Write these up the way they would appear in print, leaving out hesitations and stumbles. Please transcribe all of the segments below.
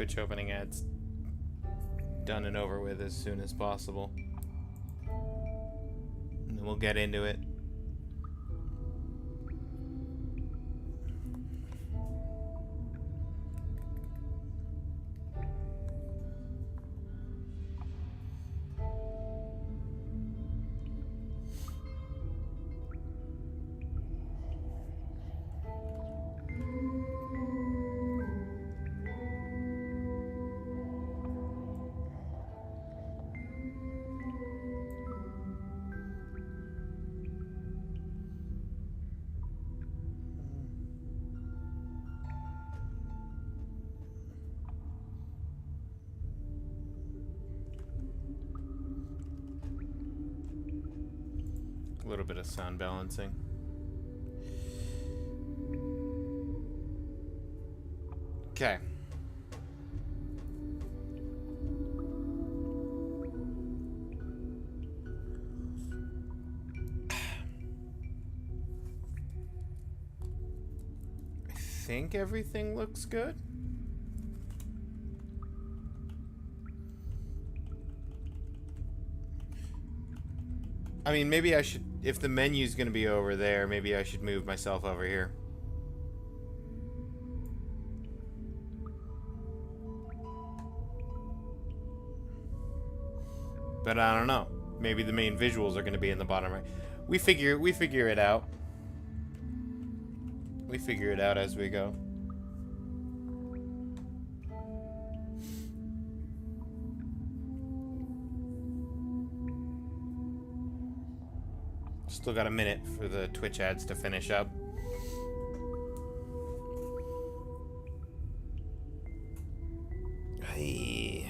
Twitch opening ads done and over with as soon as possible. And then we'll get into it. A little bit of sound balancing. Okay. I think everything looks good. I mean, maybe I should, if the menu's gonna be over there, maybe I should move myself over here. But I don't know. Maybe the main visuals are gonna be in the bottom right. We figure it out. We figure it out as we go. Still got a minute for the Twitch ads to finish up. Hey.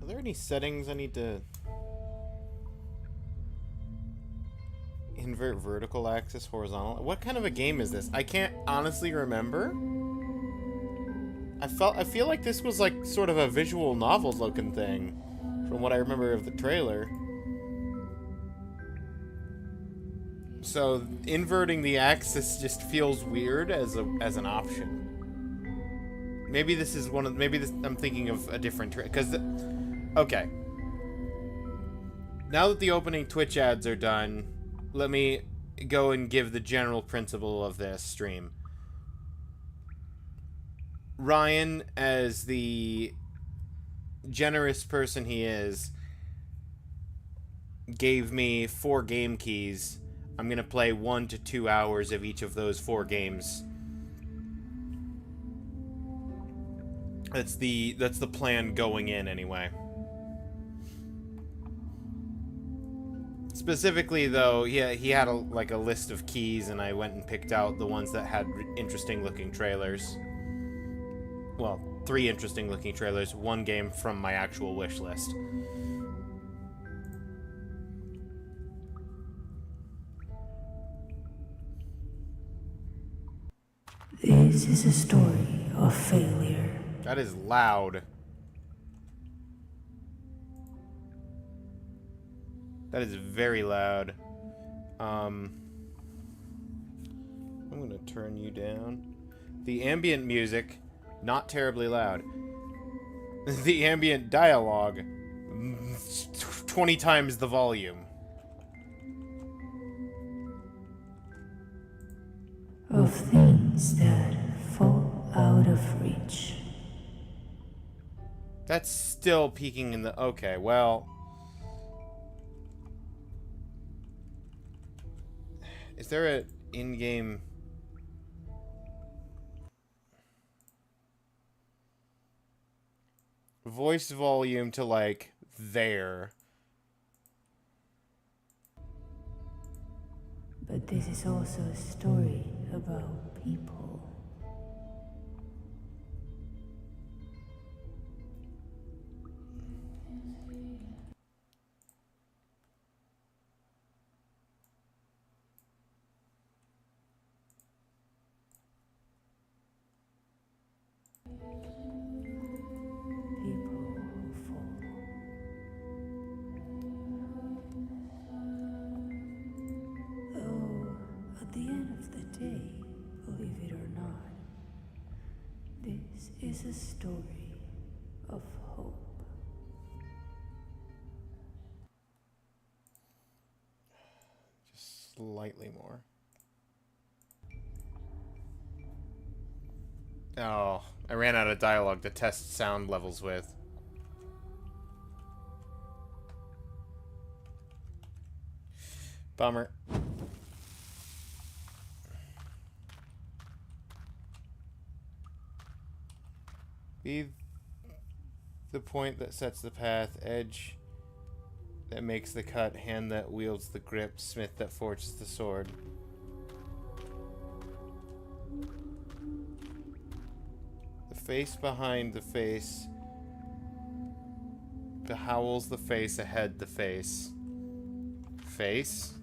Are there any settings I need to invert vertical axis horizontal? What kind of a game is this? I can't honestly remember. I feel like this was like sort of a visual novel looking thing from what I remember of the trailer. So inverting the axis just feels weird as an option. Maybe this is one of I'm thinking of a different because okay. Now that the opening Twitch ads are done, let me go and give the general principle of this stream. Ryan, as the generous person he is, gave me 4 game keys. I'm gonna play 1 to 2 hours of each of those 4 games. That's the plan going in anyway. Specifically, though, he had a list of keys, and I went and picked out the ones that had interesting-looking trailers. Well, 3 interesting-looking trailers, 1 game from my actual wish list. This is a story of failure. That is loud. That is very loud. I'm gonna turn you down. The ambient music, not terribly loud. The ambient dialogue, 20 times the volume. Of things that fall out of reach. That's still peaking in the... Okay, well... Is there an in-game... voice volume to, like, there? But this is also a story about people. At the end of the day, believe it or not, this is a story of hope. Just slightly more. Oh, I ran out of dialogue to test sound levels with. Bummer. Be the point that sets the path, edge that makes the cut, hand that wields the grip, smith that forges the sword. The face behind the face behowls the face ahead the face. Face?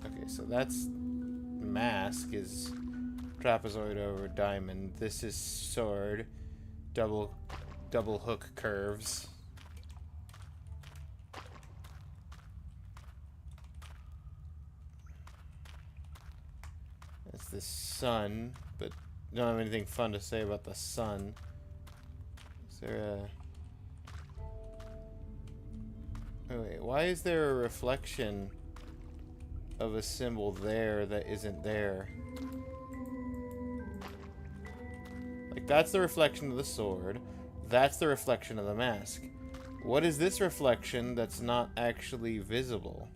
Okay, so that's mask is trapezoid over diamond. This is sword. Double hook curves. That's the sun, but don't have anything fun to say about the sun. Is there a... Oh, wait, why is there a reflection of a symbol there that isn't there? Like, that's the reflection of the sword. That's the reflection of the mask. What is this reflection that's not actually visible?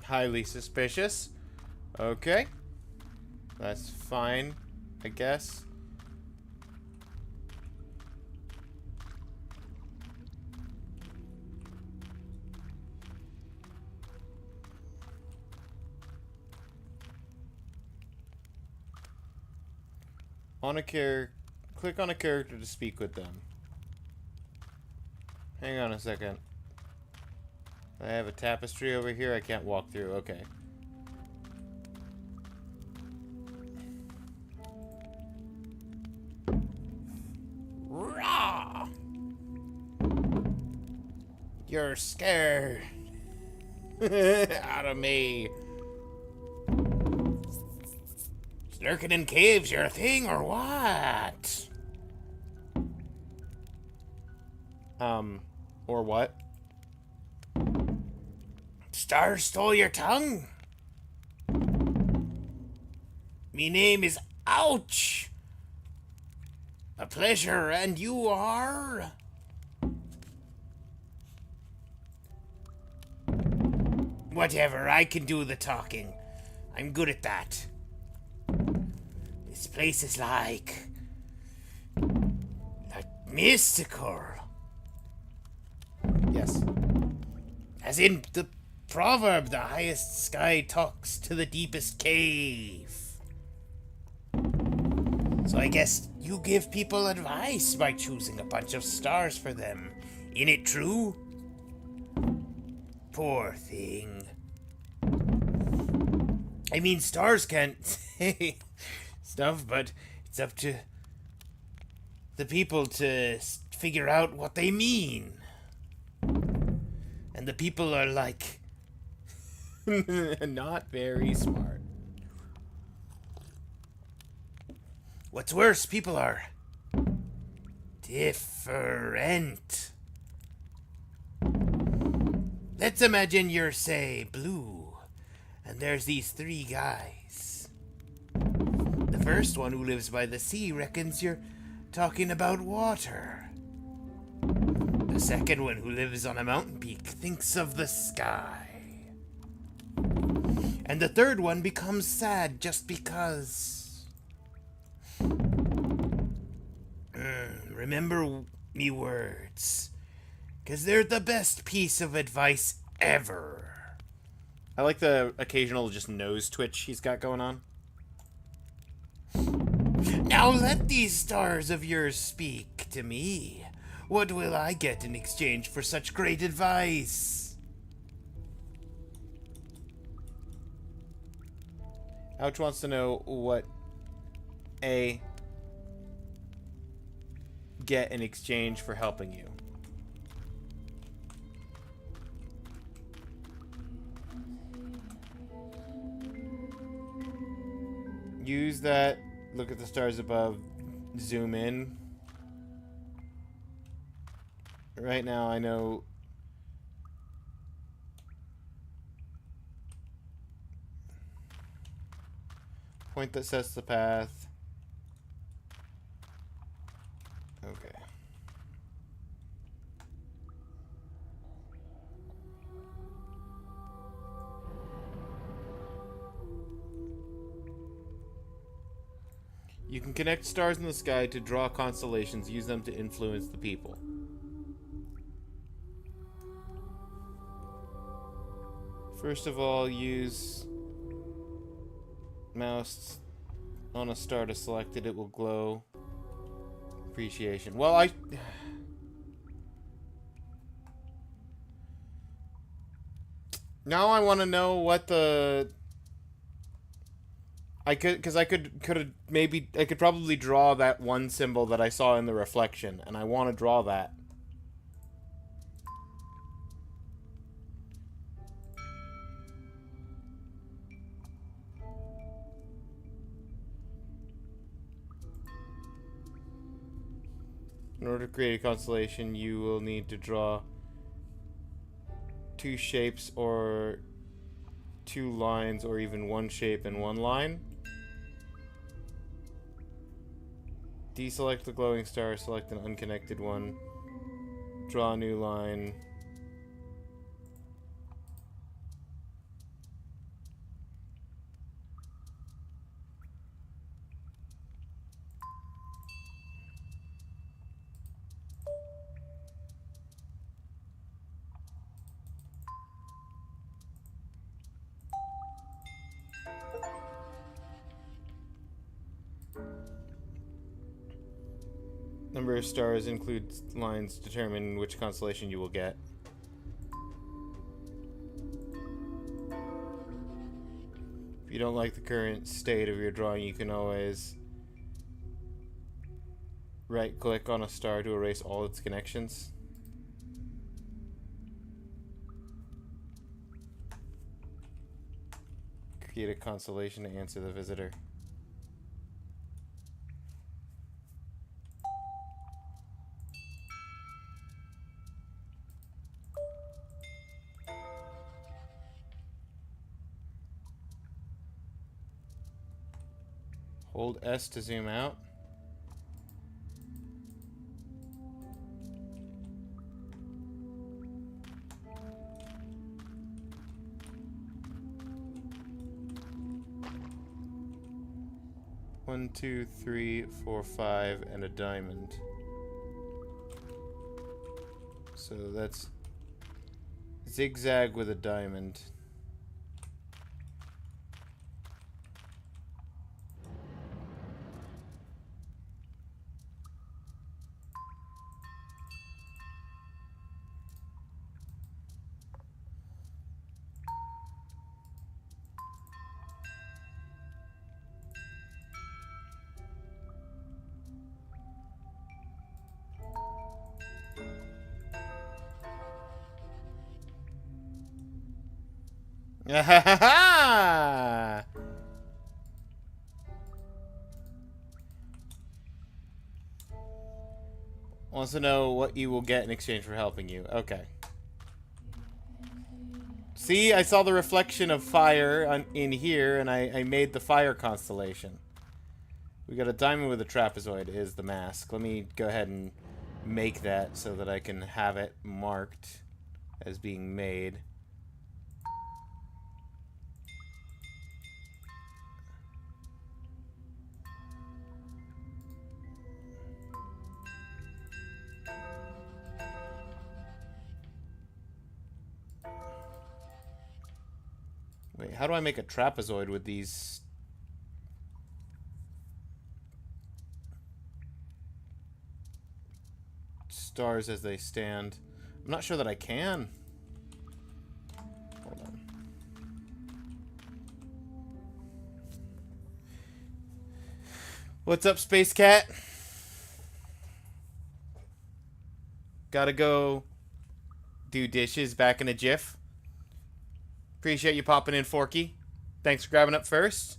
Highly suspicious. Okay. That's fine, I guess. Click on a character to speak with them. Hang on a second. I have a tapestry over here I can't walk through. Okay. Rah! You're scared out of me. Lurking in caves your thing or what? Or what? Stars stole your tongue? Me name is Ouch. A pleasure, and you are? Whatever, I can do the talking. I'm good at that. This place is like mystical. Yes. As in the proverb, the highest sky talks to the deepest cave. So I guess you give people advice by choosing a bunch of stars for them. Ain't it true? Poor thing. I mean, stars can't say stuff, but it's up to the people to figure out what they mean. And the people are like... not very smart. What's worse, people are... different. Let's imagine you're, say, blue, and there's these three guys. The first one, who lives by the sea, reckons you're talking about water. The second one, who lives on a mountain peak, thinks of the sky. And the third one becomes sad just because. Remember me words, 'cause they're the best piece of advice ever. I like the occasional just nose twitch he's got going on. Now let these stars of yours speak to me. What will I get in exchange for such great advice? Ouch wants to know what A get in exchange for helping you. Use that, look at the stars above, zoom in. Right now I know point that sets the path. Okay. You can connect stars in the sky to draw constellations, use them to influence the people. First of all, use mouse on a star to select it. It will glow. Appreciation. Well, now I want to know what the... I could probably draw that one symbol that I saw in the reflection, and I want to draw that. In order to create a constellation, you will need to draw two shapes or two lines, or even one shape and one line. Deselect the glowing star, select an unconnected one, draw a new line. Number of stars includes lines determine which constellation you will get. If you don't like the current state of your drawing, you can always right-click on a star to erase all its connections. Create a constellation to answer the visitor. Hold S to zoom out. One, two, three, four, five, and a diamond. So that's zigzag with a diamond. Wants to know what you will get in exchange for helping you. Okay. See, I saw the reflection of fire in here, and I made the fire constellation. We got a diamond with a trapezoid is the mask. Let me go ahead and make that so that I can have it marked as being made. Wait, how do I make a trapezoid with these? Stars as they stand. I'm not sure that I can. Hold on. What's up, Space Cat? Gotta go do dishes back in a jiff. Appreciate you popping in, Forky. Thanks for grabbing up first.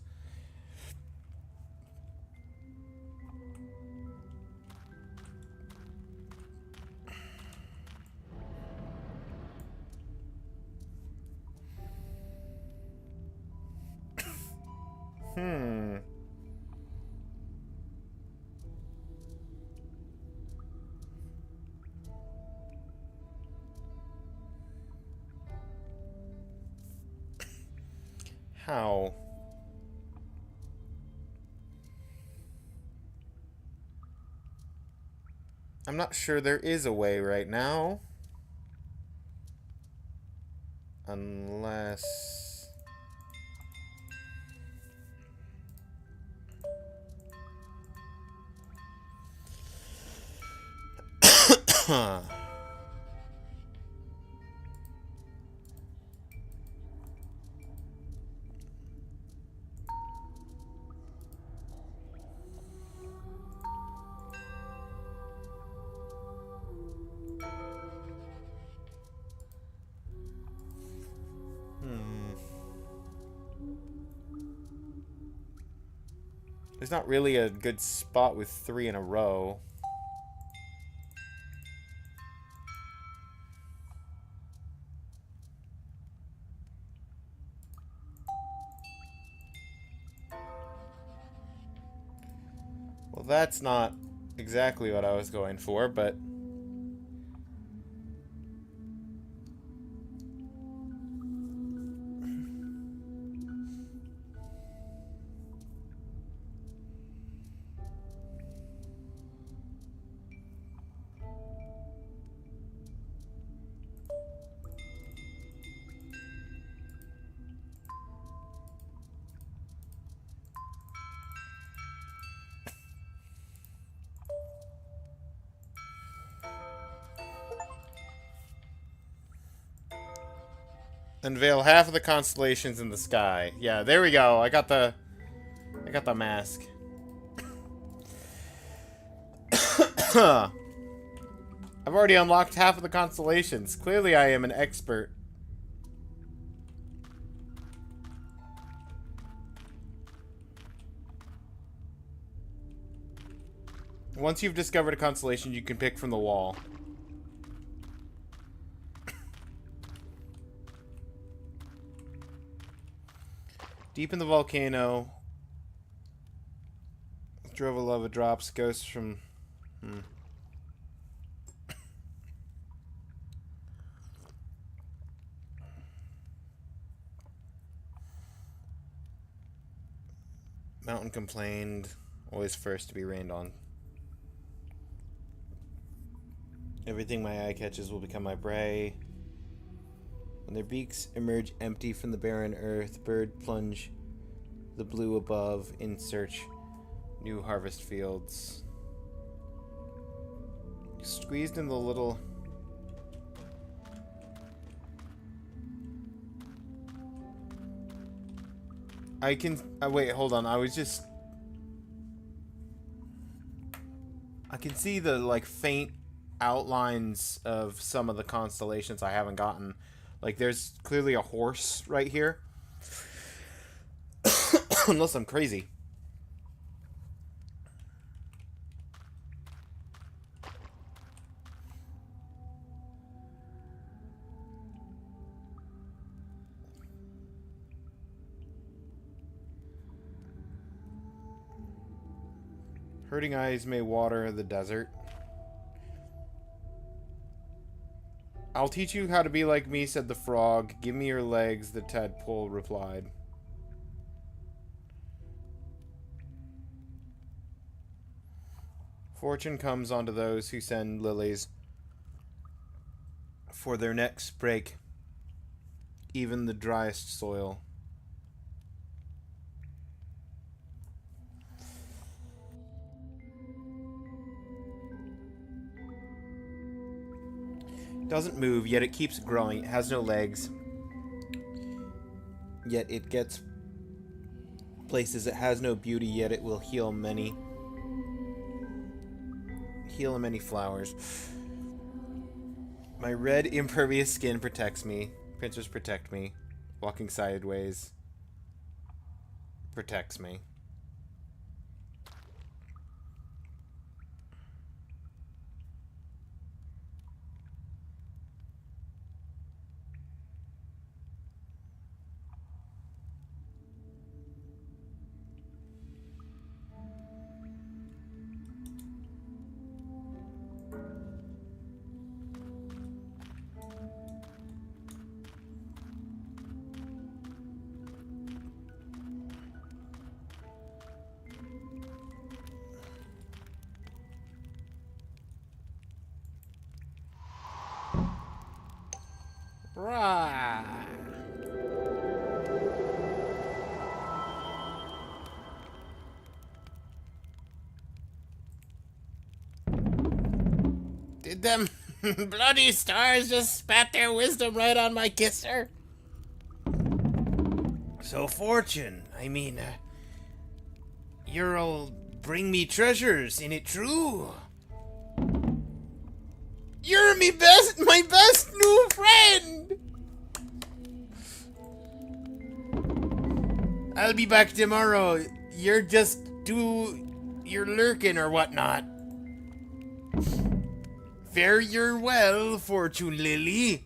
How? I'm not sure there is a way right now. Unless... Huh. There's not really a good spot with 3 in a row. Well, that's not exactly what I was going for, but... Unveil half of the constellations in the sky. Yeah, there we go. I got the mask. I've already unlocked half of the constellations. Clearly I am an expert. Once you've discovered a constellation, you can pick from the wall. Deep in the volcano, drove a lava drops, ghosts from... Mountain complained, always first to be rained on. Everything my eye catches will become my prey. When their beaks emerge empty from the barren earth, bird plunge the blue above in search new harvest fields. Squeezed in the little... I can... wait, hold on. I can see the, like, faint outlines of some of the constellations I haven't gotten. Like, there's clearly a horse right here. Unless I'm crazy. Hurting eyes may water the desert. I'll teach you how to be like me, said the frog. Give me your legs, the tadpole replied. Fortune comes onto those who send lilies for their necks break even the driest soil. Doesn't move, yet it keeps growing. It has no legs, yet it gets places. It has no beauty, yet it will heal many flowers. My red impervious skin protects me. Pincers protect me. Walking sideways protects me. Right. Did them bloody stars just spat their wisdom right on my kisser? So Fortune, you'll bring me treasures, ain't it true? You're my best new friend! I'll be back tomorrow. You're lurking or whatnot. Fare you well, Fortune Lily.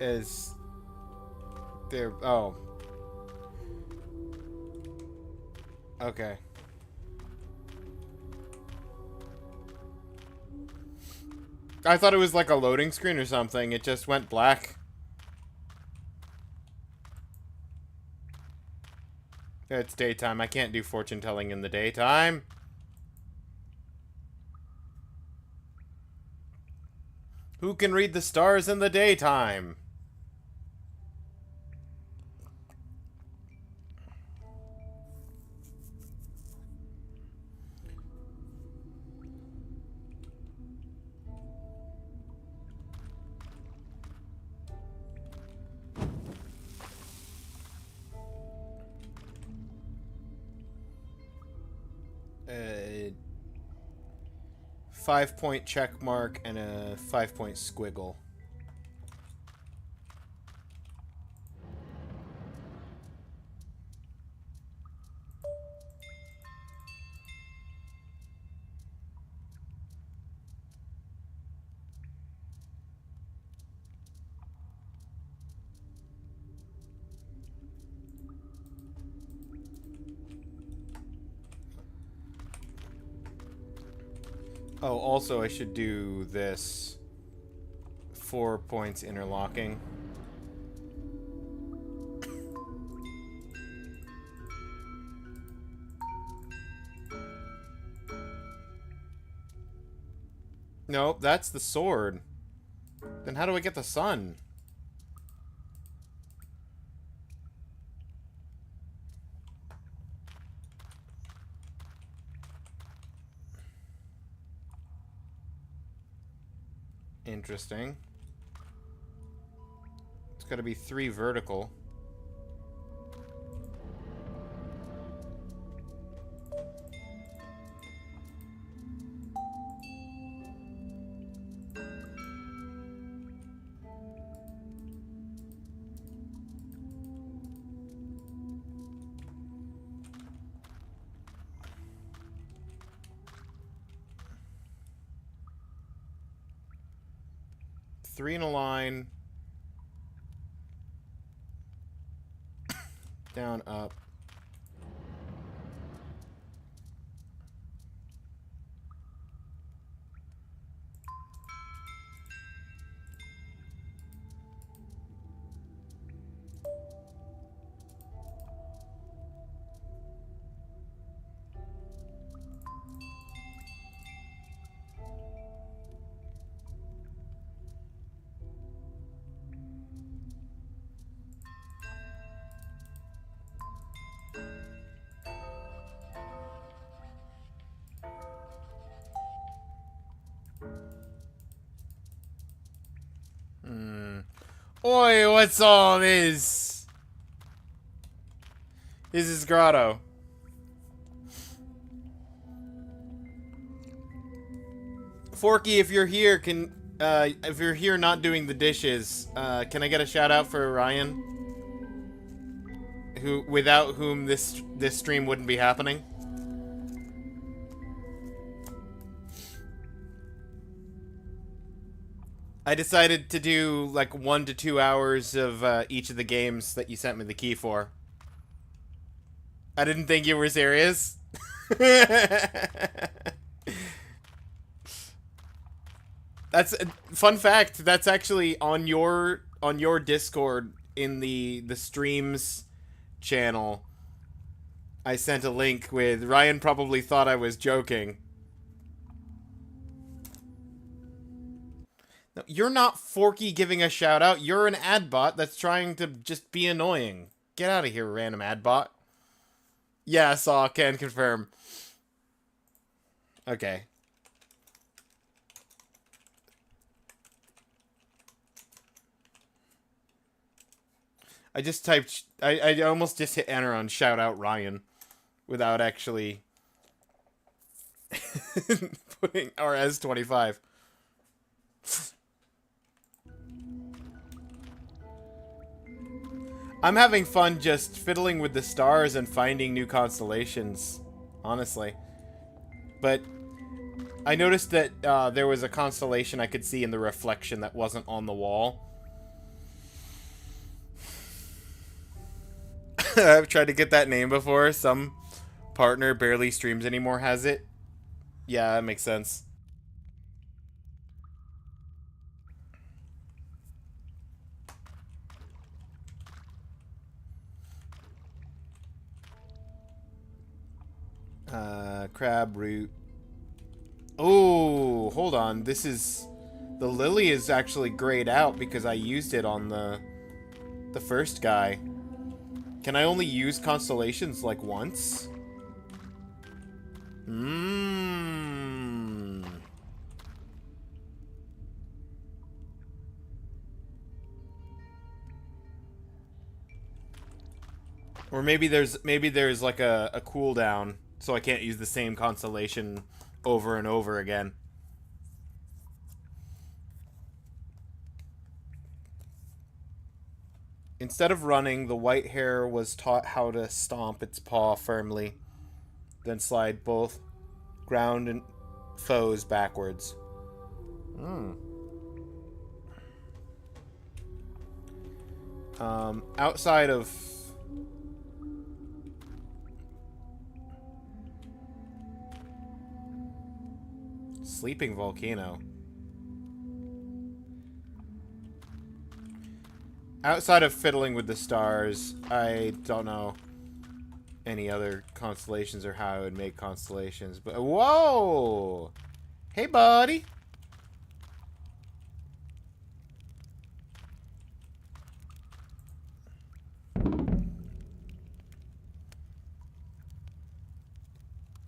Is there... Oh. Okay. I thought it was like a loading screen or something. It just went black. It's daytime. I can't do fortune telling in the daytime. Who can read the stars in the daytime? A 5-point check mark and a 5-point squiggle. Oh, also I should do this 4 points interlocking. Nope, that's the sword. Then how do I get the sun? Interesting. It's got to be 3 vertical. 3 in a line. Down, up. Oi, what's all this? This is Grotto. Forky, if you're here, if you're here not doing the dishes, can I get a shout out for Ryan? Without whom this stream wouldn't be happening? I decided to do like 1 to 2 hours of each of the games that you sent me the key for. I didn't think you were serious. That's fun fact. That's actually on your Discord in the streams channel. I sent a link with Ryan probably thought I was joking. No, you're not Forky giving a shout out. You're an ad bot that's trying to just be annoying. Get out of here, random ad bot. Yeah, saw, can confirm. Okay. I just typed... I almost just hit enter on shout out Ryan without actually putting RS25. I'm having fun just fiddling with the stars and finding new constellations, honestly. But I noticed that there was a constellation I could see in the reflection that wasn't on the wall. I've tried to get that name before. Some partner barely streams anymore has it. Yeah, that makes sense. Crab root. Oh, hold on. This is... The lily is actually grayed out because I used it on the first guy. Can I only use constellations like once? Or maybe there's like a cooldown, so I can't use the same constellation over and over again. Instead of running, the white hare was taught how to stomp its paw firmly, then slide both ground and foes backwards. Outside of... Sleeping volcano. Outside of fiddling with the stars, I don't know any other constellations or how I would make constellations. But whoa! Hey, buddy!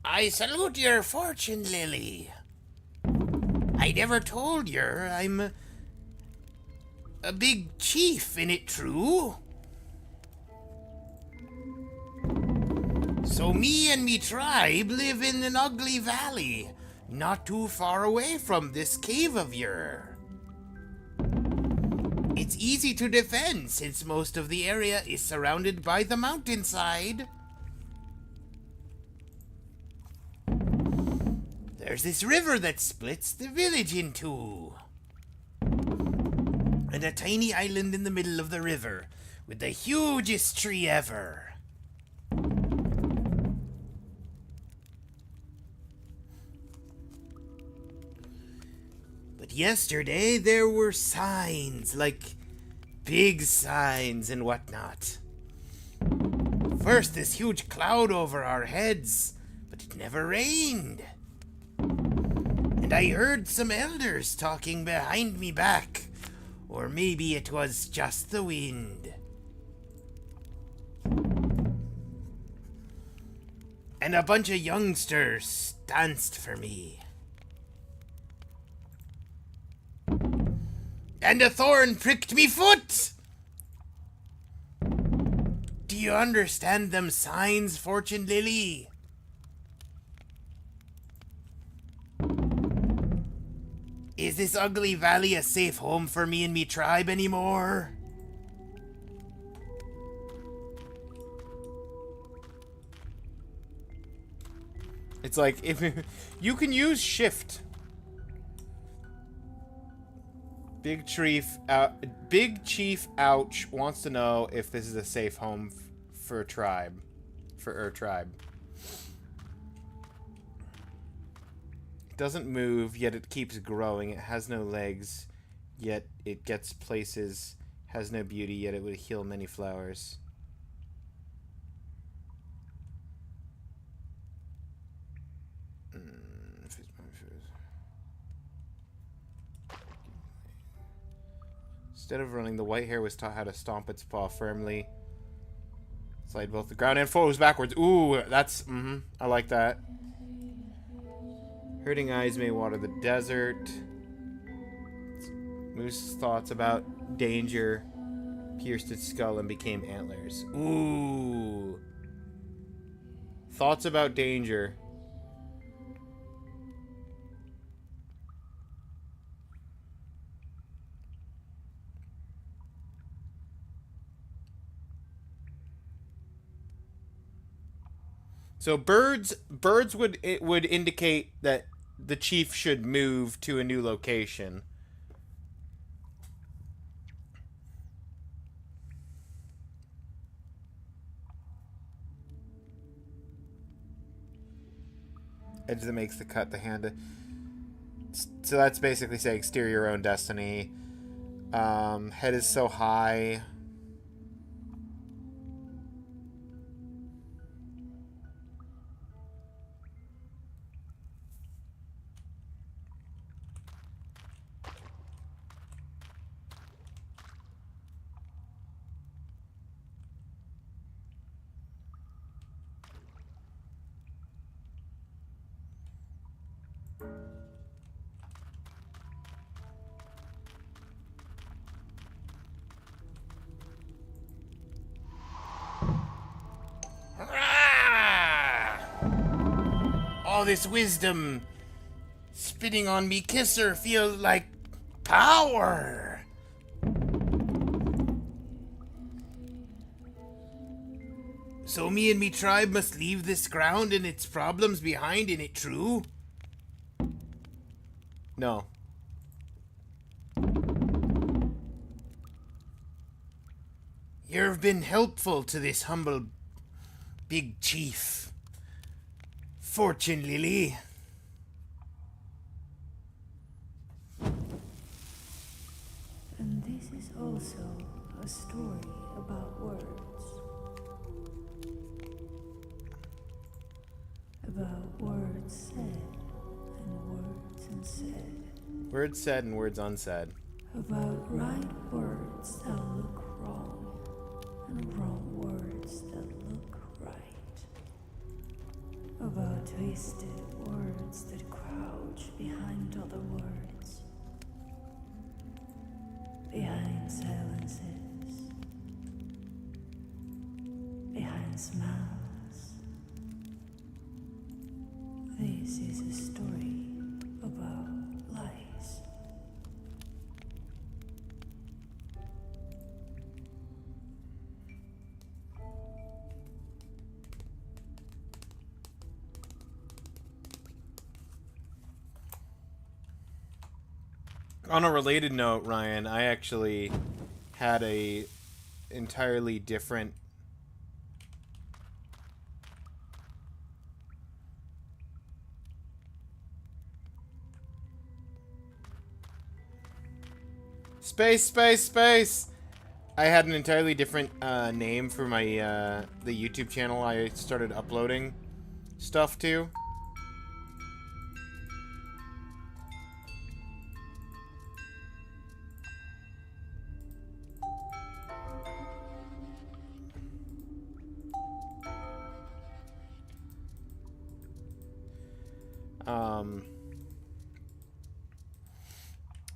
I salute your fortune, Lily. I never told yer I'm a big chief, in it true? So me and me tribe live in an ugly valley, not too far away from this cave of yer. It's easy to defend since most of the area is surrounded by the mountainside. There's this river that splits the village in two. And a tiny island in the middle of the river with the hugest tree ever. But yesterday there were signs, like big signs and whatnot. First, this huge cloud over our heads, but it never rained. And I heard some elders talking behind me back. Or maybe it was just the wind. And a bunch of youngsters danced for me. And a thorn pricked me foot! Do you understand them signs, Fortune Lily? Is this ugly valley a safe home for me and me tribe anymore? It's like, if you can use shift. Big Chief Ouch wants to know if this is a safe home for a tribe. For tribe. It doesn't move, yet it keeps growing. It has no legs, yet it gets places. Has no beauty, yet it would heal many flowers. Instead of running, the white hare was taught how to stomp its paw firmly. Slide both the ground and foes backwards. Ooh, that's, I like that. Hurting eyes may water the desert. Moose's thoughts about danger pierced its skull and became antlers. Ooh. Thoughts about danger. So birds would indicate that the chief should move to a new location. Edge that makes the cut, the hand. So that's basically saying steer your own destiny. Head is so high. All this wisdom spitting on me kisser feels like power. So me and me tribe must leave this ground and its problems behind, ain't it true? No. You've been helpful to this humble big chief. Fortune Lily. And this is also a story about words. About words said and words unsaid. Words said and words unsaid. About right words that look wrong and wrong words that look right. About twisted words that crouch behind other words. Behind silences. Behind smiles. This is a story about lies. On a related note, Ryan, I actually had a entirely different space. I had an entirely different name for my the YouTube channel I started uploading stuff to.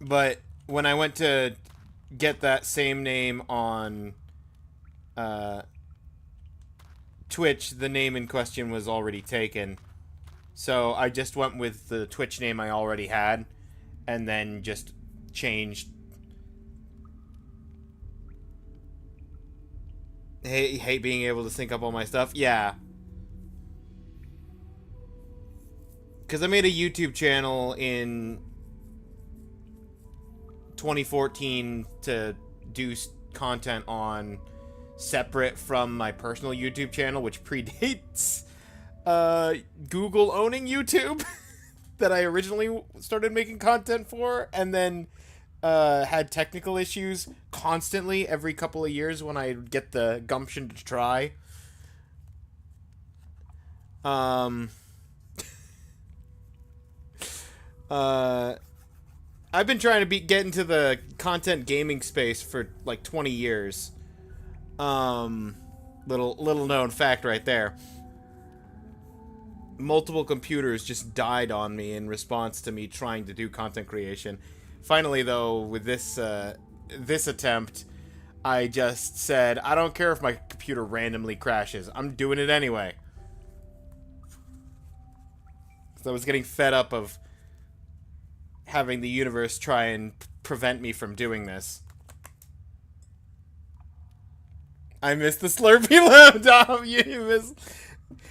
But when I went to get that same name on Twitch, the name in question was already taken. So I just went with the Twitch name I already had, and then just changed. Hate being able to sync up all my stuff. Yeah. Because I made a YouTube channel in 2014 to do content on separate from my personal YouTube channel, which predates Google owning YouTube that I originally started making content for, and then had technical issues constantly every couple of years when I get the gumption to try. I've been trying to get into the content gaming space for like 20 years. Little known fact right there. Multiple computers just died on me in response to me trying to do content creation. Finally, though, with this this attempt, I just said, I don't care if my computer randomly crashes. I'm doing it anyway. So I was getting fed up of having the universe try and prevent me from doing this. I missed the Slurpee Lamb, Dom. You miss.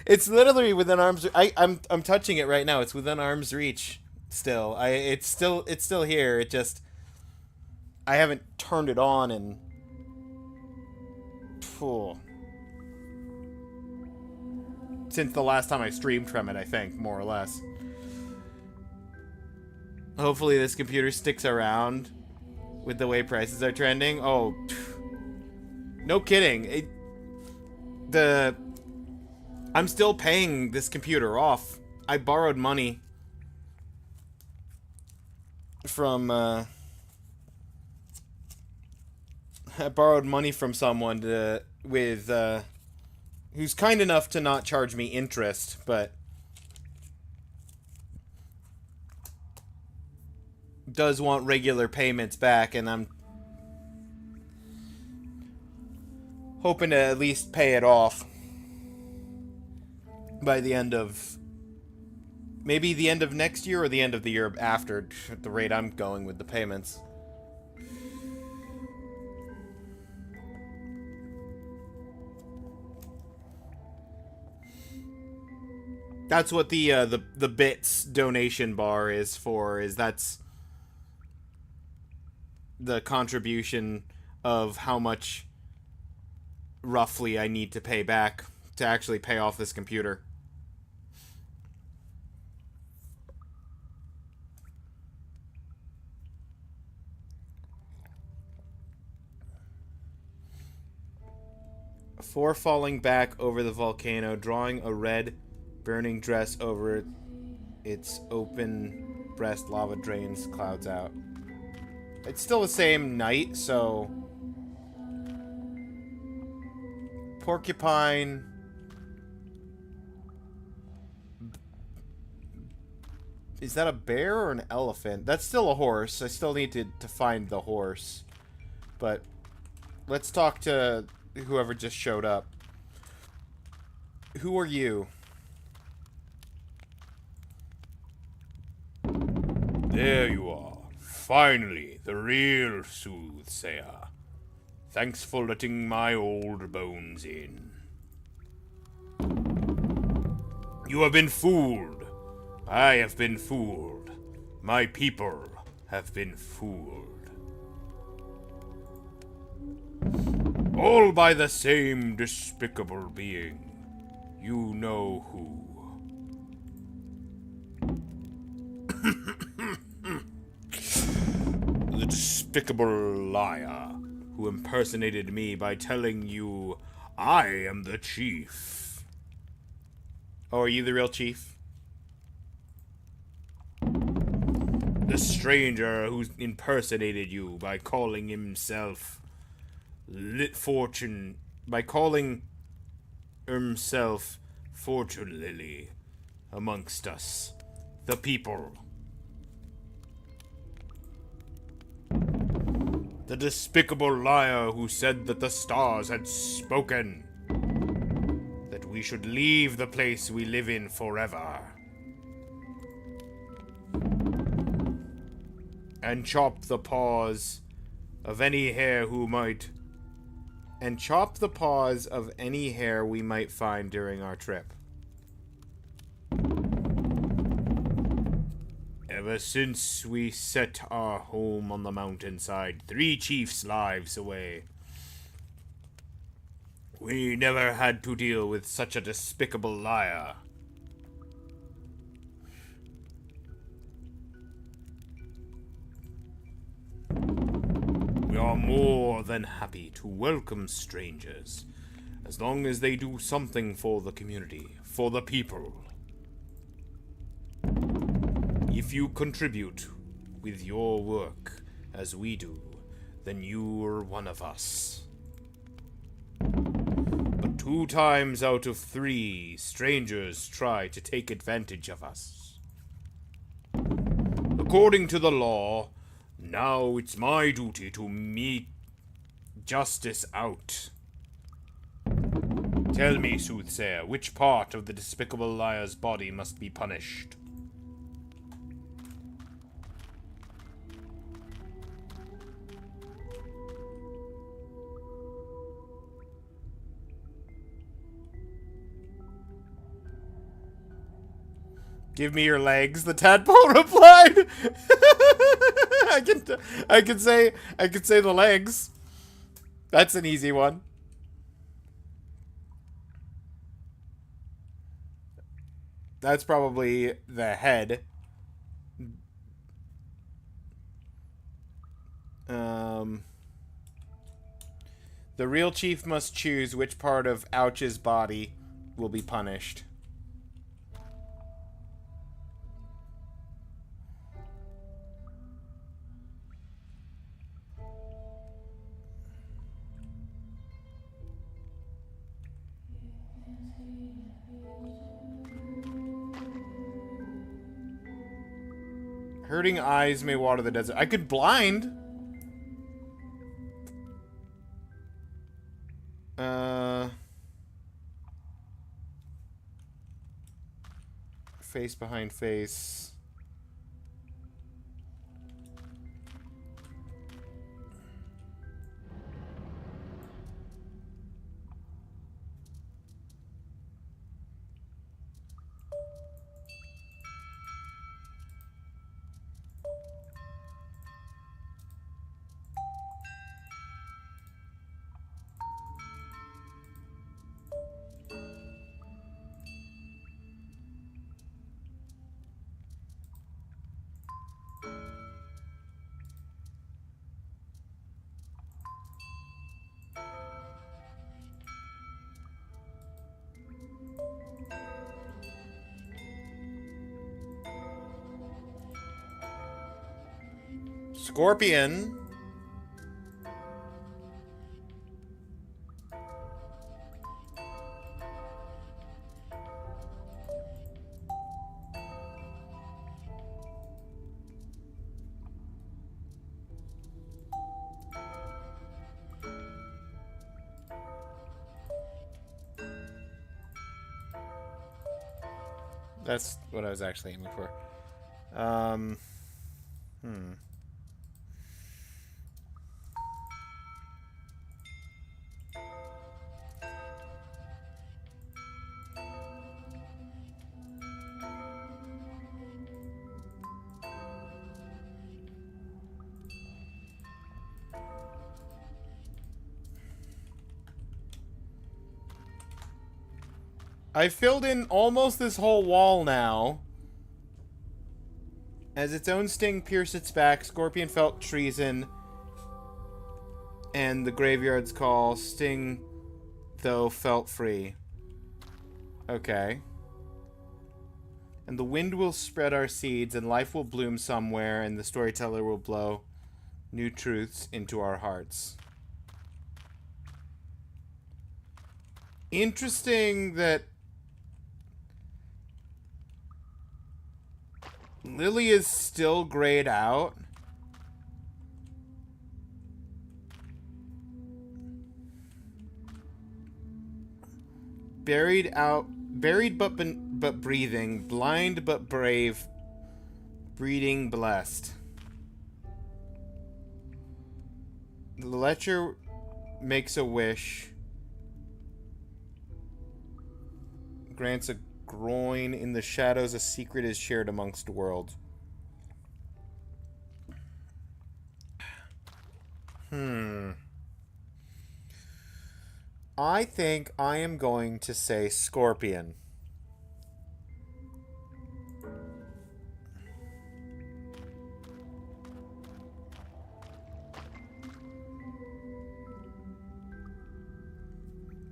It's literally within arm's. I'm touching it right now. It's within arm's reach. Still, it's still here. It just I haven't turned it on and. Since the last time I streamed from it, I think, more or less. Hopefully this computer sticks around with the way prices are trending. Oh, no kidding. I'm still paying this computer off. I borrowed money from someone who's kind enough to not charge me interest, but does want regular payments back, and I'm hoping to at least pay it off by the end of maybe the end of next year or the end of the year after, at the rate I'm going with the payments. That's what the bits donation bar is for. That's the contribution of how much roughly I need to pay back to actually pay off this computer. Before falling back over the volcano, drawing a red burning dress over its open breast, lava drains clouds out. It's still the same night, so porcupine. Is that a bear or an elephant? That's still a horse. I still need to find the horse. But let's talk to whoever just showed up. Who are you? There you are. Finally, the real soothsayer. Thanks for letting my old bones in. You have been fooled. I have been fooled. My people have been fooled. All by the same despicable being. You know who. The despicable liar who impersonated me by telling you I am the chief. Oh, are you the real chief? The stranger who impersonated you by calling himself Fortune Lily amongst us, the people. The despicable liar who said that the stars had spoken, that we should leave the place we live in forever, and chop the paws of any hair we might find during our trip. Ever since we set our home on the mountainside, 3 chiefs' lives away, we never had to deal with such a despicable liar. We are more than happy to welcome strangers, as long as they do something for the community, for the people. If you contribute with your work as we do, then you're one of us. But 2 times out of 3, strangers try to take advantage of us. According to the law, now it's my duty to mete justice out. Tell me, soothsayer, which part of the despicable liar's body must be punished? Give me your legs, the tadpole replied. I could say the legs. That's an easy one. That's probably the head. The real chief must choose which part of Ouch's body will be punished. Hurting eyes may water the desert. I could blind. Face behind face. Scorpion. That's what I was actually aiming for. I filled in almost this whole wall now. As its own sting pierced its back, Scorpion felt treason. And the graveyard's call, sting, though, felt free. Okay. And the wind will spread our seeds, and life will bloom somewhere, and the storyteller will blow new truths into our hearts. Interesting that Lily is still grayed out. Buried but breathing, blind but brave, breeding blessed. The lecher makes a wish, grants a groin in the shadows, a secret is shared amongst worlds. I think I am going to say Scorpion.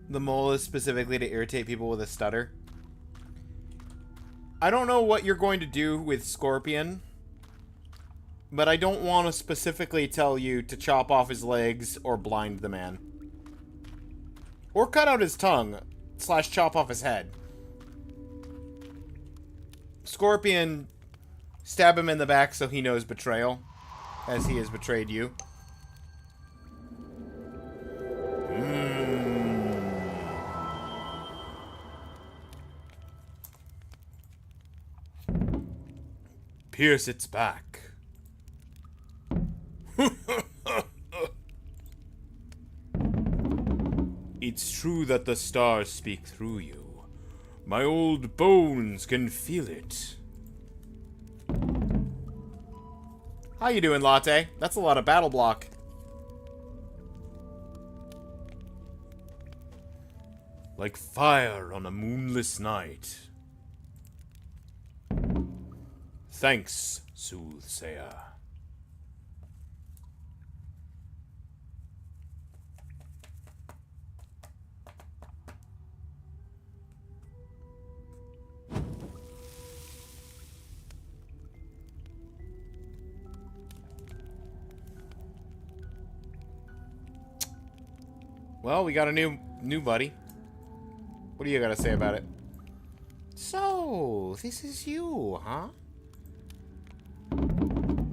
The mole is specifically to irritate people with a stutter. I don't know what you're going to do with Scorpion, but I don't want to specifically tell you to chop off his legs or blind the man. Or cut out his tongue, / chop off his head. Scorpion, stab him in the back so he knows betrayal, as he has betrayed you. Pierce its back. It's true that the stars speak through you. My old bones can feel it. How you doing, Latte? That's a lot of battle block. Like fire on a moonless night. Thanks, soothsayer. Well, we got a new buddy. What do you gotta say about it? So, this is you, huh?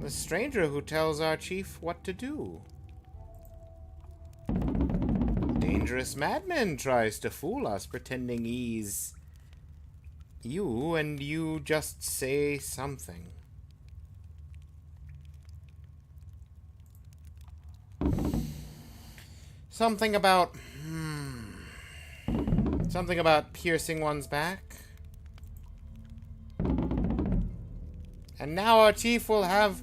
The stranger who tells our chief what to do. Dangerous madman tries to fool us, pretending he's you, and you just say something. Something about... something about piercing one's back. And now our chief will have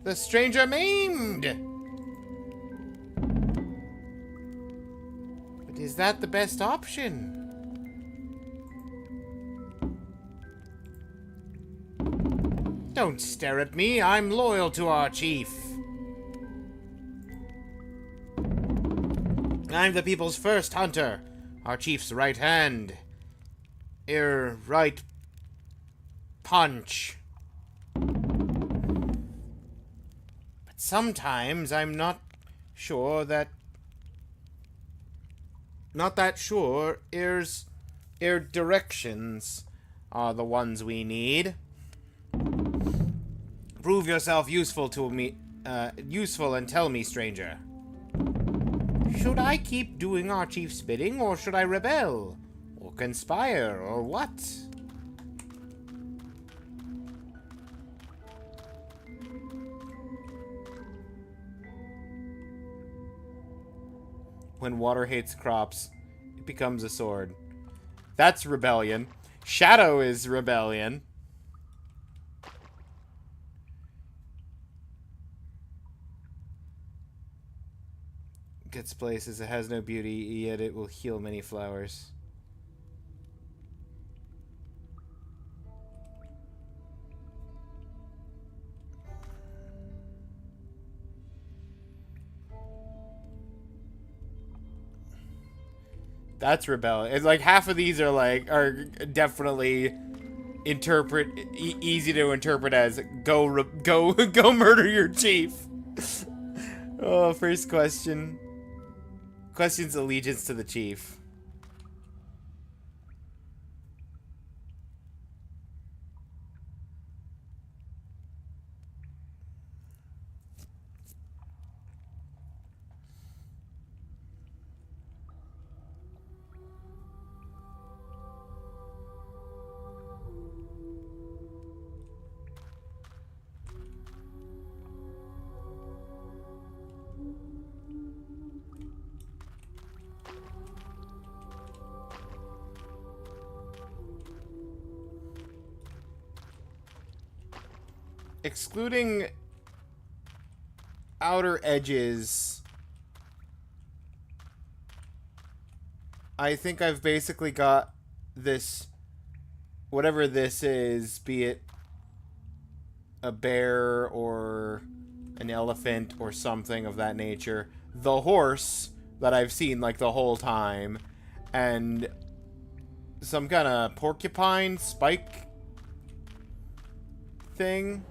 the stranger maimed. But is that the best option? Don't stare at me. I'm loyal to our chief. I'm the people's first hunter. Our chief's right hand. Right punch. But sometimes I'm not sure that... Not that sure directions are the ones we need. Prove yourself useful to me, useful and tell me, stranger. Should I keep doing our chief's bidding, or should I rebel? Or conspire, or what? When water hates crops, it becomes a sword. That's rebellion. Shadow is rebellion. Gets places, it has no beauty, yet it will heal many flowers. That's rebellion. It's like half of these are definitely easy to interpret as go go murder your chief. Oh, first question. Questions allegiance to the chief. Excluding outer edges, I think I've basically got this, whatever this is, be it a bear or an elephant or something of that nature, the horse that I've seen like the whole time, and some kind of porcupine spike thing.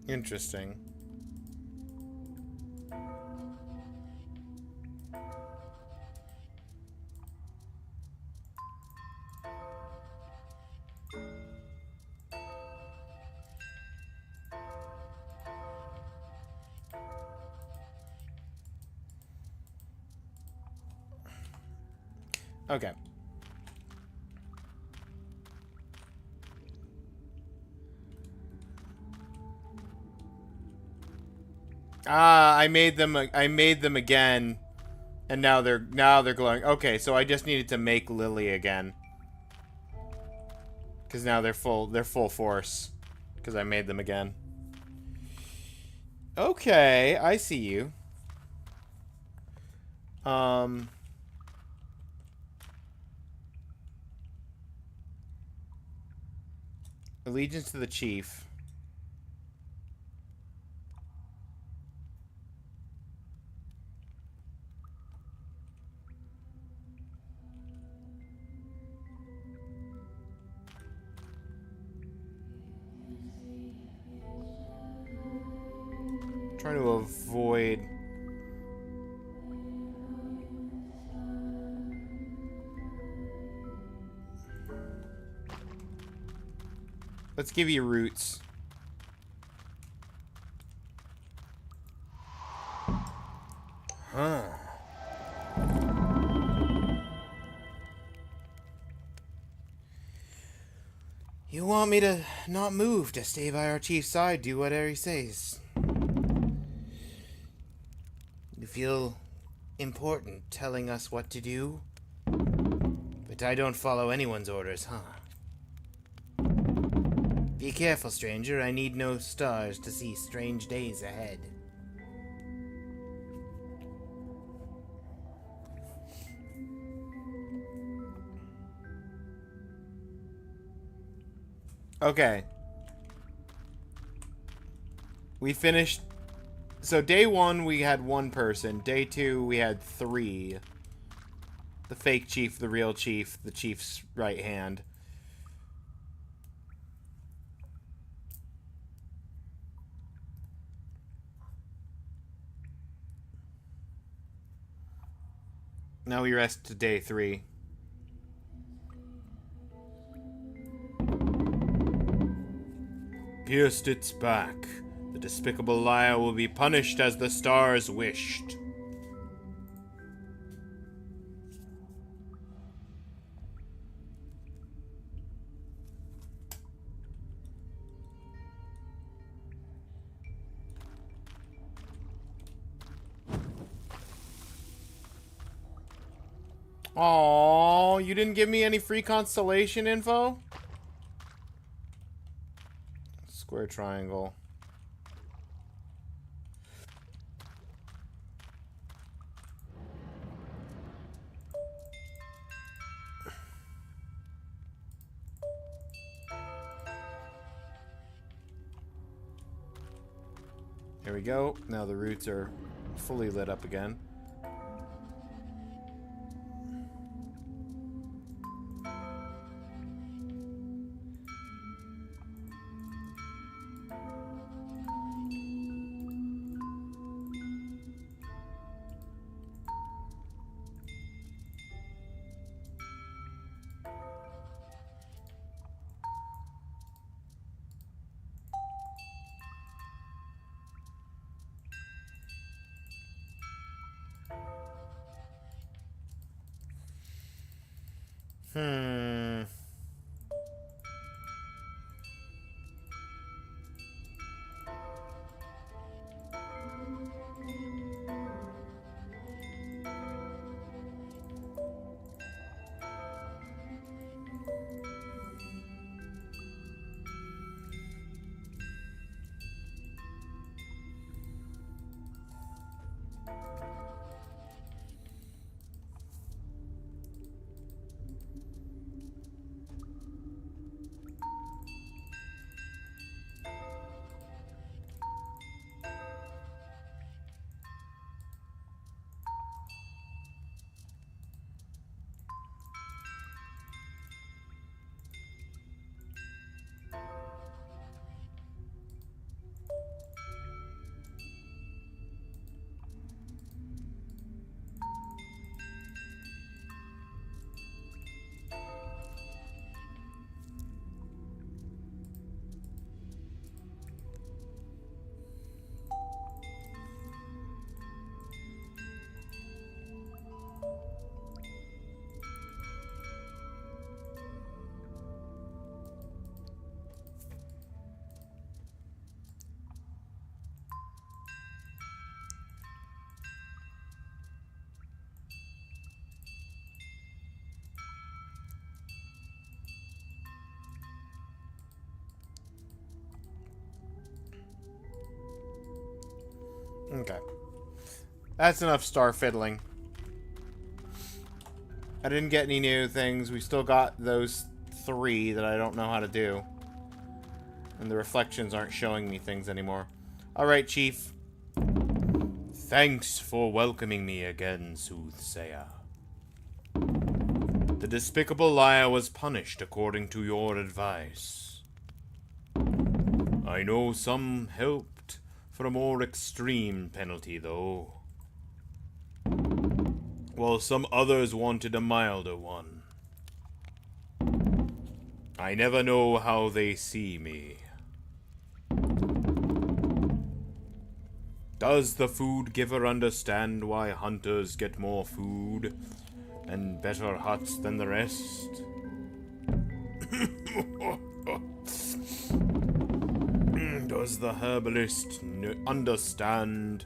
Interesting. Okay. Ah, I made them again, and now they're glowing. Okay, so I just needed to make Lily again, because now they're full force, because I made them again. Okay, I see you. Allegiance to the chief. Trying to avoid. Let's give you roots. Huh. You want me to not move, to stay by our chief's side, do whatever he says. You feel important telling us what to do? But I don't follow anyone's orders, huh? Be careful, stranger. I need no stars to see strange days ahead. Okay. We finished... So day 1, we had 1 person. Day 2, we had 3. The fake chief, the real chief, the chief's right hand. Now we rest to day 3. Pierced its back. The despicable liar will be punished as the stars wished. Aww, you didn't give me any free constellation info? Square triangle. Here we go. Now the roots are fully lit up again. Okay. That's enough star fiddling. I didn't get any new things. We still got those 3 that I don't know how to do. And the reflections aren't showing me things anymore. Alright, Chief. Thanks for welcoming me again, Soothsayer. The despicable liar was punished according to your advice. I know some helped for a more extreme penalty, though, while some others wanted a milder one. I never know how they see me. Does the food giver understand why hunters get more food and better huts than the rest? Does the herbalist understand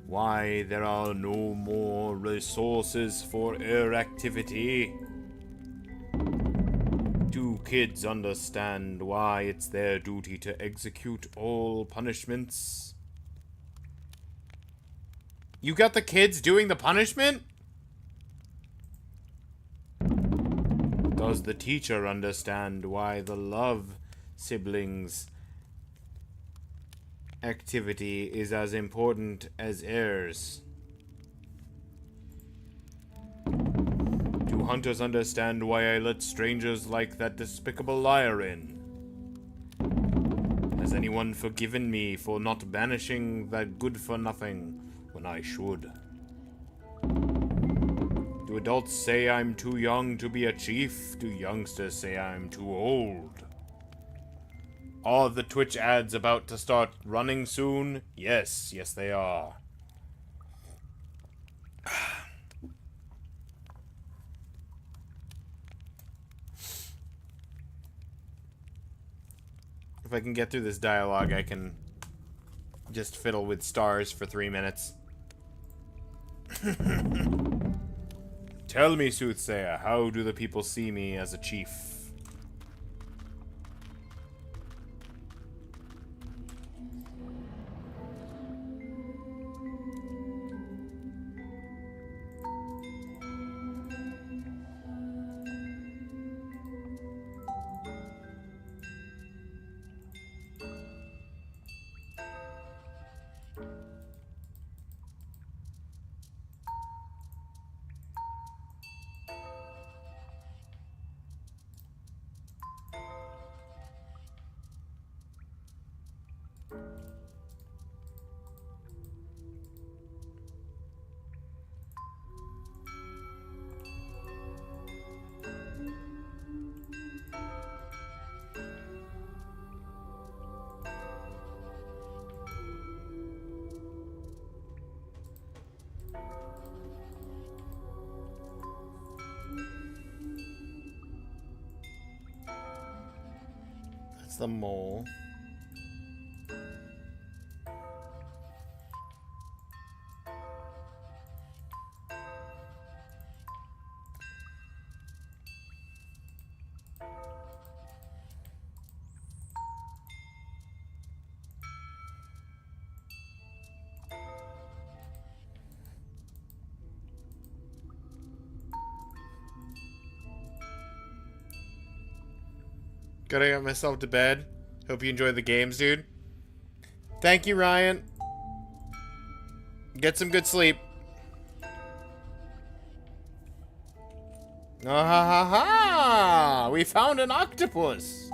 why there are no more resources for air activity? Do kids understand why it's their duty to execute all punishments? You got the kids doing the punishment? Does the teacher understand why the love siblings activity is as important as heirs? Do hunters understand why I let strangers like that despicable liar in? Has anyone forgiven me for not banishing that good-for-nothing when I should? Do adults say I'm too young to be a chief? Do youngsters say I'm too old? Are the Twitch ads about to start running soon? Yes, yes they are. If I can get through this dialogue, I can just fiddle with stars for 3 minutes. Tell me, soothsayer, how do the people see me as a chief? That's the mole. Gotta get myself to bed. Hope you enjoy the games, dude. Thank you, Ryan. Get some good sleep. Ah ha ha ha! We found an octopus!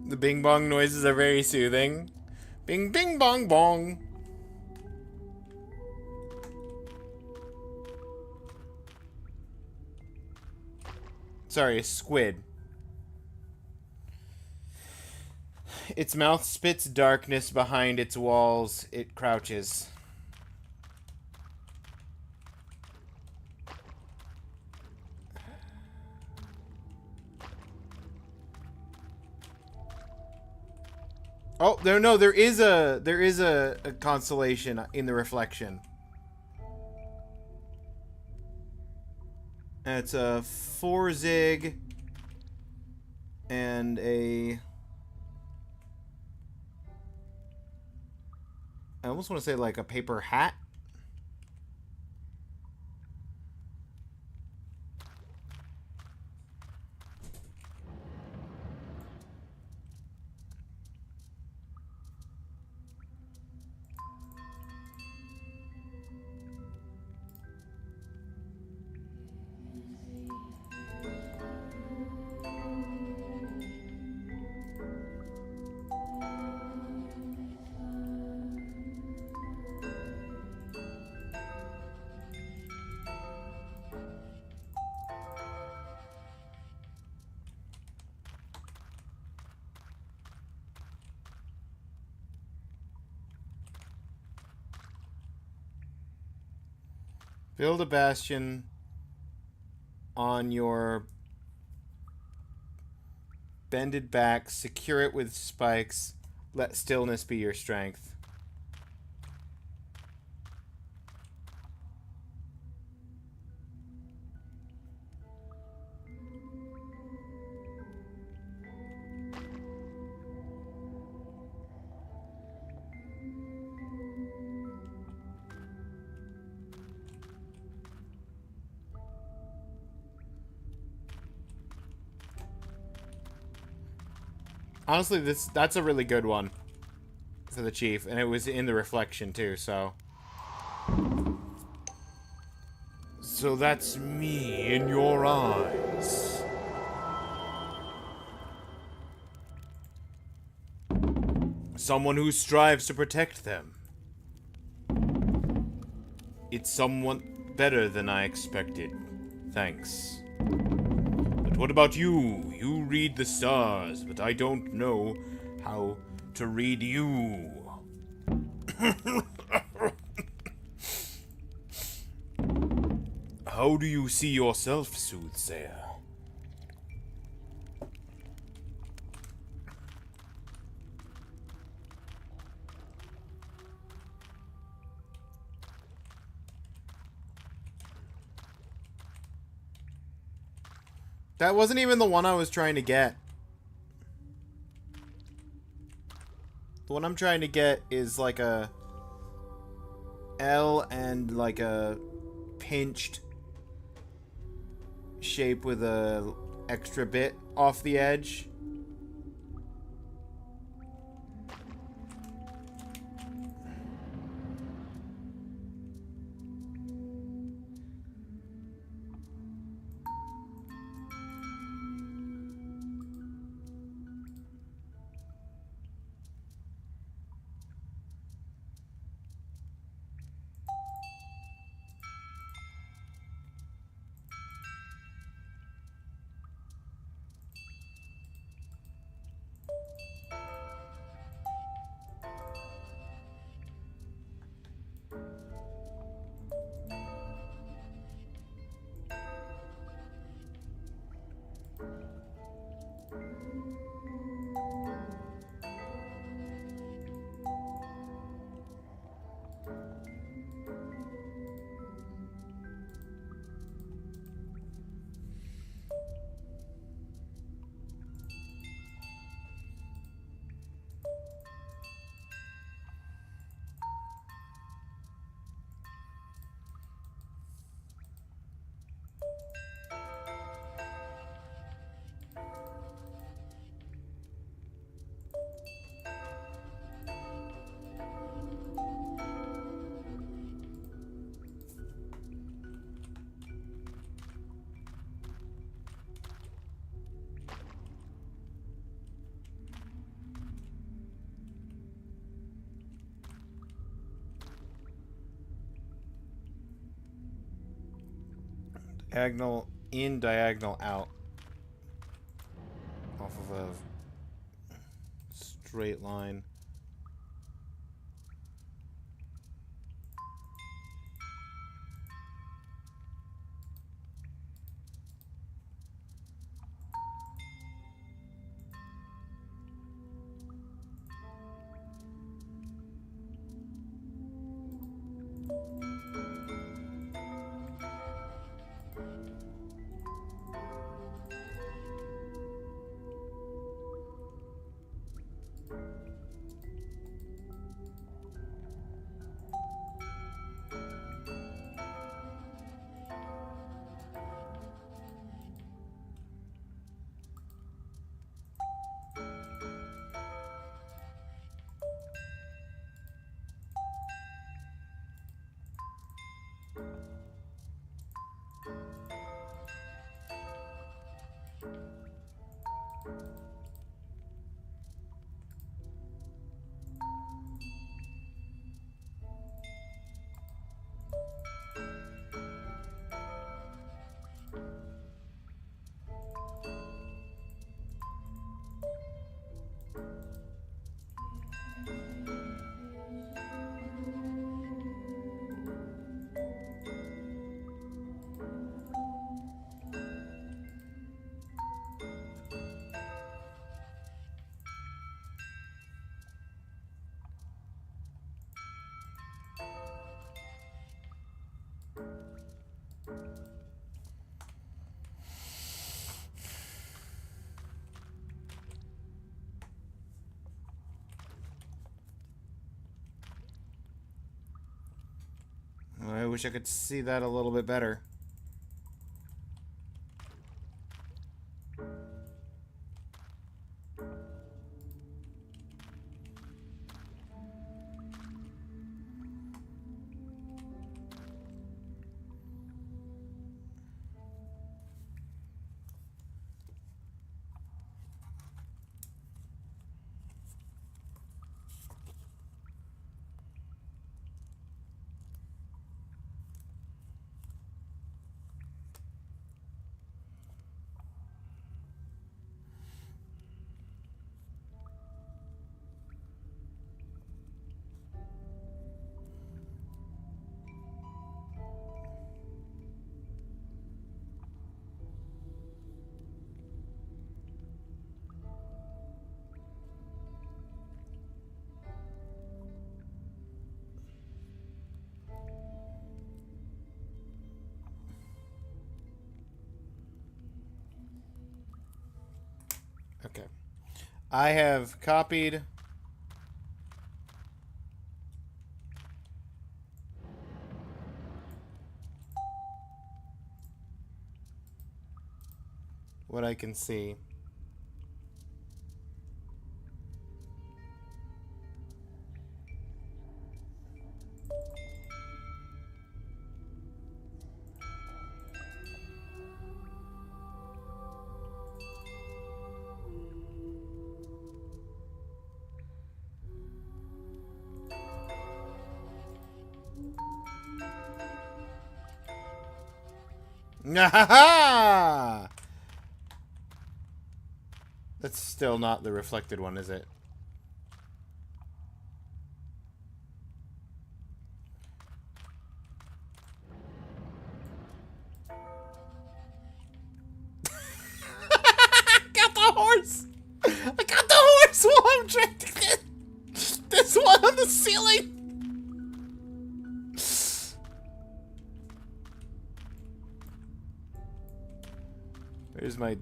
The bing bong noises are very soothing. Bing bing bong bong. Sorry, a squid. Its mouth spits darkness behind its walls. It crouches. Oh, there is a constellation in the reflection. It's a 4 zig and a... I almost want to say like a paper hat. Build a bastion on your bended back, secure it with spikes, let stillness be your strength. Honestly, that's a really good one for the chief, and it was in the reflection too, so... So that's me in your eyes. Someone who strives to protect them. It's someone better than I expected. Thanks. But what about you? You read the stars, but I don't know how to read you. How do you see yourself, soothsayer? That wasn't even the one I was trying to get. The one I'm trying to get is like a L and like a pinched shape with a extra bit off the edge. Diagonal in, diagonal out. Off of a straight line. wish I could see that a little bit better. Okay. I have copied what I can see. That's still not the reflected one, is it? I got the horse! I got the horse while I'm trying to get this one on the ceiling! Where's my...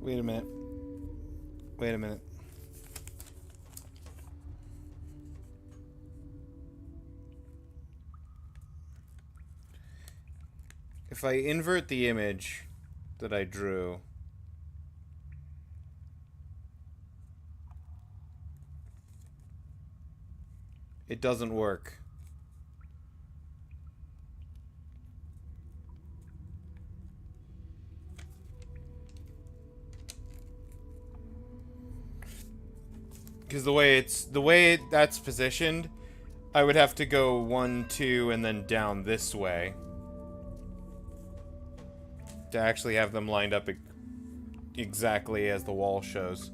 Wait a minute. Wait a minute. If I invert the image that I drew, it doesn't work. Because the way that's positioned, I would have to go 1, 2, and then down this way to actually have them lined up exactly as the wall shows.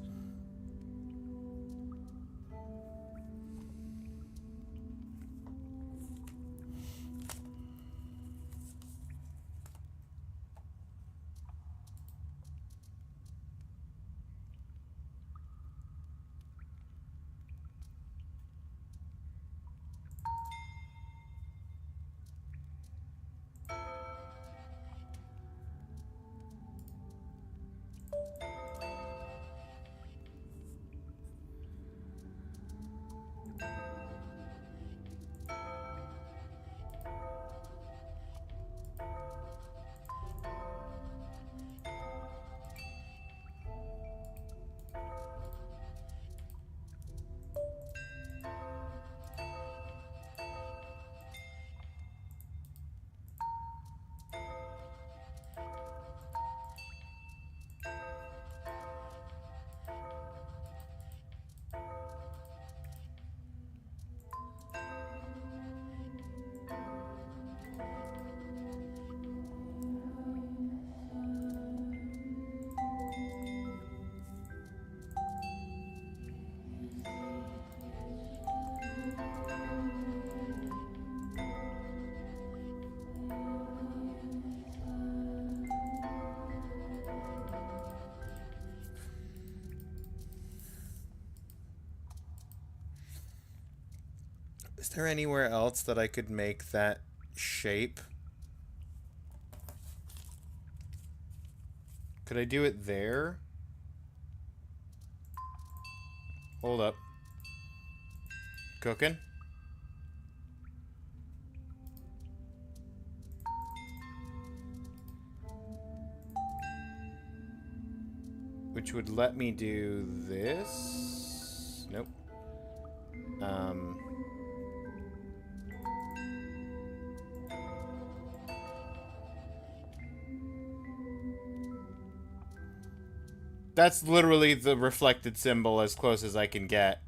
Is there anywhere else that I could make that shape? Could I do it there? Hold up. Cooking? Which would let me do this? Nope. That's literally the reflected symbol as close as I can get.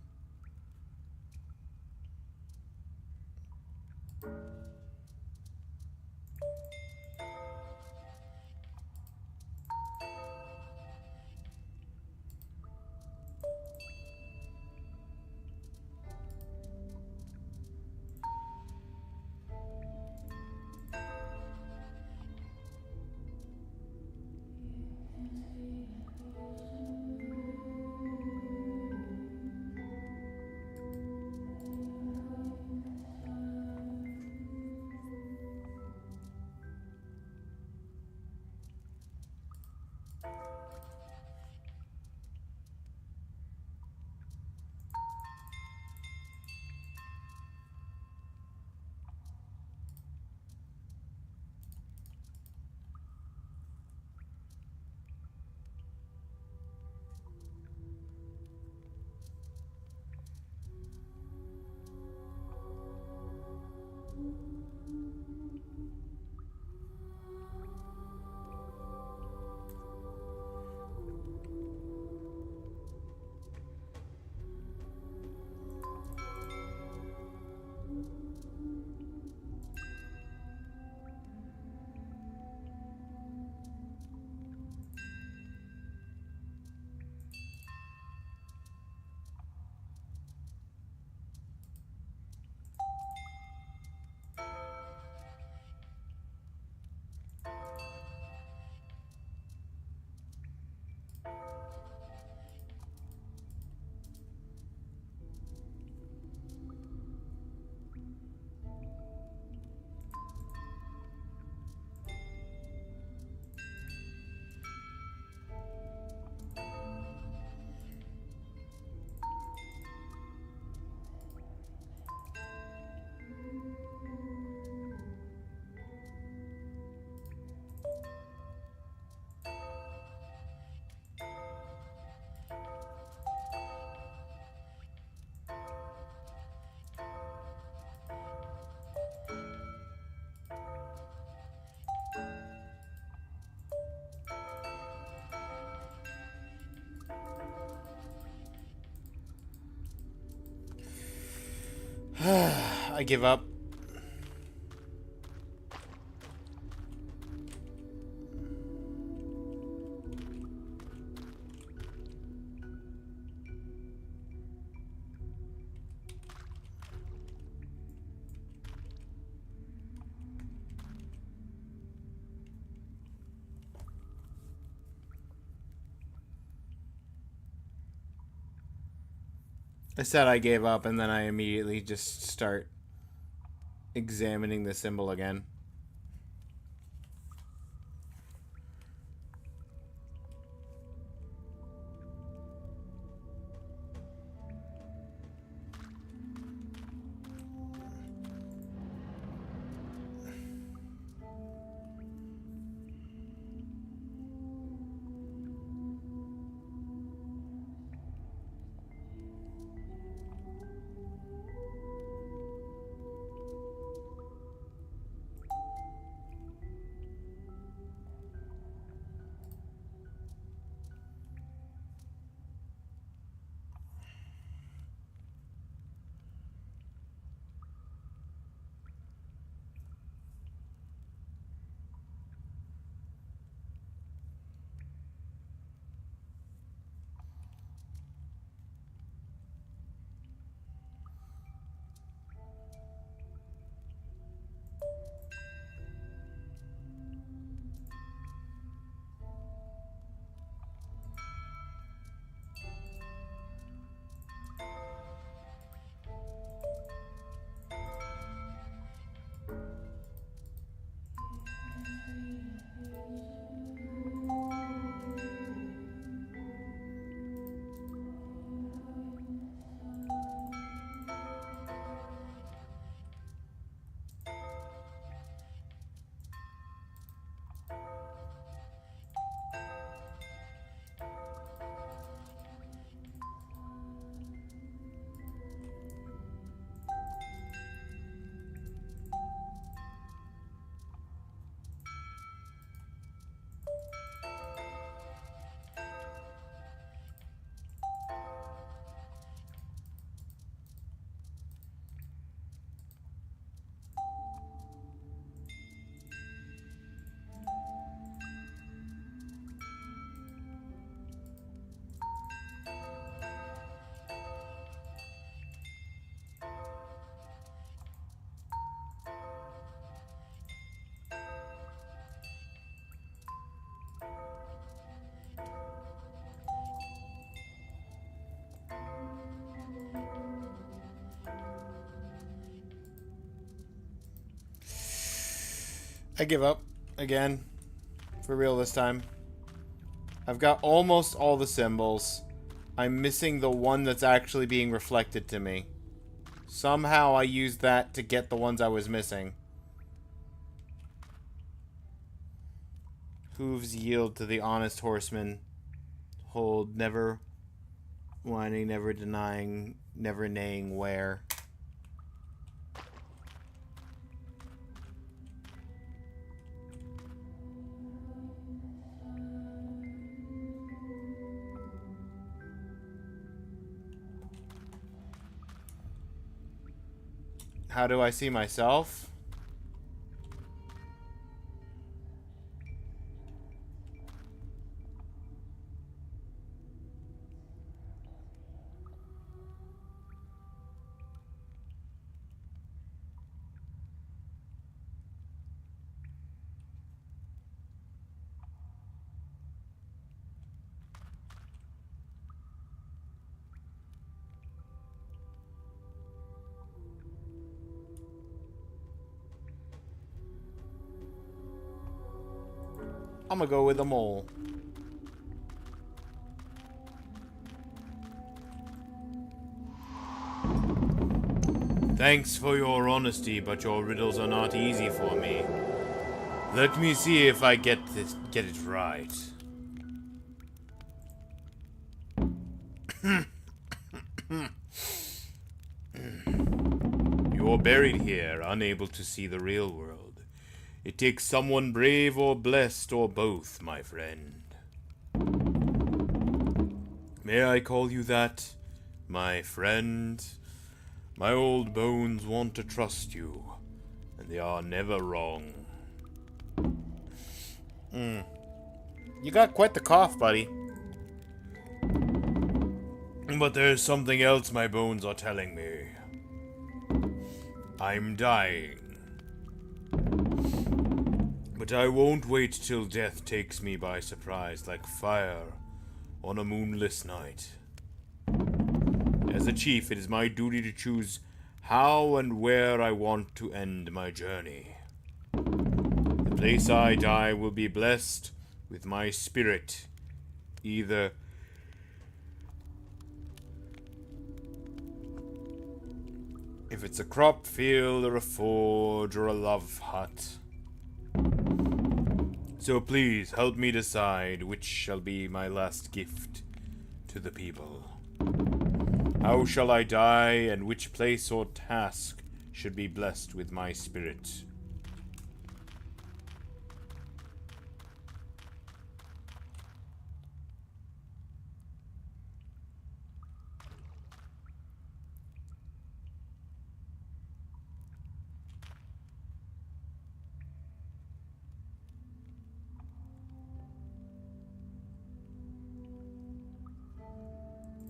I give up. I said I gave up, and then I immediately just start examining the symbol again. I give up. Again. For real this time. I've got almost all the symbols. I'm missing the one that's actually being reflected to me. Somehow I used that to get the ones I was missing. Hooves yield to the honest horseman. Hold, never whining, never denying, never naying where. How do I see myself? I'm gonna go with a mole. Thanks for your honesty, but your riddles are not easy for me. Let me see if I get it right. You're buried here, unable to see the real world. It takes someone brave or blessed or both, my friend. May I call you that, my friend? My old bones want to trust you, and they are never wrong. You got quite the cough, buddy. But there's something else my bones are telling me. I'm dying. But I won't wait till death takes me by surprise like fire on a moonless night. As a chief, it is my duty to choose how and where I want to end my journey. The place I die will be blessed with my spirit, either if it's a crop field or a forge or a love hut. So please help me decide which shall be my last gift to the people. How shall I die, and which place or task should be blessed with my spirit?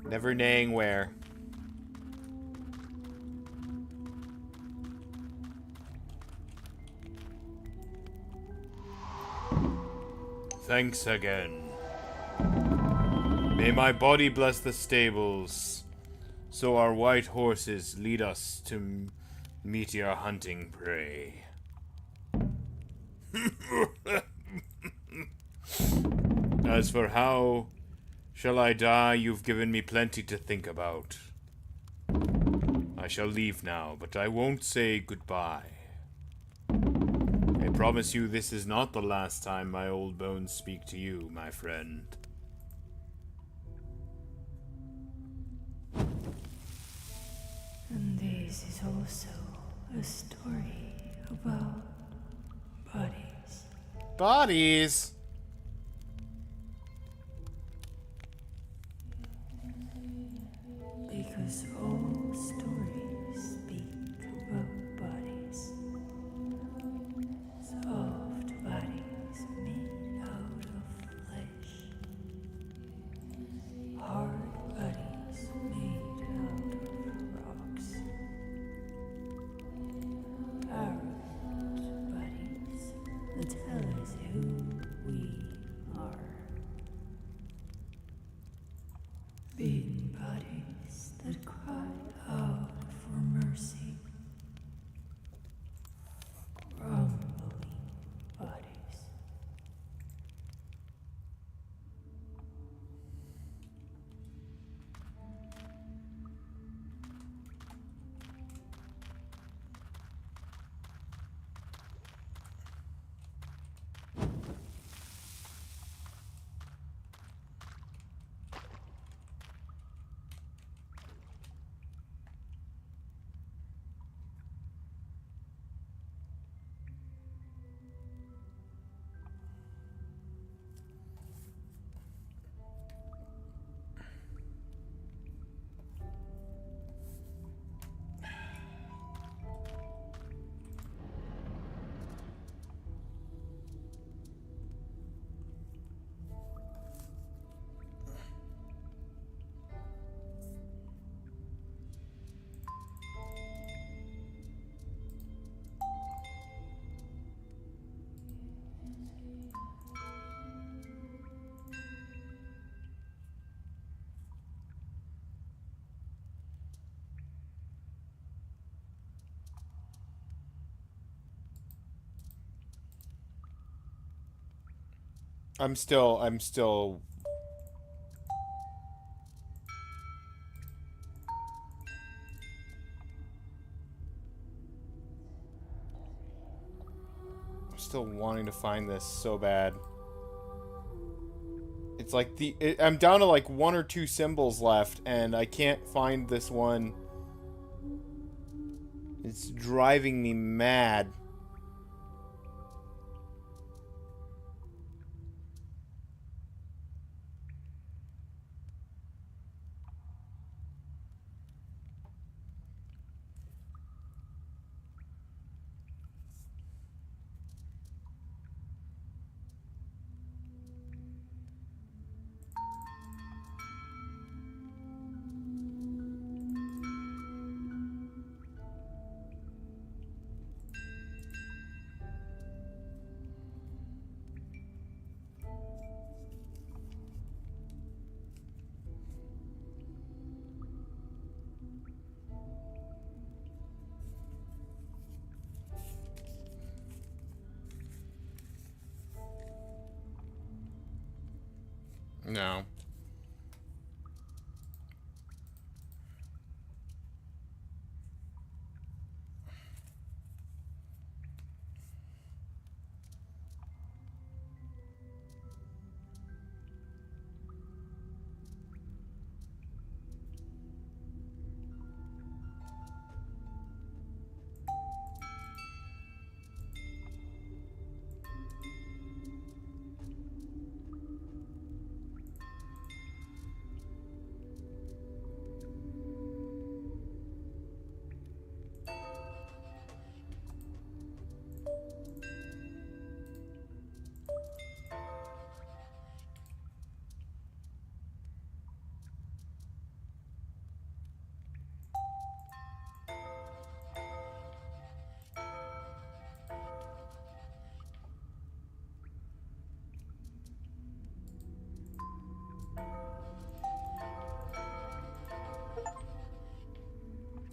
Never naying where. Thanks again. May my body bless the stables, so our white horses lead us to meet your hunting prey. As for how shall I die, you've given me plenty to think about. I shall leave now, but I won't say goodbye. I promise you this is not the last time my old bones speak to you, my friend. And this is also a story about bodies. Bodies? Because all stories speak about bodies. Soft bodies made out of flesh. Hard bodies made out of rocks. Arrogant bodies that tell us who we are. Beaten bodies that cry out for mercy. Grumbling I'm still wanting to find this so bad. It's like I'm down to like 1 or 2 symbols left, and I can't find this one. It's driving me mad. No.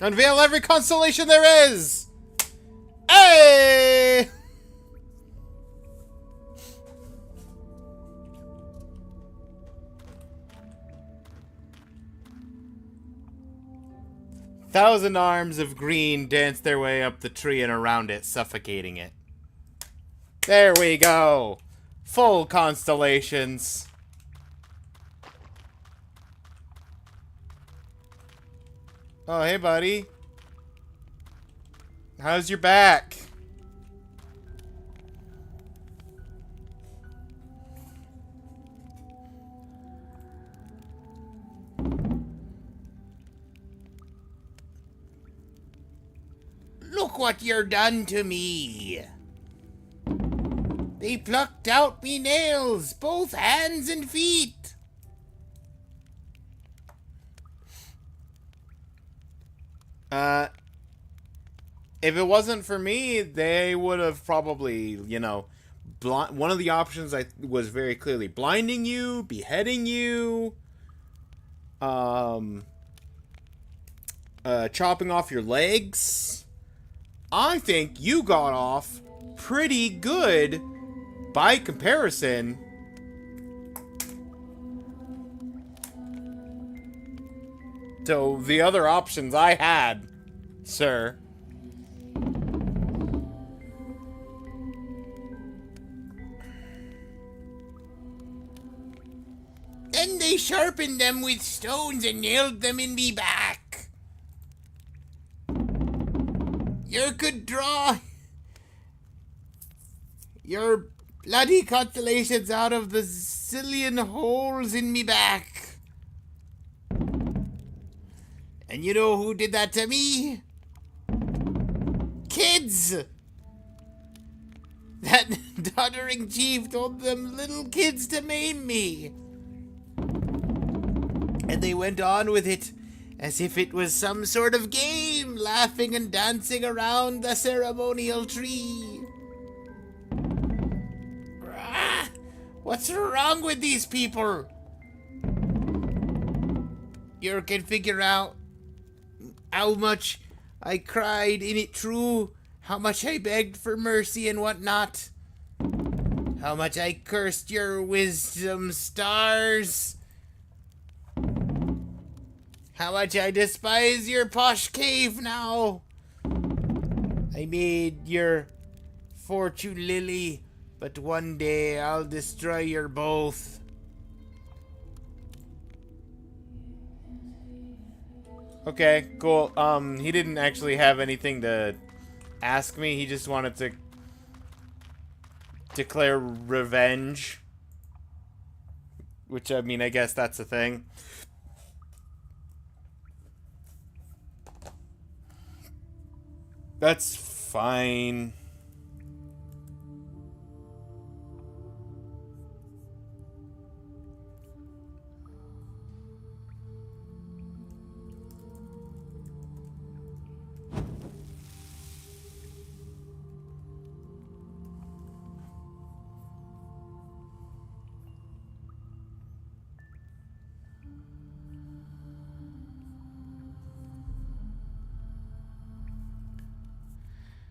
Unveil every constellation there is! Hey! Thousand arms of green dance their way up the tree and around it, suffocating it. There we go! Full constellations. Oh, hey, buddy. How's your back? Look what you're done to me. They plucked out me nails, both hands and feet. If it wasn't for me, they would have probably, you know, one of the options was very clearly blinding you, beheading you, chopping off your legs. I think you got off pretty good by comparison. So the other options I had, sir. Then they sharpened them with stones and nailed them in me back. You could draw your bloody constellations out of the zillion holes in me back. And you know who did that to me? Kids! That doddering chief told them little kids to maim me. And they went on with it as if it was some sort of game, laughing and dancing around the ceremonial tree. Ah, what's wrong with these people? You can figure out how much I cried in it true, how much I begged for mercy and whatnot. How much I cursed your wisdom stars. How much I despise your posh cave now. I made your fortune lily, but one day I'll destroy your both. Okay, cool. He didn't actually have anything to ask me. He just wanted to declare revenge. Which, I mean, I guess that's a thing. That's fine.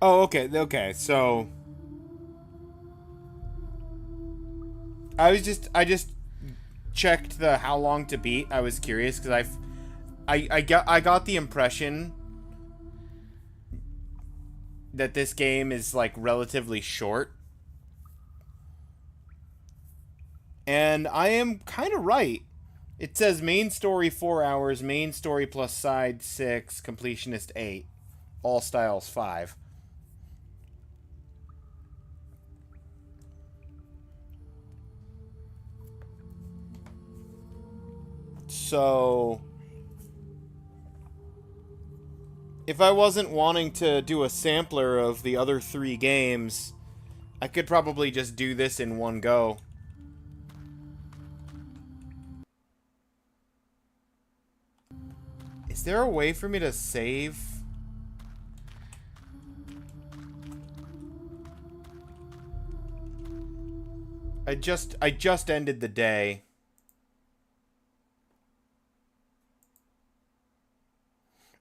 Oh, okay, so I just checked the how long to beat. I was curious because I got the impression that this game is like relatively short. And I am kind of right. It says main story 4 hours, main story plus side 6, completionist 8, all styles 5. So, if I wasn't wanting to do a sampler of the other 3 games, I could probably just do this in one go. Is there a way for me to save? I just ended the day.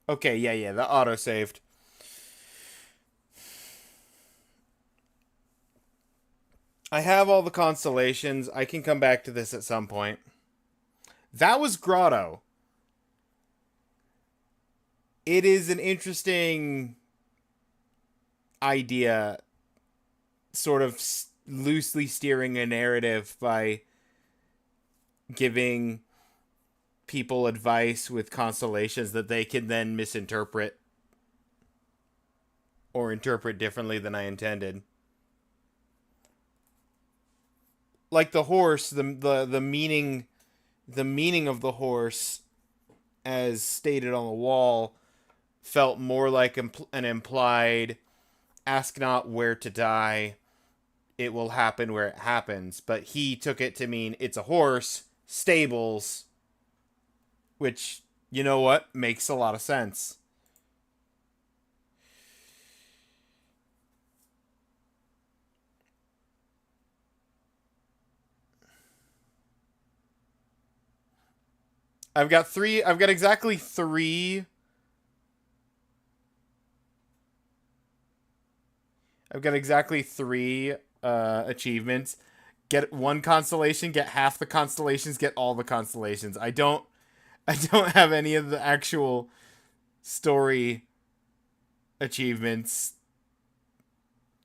Okay, yeah, the auto-saved. I have all the constellations. I can come back to this at some point. That was Grotto. It is an interesting idea, sort of loosely steering a narrative by giving people advice with constellations that they can then misinterpret or interpret differently than I intended. Like the horse, the meaning of the horse as stated on the wall felt more like an implied ask not where to die, it will happen where it happens, but he took it to mean it's a horse, stables, which, you know what, makes a lot of sense. I've got exactly 3. I've got exactly 3 achievements. Get 1 constellation, get half the constellations, get all the constellations. I don't have any of the actual story achievements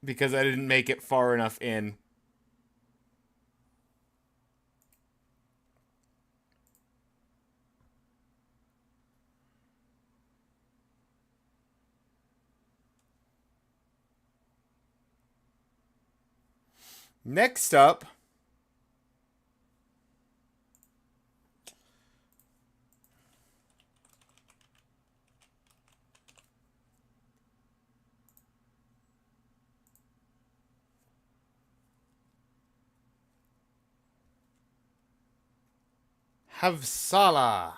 because I didn't make it far enough in. Next up, Havsala.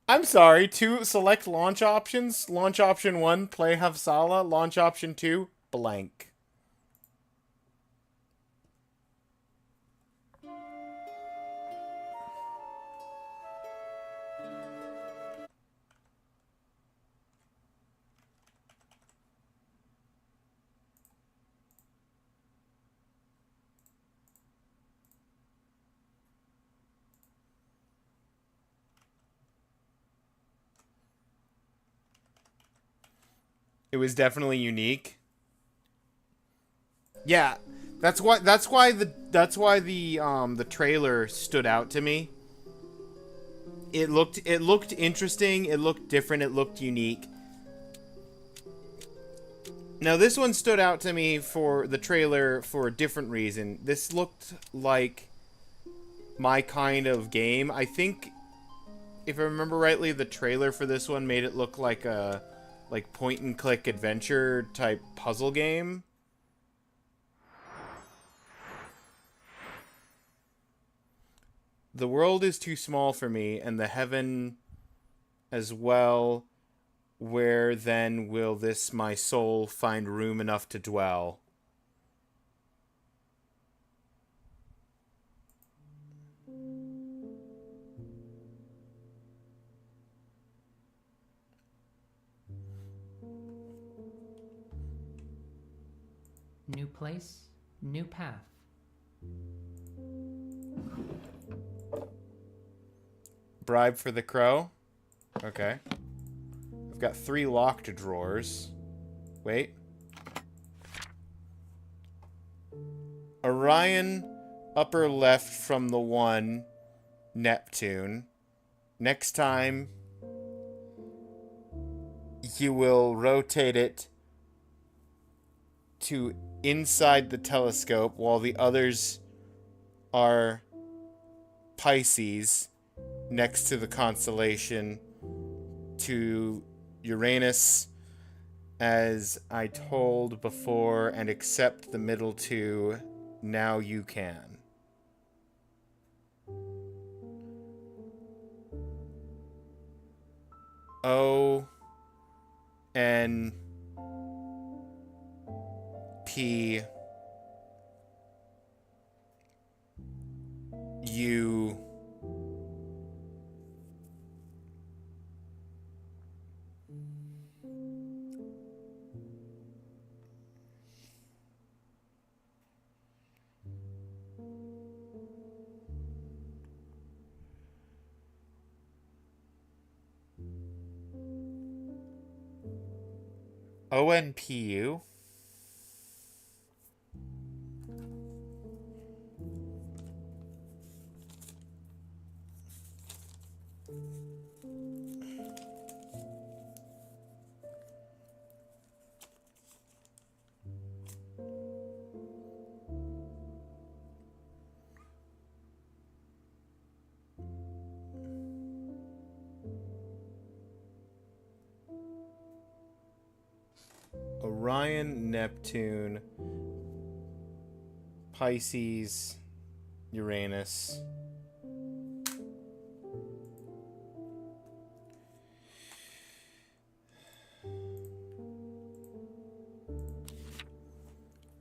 I'm sorry, 2 select launch options. Launch option 1, play Havsala. Launch option 2, blank. It was definitely unique. Yeah, that's why the trailer stood out to me. It looked interesting, it looked different, it looked unique. Now this one stood out to me for the trailer for a different reason. This looked like my kind of game. I think, if I remember rightly, the trailer for this one made it look like a point and click adventure type puzzle game. The world is too small for me, and the heaven as well. Where then will this my soul find room enough to dwell? New place, new path. Bribe for the crow? Okay. I've got 3 locked drawers. Wait. Orion, upper left from the 1, Neptune. Next time, you will rotate it to inside the telescope while the others are Pisces next to the constellation to Uranus, as I told before, and accept the middle 2. Now you can. O N P U ONPU. Orion, Neptune, Pisces, Uranus.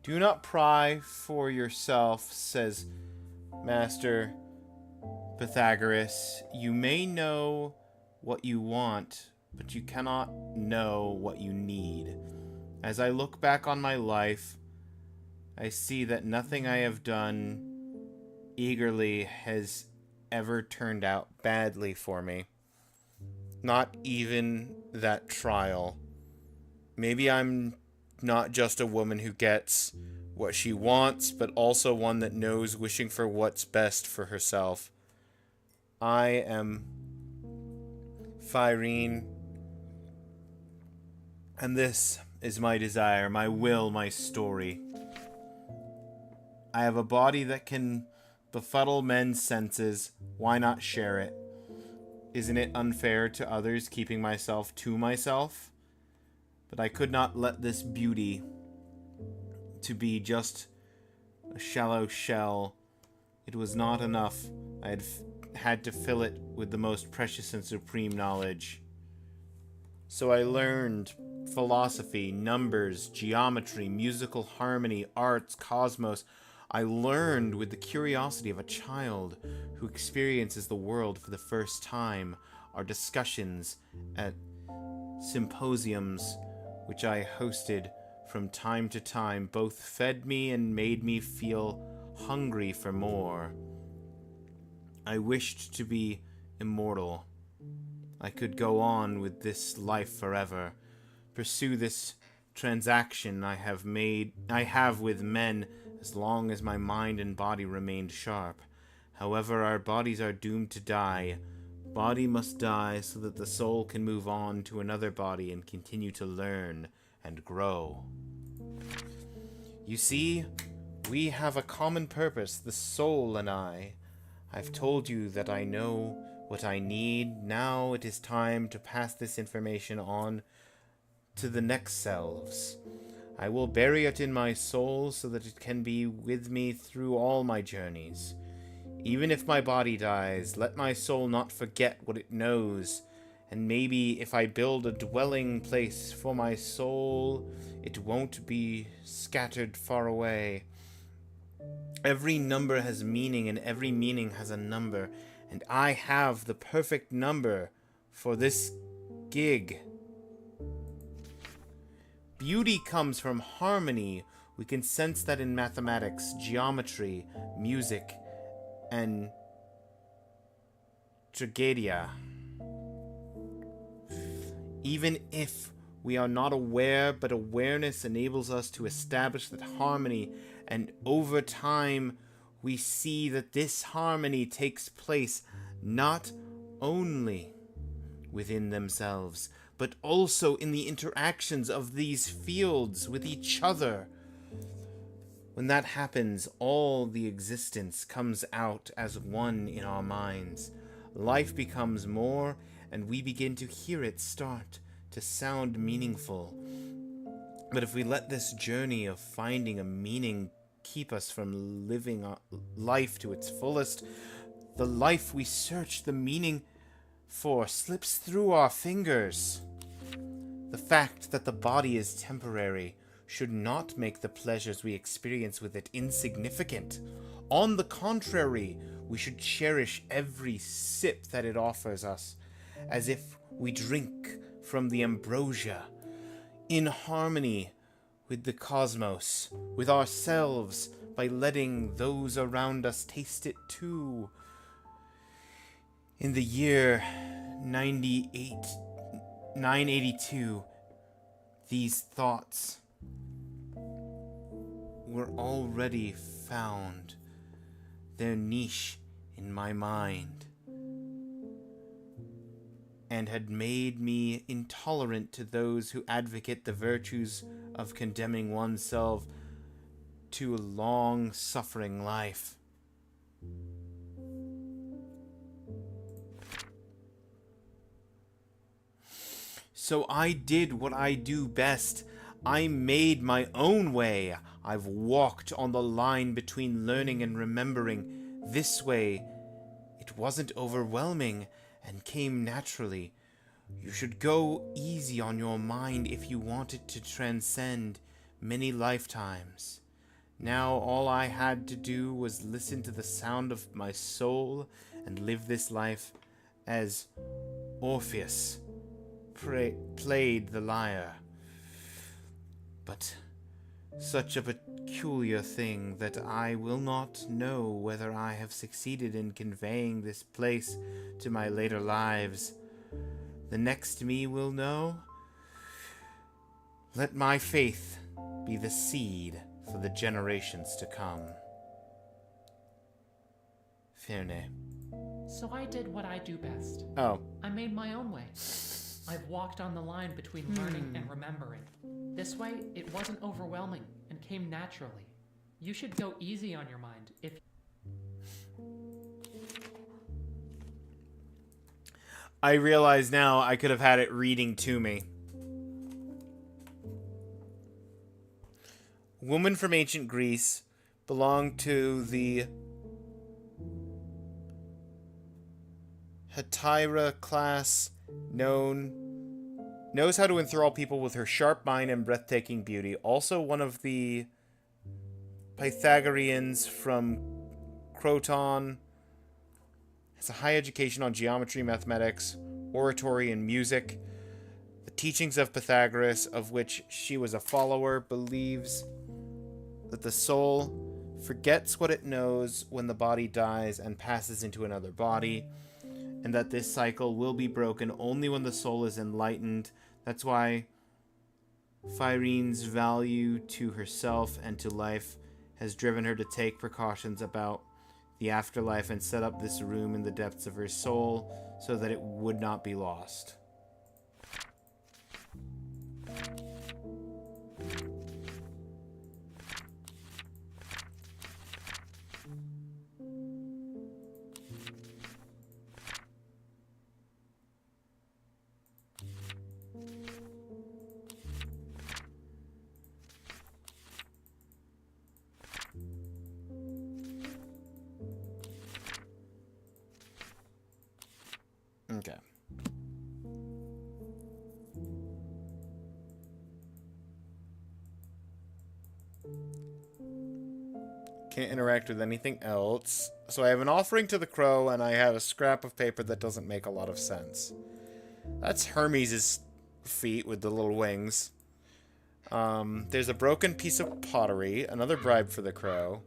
Do not pry for yourself, says Master Pythagoras. You may know what you want, but you cannot know what you need. As I look back on my life, I see that nothing I have done eagerly has ever turned out badly for me. Not even that trial. Maybe I'm not just a woman who gets what she wants, but also one that knows wishing for what's best for herself. I am Phyrene, and this is my desire, my will, my story. I have a body that can befuddle men's senses. Why not share it? Isn't it unfair to others, keeping myself to myself? But I could not let this beauty to be just a shallow shell. It was not enough. I had to fill it with the most precious and supreme knowledge. So I learned philosophy, numbers, geometry, musical harmony, arts, cosmos. I learned with the curiosity of a child who experiences the world for the first time. Our discussions at symposiums, which I hosted from time to time, both fed me and made me feel hungry for more. I wished to be immortal. I could go on with this life forever, pursue this transaction I have with men as long as my mind and body remained sharp. However, our bodies are doomed to die. Body must die so that the soul can move on to another body and continue to learn and grow. You see, we have a common purpose, the soul and I. I've told you that I know what I need. Now it is time to pass this information on to the next selves. I will bury it in my soul so that it can be with me through all my journeys. Even if my body dies, let my soul not forget what it knows. And maybe if I build a dwelling place for my soul, it won't be scattered far away. Every number has meaning, and every meaning has a number. And I have the perfect number for this gig. Beauty comes from harmony. We can sense that in mathematics, geometry, music, and tragedia. Even if we are not aware, but awareness enables us to establish that harmony, and over time we see that this harmony takes place not only within themselves, but also in the interactions of these fields with each other. When that happens, all the existence comes out as one in our minds. Life becomes more, and we begin to hear it start to sound meaningful. But if we let this journey of finding a meaning keep us from living life to its fullest, the life we search the meaning for slips through our fingers. The fact that the body is temporary should not make the pleasures we experience with it insignificant. On the contrary, we should cherish every sip that it offers us, as if we drink from the ambrosia, in harmony with the cosmos, with ourselves, by letting those around us taste it too. In the year 982, these thoughts were already found their niche in my mind, and had made me intolerant to those who advocate the virtues of condemning oneself to a long-suffering life. So I did what I do best. I made my own way. I've walked on the line between learning and remembering. This way, it wasn't overwhelming and came naturally. You should go easy on your mind if you want it to transcend many lifetimes. Now all I had to do was listen to the sound of my soul and live this life as Orpheus played the lyre. But such a peculiar thing that I will not know whether I have succeeded in conveying this place to my later lives. The next me will know. Let my faith be the seed for the generations to come. Ferne. So I did what I do best. Oh. I made my own way. I've walked on the line between learning and remembering. This way, it wasn't overwhelming and came naturally. You should go easy on your mind if... I realize now I could have had it reading to me. Woman from ancient Greece, belonged to the Hetaira class, knows how to enthrall people with her sharp mind and breathtaking beauty. Also one of the Pythagoreans from Croton. Has a high education on geometry, mathematics, oratory, and music. The teachings of Pythagoras, of which she was a follower, believes that the soul forgets what it knows when the body dies and passes into another body, and that this cycle will be broken only when the soul is enlightened. That's why Firene's value to herself and to life has driven her to take precautions about the afterlife and set up this room in the depths of her soul so that it would not be lost. Okay. Can't interact with anything else. So I have an offering to the crow, and I have a scrap of paper that doesn't make a lot of sense. That's Hermes' feet with the little wings. There's a broken piece of pottery, another bribe for the crow.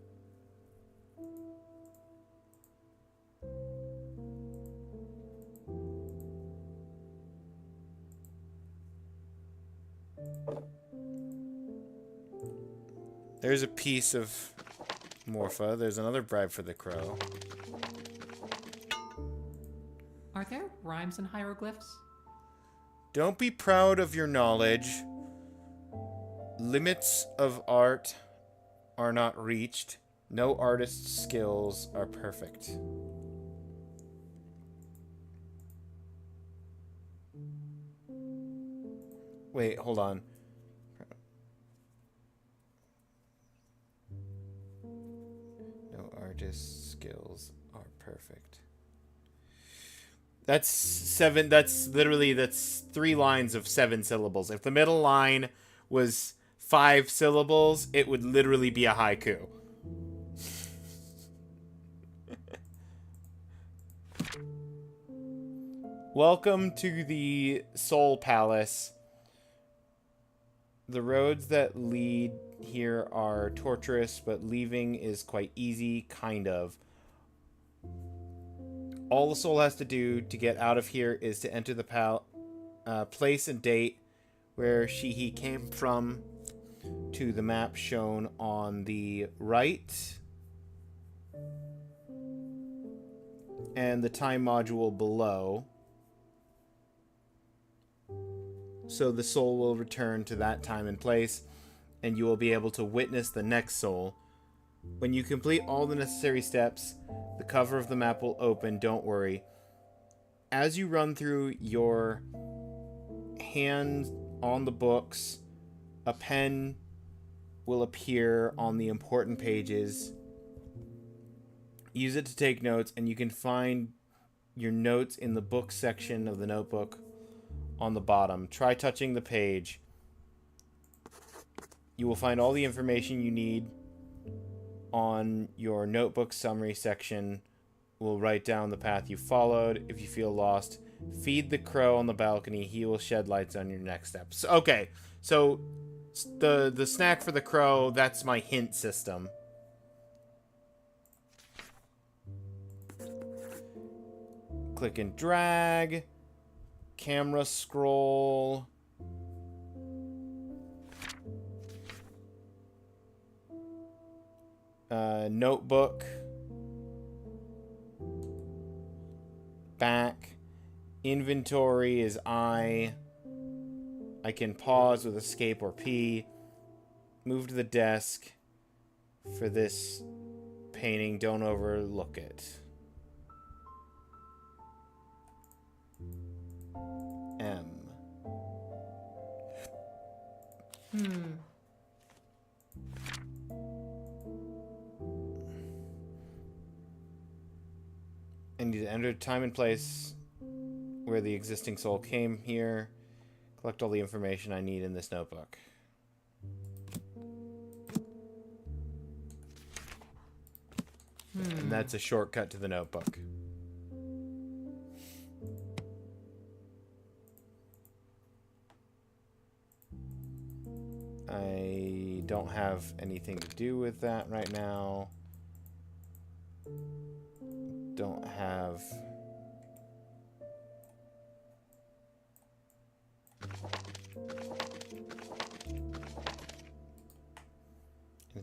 There's a piece of Morpha. There's another bribe for the crow. Are there rhymes and hieroglyphs? Don't be proud of your knowledge. Limits of art are not reached. No artist's skills are perfect. Wait, hold on. No artist's skills are perfect. That's 7. That's 3 lines of 7 syllables. If the middle line was 5 syllables, it would literally be a haiku. Welcome to the Soul Palace. The roads that lead here are torturous, but leaving is quite easy, kind of. All the soul has to do to get out of here is to enter the place and date where he came from to the map shown on the right and the time module below. So the soul will return to that time and place, and you will be able to witness the next soul. When you complete all the necessary steps, the cover of the map will open, don't worry. As you run through your hand on the books, a pen will appear on the important pages. Use it to take notes, and you can find your notes in the book section of the notebook on the bottom. Try touching the page. You will find all the information you need on your notebook summary section. We'll write down the path you followed. If you feel lost, feed the crow on the balcony. He will shed lights on your next steps. Okay, so the snack for the crow, that's my hint system. Click and drag. Camera scroll. Notebook. Back. Inventory is I. I can pause with escape or P. Move to the desk. For this painting, don't overlook it. M. I need to enter time and place where the existing soul came here. Collect all the information I need in this notebook. And that's a shortcut to the notebook. I don't have anything to do with that right now. Don't have...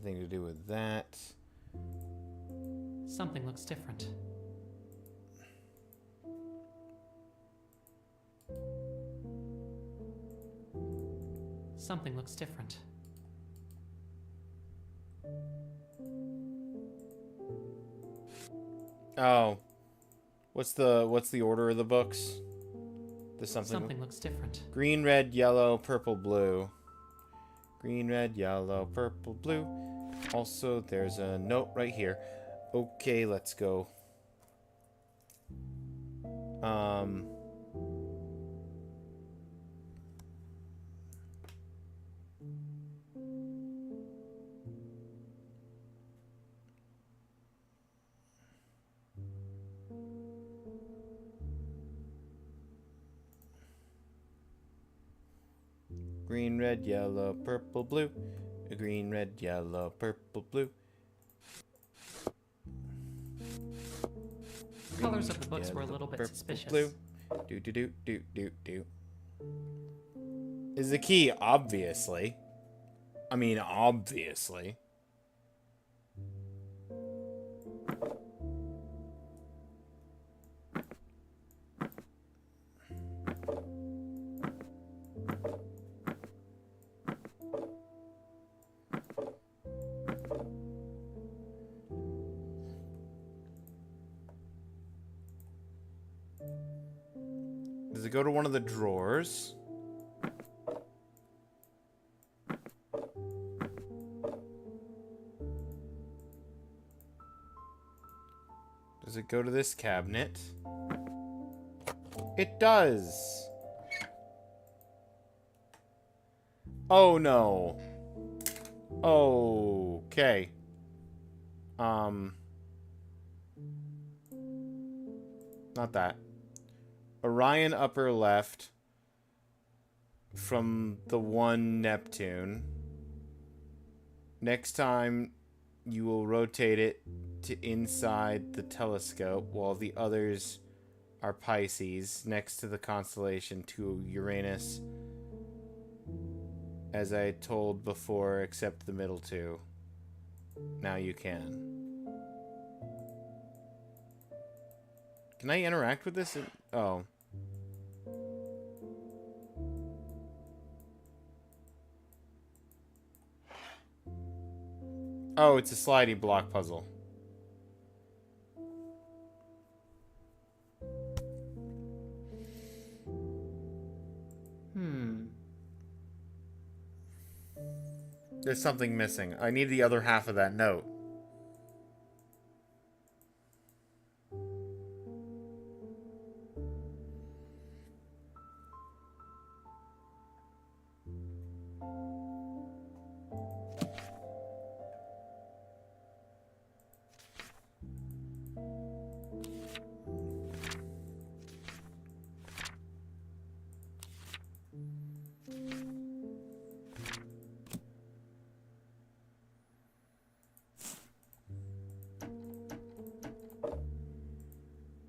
anything to do with that. Something looks different. Something looks different. Oh. What's the order of the books? There's Something looks different. green, red, yellow, purple, blue. Green, red, yellow, purple, blue. Also, there's a note right here. Okay, let's go. Green, red, yellow, purple, blue. Green, red, yellow, purple, blue. Colors of the books were a little bit suspicious. Blue. Do. Is the key, obviously. I mean, obviously. Does it go to one of the drawers? Does it go to this cabinet? It does! Oh no. Okay. Not that. Orion upper left from the one Neptune. Next time you will rotate it to inside the telescope while the others are Pisces next to the constellation to Uranus, as I told before, except the middle two. Now you can. Can I interact with this? Oh. Oh, it's a sliding block puzzle. There's something missing. I need the other half of that note.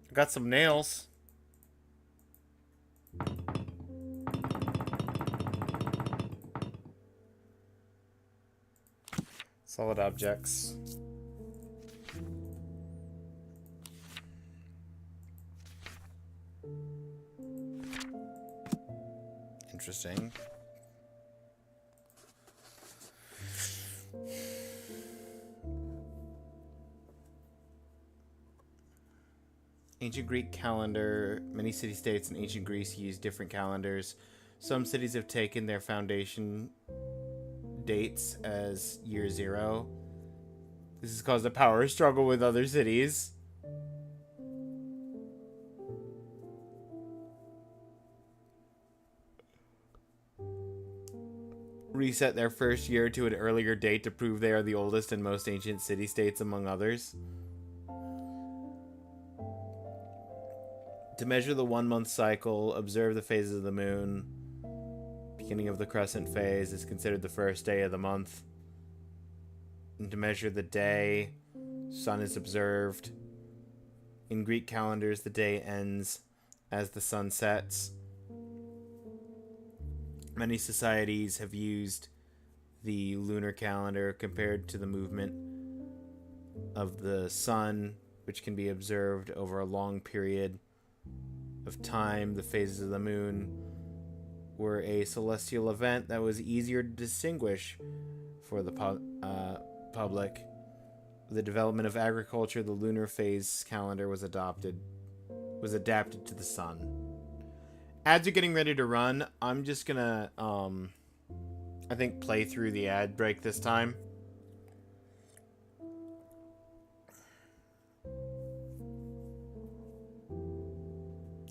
I got some nails. Solid objects. Interesting. Ancient Greek calendar. Many city-states in ancient Greece use different calendars. Some cities have taken their foundation dates as year zero. This has caused a power struggle with other cities. Reset their first year to an earlier date to prove they are the oldest and most ancient city-states among others. To measure the 1 month cycle, observe the phases of the moon. Beginning of the crescent phase is considered the first day of the month. And to measure the day, sun is observed. In Greek calendars, the day ends as the sun sets. Many societies have used the lunar calendar compared to the movement of the sun, which can be observed over a long period of time. The phases of the moon were a celestial event that was easier to distinguish for the public. With the development of agriculture, the lunar phase calendar was adapted to the sun. Ads are getting ready to run. I'm just gonna, I think, play through the ad break this time.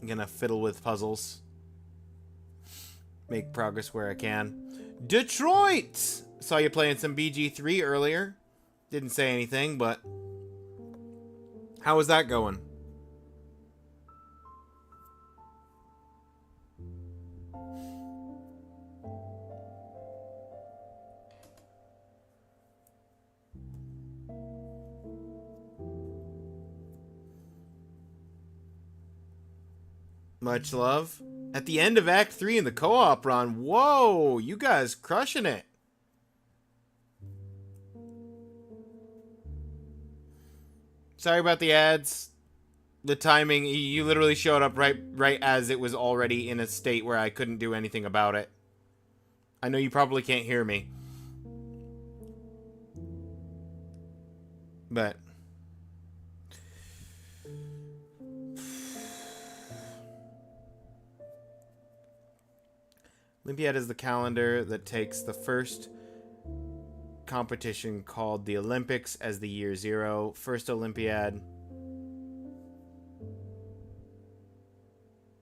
I'm gonna fiddle with puzzles. Make progress where I can. Detroit! Saw you playing some BG3 earlier. Didn't say anything, but how was that going? Much love. At the end of Act 3 in the co-op run. Whoa, you guys crushing it. Sorry about the ads. The timing, you literally showed up right as it was already in a state where I couldn't do anything about it. I know you probably can't hear me. But Olympiad is the calendar that takes the first competition called the Olympics as the year 0. First Olympiad.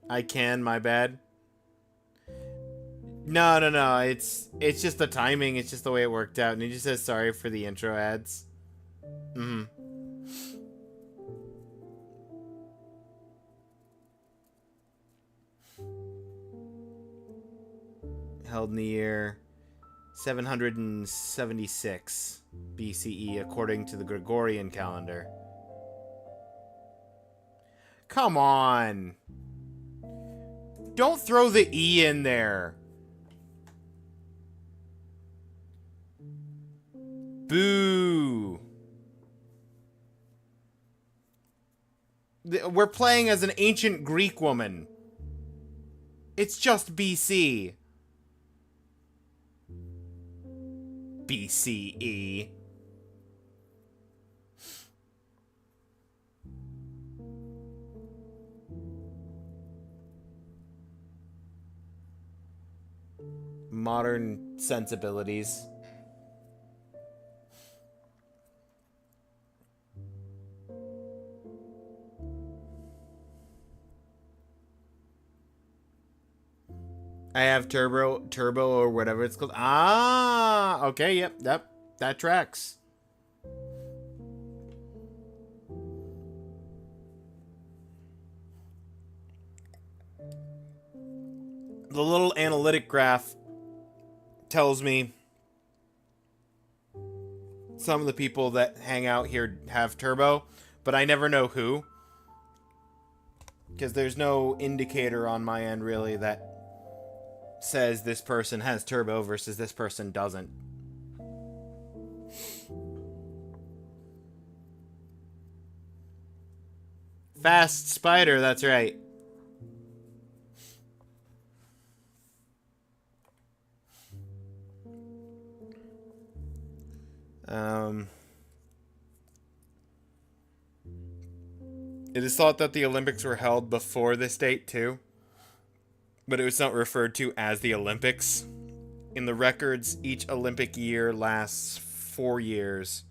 My bad. No. It's just the timing. It's just the way it worked out. And it just says sorry for the intro ads. Held in the year 776 BCE according to the Gregorian calendar. Come on. Don't throw the E in there. Boo. We're playing as an ancient Greek woman. It's just BC. BCE. Modern sensibilities. I have turbo or whatever it's called. Ah, okay, yep, that tracks. The little analytic graph tells me some of the people that hang out here have turbo, but I never know who. Because there's no indicator on my end, really, that says this person has turbo versus this person doesn't. Fast Spider, that's right. It is thought that the Olympics were held before this date too, but it was not referred to as the Olympics. In the records, each Olympic year lasts 4 years.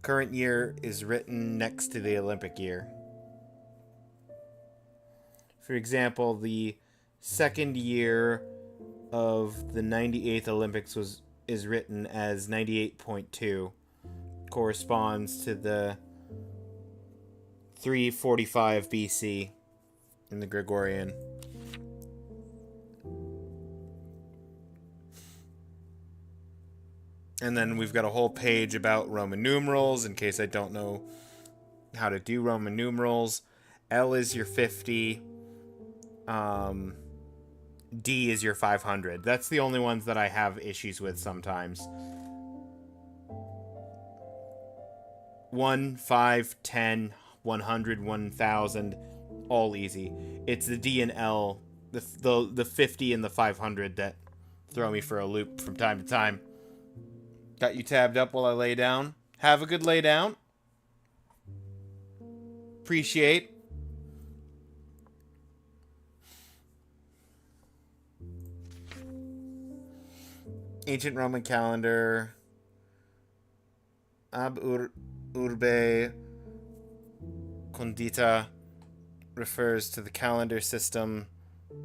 Current year is written next to the Olympic year. For example, the second year of the 98th Olympics is written as 98.2. Corresponds to the 345 BC in the Gregorian. And then we've got a whole page about Roman numerals, in case I don't know how to do Roman numerals. L is your 50. D is your 500. That's the only ones that I have issues with sometimes. 1, 5, 10, 100, 1000, all easy. It's the D and L, the 50 and the 500 that throw me for a loop from time to time. Got you tabbed up while I lay down. Have a good lay down. Appreciate. Ancient Roman calendar. Ab urbe condita refers to the calendar system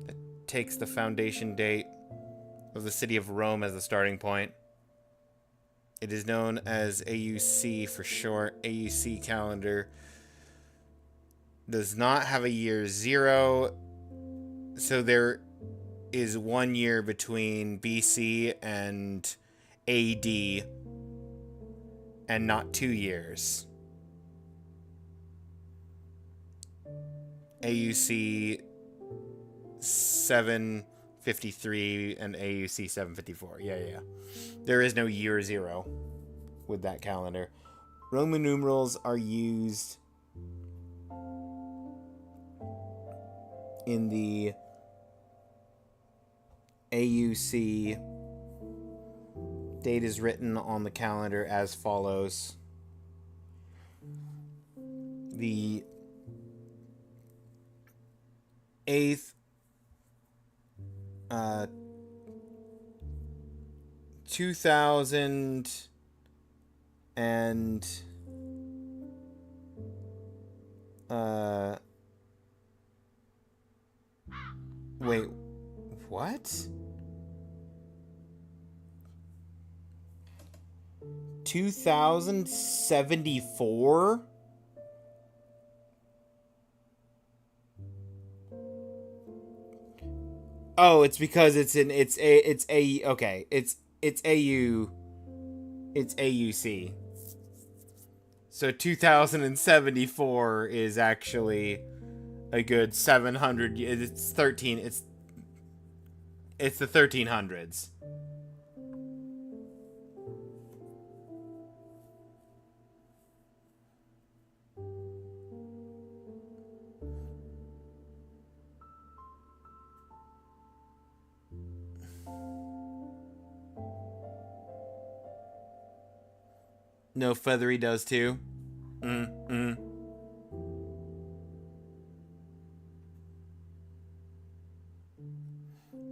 that takes the foundation date of the city of Rome as the starting point. It is known as AUC for short. AUC calendar does not have a year 0, so there is 1 year between BC and AD, and not 2 years. AUC 753 and AUC 754. Yeah. There is no year 0 with that calendar. Roman numerals are used in the AUC. Date is written on the calendar as follows. The 8th 2000 and wait, what? 2074? Oh, it's because it's AUC. So 2074 is actually a good 700. It's 13. It's the 1300s. No, Feathery does too.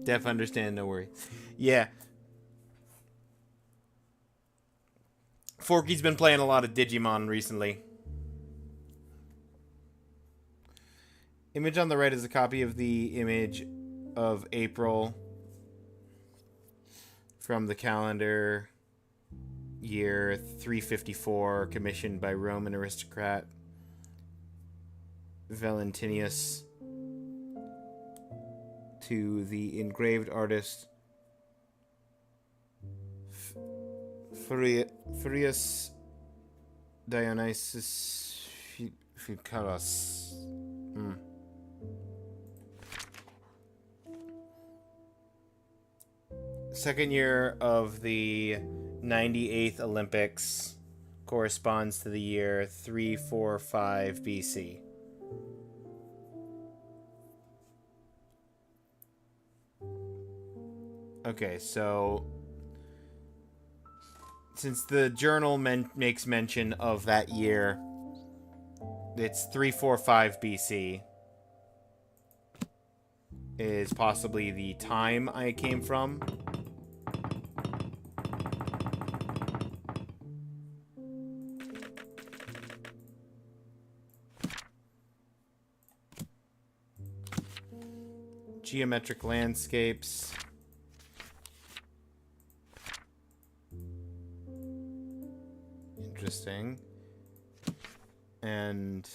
Def understand, no worry. Yeah. Forky's been playing a lot of Digimon recently. Image on the right is a copy of the image of April from the calendar year 354, commissioned by Roman aristocrat Valentinius to the engraved artist Furius Dionysus Ficaros. Second year of the 98th Olympics corresponds to the year 345 BC. Okay, so since the journal makes mention of that year, it's 345 BC is possibly the time I came from. Geometric landscapes. Interesting. And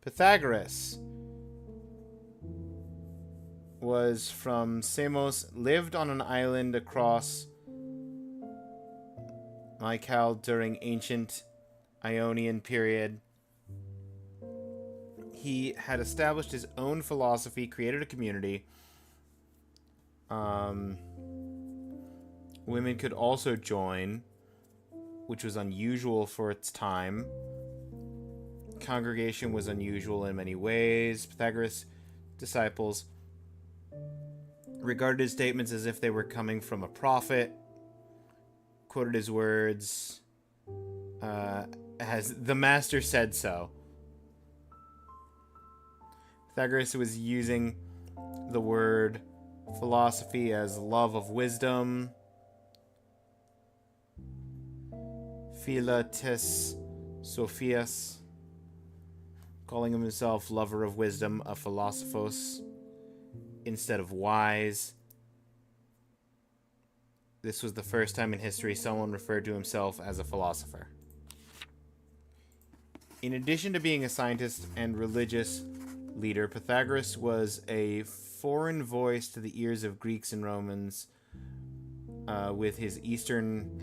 Pythagoras was from Samos, lived on an island across Mycale during ancient Ionian period. He had established his own philosophy, created a community, Women could also join, which was unusual for its time. Congregation was unusual in many ways. Pythagoras' disciples regarded his statements as if they were coming from a prophet, quoted his words as the master said so. Pythagoras was using the word philosophy as love of wisdom, philates sophias, calling himself lover of wisdom, a philosophos, instead of wise. This was the first time in history someone referred to himself as a philosopher. In addition to being a scientist and religious leader, Pythagoras was a foreign voice to the ears of Greeks and Romans with his Eastern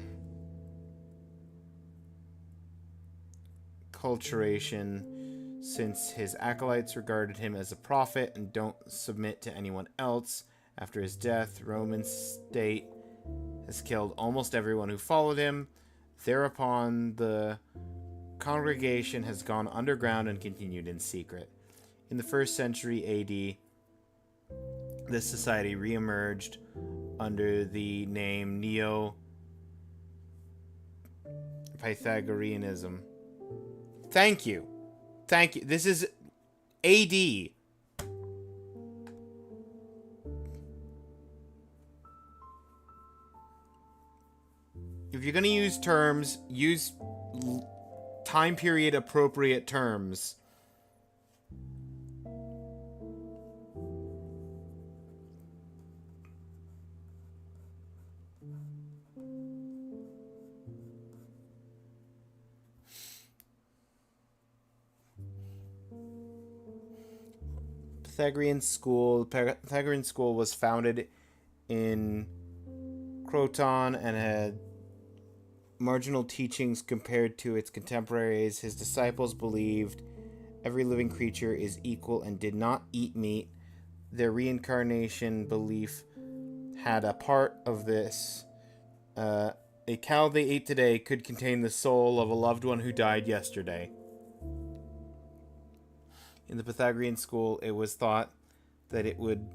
culturation, since his acolytes regarded him as a prophet and don't submit to anyone else. After his death, Roman state has killed almost everyone who followed him. Thereupon, the congregation has gone underground and continued in secret. In the 1st century AD, this society re-emerged under the name Neo-Pythagoreanism. Thank you. This is AD. If you're going to use terms, use time period appropriate terms. Pythagorean school was founded in Croton and had marginal teachings compared to its contemporaries. His disciples believed every living creature is equal and did not eat meat. Their reincarnation belief had a part of this. A cow they ate today could contain the soul of a loved one who died yesterday. In the Pythagorean school, it was thought that it would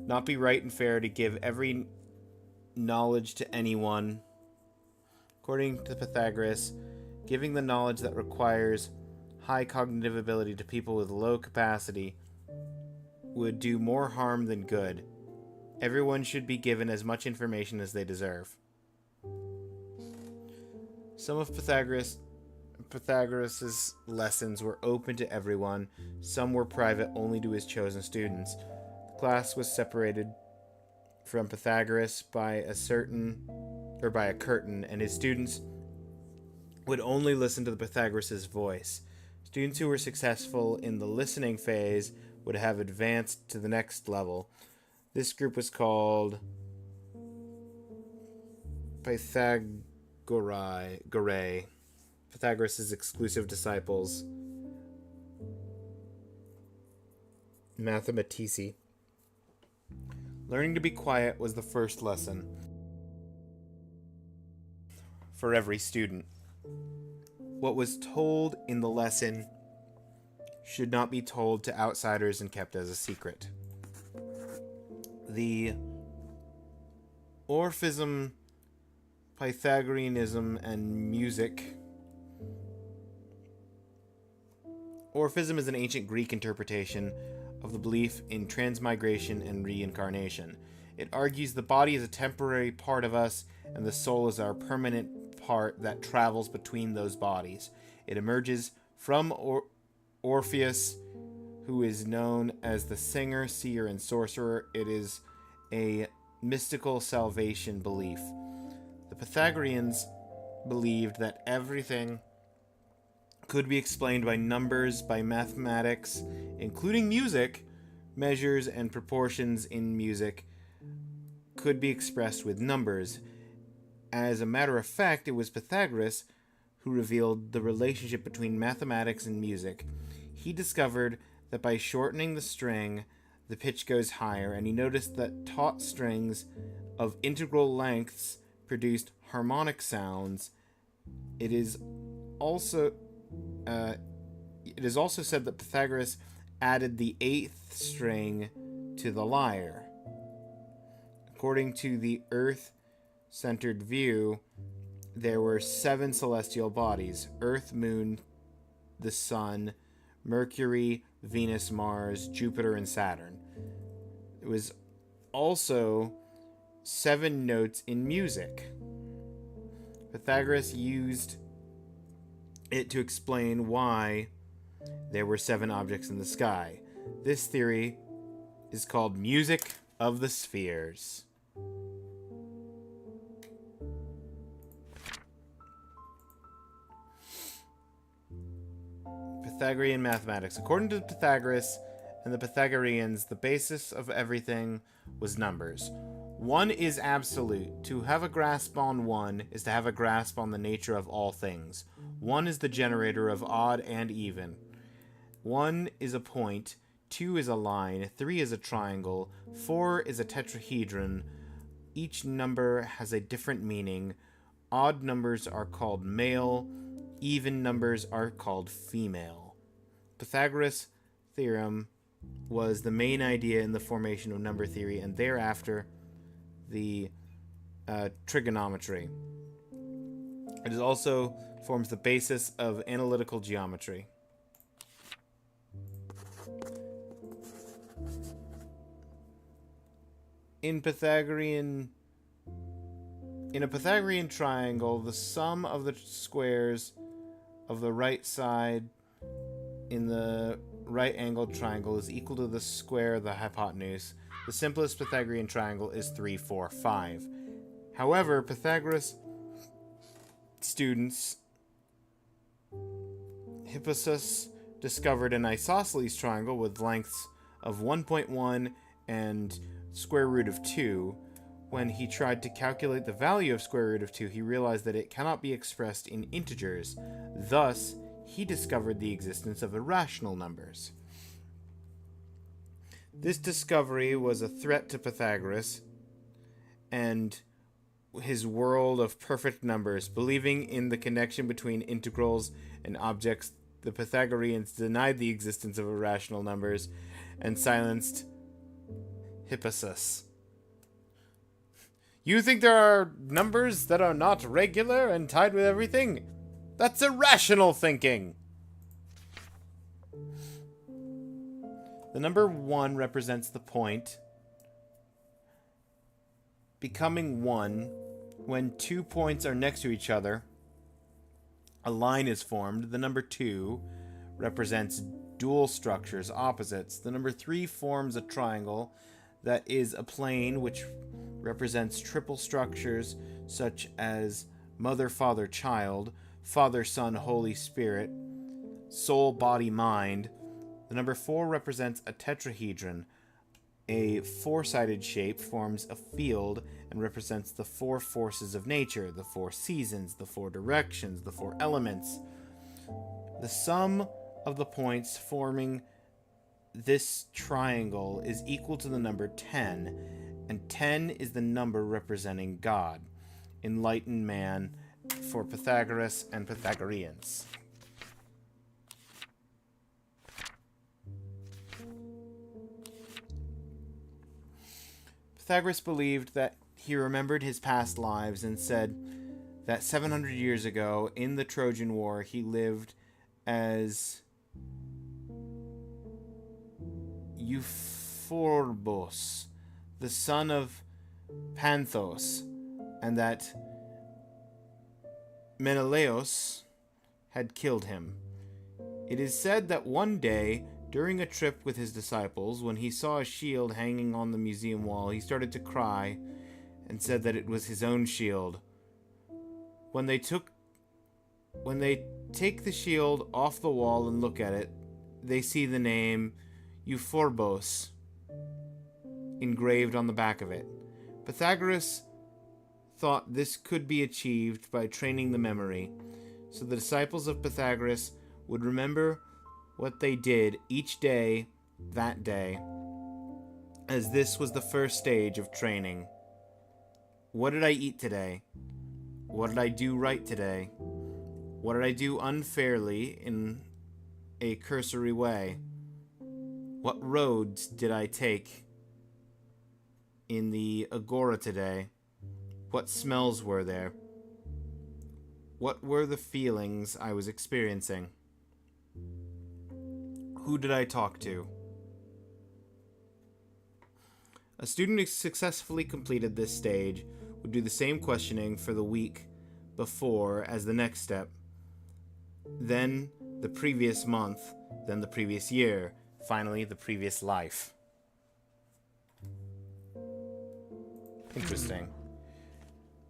not be right and fair to give every knowledge to anyone. According to Pythagoras, giving the knowledge that requires high cognitive ability to people with low capacity would do more harm than good. Everyone should be given as much information as they deserve. Some of Pythagoras' lessons were open to everyone. Some were private only to his chosen students. The class was separated from Pythagoras by a curtain, and his students would only listen to the Pythagoras' voice. Students who were successful in the listening phase would have advanced to the next level. This group was called Pythagorae. Pythagoras' exclusive disciples, mathematici. Learning to be quiet was the first lesson for every student. What was told in the lesson should not be told to outsiders and kept as a secret. The Orphism, Pythagoreanism, and music. Orphism is an ancient Greek interpretation of the belief in transmigration and reincarnation. It argues the body is a temporary part of us, and the soul is our permanent part that travels between those bodies. It emerges from Orpheus, who is known as the singer, seer, and sorcerer. It is a mystical salvation belief. The Pythagoreans believed that everything could be explained by numbers, by mathematics, including music. Measures and proportions in music could be expressed with numbers. As a matter of fact, it was Pythagoras who revealed the relationship between mathematics and music. He discovered that by shortening the string, the pitch goes higher, and he noticed that taut strings of integral lengths produced harmonic sounds. It is also said that Pythagoras added the 8th string to the lyre. According to the Earth-centered view, there were 7 celestial bodies: Earth, Moon, the Sun, Mercury, Venus, Mars, Jupiter, and Saturn. It was also 7 notes in music. Pythagoras used it to explain why there were 7 objects in the sky. This theory is called music of the spheres. Pythagorean mathematics. According to Pythagoras and the Pythagoreans, the basis of everything was numbers. 1 is absolute. To have a grasp on 1 is to have a grasp on the nature of all things. 1 is the generator of odd and even. 1 is a point, 2 is a line, 3 is a triangle, 4 is a tetrahedron. Each number has a different meaning. Odd numbers are called male, even numbers are called female. Pythagoras' theorem was the main idea in the formation of number theory, and thereafter the trigonometry. It also forms the basis of analytical geometry. In a Pythagorean triangle, the sum of the squares of the right side in the right-angled triangle is equal to the square of the hypotenuse. The simplest Pythagorean triangle is 3, 4, 5. However, Pythagoras' students Hippasus discovered an isosceles triangle with lengths of 1.1 and square root of 2. When he tried to calculate the value of square root of 2, he realized that it cannot be expressed in integers. Thus, he discovered the existence of irrational numbers. This discovery was a threat to Pythagoras and his world of perfect numbers. Believing in the connection between integrals and objects, the Pythagoreans denied the existence of irrational numbers and silenced Hippasus. You think there are numbers that are not regular and tied with everything? That's irrational thinking! The number 1 represents the point, becoming 1 when 2 points are next to each other. A line is formed. The number 2 represents dual structures, opposites. The number 3 forms a triangle that is a plane, which represents triple structures such as mother, father, child, Father, Son, Holy Spirit, soul, body, mind. The number 4 represents a tetrahedron. A 4-sided shape forms a field and represents the 4 forces of nature, the 4 seasons, the 4 directions, the 4 elements. The sum of the points forming this triangle is equal to the number 10, and 10 is the number representing God, enlightened man, for Pythagoras and Pythagoreans. Pythagoras believed that he remembered his past lives and said that 700 years ago, in the Trojan War, he lived as Euphorbos, the son of Panthos, and that Menelaus had killed him. It is said that one day, during a trip with his disciples, when he saw a shield hanging on the museum wall, he started to cry and said that it was his own shield. When they take the shield off the wall and look at it, they see the name Euphorbos engraved on the back of it. Pythagoras thought this could be achieved by training the memory, so the disciples of Pythagoras would remember what they did each day that day, as this was the first stage of training. What did I eat today? What did I do right today? What did I do unfairly in a cursory way? What roads did I take in the agora today? What smells were there? What were the feelings I was experiencing? Who did I talk to? A student who successfully completed this stage would do the same questioning for the week before as the next step, then the previous month, then the previous year, finally the previous life. Interesting.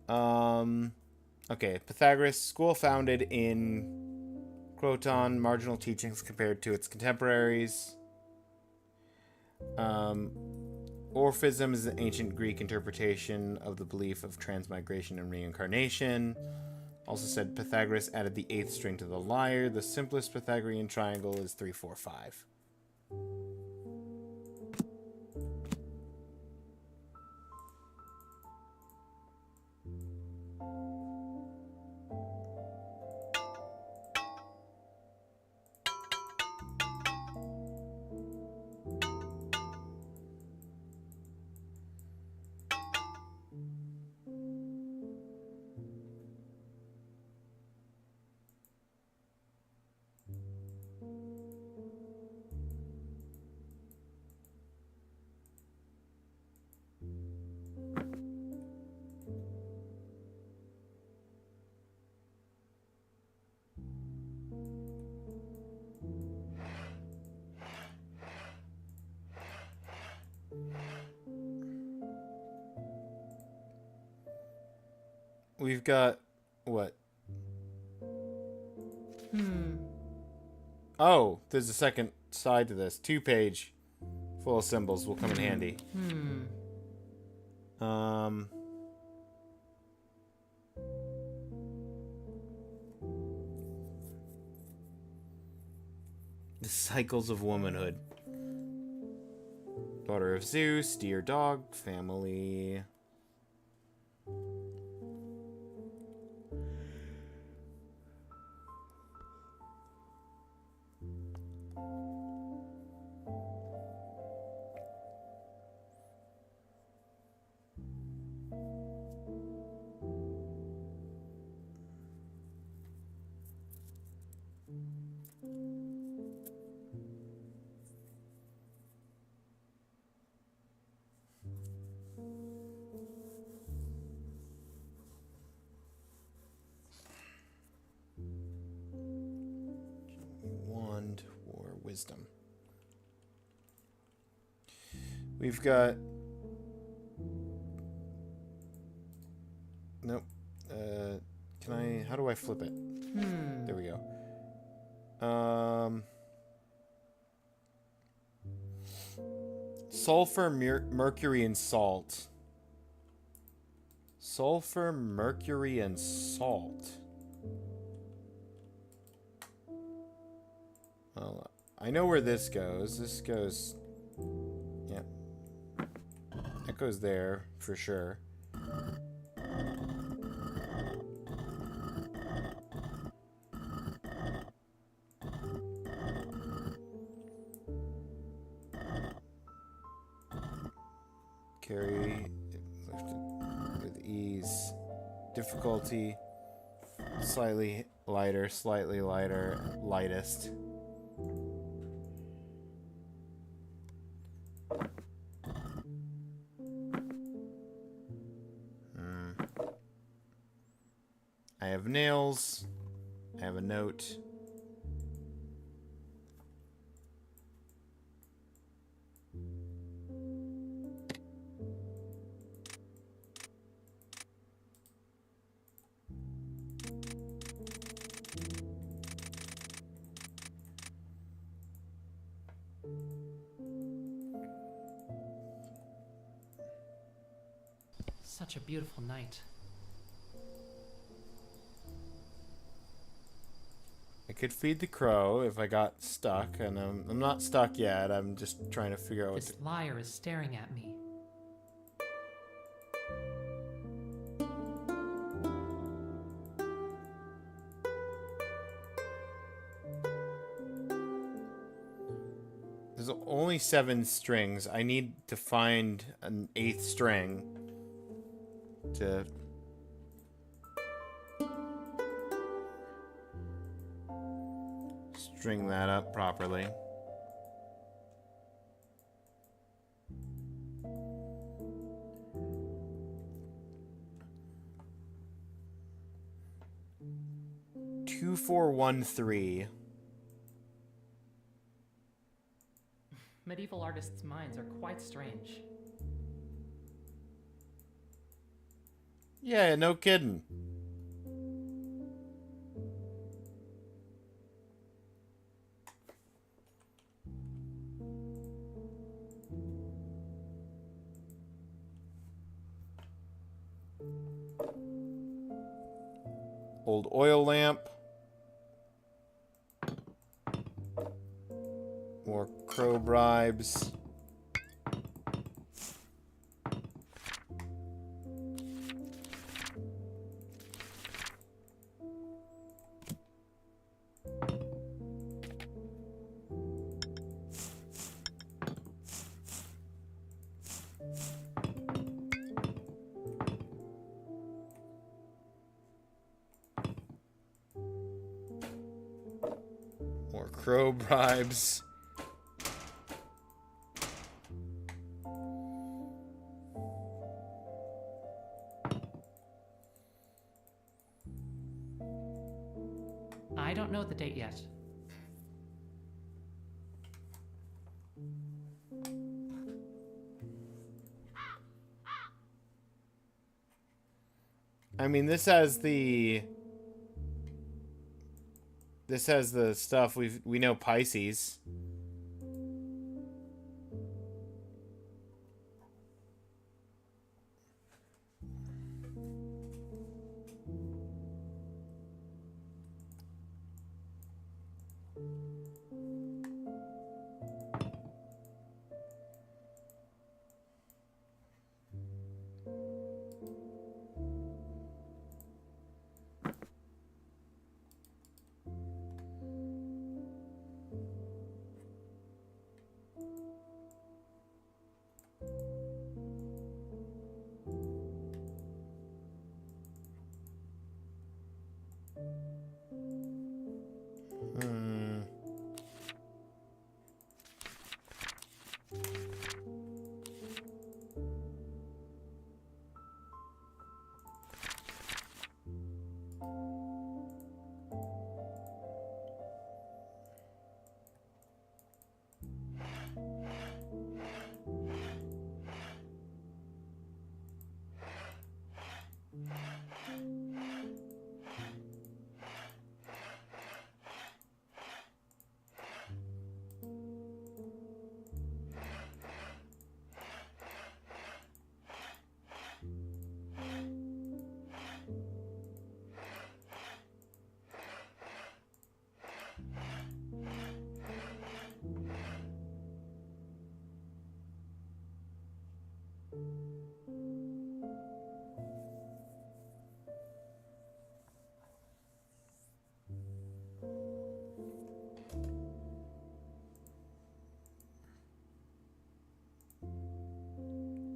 Okay, Pythagoras, school founded in Croton, marginal teachings compared to its contemporaries. Orphism is an ancient Greek interpretation of the belief of transmigration and reincarnation. Also said Pythagoras added the 8th string to the lyre. The simplest Pythagorean triangle is 3, 4, 5. We've got what? Oh, there's a second side to this. 2-page full of symbols will come in handy. The cycles of womanhood. Daughter of Zeus, dear dog, family. Wisdom. We've got... Nope. Can I... How do I flip it? There we go. Sulfur, mercury, and salt. Sulfur, mercury, and salt. Well, I know where this goes. This goes... Yeah. That goes there, for sure. Carry, lift it with ease. Difficulty, slightly lighter, lightest. I have nails. I have a note. Such a beautiful night. could feed the crow if I got stuck, and I'm not stuck yet. I'm just trying to figure out what to... This liar is staring at me. There's only 7 strings. I need to find an 8th string to... string that up properly. Two, 4, 1, 3. Medieval artists' minds are quite strange. Yeah, no kidding. Old oil lamp. More crow bribes. More crow bribes. I don't know the date yet. I mean, this has the stuff we know Pisces.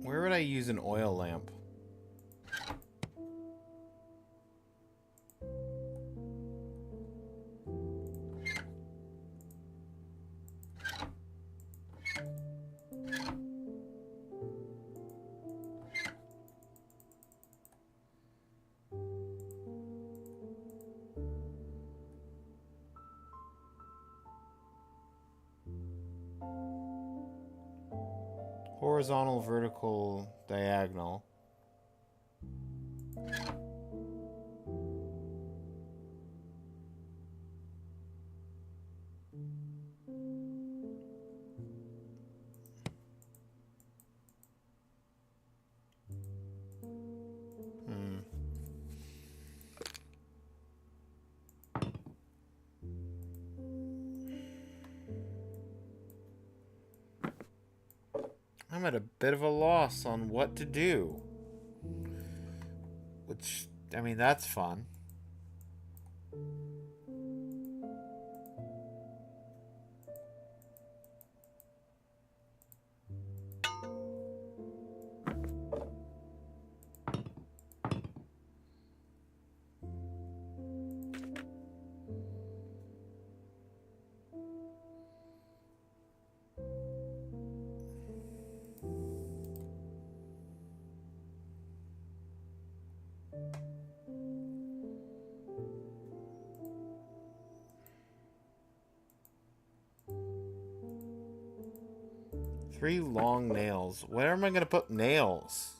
Where would I use an oil lamp? Horizontal, vertical, diagonal. I'm at a bit of a loss on what to do. Which, I mean, that's fun. Three long nails. Where am I going to put nails?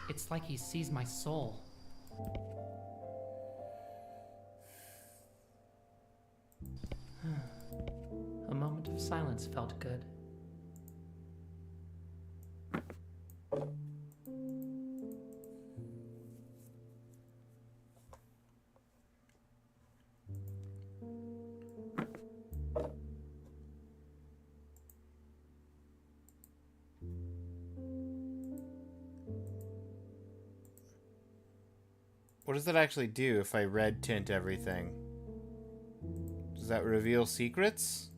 It's like he sees my soul. A moment of silence felt good. What does that actually do if I red tint everything? Does that reveal secrets?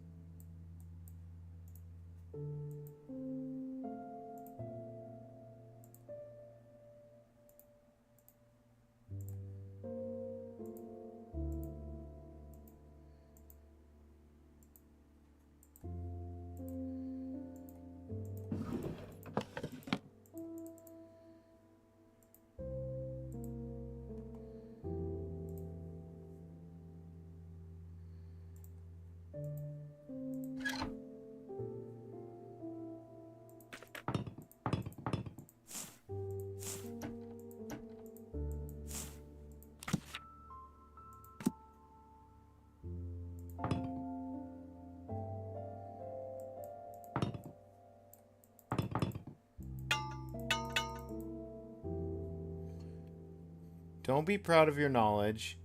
Don't be proud of your knowledge.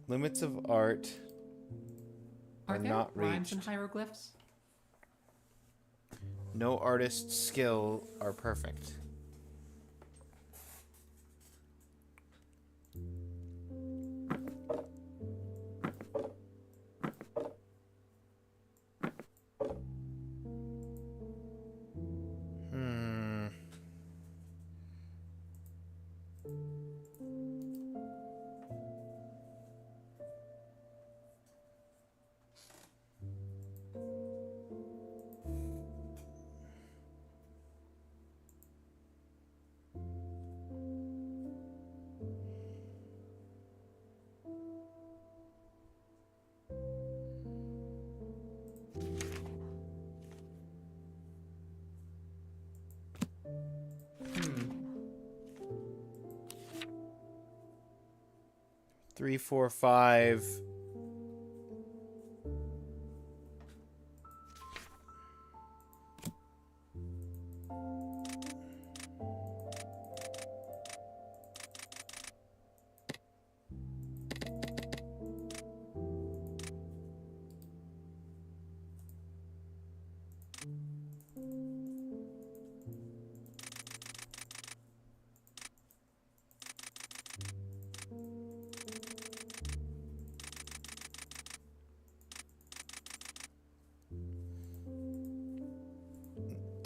Limits of art are there not rhymes and reached. hieroglyphs? No artist's skill are perfect. Three, four, five.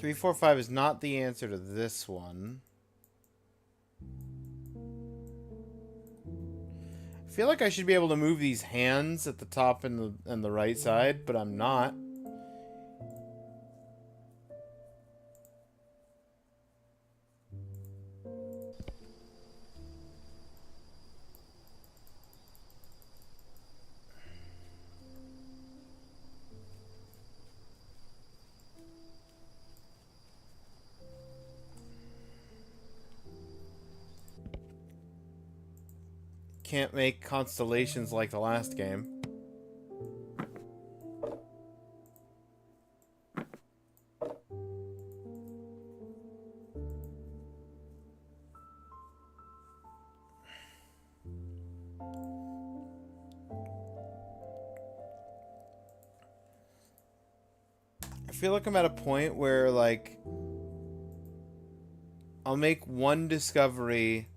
3, 4, 5 is not the answer to this one. I feel like I should be able to move these hands at the top and the right side, but I'm not. Can't make constellations like the last game. I feel like I'm at a point where, like, I'll make one discovery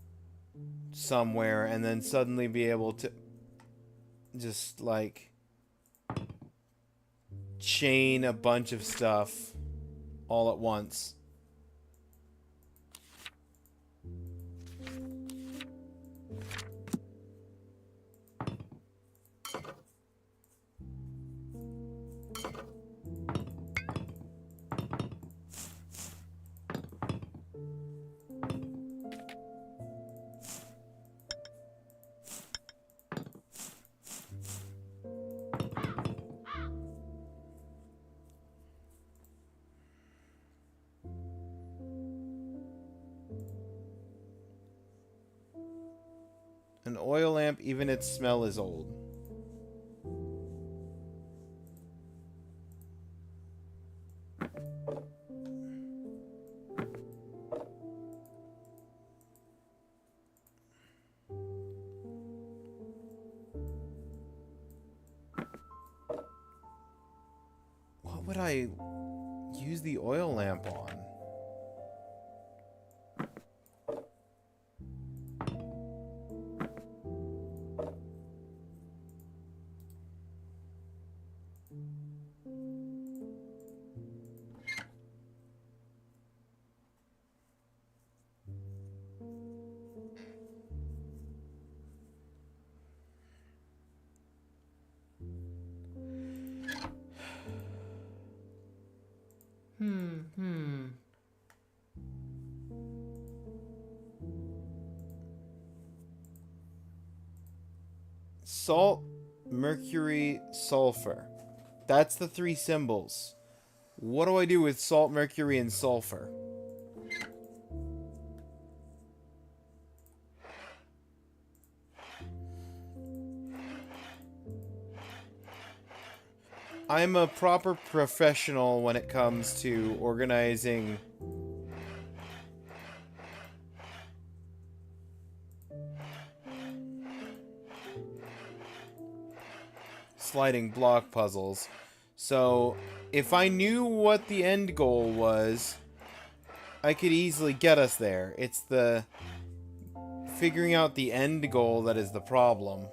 somewhere and then suddenly be able to just, like, chain a bunch of stuff all at once. An oil lamp, even its smell is old. What would I use the oil lamp on? Salt, mercury, sulfur. That's the 3 symbols. What do I do with salt, mercury, and sulfur? I'm a proper professional when it comes to organizing sliding block puzzles. So, if I knew what the end goal was, I could easily get us there. It's the figuring out the end goal that is the problem.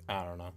I don't know.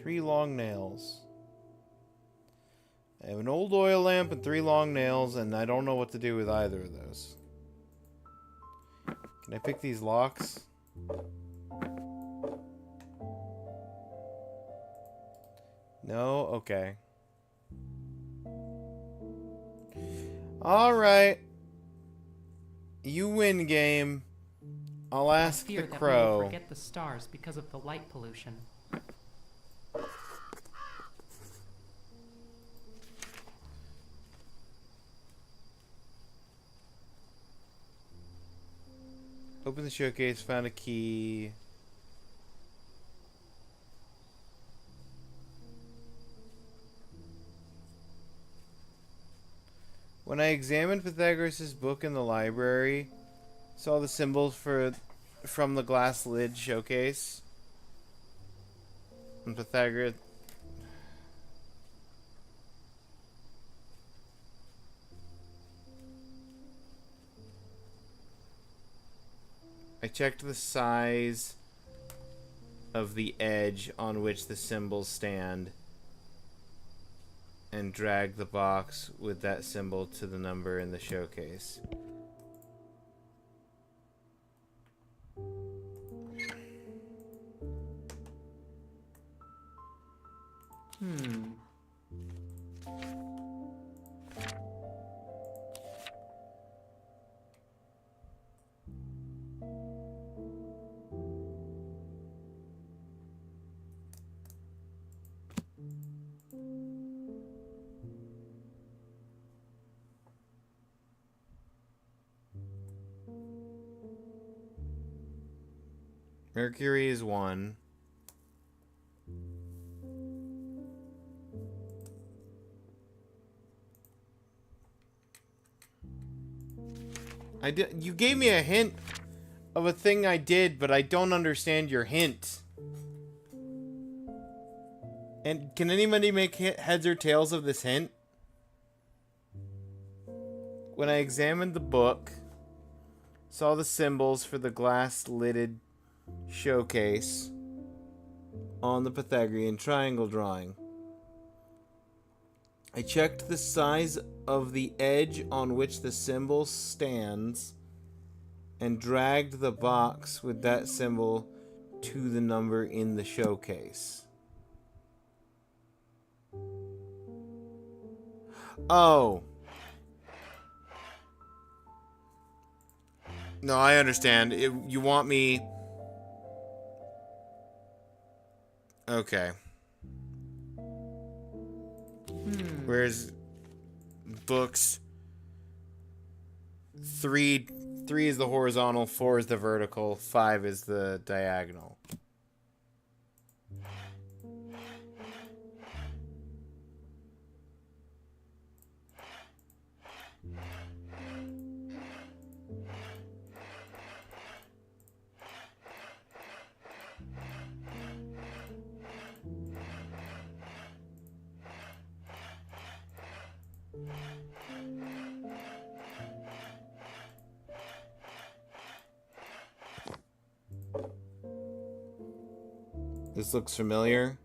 3 long nails. I have an old oil lamp and 3 long nails, and I don't know what to do with either of those. Can I pick these locks? No? Okay. Alright. You win, game. I'll ask I fear the that we crow. will forget the stars because of the light pollution. Open the showcase, found a key. When I examined Pythagoras' book in the library, saw the symbols from the glass lid showcase. And Pythagoras... I checked the size of the edge on which the symbols stand and dragged the box with that symbol to the number in the showcase. Mercury is 1. You gave me a hint of a thing I did, but I don't understand your hint. And can anybody make heads or tails of this hint? When I examined the book, saw the symbols for the glass-lidded showcase on the Pythagorean triangle drawing. I checked the size of the edge on which the symbol stands and dragged the box with that symbol to the number in the showcase. Oh. No, I understand. You want me... Okay. Where's books? 3 is the horizontal, 4 is the vertical, 5 is the diagonal. This looks familiar.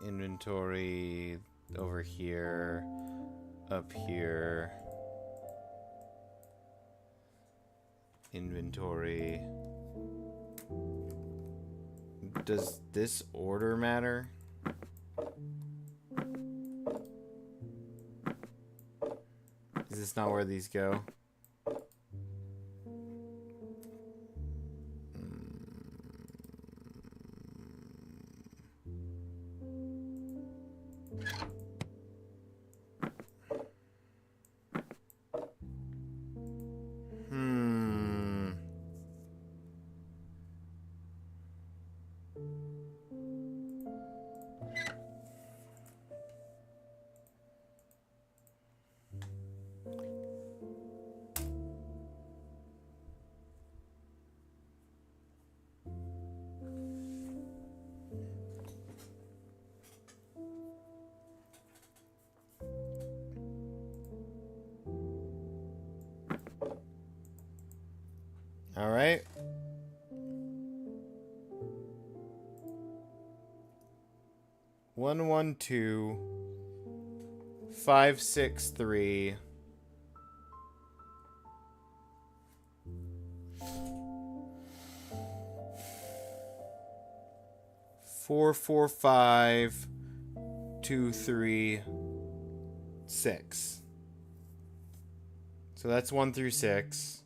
Inventory over here, up here. Inventory. Does this order matter? Is this not where these go? All right. One, one, 2, 5, 6, 3. 4, 4, 5, 2, 3, 6. So that's 1 through 6.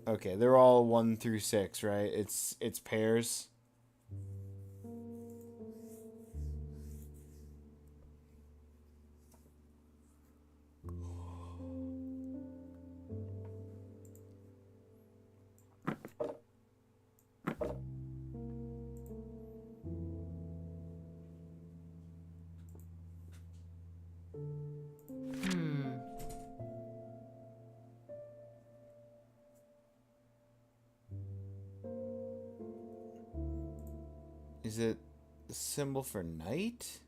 Okay, they're all 1 through 6, right? It's pairs. Is it the symbol for night?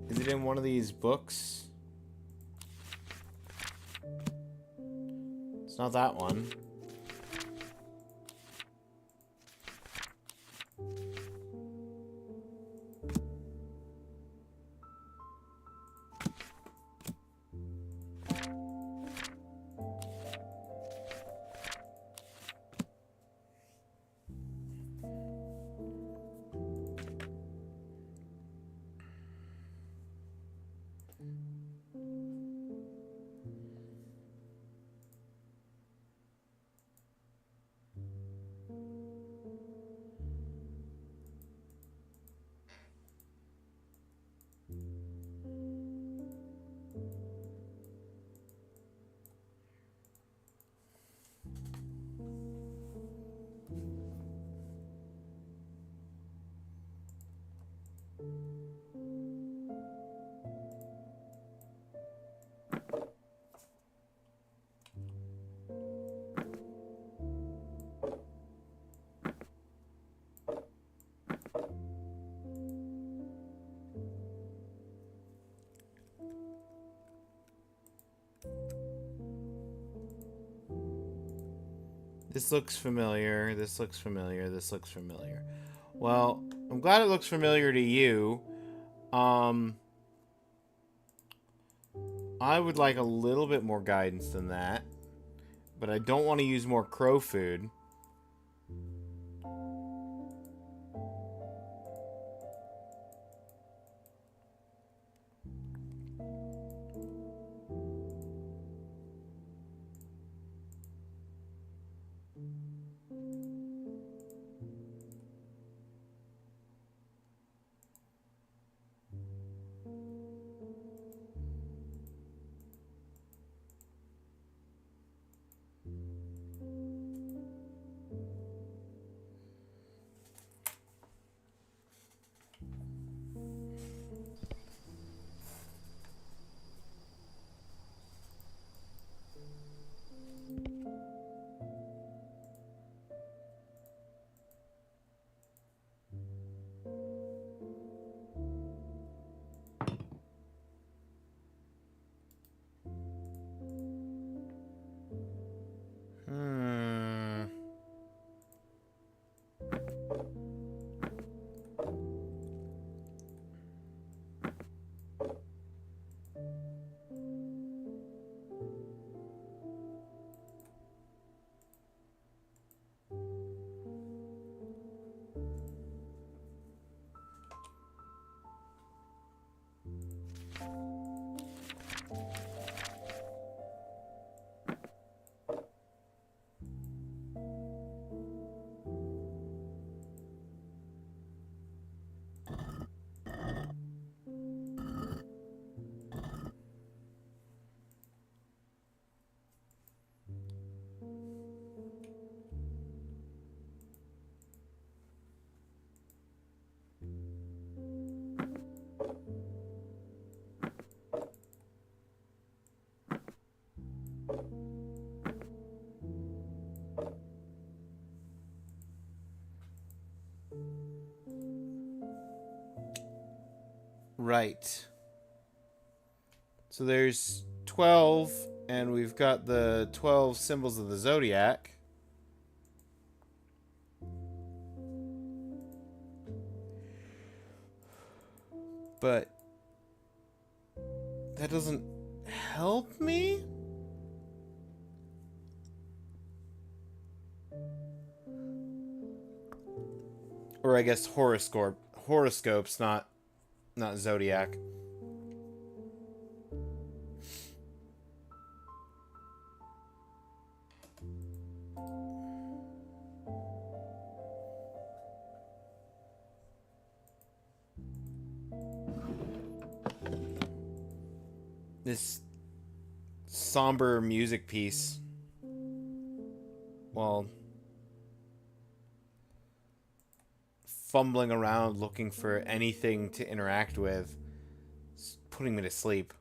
Is it in one of these books? It's not that one. This looks familiar. This looks familiar. This looks familiar. Well, I'm glad it looks familiar to you. I would like a little bit more guidance than that. But I don't want to use more crow food. Right. So there's 12, and we've got the 12 symbols of the zodiac. But that doesn't help me? Or I guess horoscopes, not zodiac. This somber music piece. Well, fumbling around looking for anything to interact with. It's putting me to sleep.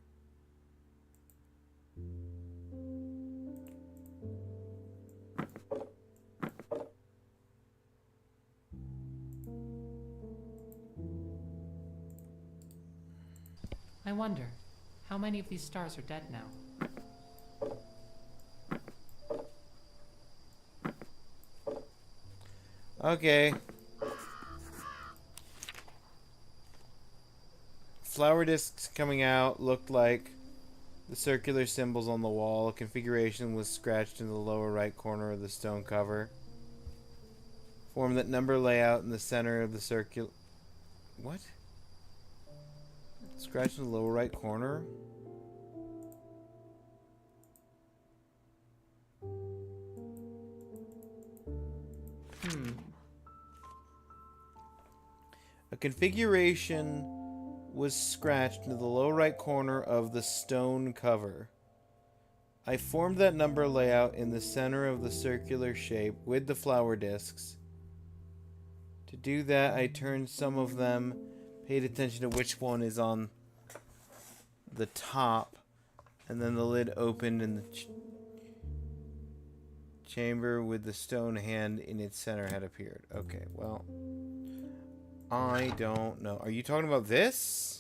I wonder, how many of these stars are dead now? Okay. Flower discs coming out looked like the circular symbols on the wall. A configuration was scratched in the lower right corner of the stone cover. Form that number layout in the center of the circular... What? Scratched in the lower right corner? A configuration was scratched into the lower right corner of the stone cover. I formed that number layout in the center of the circular shape with the flower discs. To do that, I turned some of them, paid attention to which one is on the top, and then the lid opened in the chamber with the stone hand in its center had appeared. Okay, well, I don't know. Are you talking about this?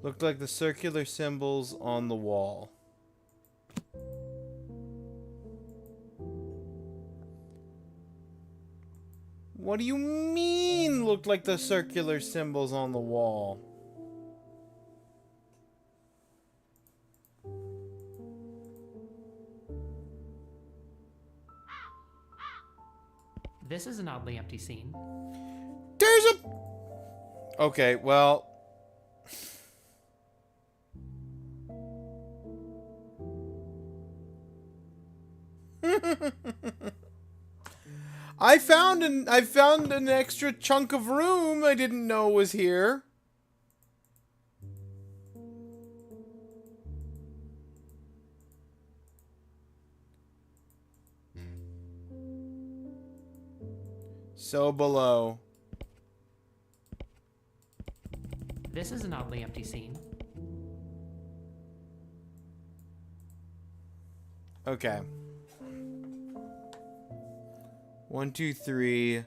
Looked like the circular symbols on the wall. What do you mean, looked like the circular symbols on the wall? This is an oddly empty scene. There's a... Okay, well... I found an extra chunk of room I didn't know was here. So below. This is an oddly empty scene. Okay. 1, 2, 3,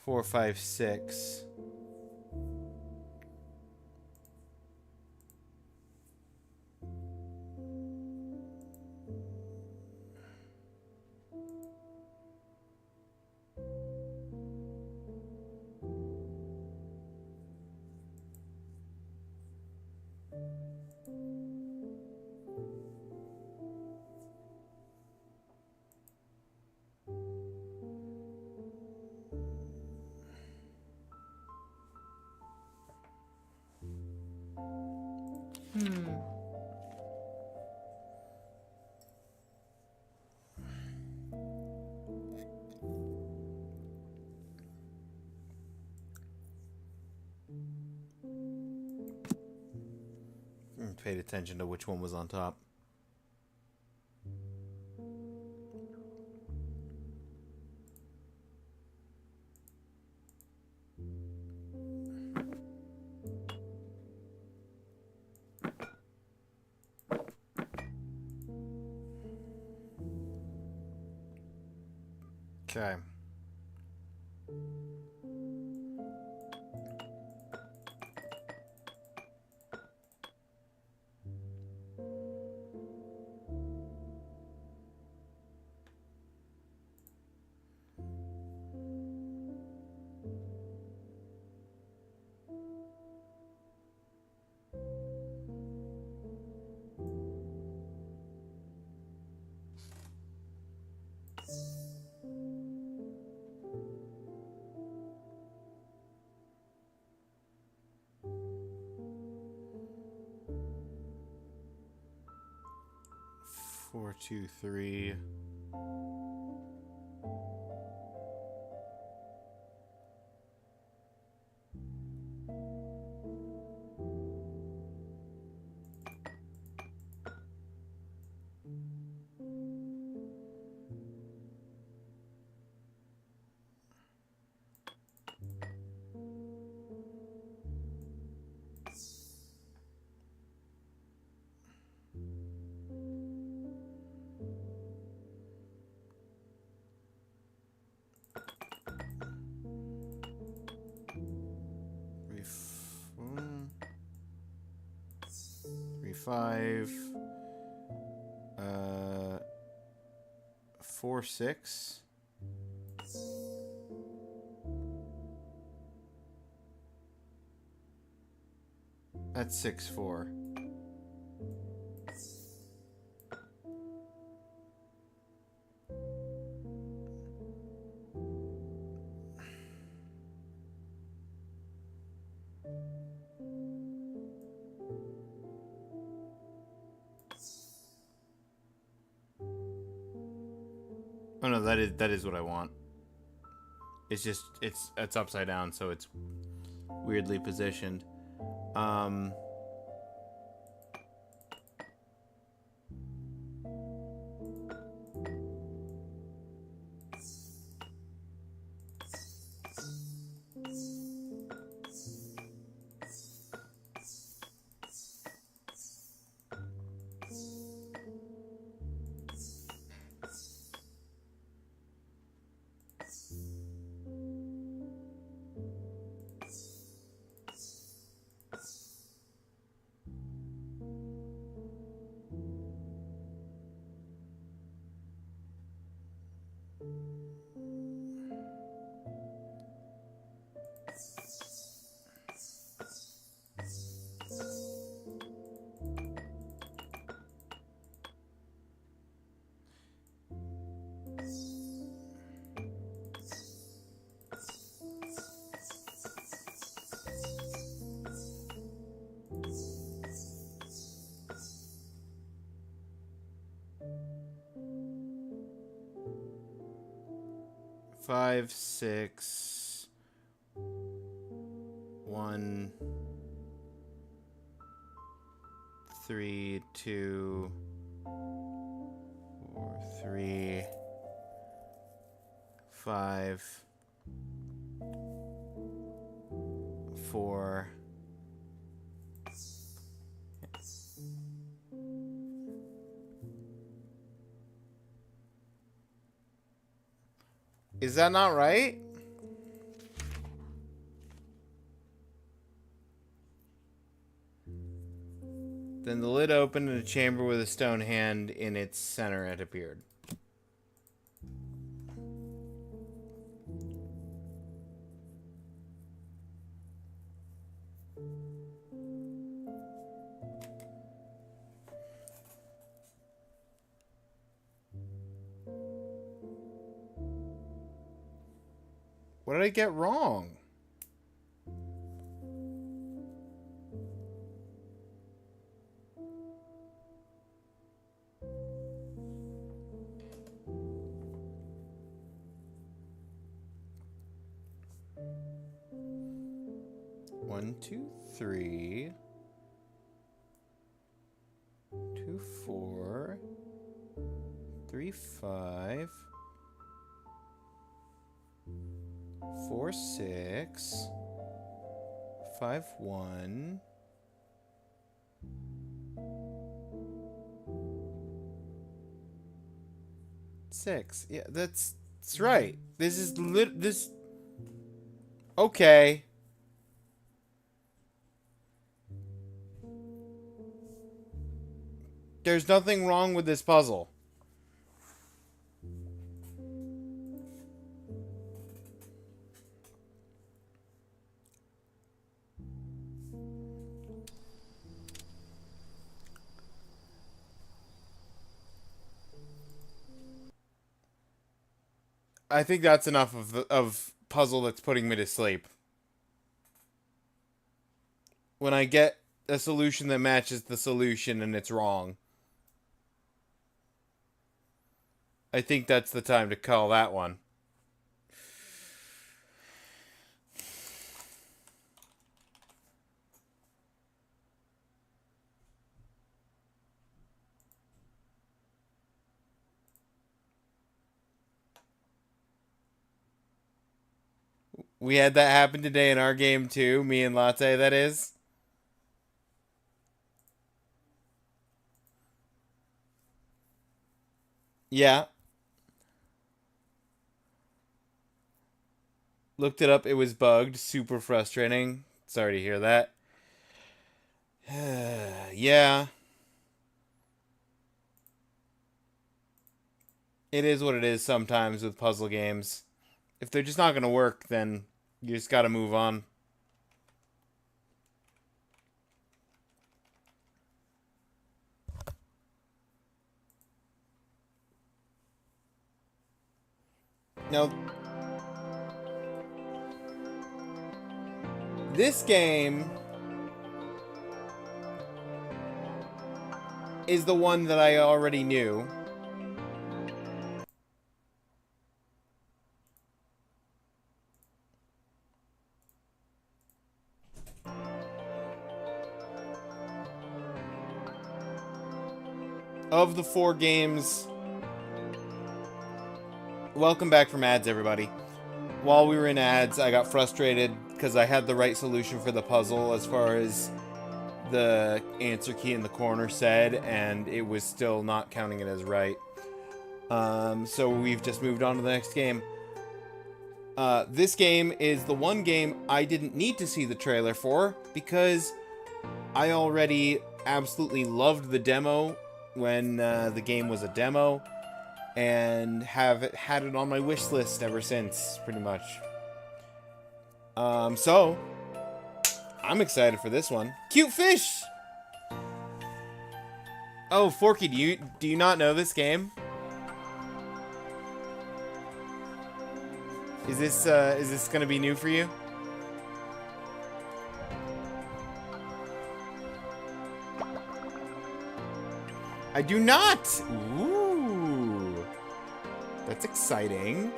4, 5, 6. Paid attention to which one was on top. Okay. Four, two, three. Three, five. 4, 6. That's 6, 4. Oh no, that is what I want. It's just it's upside down, so it's weirdly positioned. Five, 6, 1, 3, 2, 4, 3, 5, 4. Is that not right? Then the lid opened and a chamber with a stone hand in its center had appeared. What did I get wrong? One, 2, 3. 2, 4. 3, 5. 4, 6. 5, 1. 6. Yeah, that's That's right. This is this. Okay. There's nothing wrong with this puzzle. I think that's enough of puzzle that's putting me to sleep. When I get a solution that matches the solution and it's wrong, I think that's the time to call that one. We had that happen today in our game too, me and Latte, that is. Yeah. Looked it up, it was bugged. Super frustrating. Sorry to hear that. Yeah. It is what it is sometimes with puzzle games. If they're just not going to work, then you just got to move on. Now, this game is the one that I already knew. Of the 4 games... Welcome back from ads, everybody. While we were in ads, I got frustrated because I had the right solution for the puzzle as far as the answer key in the corner said, and it was still not counting it as right. So we've just moved on to the next game. This game is the one game I didn't need to see the trailer for because I already absolutely loved the demo when the game was a demo, and have had it on my wish list ever since, pretty much. So I'm excited for this one. Cute fish. Oh, Forky, do you not know this game? Is this gonna be new for you? I do not! Ooh. That's exciting.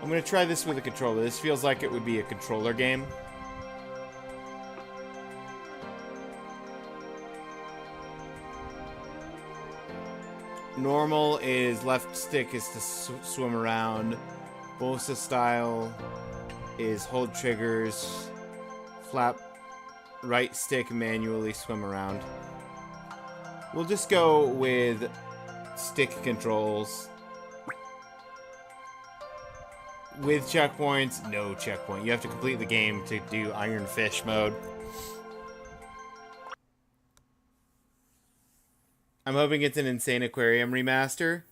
I'm gonna try this with a controller. This feels like it would be a controller game. Normal is left stick is to swim around. Bosa style is hold triggers. Flap right stick manually swim around. We'll just go with stick controls. With checkpoints, no checkpoint. You have to complete the game to do Iron Fish mode. I'm hoping it's an Insane Aquarium remaster.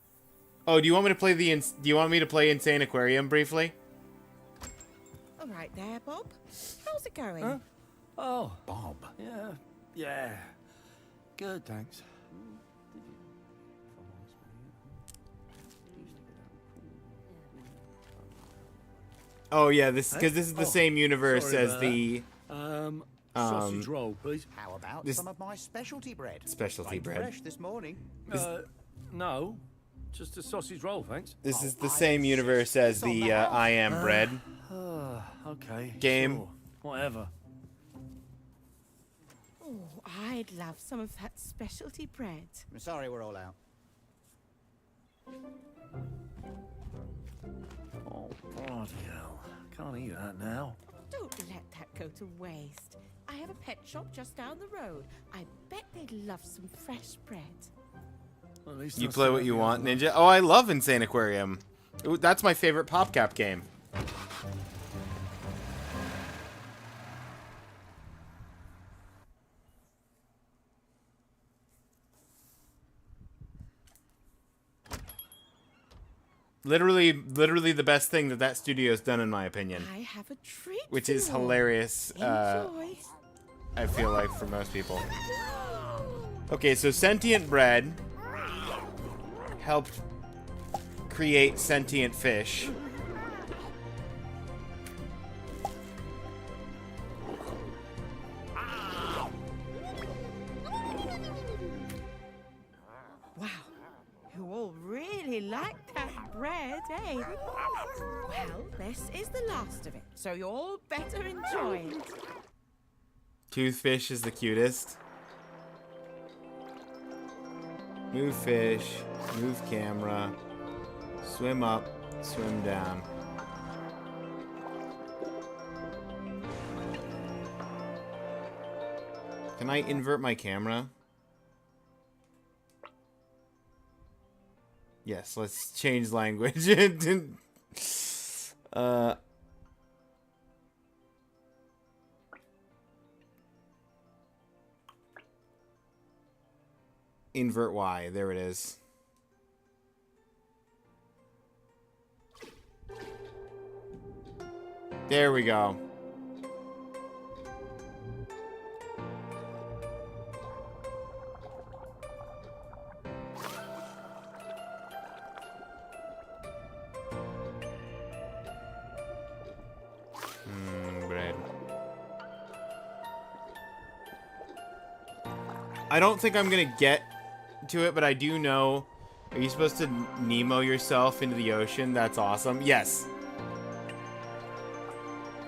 Oh, do you want me to play Insane Aquarium briefly? All right there, Bob. How's it going? Huh? Oh, Bob. Yeah. Good, thanks. Oh yeah, this is the same universe sorry as about the sausage roll, please. How about This- some of my specialty bread? Specialty Baked bread. fresh this morning. No, just a sausage roll, thanks. This is the I same universe as insist on the that. I Am Bread. Okay. Game. Sure. Whatever. Oh, I'd love some of that specialty bread. I'm sorry we're all out. Oh, bloody hell. Can't eat that now. Don't let that go to waste. I have a pet shop just down the road. I bet they'd love some fresh bread. At least You I'll play still what have you the want, other one. Ninja. Oh, I love Insane Aquarium. Ooh, that's my favorite PopCap game. Literally the best thing that studio's done, in my opinion. I have a treat. Which for is you all. hilarious, Enjoy. I feel like, for most people. Okay, so sentient bread helped create sentient fish. Wow, you all really like that bread, eh? Well, this is the last of it, so you all better enjoy it. Toothfish is the cutest. Move fish, move camera, swim up, swim down. Can I invert my camera? Yes, let's change language. Invert Y. There it is. There we go. Bread. I don't think I'm gonna get to it, but I do know. Are you supposed to Nemo yourself into the ocean? That's awesome. Yes.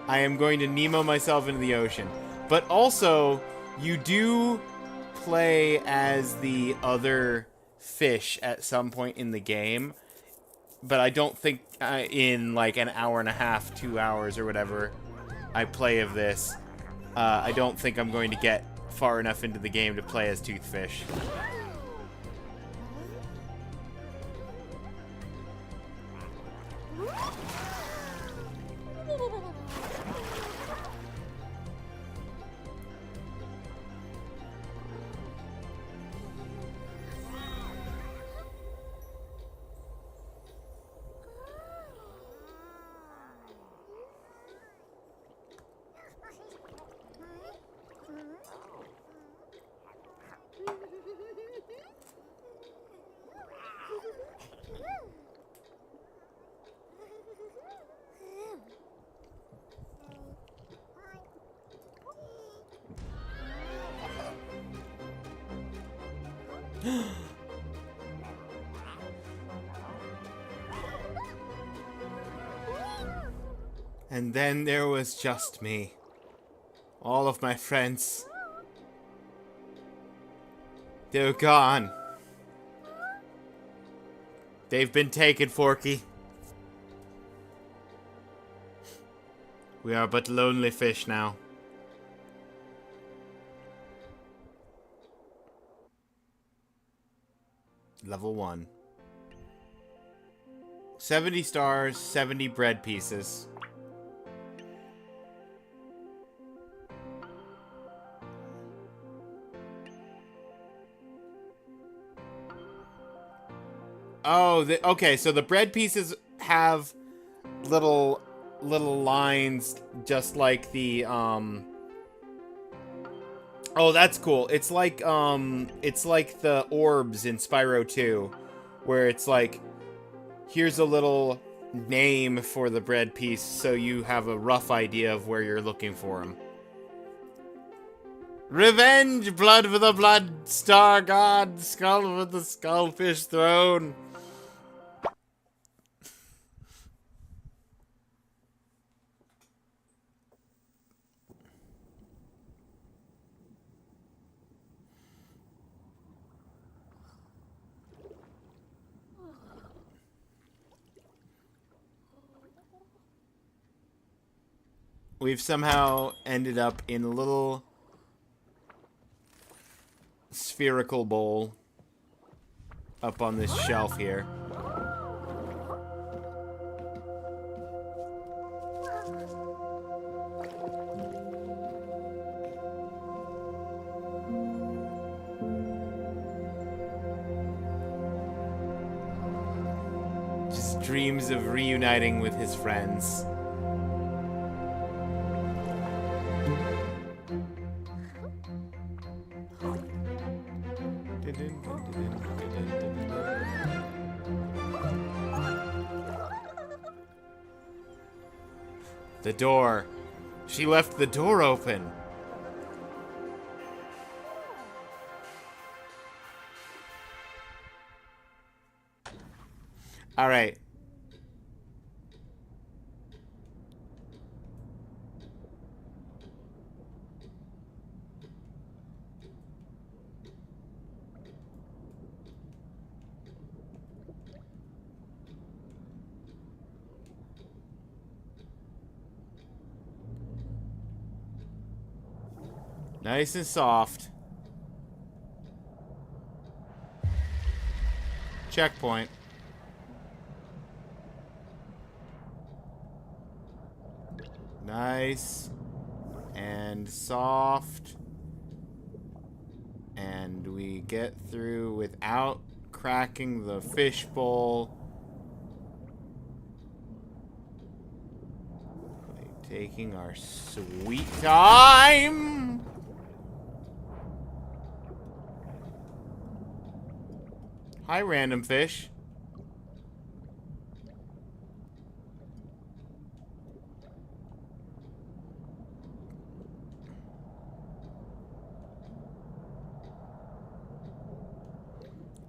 I am going to Nemo myself into the ocean. But also, you do play as the other fish at some point in the game. But I don't think in like an hour and a half, 2 hours or whatever I play of this, I don't think I'm going to get far enough into the game to play as Toothfish. And then there was just me. All of my friends. They're gone. They've been taken, Forky. We are but lonely fish now. Level 1. 70 stars, 70 bread pieces. Oh, okay, so the bread pieces have little lines just like the Oh, that's cool. It's like the orbs in Spyro 2 where it's like here's a little name for the bread piece so you have a rough idea of where you're looking for them. Revenge! Blood for the blood star god! Skull for the skullfish throne! We've somehow ended up in a little spherical bowl up on this shelf here. dreams of reuniting with his friends. The door. She left the door open. All right. Nice and soft. Checkpoint. Nice and soft. And we get through without cracking the fishbowl. Taking our sweet time. Hi, random fish.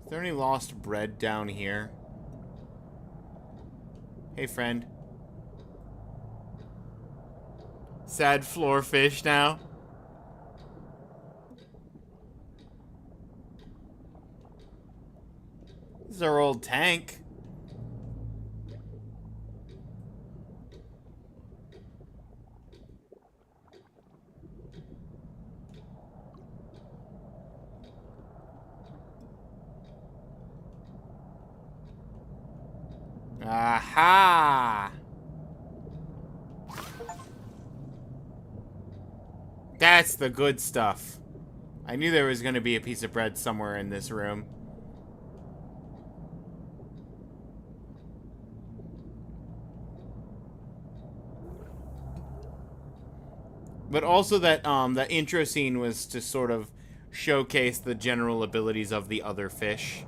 Is there any lost bread down here? Hey, friend. Sad floor fish now. This is our old tank. Aha! That's the good stuff. I knew there was going to be a piece of bread somewhere in this room. But also that the intro scene was to sort of showcase the general abilities of the other fish.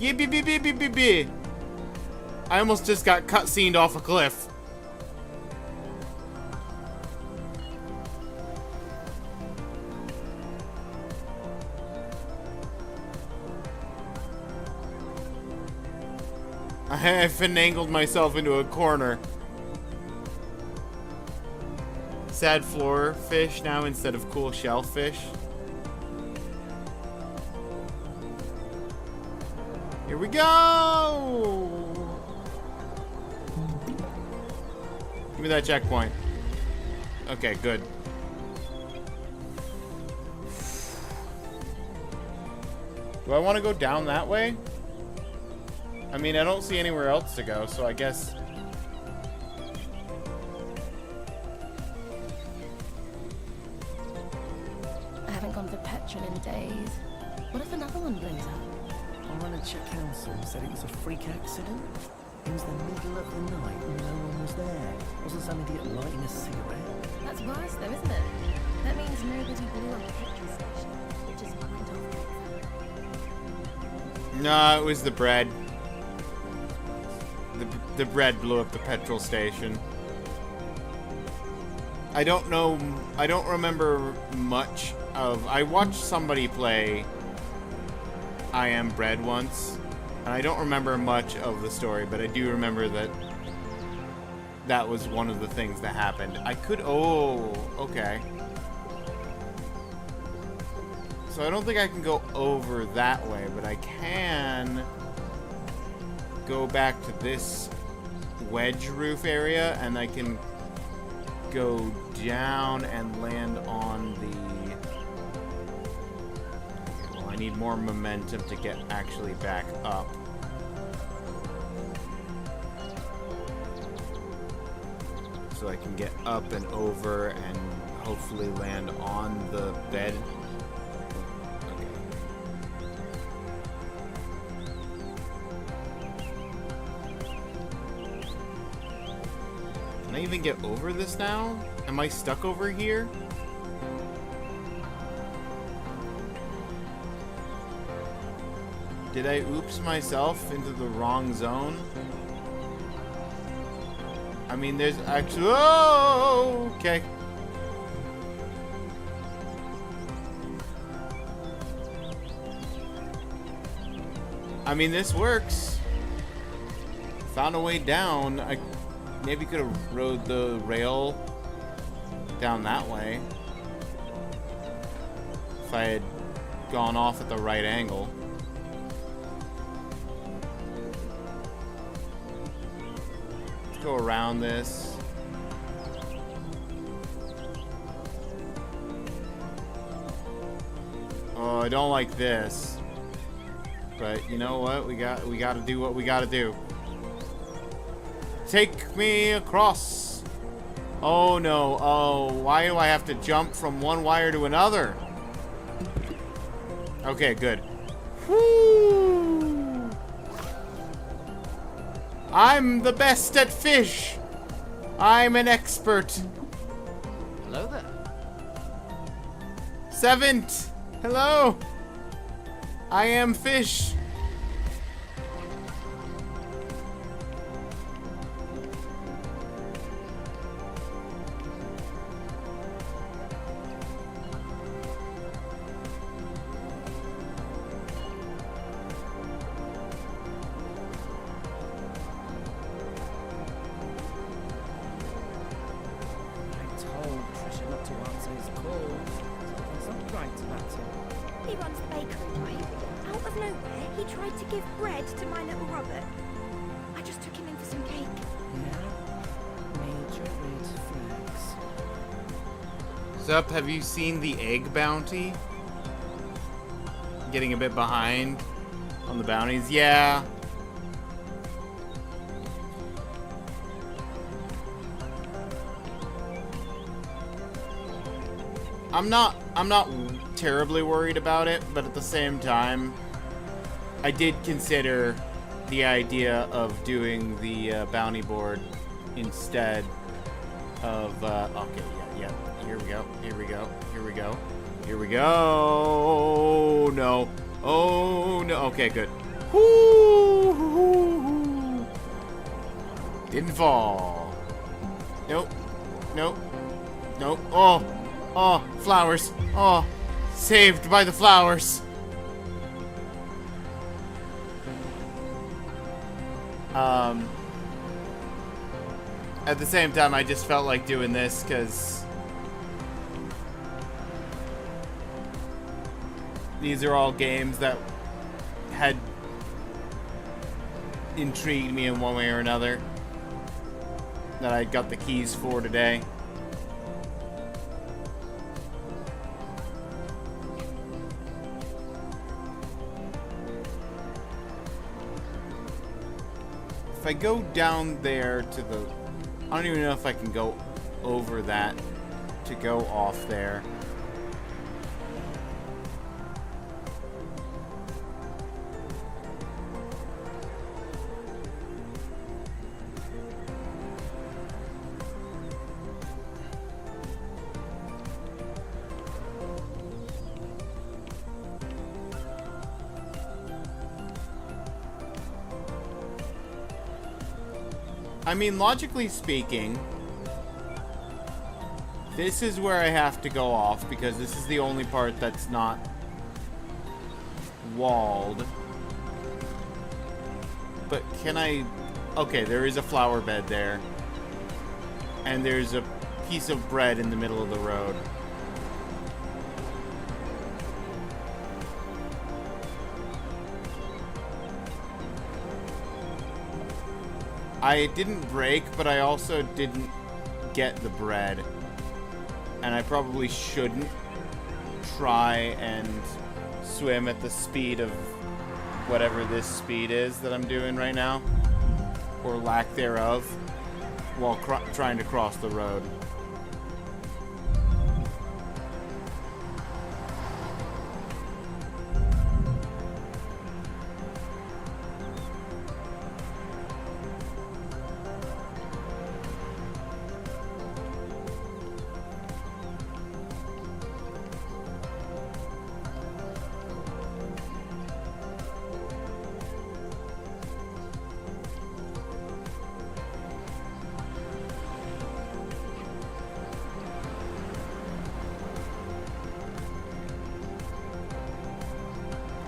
Yippee-bee-bee-bee-bee-bee. I almost just got cutscened off a cliff. I finagled myself into a corner. Sad floor fish now instead of cool shellfish. Here we go! Give me that checkpoint. Okay, good. Do I want to go down that way? I mean, I don't see anywhere else to go, so I guess... I haven't gone for petrol in days. What if another one blows up? Our manager council said it was a freak accident. It was the middle of the night and no one was there. Wasn't some idiot lighting a cigarette? That's worse though, isn't it? That means nobody blew up the petrol station, which is quite often. No, it was the bread. The bread blew up the petrol station. I don't know. I don't remember much of... I watched somebody play I Am Bread once, and I don't remember much of the story, but I do remember that that was one of the things that happened. I could... Oh, okay. So I don't think I can go over that way, but I can go back to this wedge roof area, and I can go down and land on the... Okay, well, I need more momentum to get actually back up. So I can get up and over and hopefully land on the bed. Okay. even get over this now? Am I stuck over here? Did I oops myself into the wrong zone? I mean, there's actually... Oh, okay. I mean, this works. Found a way down. I maybe could have rode the rail down that way. If I had gone off at the right angle. Let's go around this. Oh, I don't like this. But you know what? We got to do what we got to do. Take me across. Oh no. Oh, why do I have to jump from one wire to another? Okay, good. Whoo! I'm the best at fish. I'm an expert. Hello there. Seventh. Hello. I am fish. I told Trisha not to answer his calls. Something's not right about him. He runs the bakery, right? Out of nowhere, he tried to give bread to my little Robert. I just took him in for some cake. Yeah. Major red flags. Sup, have you seen the egg bounty? Getting a bit behind on the bounties? Yeah. I'm not terribly worried about it, but at the same time, I did consider the idea of doing the bounty board instead of, okay, yeah, here we go, here we go, here we go, here we go. Oh no, oh no, okay, good. Whoo! Didn't fall. Nope, nope, nope, oh, flowers, oh, saved by the flowers. At the same time, I just felt like doing this because these are all games that had intrigued me in one way or another that I got the keys for today. If I go down there to the... I don't even know if I can go over that to go off there. I mean, logically speaking, this is where I have to go off because this is the only part that's not walled. But can I... Okay, there is a flower bed there. And there's a piece of bread in the middle of the road. I didn't break, but I also didn't get the bread. And I probably shouldn't try and swim at the speed of whatever this speed is that I'm doing right now. Or lack thereof. While trying to cross the road.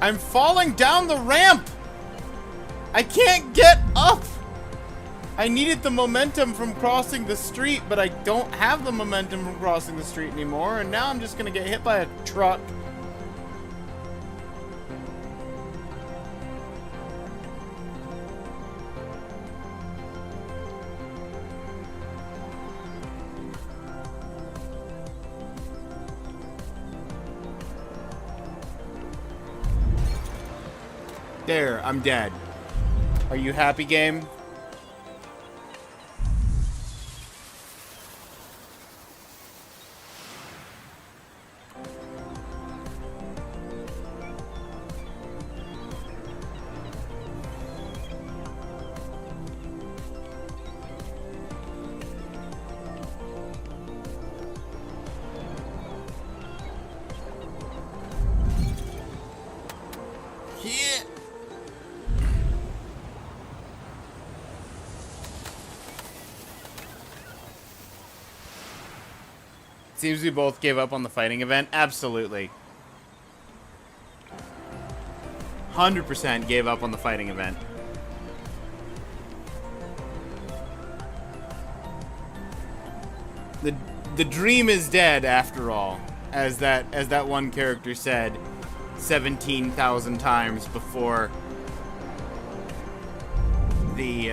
I'm falling down the ramp! I can't get up! I needed the momentum from crossing the street, but I don't have the momentum from crossing the street anymore, and now I'm just gonna get hit by a truck. There, I'm dead. Are you happy, game? Yeah. Seems we both gave up on the fighting event. Absolutely. 100% gave up on the fighting event. The dream is dead after all, as that one character said 17,000 times before the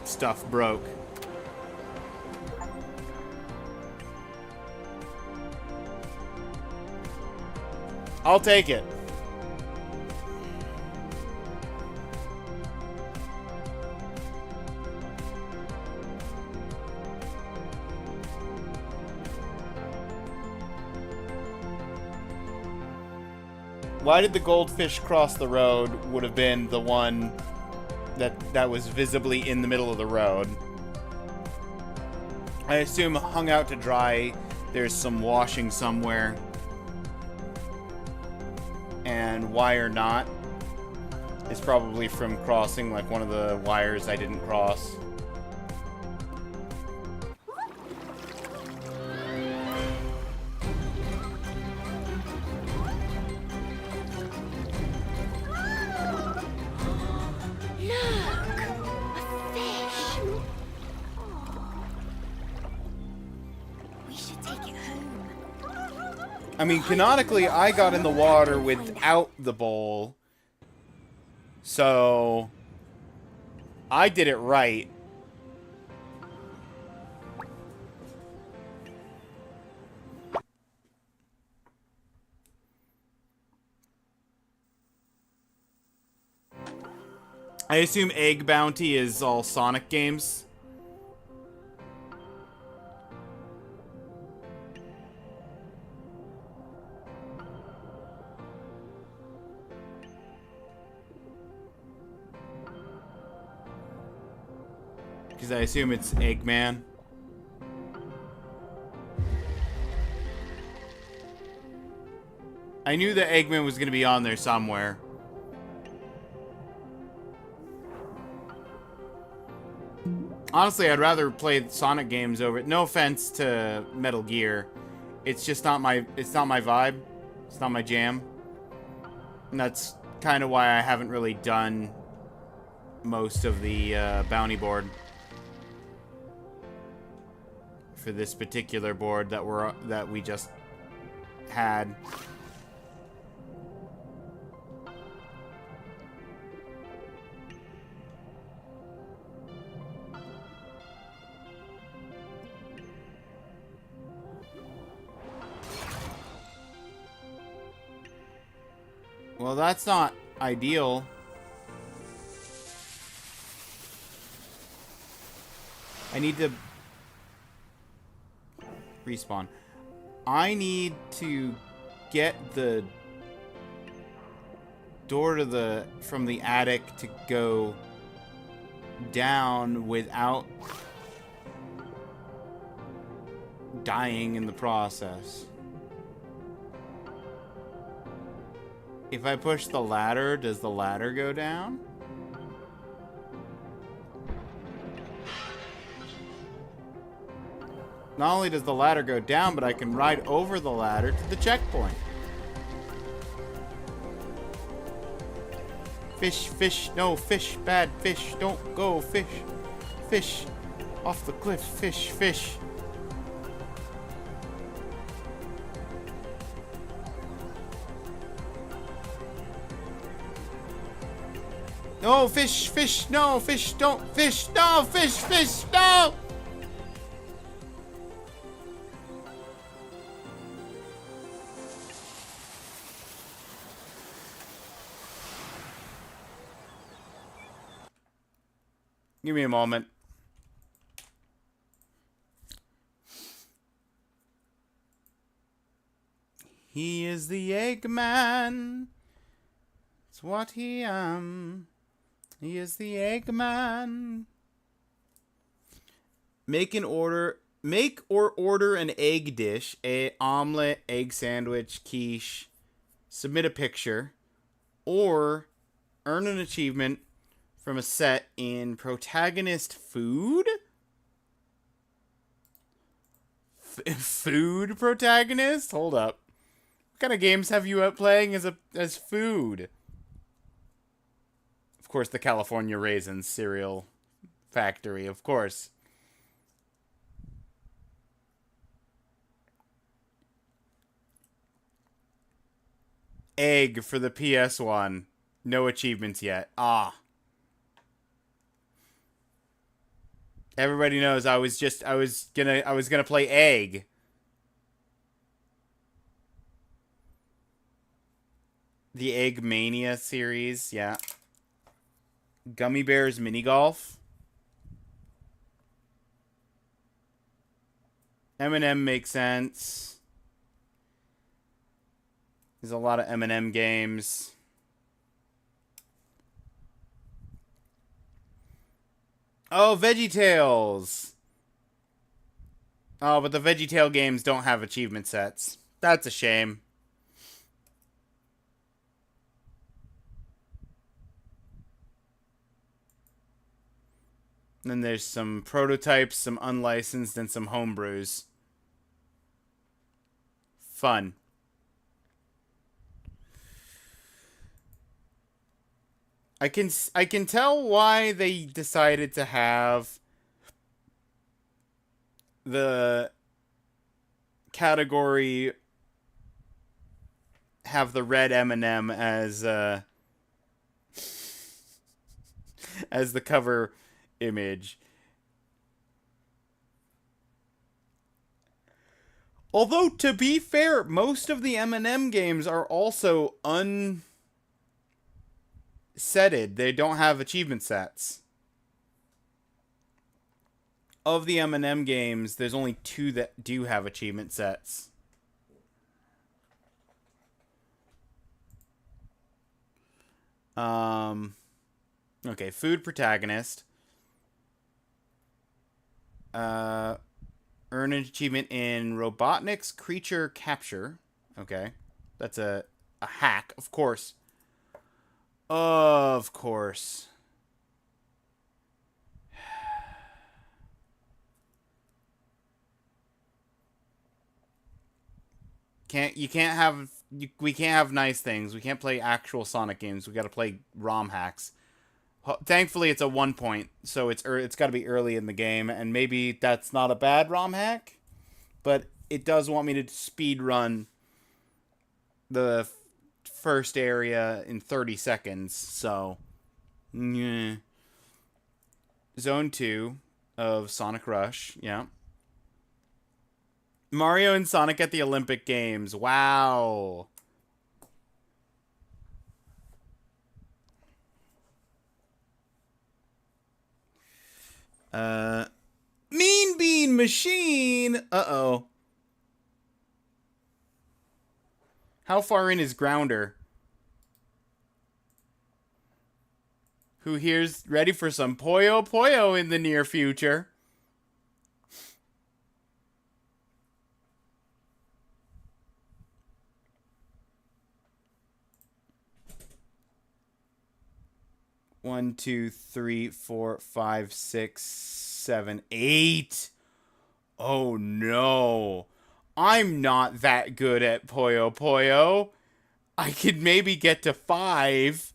stuff broke. I'll take it. Why did the goldfish cross the road would have been the one that was visibly in the middle of the road. I assume hung out to dry, there's some washing somewhere. And wire not is probably from crossing like one of the wires I didn't cross. I mean, canonically, I got in the water without the bowl. So, I did it right. I assume Egg Bounty is all Sonic games. Because I assume it's Eggman. I knew that Eggman was going to be on there somewhere. Honestly, I'd rather play Sonic games over it. No offense to Metal Gear. It's just not my vibe. It's not my jam. And that's kind of why I haven't really done most of the bounty board. For this particular board that we just had. Well, that's not ideal. I need to respawn. I need to get the door to from the attic to go down without dying in the process. If I push the ladder, does the ladder go down? Not only does the ladder go down, but I can ride over the ladder to the checkpoint. Fish, fish, no, fish, bad fish, don't go, fish. Fish, off the cliff, fish, fish. No, fish, fish, no, fish, don't, fish, no, fish, fish, no! Give me a moment. He is the Eggman. It's what he am. He is the Eggman. Make or order an egg dish, a omelet, egg sandwich, quiche. Submit a picture, or earn an achievement from a set in protagonist food? Food protagonist? Hold up. What kind of games have you out playing as food? Of course, the California Raisins cereal factory, of course. Egg for the PS1. No achievements yet. Ah. Everybody knows I was gonna play Egg. The Egg Mania series, yeah. Gummy Bears Mini Golf. M&M makes sense. There's a lot of M&M games. Oh, VeggieTales! Oh, but the VeggieTale games don't have achievement sets. That's a shame. And then there's some prototypes, some unlicensed, and some homebrews. Fun. I can tell why they decided to have the category have the red M&M as the cover image. Although, to be fair, most of the M&M games are also setted. They don't have achievement sets. Of the M&M games, there's only 2 that do have achievement sets. Okay, food protagonist. Earn an achievement in Robotnik's creature capture. Okay. That's a hack, of course. Of course. We can't have nice things. We can't play actual Sonic games. We got to play ROM hacks. Thankfully, it's a 1 point, so it's got to be early in the game, and maybe that's not a bad ROM hack, but it does want me to speed run the first area in 30 seconds, so yeah. Zone 2 of Sonic Rush, yeah. Mario and Sonic at the Olympic Games. Wow. Mean Bean Machine. Uh-oh. How far in is Grounder? Who here's ready for some Puyo Puyo in the near future? One, 2, 3, 4, 5, 6, 7, 8. Oh no. I'm not that good at Puyo Puyo. I could maybe get to 5.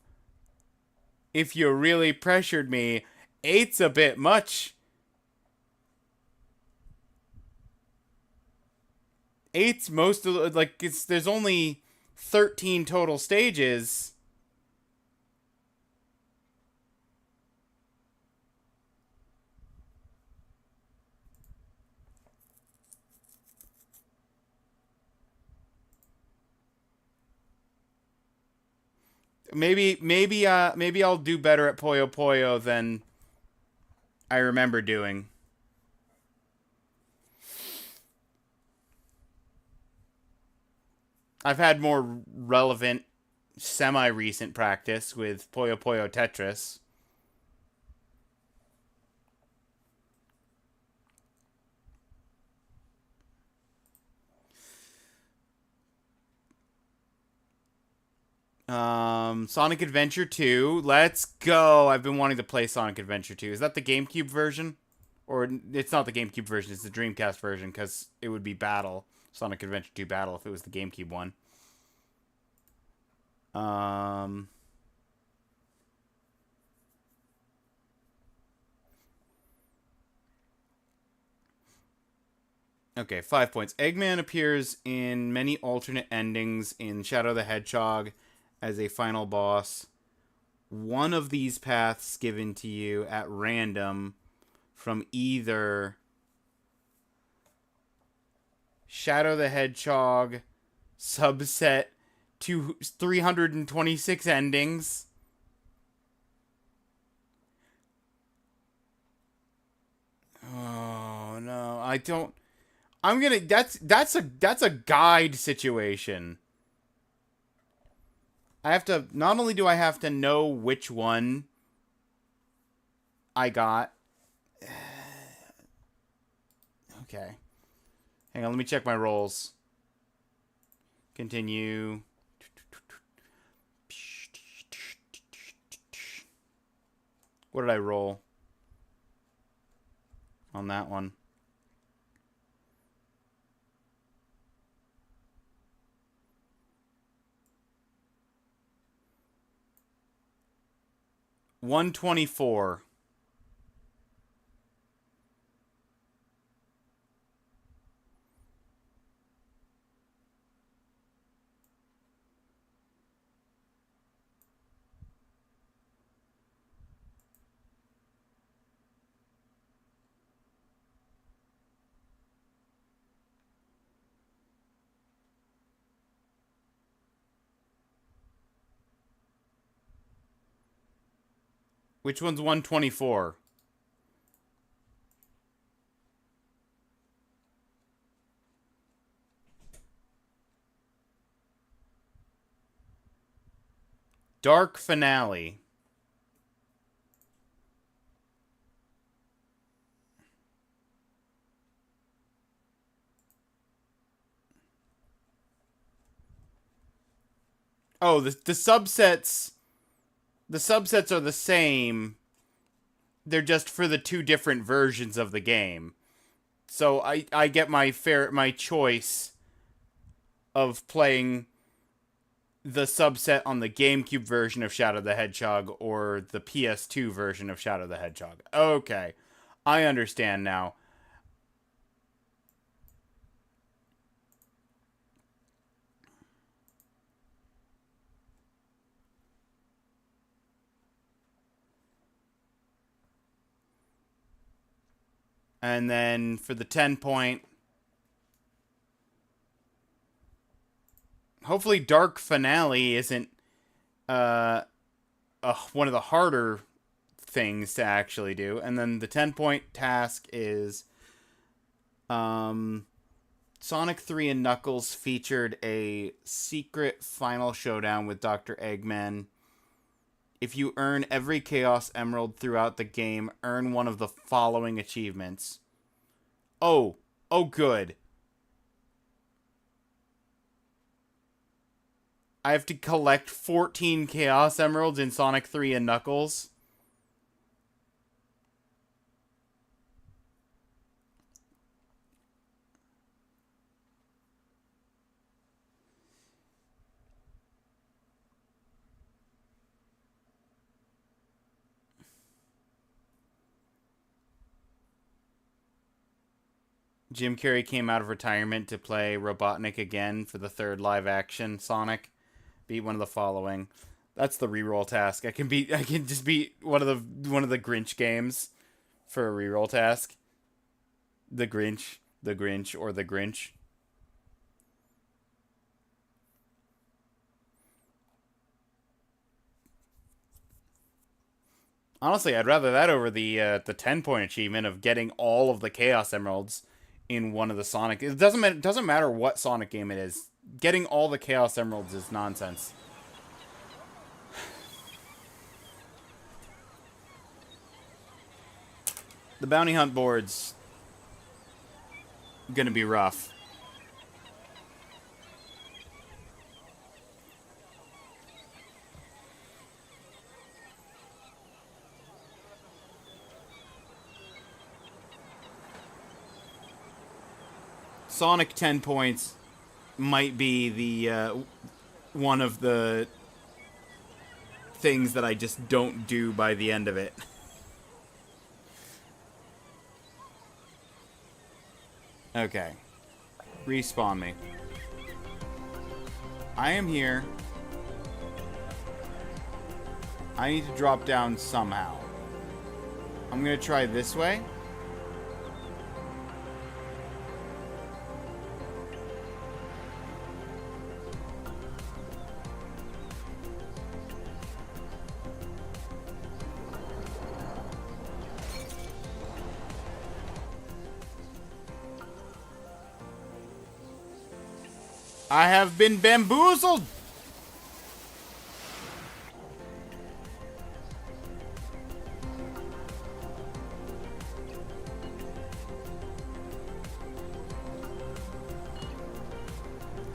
if you really pressured me. 8's a bit much. 8's most of the, like, there's only 13 total stages. Maybe I'll do better at Puyo Puyo than I remember doing. I've had more relevant, semi-recent practice with Puyo Puyo Tetris. Sonic Adventure 2. Let's go. I've been wanting to play Sonic Adventure 2. Is that the GameCube version? Or it's not the GameCube version, it's the Dreamcast version, because it would be Battle. Sonic Adventure 2 Battle if it was the GameCube one. Okay, 5 points. Eggman appears in many alternate endings in Shadow the Hedgehog as a final boss. One of these paths given to you at random from either Shadow the Hedgehog subset to 326 endings. Oh no, I don't. I'm gonna. That's a guide situation. I have to. Not only do I have to know which one I got. Okay. Hang on, let me check my rolls. Continue. What did I roll on that one? $124. Which one's 124? Dark Finale. Oh, the subsets. The subsets are the same. They're just for the two different versions of the game. So I get my choice of playing the subset on the GameCube version of Shadow the Hedgehog or the PS2 version of Shadow the Hedgehog. Okay. I understand now. And then for the 10 point, hopefully Dark Finale isn't one of the harder things to actually do. And then the 10-point task is Sonic 3 and Knuckles featured a secret final showdown with Dr. Eggman. If you earn every Chaos Emerald throughout the game, earn one of the following achievements. Oh, good. I have to collect 14 Chaos Emeralds in Sonic 3 and Knuckles. Jim Carrey came out of retirement to play Robotnik again for the 3rd live-action Sonic. Beat one of the following. That's the reroll task. I can just beat one of the Grinch games for a reroll task. The Grinch, or the Grinch. Honestly, I'd rather that over the 10-point achievement of getting all of the Chaos Emeralds in one of the Sonic. It doesn't matter what Sonic game it is. Getting all the Chaos Emeralds is nonsense. The bounty hunt board's gonna be rough. Sonic 10 points might be the one of the things that I just don't do by the end of it. Okay. Respawn me. I am here. I need to drop down somehow. I'm gonna try this way. I have been bamboozled!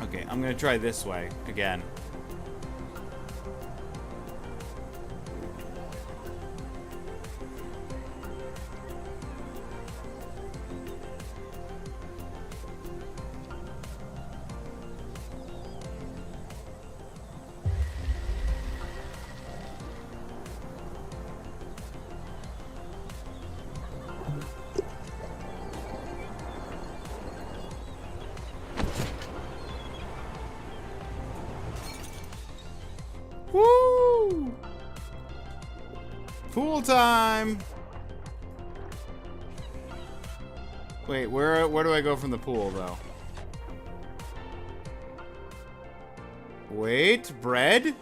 Okay, I'm gonna try this way again. Woo! Pool time! Wait, where do I go from the pool, though? Wait, bread?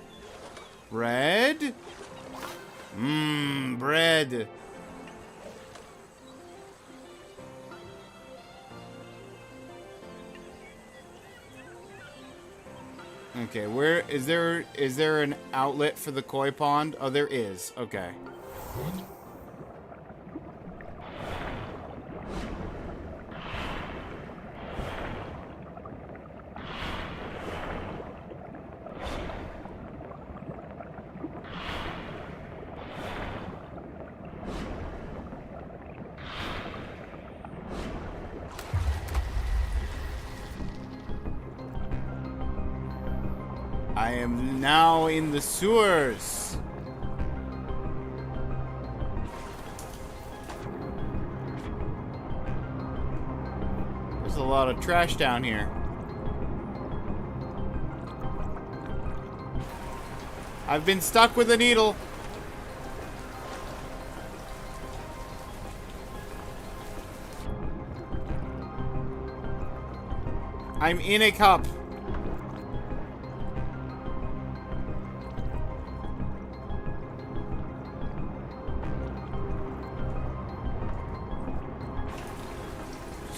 Bread? Mmm, bread. Okay, where is there an outlet for the koi pond? Oh, there is. Okay. I am now in the sewers. There's a lot of trash down here. I've been stuck with a needle. I'm in a cup.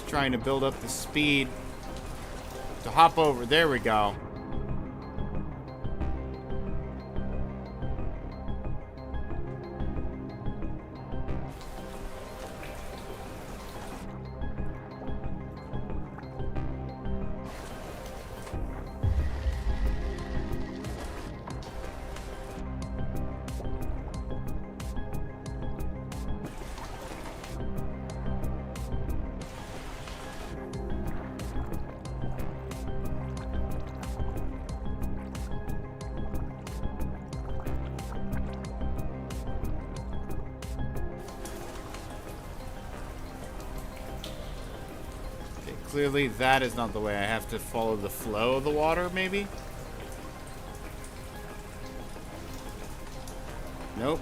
Trying to build up the speed to hop over. There we go. clearly that is not the way. I have to follow the flow of the water, maybe? Nope.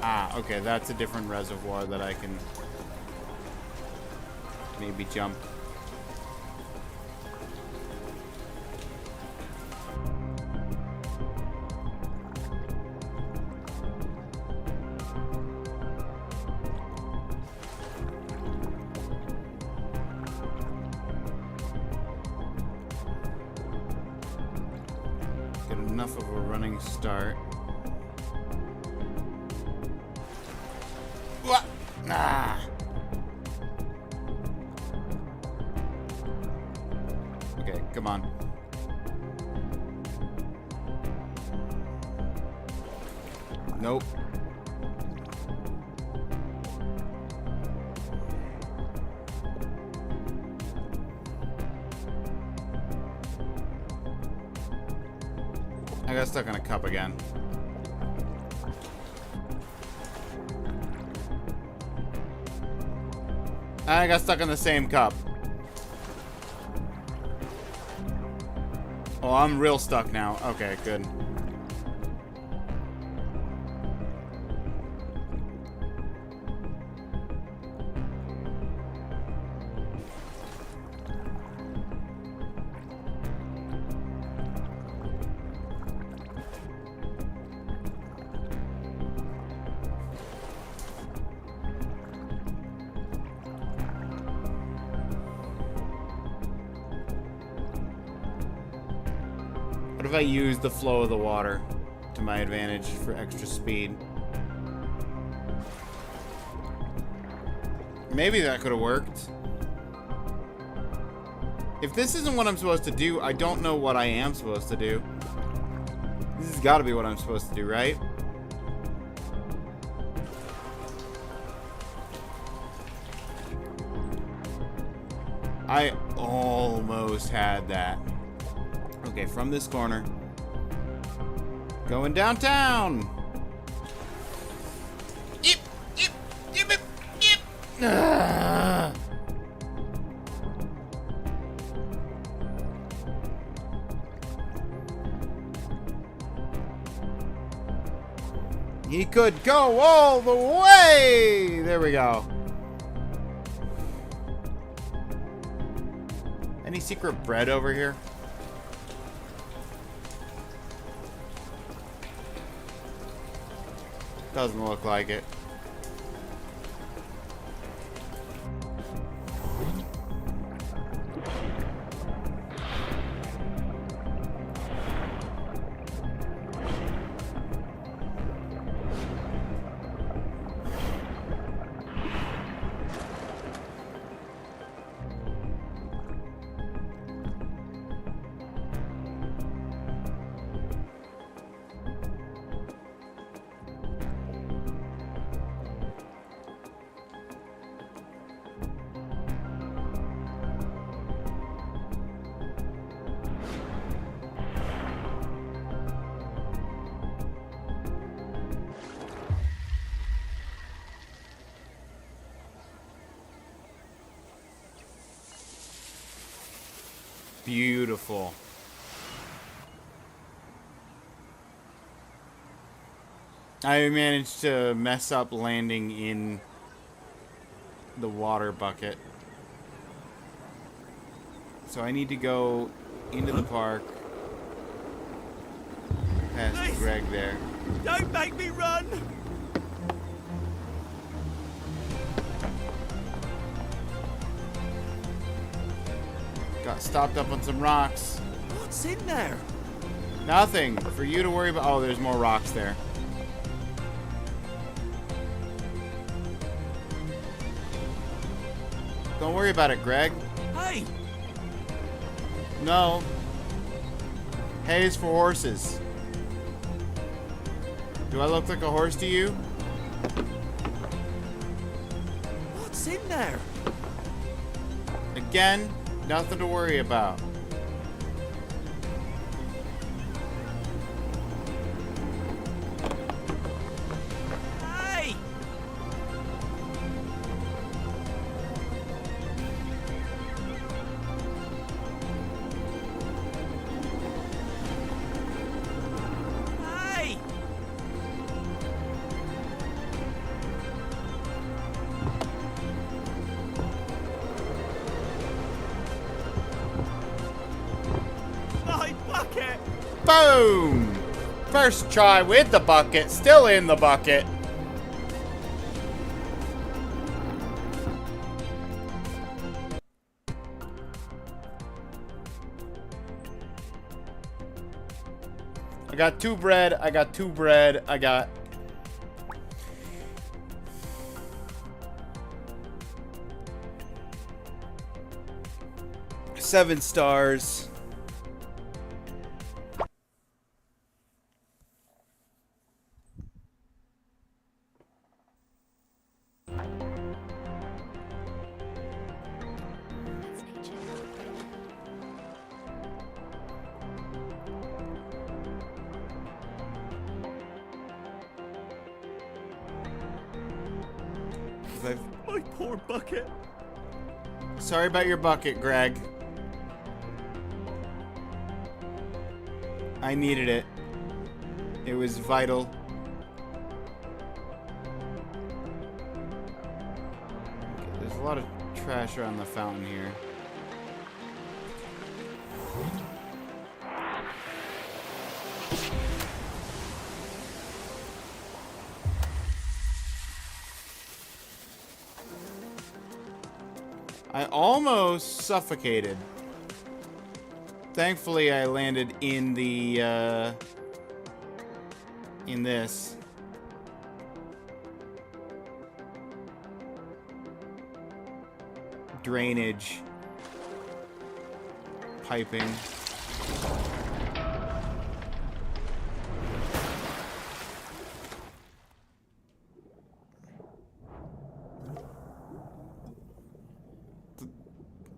Ah, okay, that's a different reservoir that I can maybe jump. Get enough of a running start. What? Ah. Okay, come on. Nope. I got stuck on a cup again. I got stuck in the same cup. Oh, I'm real stuck now. Okay, good. What if I use the flow of the water to my advantage for extra speed? Maybe that could have worked. If this isn't what I'm supposed to do, I don't know what I am supposed to do. This has got to be what I'm supposed to do, right? I almost had that. Okay, from this corner. Going downtown! Yep, yep, yep, yep, yep. Ah. He could go all the way! There we go. Any secret bread over here? Doesn't look like it. Beautiful. I managed to mess up landing in the water bucket. So I need to go into the park. Past Greg there. Don't make me run! Got stopped up on some rocks. What's in there? Nothing for you to worry about. Oh, there's more rocks there. Don't worry about it, Greg. Hey! No. Hay is for horses. Do I look like a horse to you? What's in there? Again, nothing to worry about. Hey! Hey! My bucket! Boom! First try with the bucket, still in the bucket. I got 2 bread, I got 2 bread, I got... $7 stars. That's nature. My poor bucket. Sorry about your bucket, Greg. I needed it. It was vital. Okay, there's a lot of trash around the fountain here. I almost suffocated. Thankfully, I landed in the, in this. Drainage. Piping.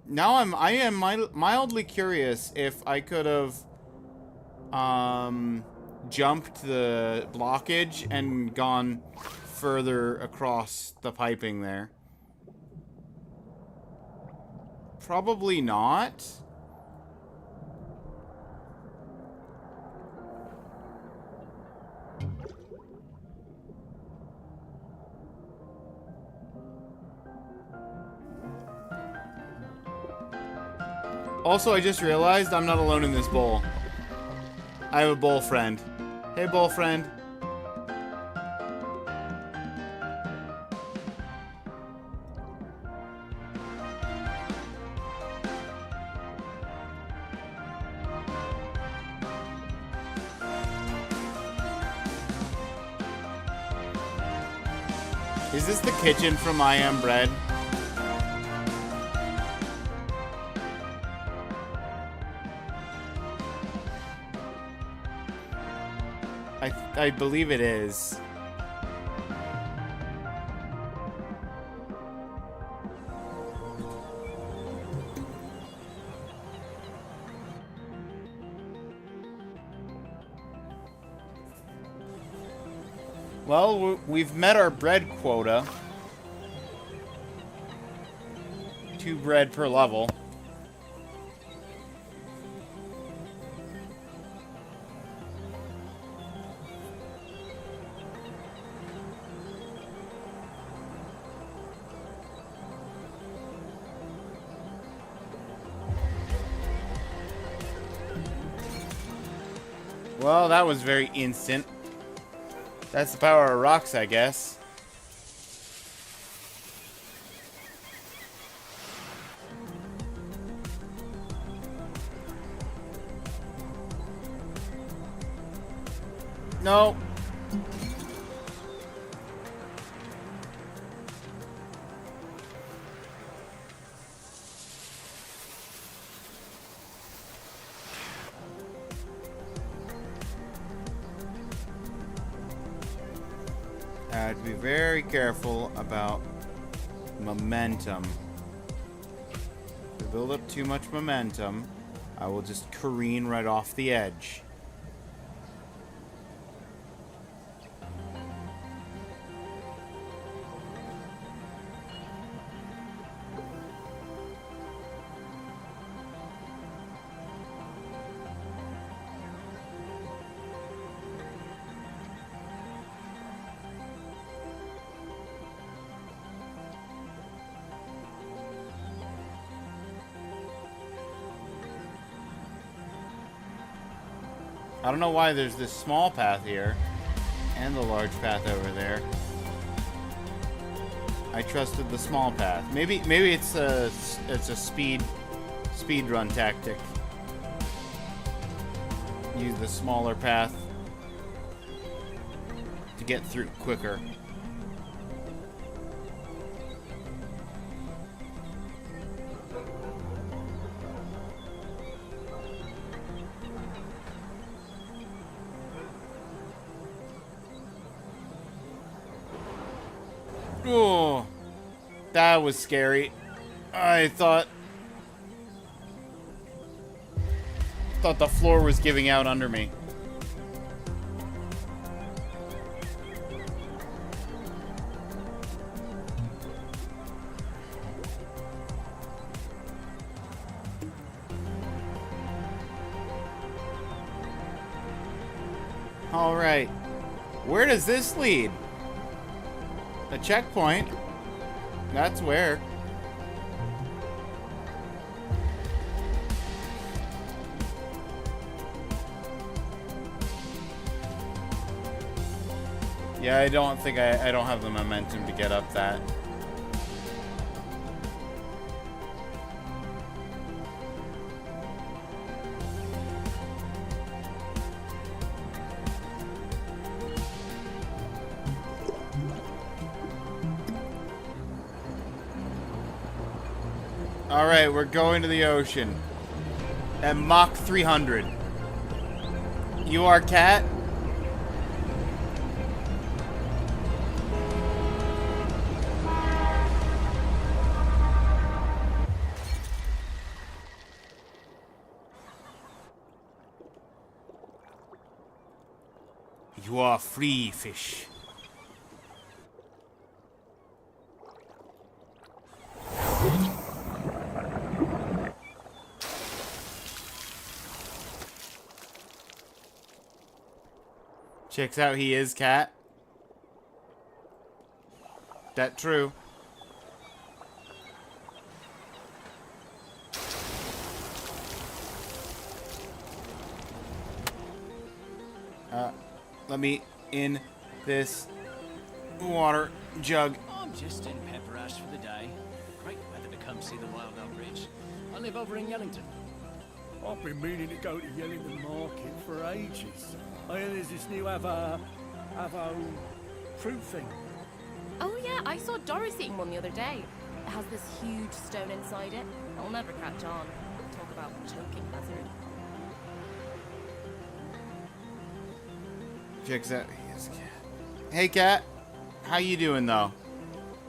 Now I am mildly curious if I could have jumped the blockage and gone further across the piping there. Probably not. Also, I just realized I'm not alone in this bowl. I have a bowl friend. Hey, bowl friend. Is this the kitchen from I Am Bread? I believe it is. Well, we've met our bread quota. 2 bread per level. Well, that was very instant. That's the power of rocks, I guess. No. have to be very careful about momentum. If I build up too much momentum, I will just careen right off the edge. I don't know why there's this small path here and the large path over there. I trusted the small path. Maybe it's a speed run tactic. Use the smaller path to get through quicker. Oh, that was scary. I thought the floor was giving out under me. All right. Where does this lead? A checkpoint. That's where. Yeah, I don't think I don't have the momentum to get up that. Alright, we're going to the ocean. At Mach 300. You are Cat? You are free, fish. Checks out, he is Cat. That true. Let me in this water jug. I'm just in Pepper Ash for the day. Great weather to come see the Wild Elm Ridge. I live over in Yellington. I've been meaning to go to Yellington Market for ages. I hear there's this new Avo fruit thing. Oh yeah, I saw Doris eating one the other day. It has this huge stone inside it. It'll never catch on. Talk about choking hazard. Checks out, he is Cat. Hey Cat, how you doing though?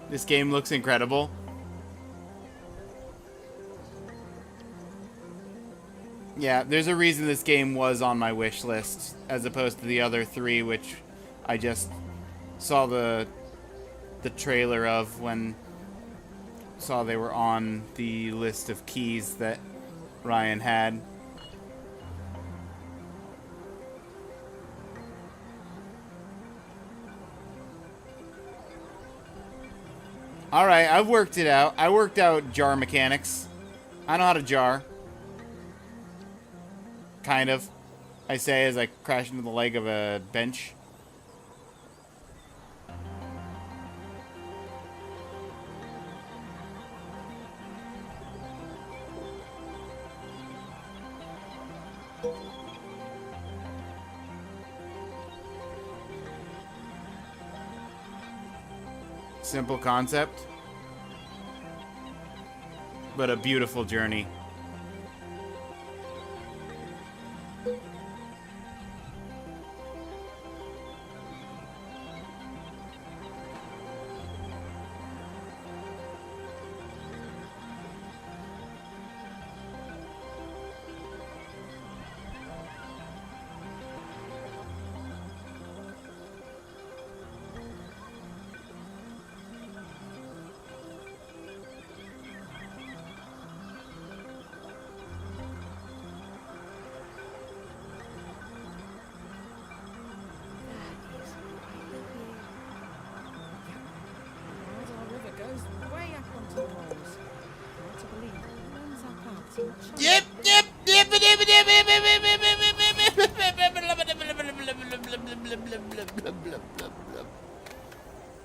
This game looks incredible. Yeah, there's a reason this game was on my wish list as opposed to the other three, which I just saw the trailer of when saw they were on the list of keys that Ryan had. All right, I've worked it out. I worked out jar mechanics. I know how to jar. Kind of. I say as I crash into the leg of a bench. Simple concept, but a beautiful journey. to the moors. Hard to believe it runs up out in China. Yep, yep, yep, yep, yep, yep,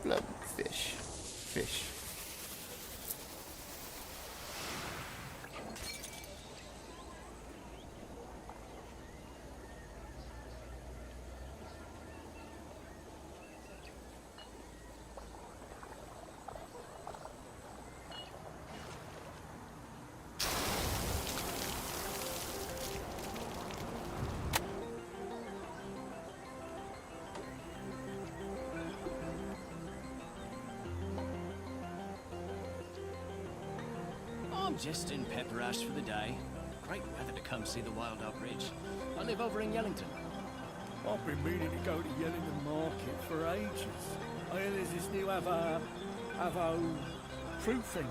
yep, fish, fish. I'm just in Pepper Ash for the day. Great weather to come see the Wild Up Ridge. I live over in Yellington. I've been meaning to go to Yellington Market for ages. I hear there's this new Avo fruit thing.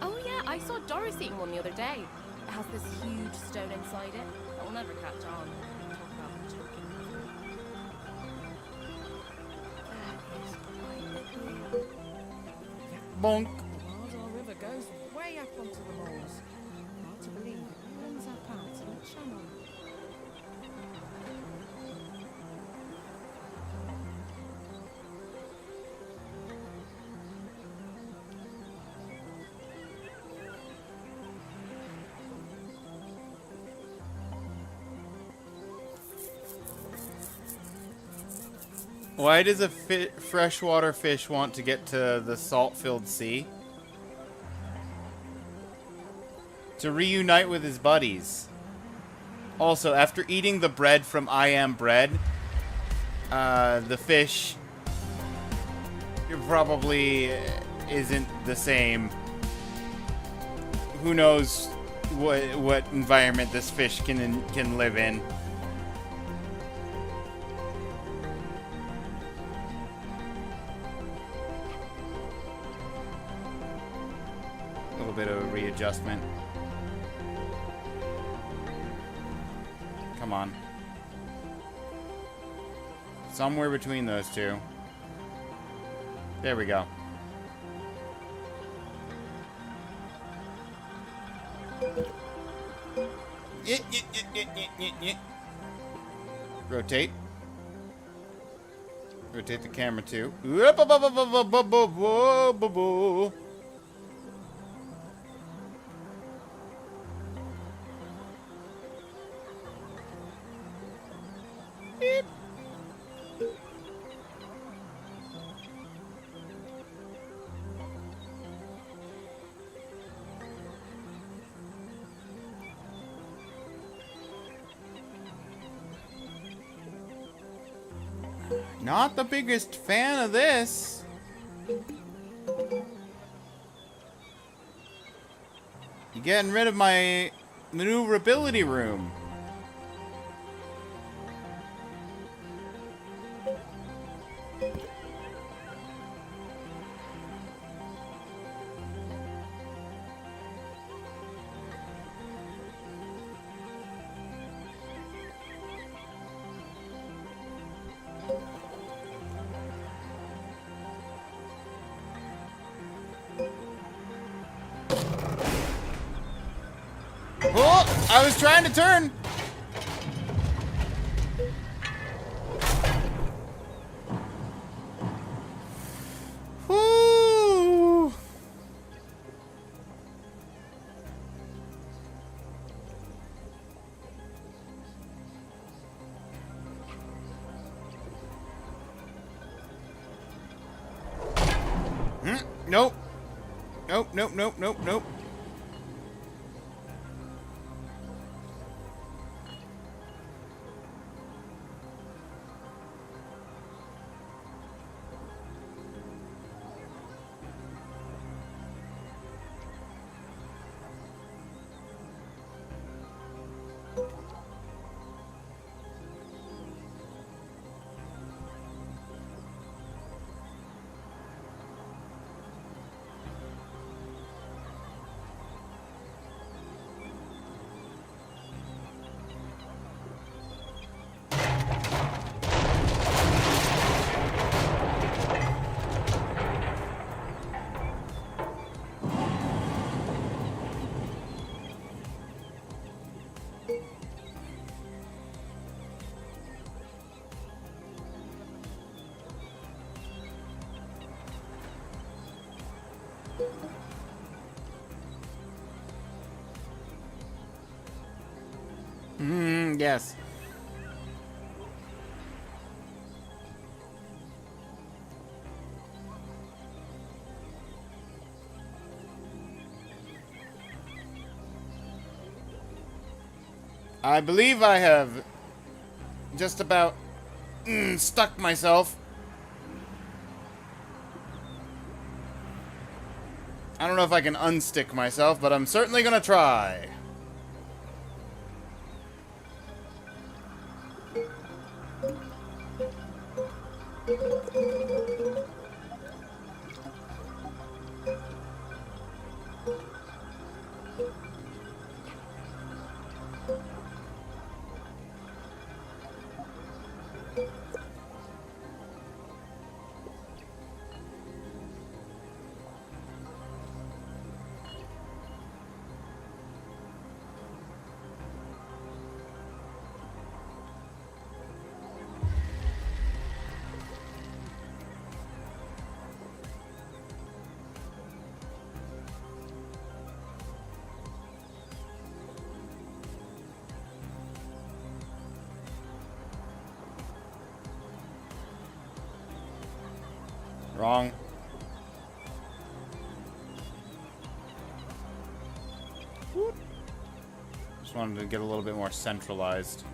Oh yeah, I saw Doris eating one the other day. It has this huge stone inside it. It'll never catch on. Talk about choking. Bonk. The Wildar River goes way up onto the moors. Hard to believe it runs up out in the channel. Why does a freshwater fish want to get to the salt-filled sea? To reunite with his buddies. Also, after eating the bread from I Am Bread, the fish probably isn't the same. Who knows what environment this fish can live in. A little bit of a readjustment. Come on. Somewhere between those two. There we go. Rotate. Rotate the camera too. Beep. Not the biggest fan of this. You getting rid of my maneuverability room. Oh, I was trying to turn. Whoo. Nope. Nope, nope, nope, nope, nope. Yes. I believe I have just about stuck myself. I don't know if I can unstick myself, but I'm certainly gonna try. Wrong. Just wanted to get a little bit more centralized.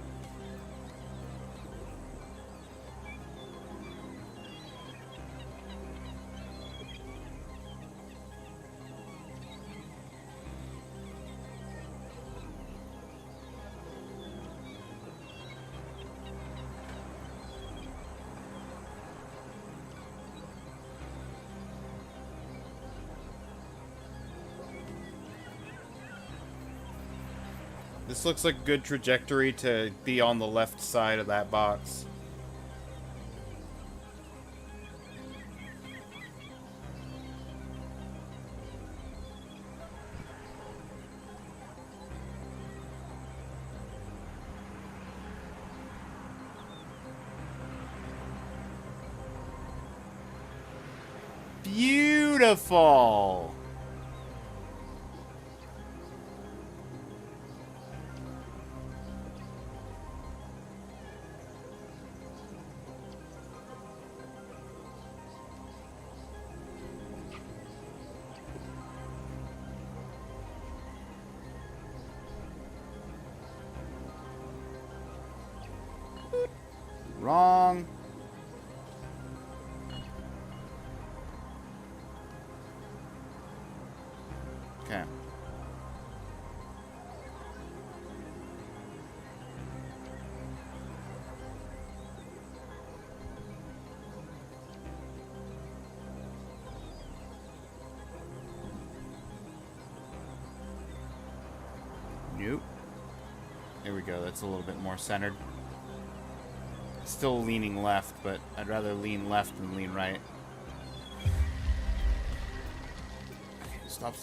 This looks like a good trajectory to be on the left side of that box. Beautiful! Wrong. Okay. Nope. There we go. That's a little bit more centered. Still leaning left, but I'd rather lean left than lean right. Okay, stop.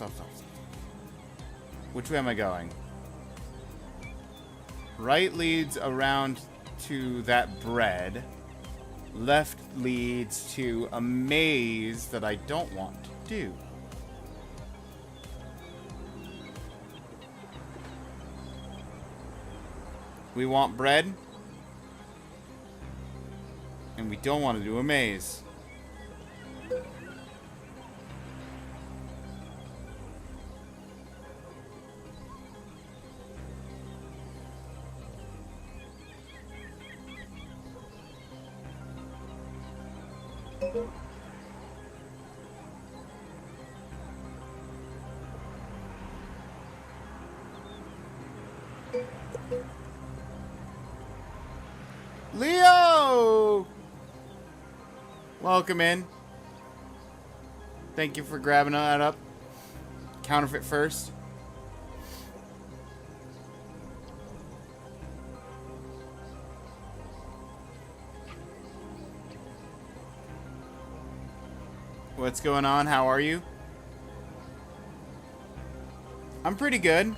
Which way am I going? Right leads around to that bread. Left leads to a maze that I don't want to do. We want bread. And we don't want to do a maze. Leo! Welcome in. Thank you for grabbing that up. Counterfeit first. What's going on? How are you? I'm pretty good.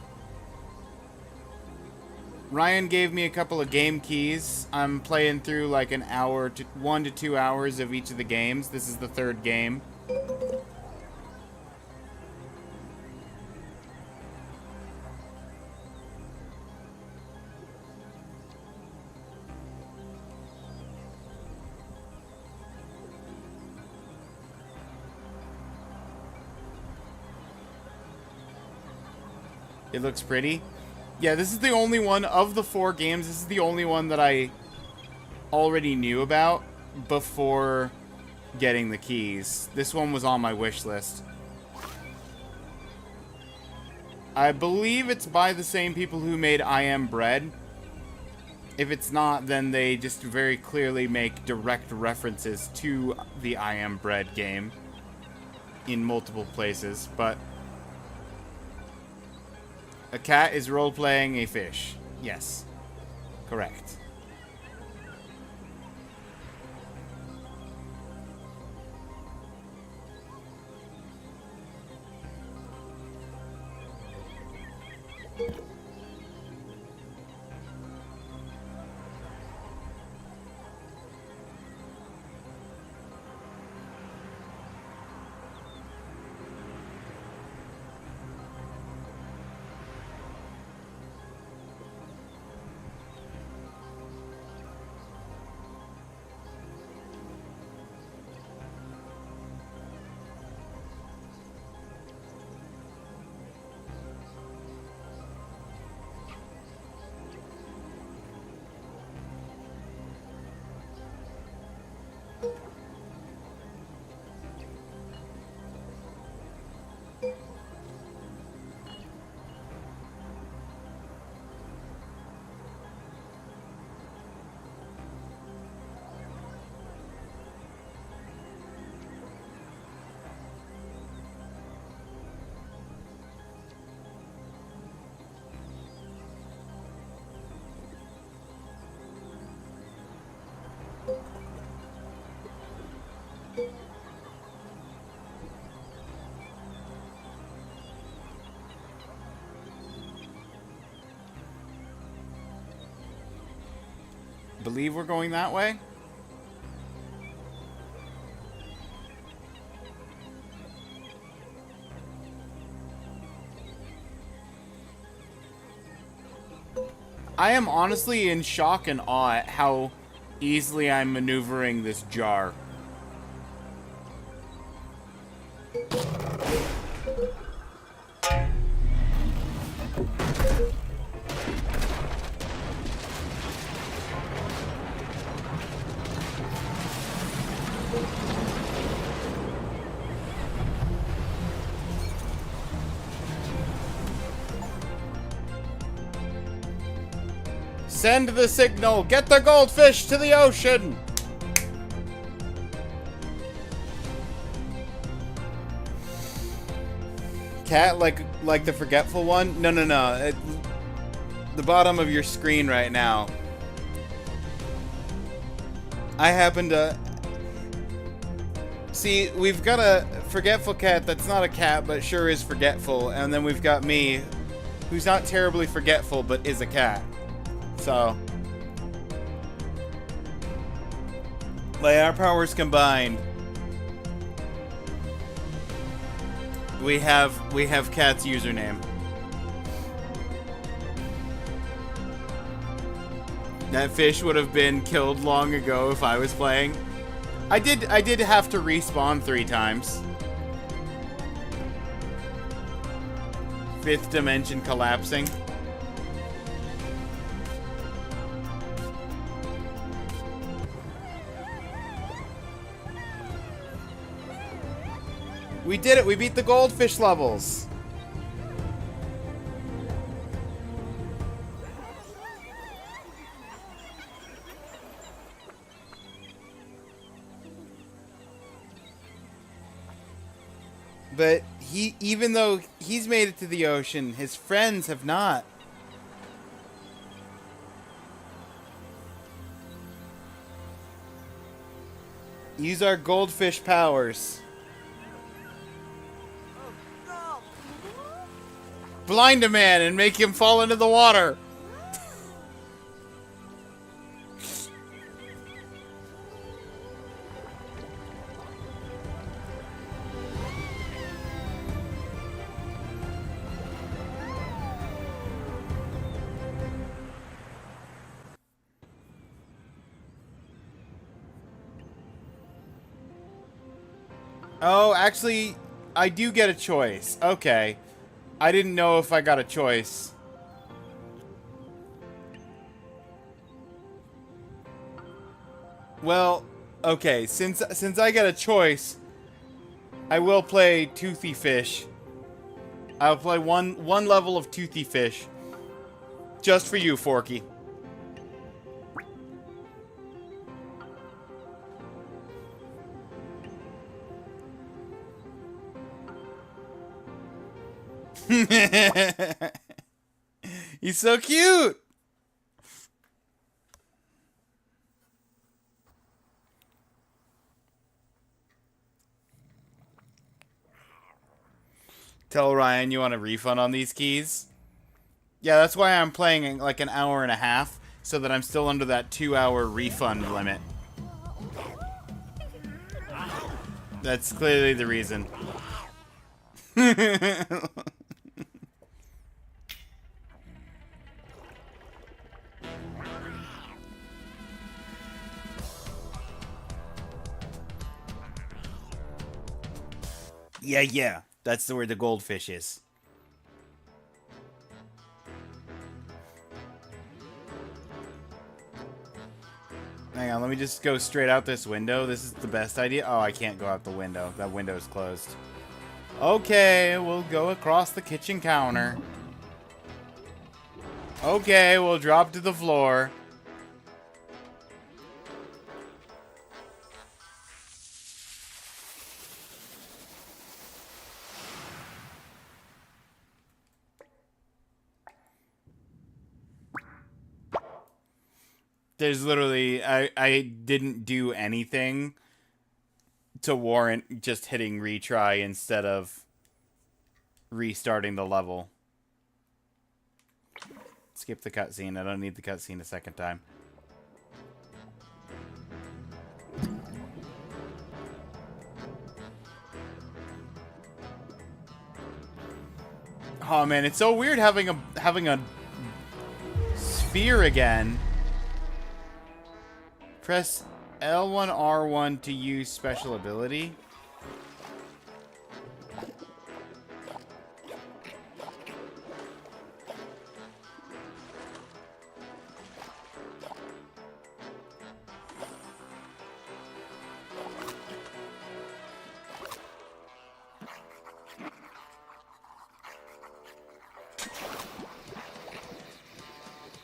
Ryan gave me a couple of game keys. I'm playing through like 1 to 2 hours of each of the games. This is the third game. It looks pretty. Yeah, this is the only one of the 4 games. This is the only one that I already knew about before getting the keys. This one was on my wish list. I believe it's by the same people who made I Am Bread. If it's not, then they just very clearly make direct references to the I Am Bread game in multiple places, but a cat is role-playing a fish. Yes. Correct. Believe we're going that way? I am honestly in shock and awe at how easily I'm maneuvering this jar. Send the signal! Get the goldfish to the ocean! Cat, like the forgetful one? No. The bottom of your screen right now. I happen to... See, we've got a forgetful cat that's not a cat, but sure is forgetful. And then we've got me, who's not terribly forgetful, but is a cat. So, like, our powers combined, we have Cat's username. That fish would have been killed long ago if I was playing. I did have to respawn 3 times. 5th dimension collapsing. We did it! We beat the goldfish levels! But even though he's made it to the ocean, his friends have not. Use our goldfish powers. Blind a man and make him fall into the water. Oh, actually, I do get a choice. Okay. I didn't know if I got a choice. Well, okay, since I get a choice, I will play Toothy Fish. I'll play one level of Toothy Fish. Just for you, Forky. He's so cute! Tell Ryan you want a refund on these keys? Yeah, that's why I'm playing like an hour and a half, so that I'm still under that 2-hour refund limit. That's clearly the reason. Yeah. That's where the goldfish is. Hang on, let me just go straight out this window. This is the best idea. Oh, I can't go out the window. That window's closed. Okay, we'll go across the kitchen counter. Okay, we'll drop to the floor. There's literally, I didn't do anything to warrant just hitting retry instead of restarting the level. Skip the cutscene. I don't need the cutscene a second time. Oh man, it's so weird having a sphere again. Press L1, R1 to use special ability.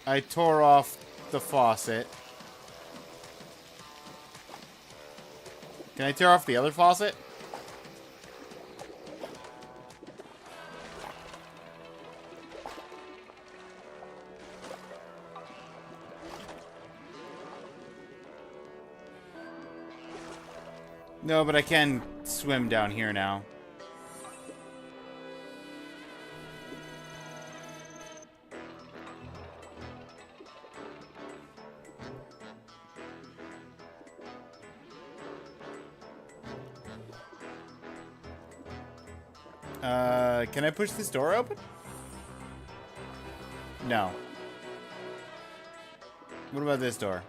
I tore off the faucet. Can I tear off the other faucet? No, but I can swim down here now. Can I push this door open? No. What about this door?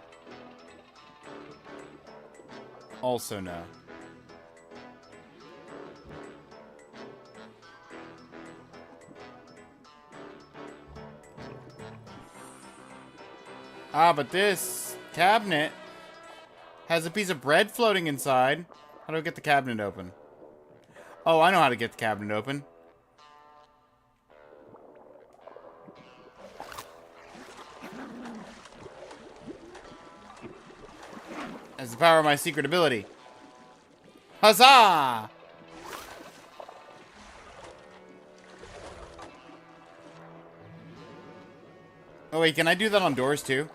Also no. Ah, but this cabinet has a piece of bread floating inside. How do I get the cabinet open? Oh, I know how to get the cabinet open. That's the power of my secret ability. Huzzah! Oh wait, can I do that on doors too?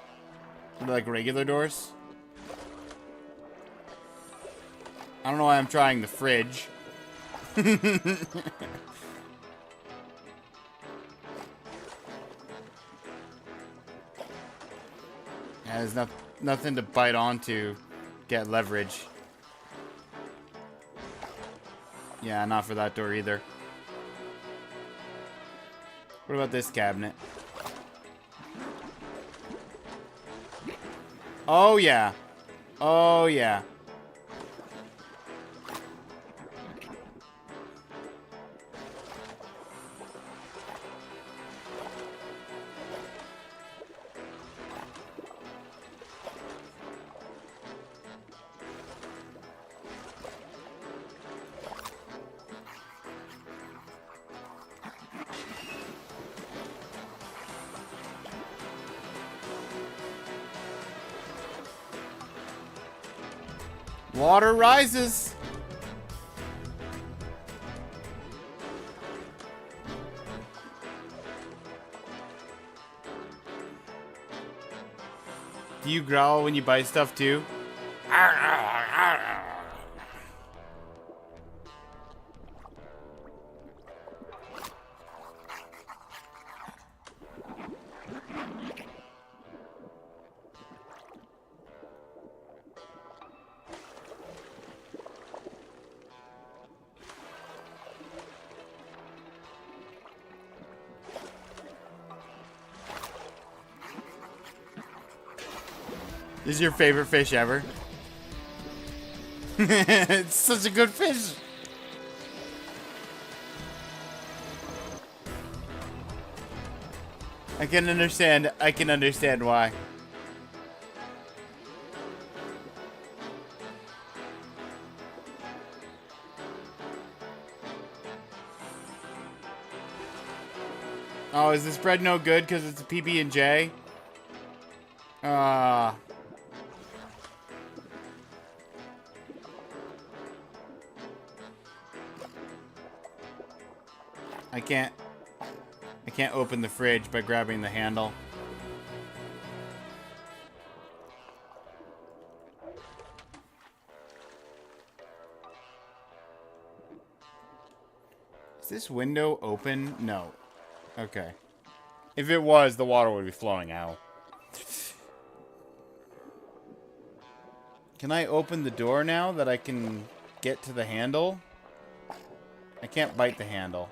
Like regular doors? I don't know why I'm trying the fridge. Yeah, there's nothing to bite onto, get leverage. Yeah, not for that door either. What about this cabinet? Oh yeah. Oh yeah. Water rises. Do you growl when you buy stuff too? This is your favorite fish ever? It's such a good fish. I can understand why. Oh, is this bread no good because it's a PB&J? I can't open the fridge by grabbing the handle. Is this window open? No. Okay. If it was, the water would be flowing out. Can I open the door now that I can get to the handle? I can't bite the handle.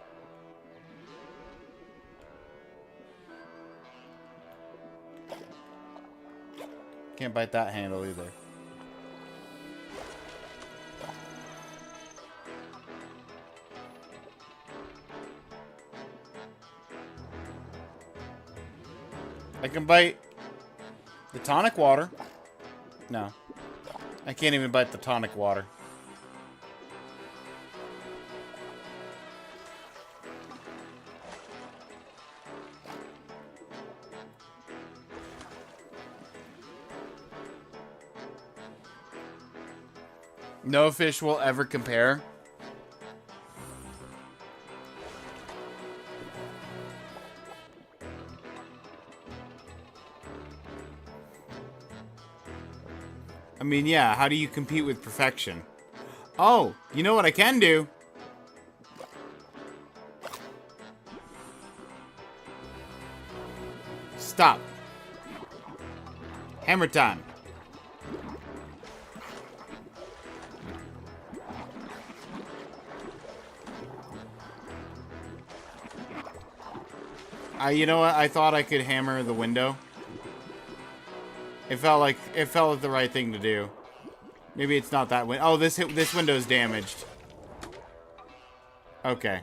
Can't bite that handle either. I can bite the tonic water. No. I can't even bite the tonic water. No fish will ever compare. I mean, yeah, how do you compete with perfection? Oh, you know what I can do? Stop. Hammer time. You know what? I thought I could hammer the window. It felt like the right thing to do. Maybe it's not that window. Oh, this window's damaged. Okay.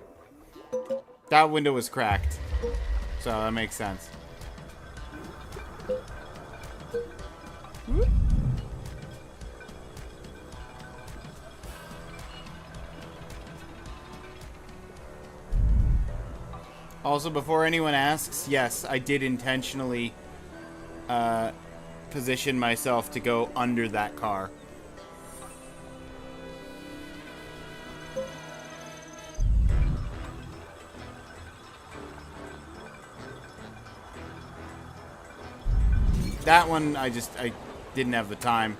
That window was cracked. So that makes sense. Also, before anyone asks, yes, I did intentionally position myself to go under that car. That one, I didn't have the time.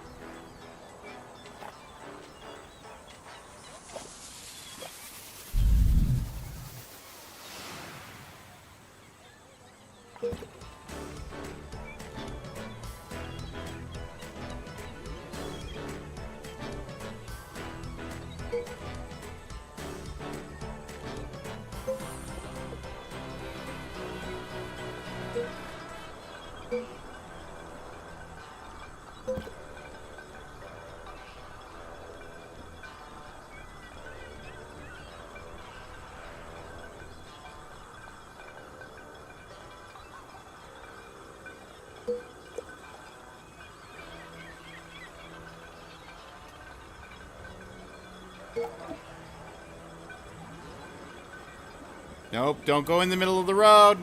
Nope, don't go in the middle of the road.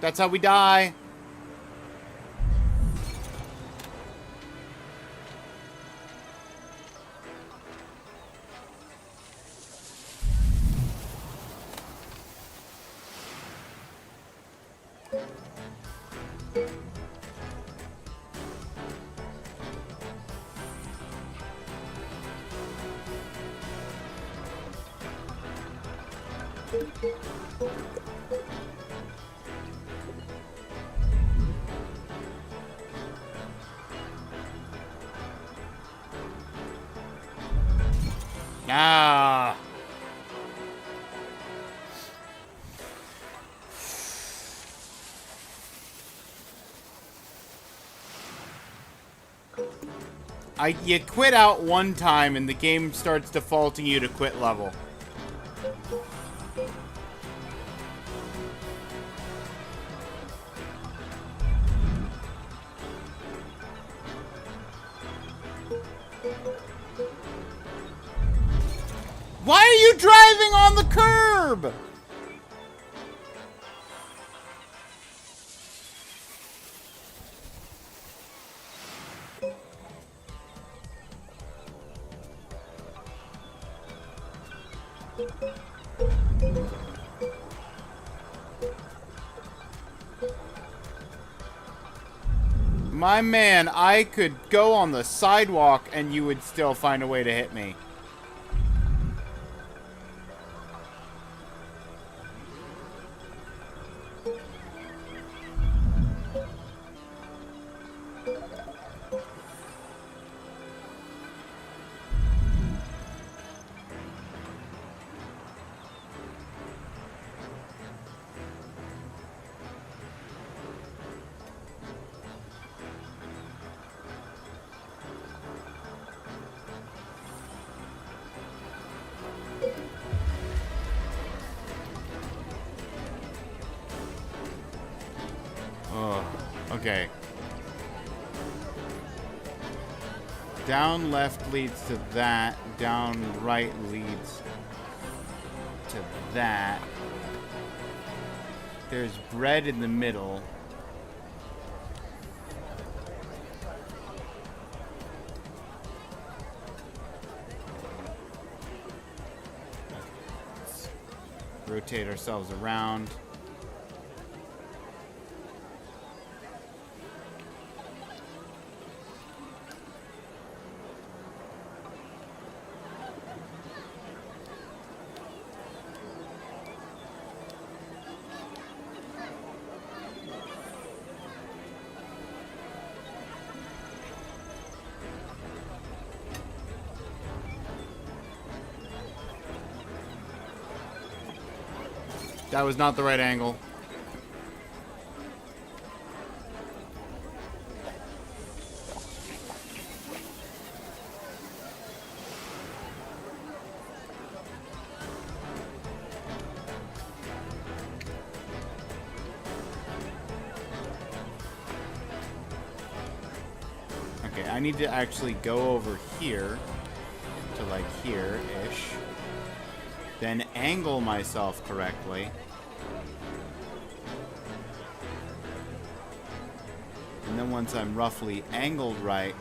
That's how we die. Ah! You quit out one time and the game starts defaulting you to quit level. Why are you driving on the curb? My man, I could go on the sidewalk and you would still find a way to hit me. Oh, okay. Down left leads to that. Down right leads to that. There's bread in the middle. Let's rotate ourselves around. That was not the right angle. Okay, I need to actually go over here to like here-ish. Then angle myself correctly. And then once I'm roughly angled right,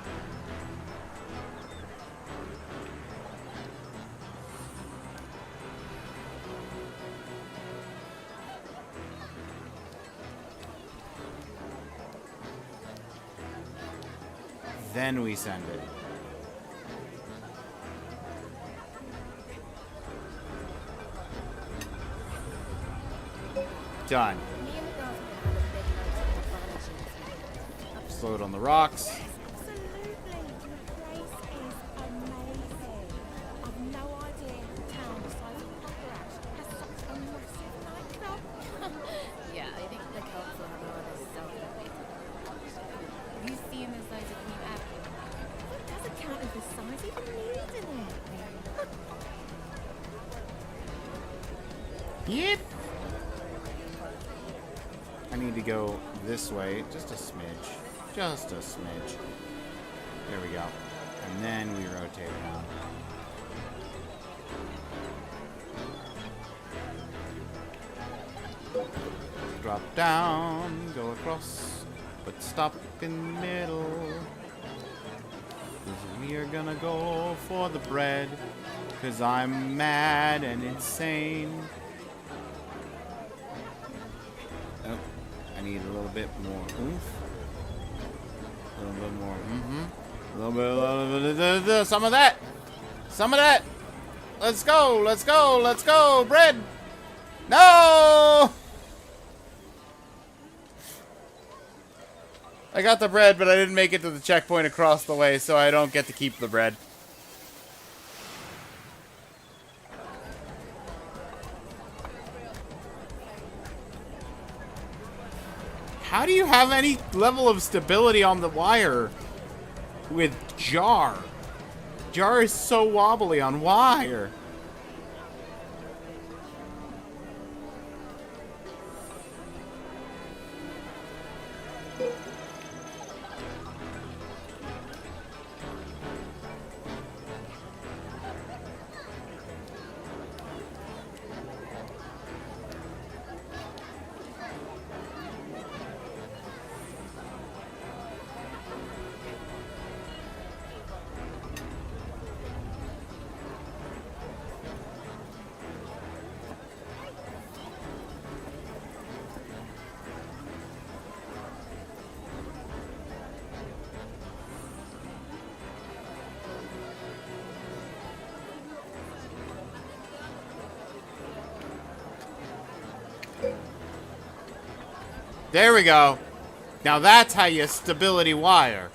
then we send it. Done. Slow it on the rocks. Absolutely. The place is amazing. I've no idea the town the size of Peperash has such a massive nightclub. Yeah, I think the council have no other self-defeated. You see him as those of New Avenue. It doesn't count as the size even needs in it. Yep. I need to go this way, just a smidge. Just a smidge. There we go. And then we rotate around. Drop down, go across, but stop in the middle. 'Cause we are gonna go for the bread. 'Cause I'm mad and insane. Oh, I need a little bit more oomph. A little bit more, a little bit, some of that. Some of that. Let's go, let's go, let's go. Bread. No! I got the bread, but I didn't make it to the checkpoint across the way, so I don't get to keep the bread. How do you have any level of stability on the wire with Jar? Jar is so wobbly on wire. There we go. Now that's how you stability wire.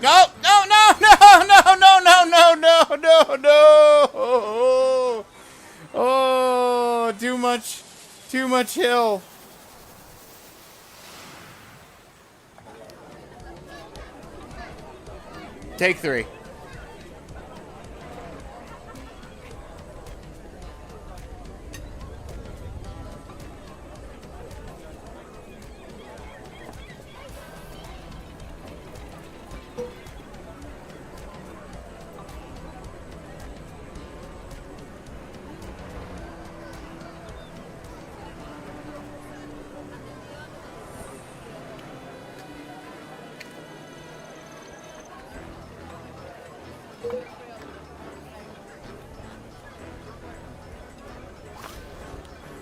No, no, no, no, no, no, no, no, no, no, no. Oh, too much hill. Take 3.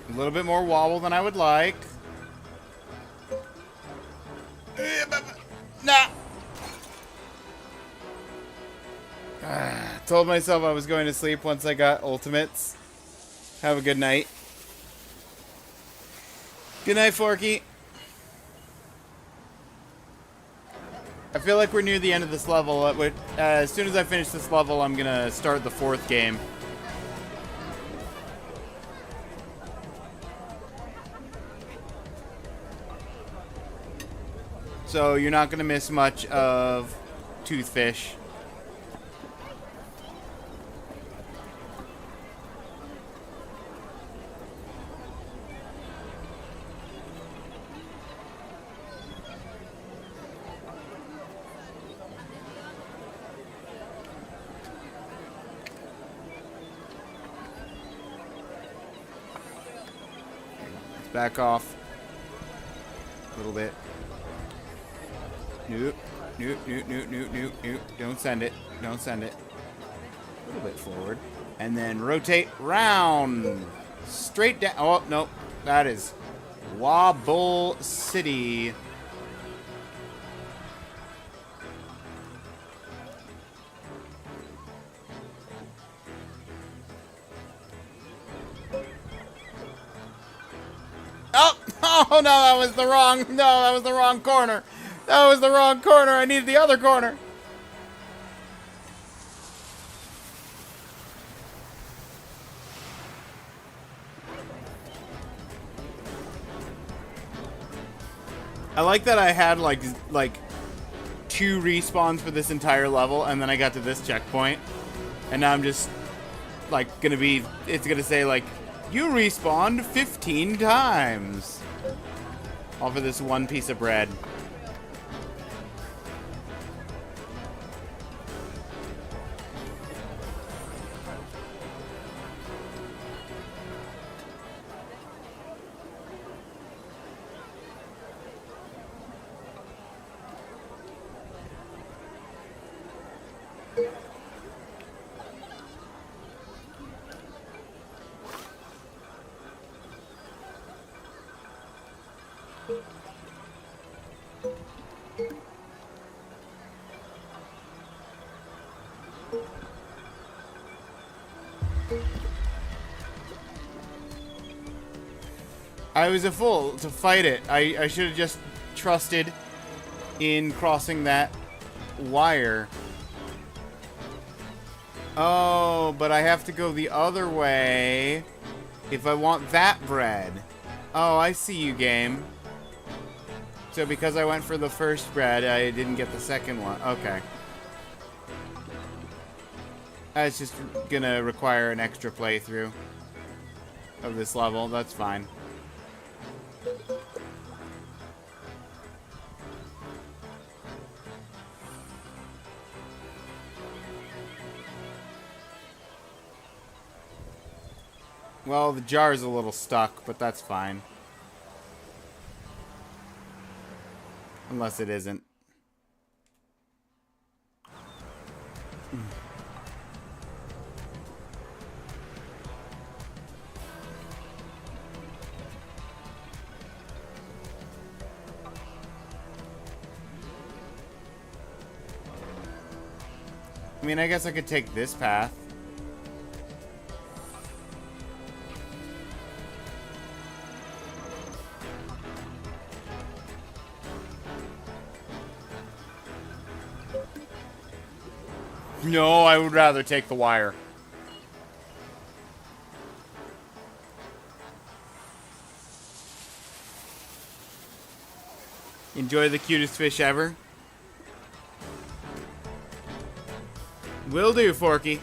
A little bit more wobble than I would like. Nah. Told myself I was going to sleep once I got ultimates. Have a good night. Good night, Forky. I feel like we're near the end of this level. As soon as I finish this level, I'm gonna start the 4th game. So you're not going to miss much of Toothfish. Let's back off a little bit. Nope. Nope, nope, nope, nope, nope, nope. Don't send it. Don't send it. A little bit forward. And then rotate round. Straight down. Oh, nope. That is Wobble City. Oh! Oh, no, that was the wrong... No, that was the wrong corner. That was the wrong corner. I needed the other corner. I like that I had like 2 respawns for this entire level, and then I got to this checkpoint, and now I'm just like it's gonna say like, you respawned 15 times off of this one piece of bread. I was a fool to fight it. I should have just trusted in crossing that wire. Oh, but I have to go the other way if I want that bread. Oh, I see you, game. So because I went for the first bread, I didn't get the second one. Okay. It's just gonna require an extra playthrough of this level. That's fine. Well, the jar's a little stuck, but that's fine. Unless it isn't. I mean, I guess I could take this path. No, I would rather take the wire. Enjoy the cutest fish ever. Will do, Forky.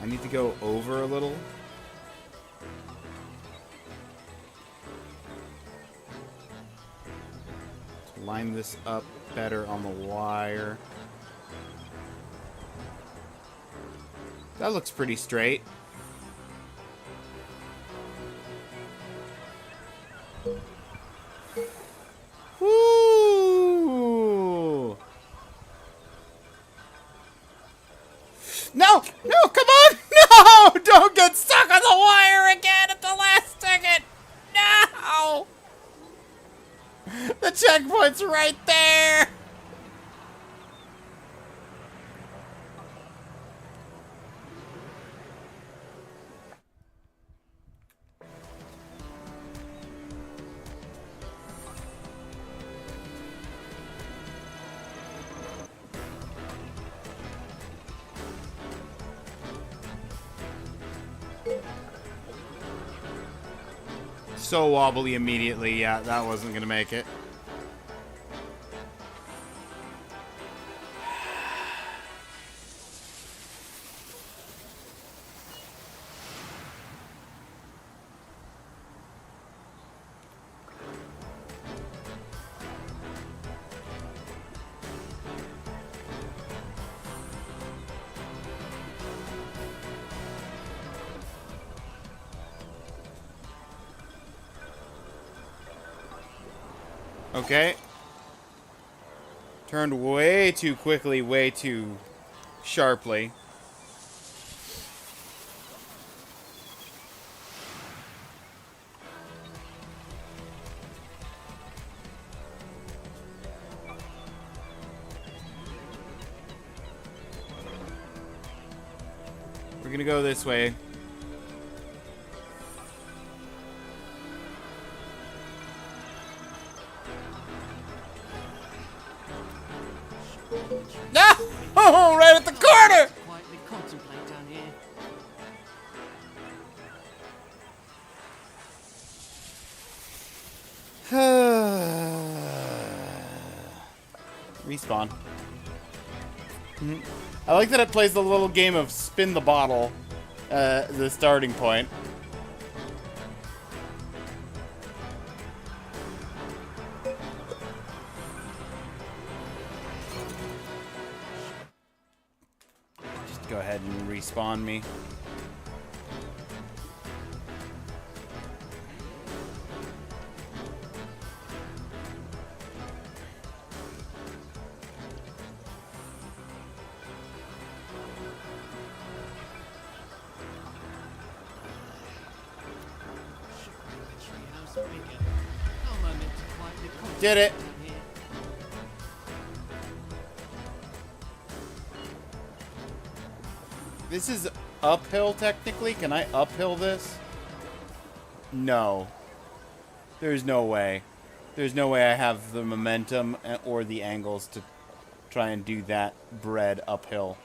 I need to go over a little. To line this up better on the wire. That looks pretty straight. Woo! No! No, come on! No! Don't get stuck on the wire again at the last second! No! The checkpoint's right there! So wobbly immediately, yeah, that wasn't gonna make it. Okay. Turned way too quickly, way too sharply. We're gonna go this way. No! Oh, right at the corner! Quietly contemplate down here. Respawn. I like that it plays the little game of spin the bottle, the starting point. Just go ahead and respawn me. Did it. This is uphill, technically. Can I uphill this? No. There's no way. There's no way I have the momentum or the angles to try and do that bread uphill.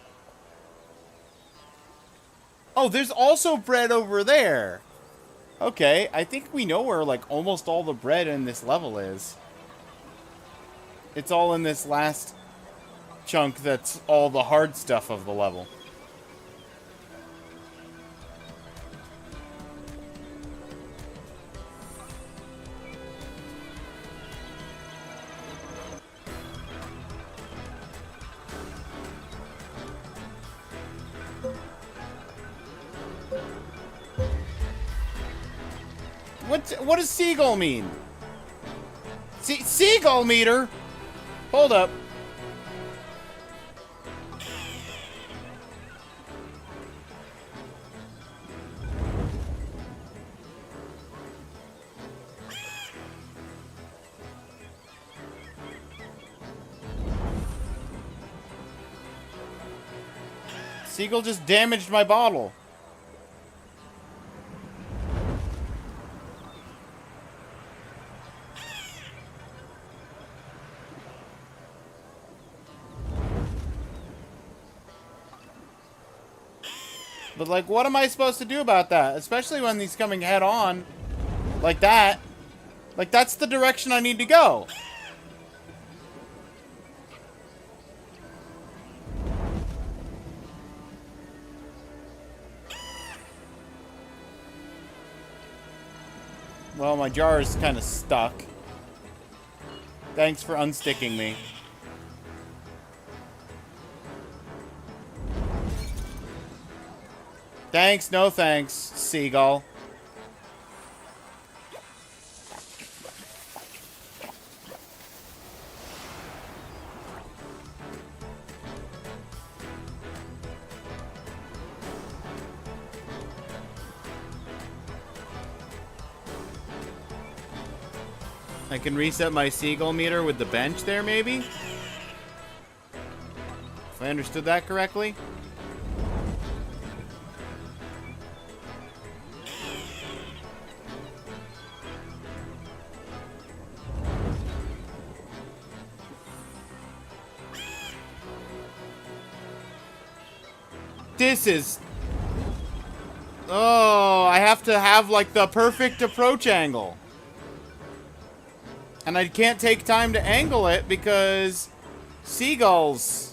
Oh, there's also bread over there. Okay, I think we know where, like, almost all the bread in this level is. It's all in this last chunk that's all the hard stuff of the level. What does seagull mean? Seagull meter? Hold up. Seagull just damaged my bottle. But, like, what am I supposed to do about that? Especially when he's coming head on. Like that. Like, that's the direction I need to go. Well, my jar is kind of stuck. Thanks for unsticking me. Thanks, no thanks, seagull. I can reset my seagull meter with the bench there, maybe? If I understood that correctly? This is... Oh, I have to have, like, the perfect approach angle. And I can't take time to angle it because... seagulls.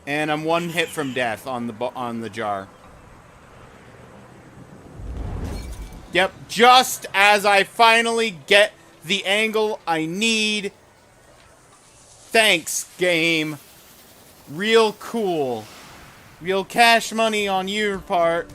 And I'm one hit from death on the jar. Yep, just as I finally get the angle I need. Thanks, game. Real cool. Real cash money on your part.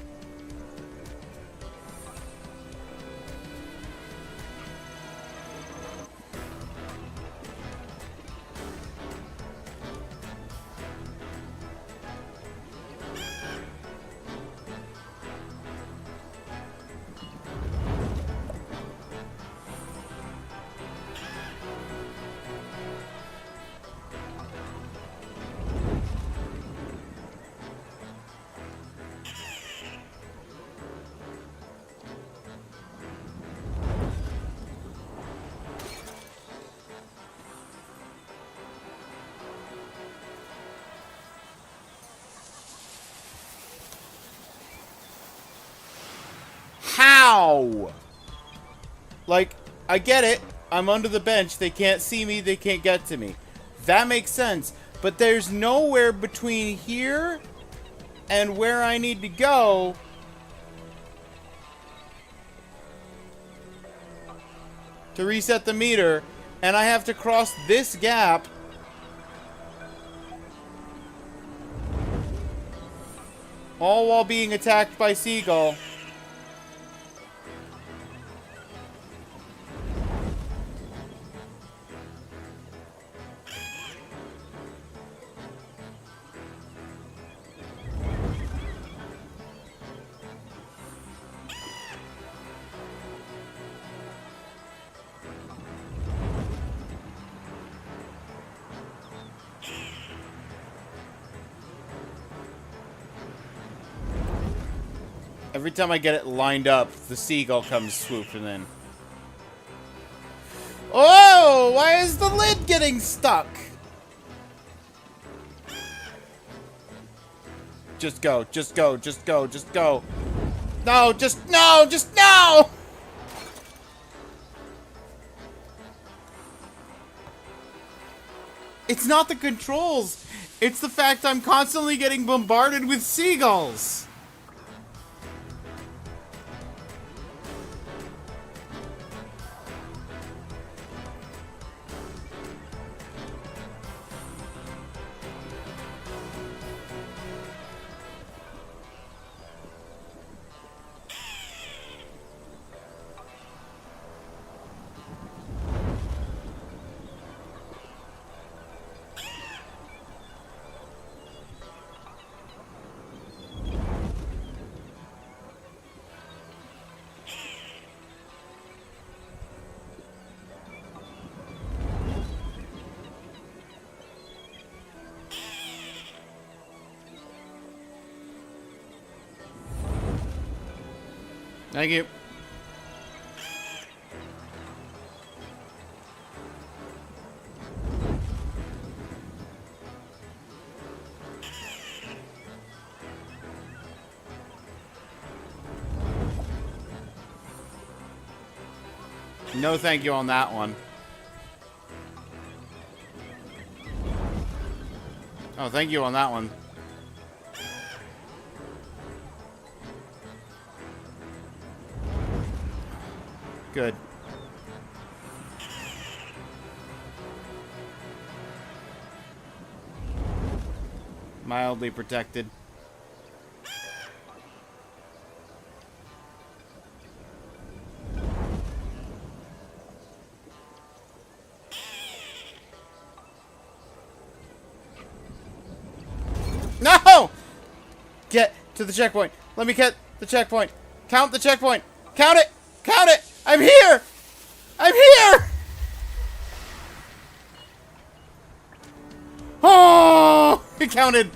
How? Like, I get it. I'm under the bench. They can't see me. They can't get to me. That makes sense. But there's nowhere between here and where I need to go to reset the meter. And I have to cross this gap. All while being attacked by Seagull. Every time I get it lined up, the seagull comes swooping in. Oh! Why is the lid getting stuck? Just go, just go, just go, just go. No, just no! It's not the controls. It's the fact I'm constantly getting bombarded with seagulls. Thank you. No thank you on that one. Oh, thank you on that one. Good. Mildly protected. No! Get to the checkpoint. Let me get the checkpoint. Count the checkpoint. Count it! Count it! I'm here! I'm here! Oh! It counted.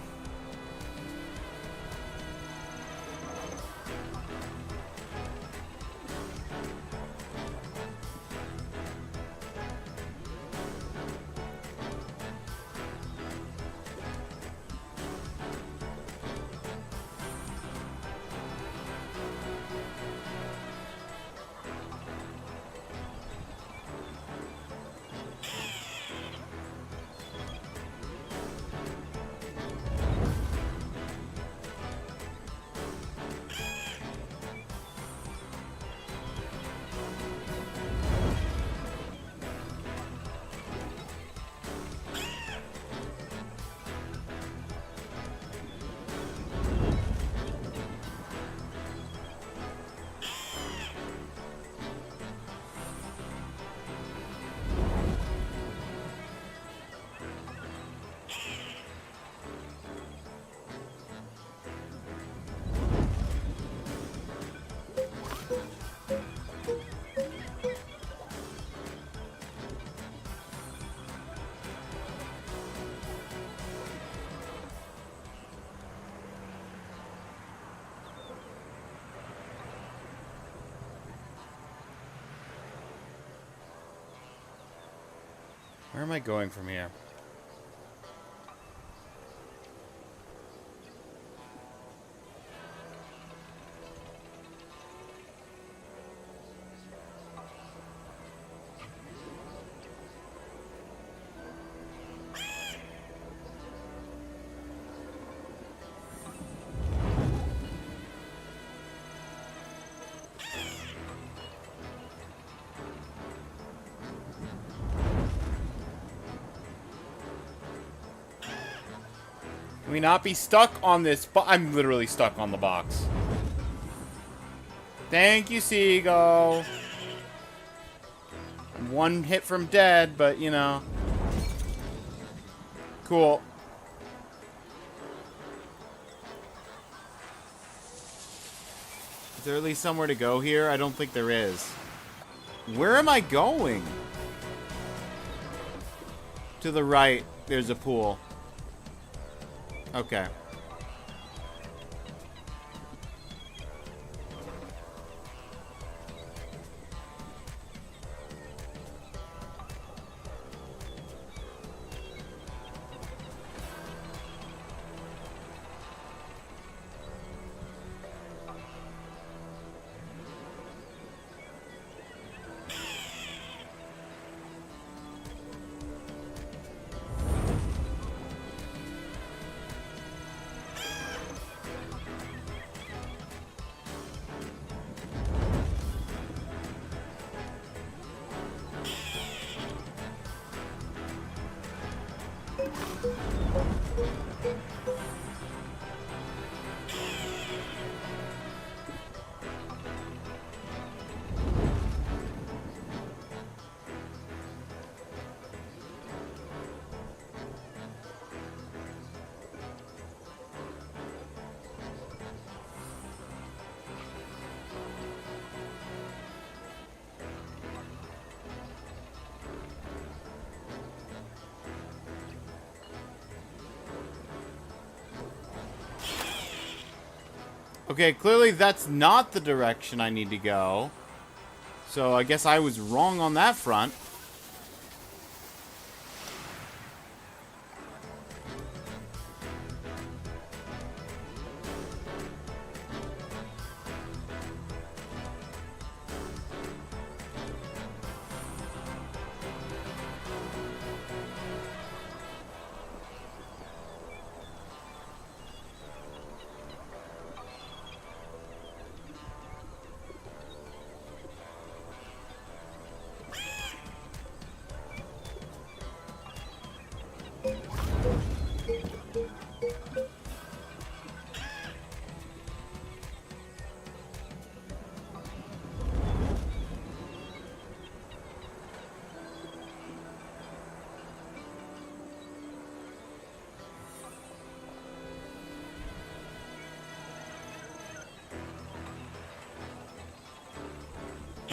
Where am I going from here? Can we not be stuck on this? I'm literally stuck on the box. Thank you, Seagull. One hit from dead, but you know. Cool. Is there at least somewhere to go here? I don't think there is. Where am I going? To the right, there's a pool. Okay. Okay, clearly that's not the direction I need to go. So I guess I was wrong on that front.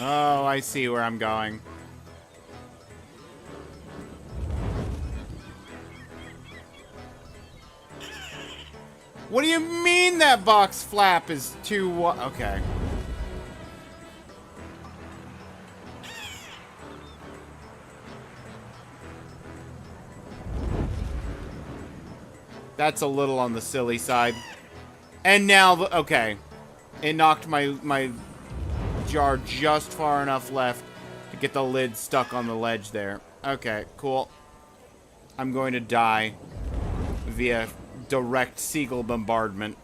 Oh, I see where I'm going. What do you mean that box flap is too okay. That's a little on the silly side. And now, okay. It knocked my jar just far enough left to get the lid stuck on the ledge there. Okay, cool. I'm going to die via direct seagull bombardment.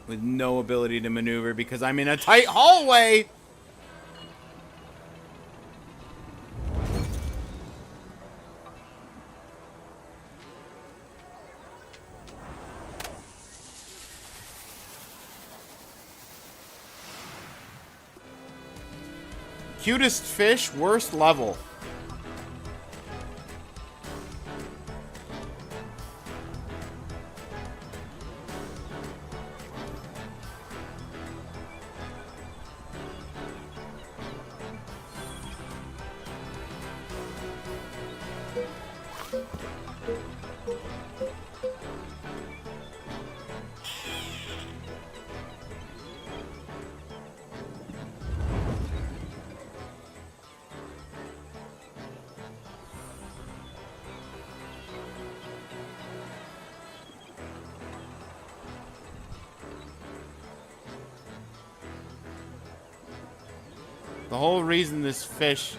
With no ability to maneuver because I'm in a tight hallway! Cutest fish, worst level. The whole reason this fish...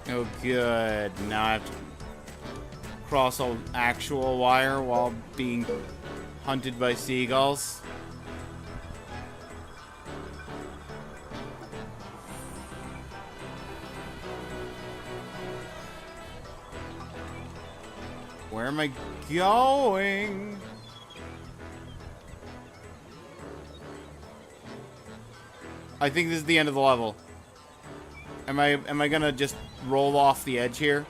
Oh, good. Now I have to cross an actual wire while being hunted by seagulls. Where am I going? I think this is the end of the level. Am I gonna just roll off the edge here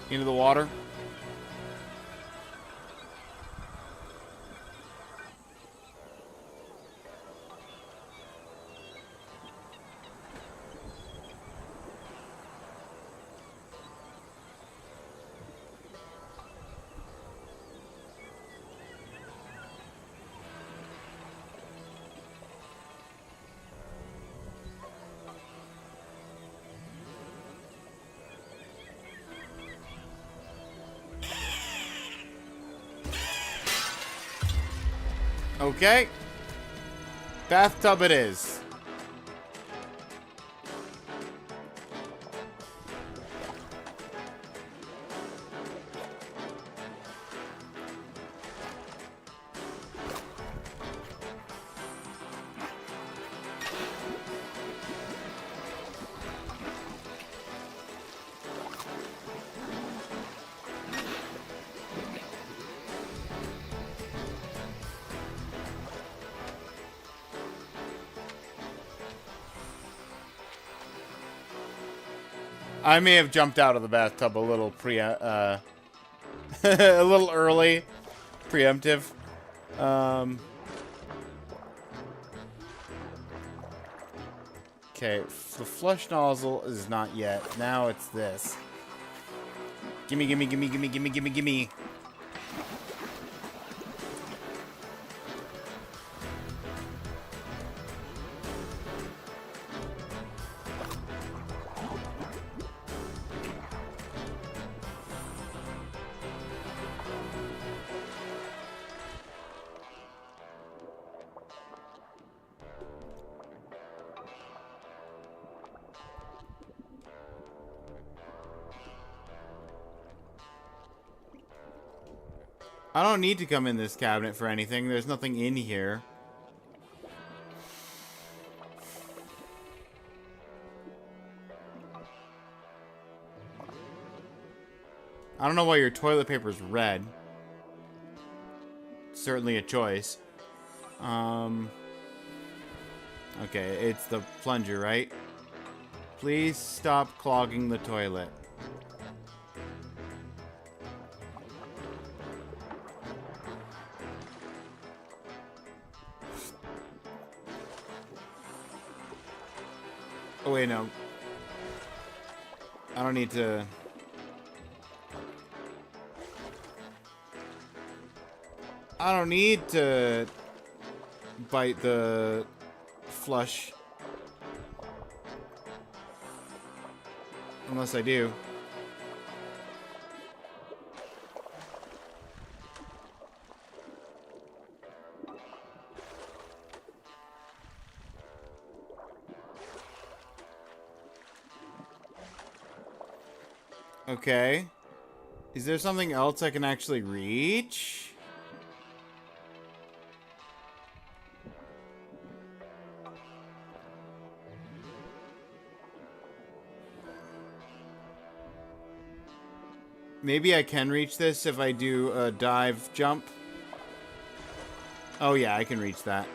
into the water? Okay. Bathtub it is. I may have jumped out of the bathtub a little a little early. Preemptive. Okay, the flush nozzle is not yet. Now it's this. Gimme, gimme, gimme, gimme, gimme, gimme, gimme. I don't need to come in this cabinet for anything. There's nothing in here. I don't know why your toilet paper's red. Certainly a choice. Okay, it's the plunger, right? Please stop clogging the toilet. Oh, wait, no. I don't need to... I don't need to bite the flush. Unless I do. Okay. Is there something else I can actually reach? Maybe I can reach this if I do a dive jump. Oh yeah, I can reach that.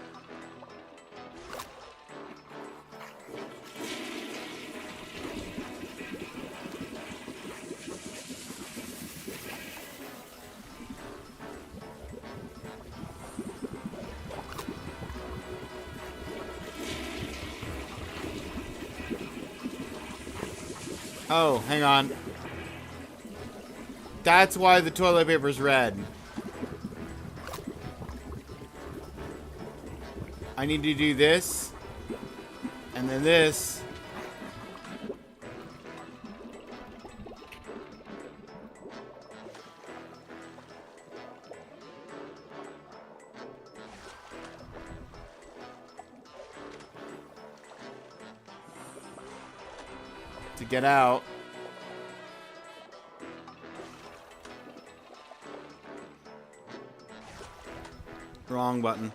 Oh, hang on. That's why the toilet paper's red. I need to do this. And then this. To get out. Wrong button.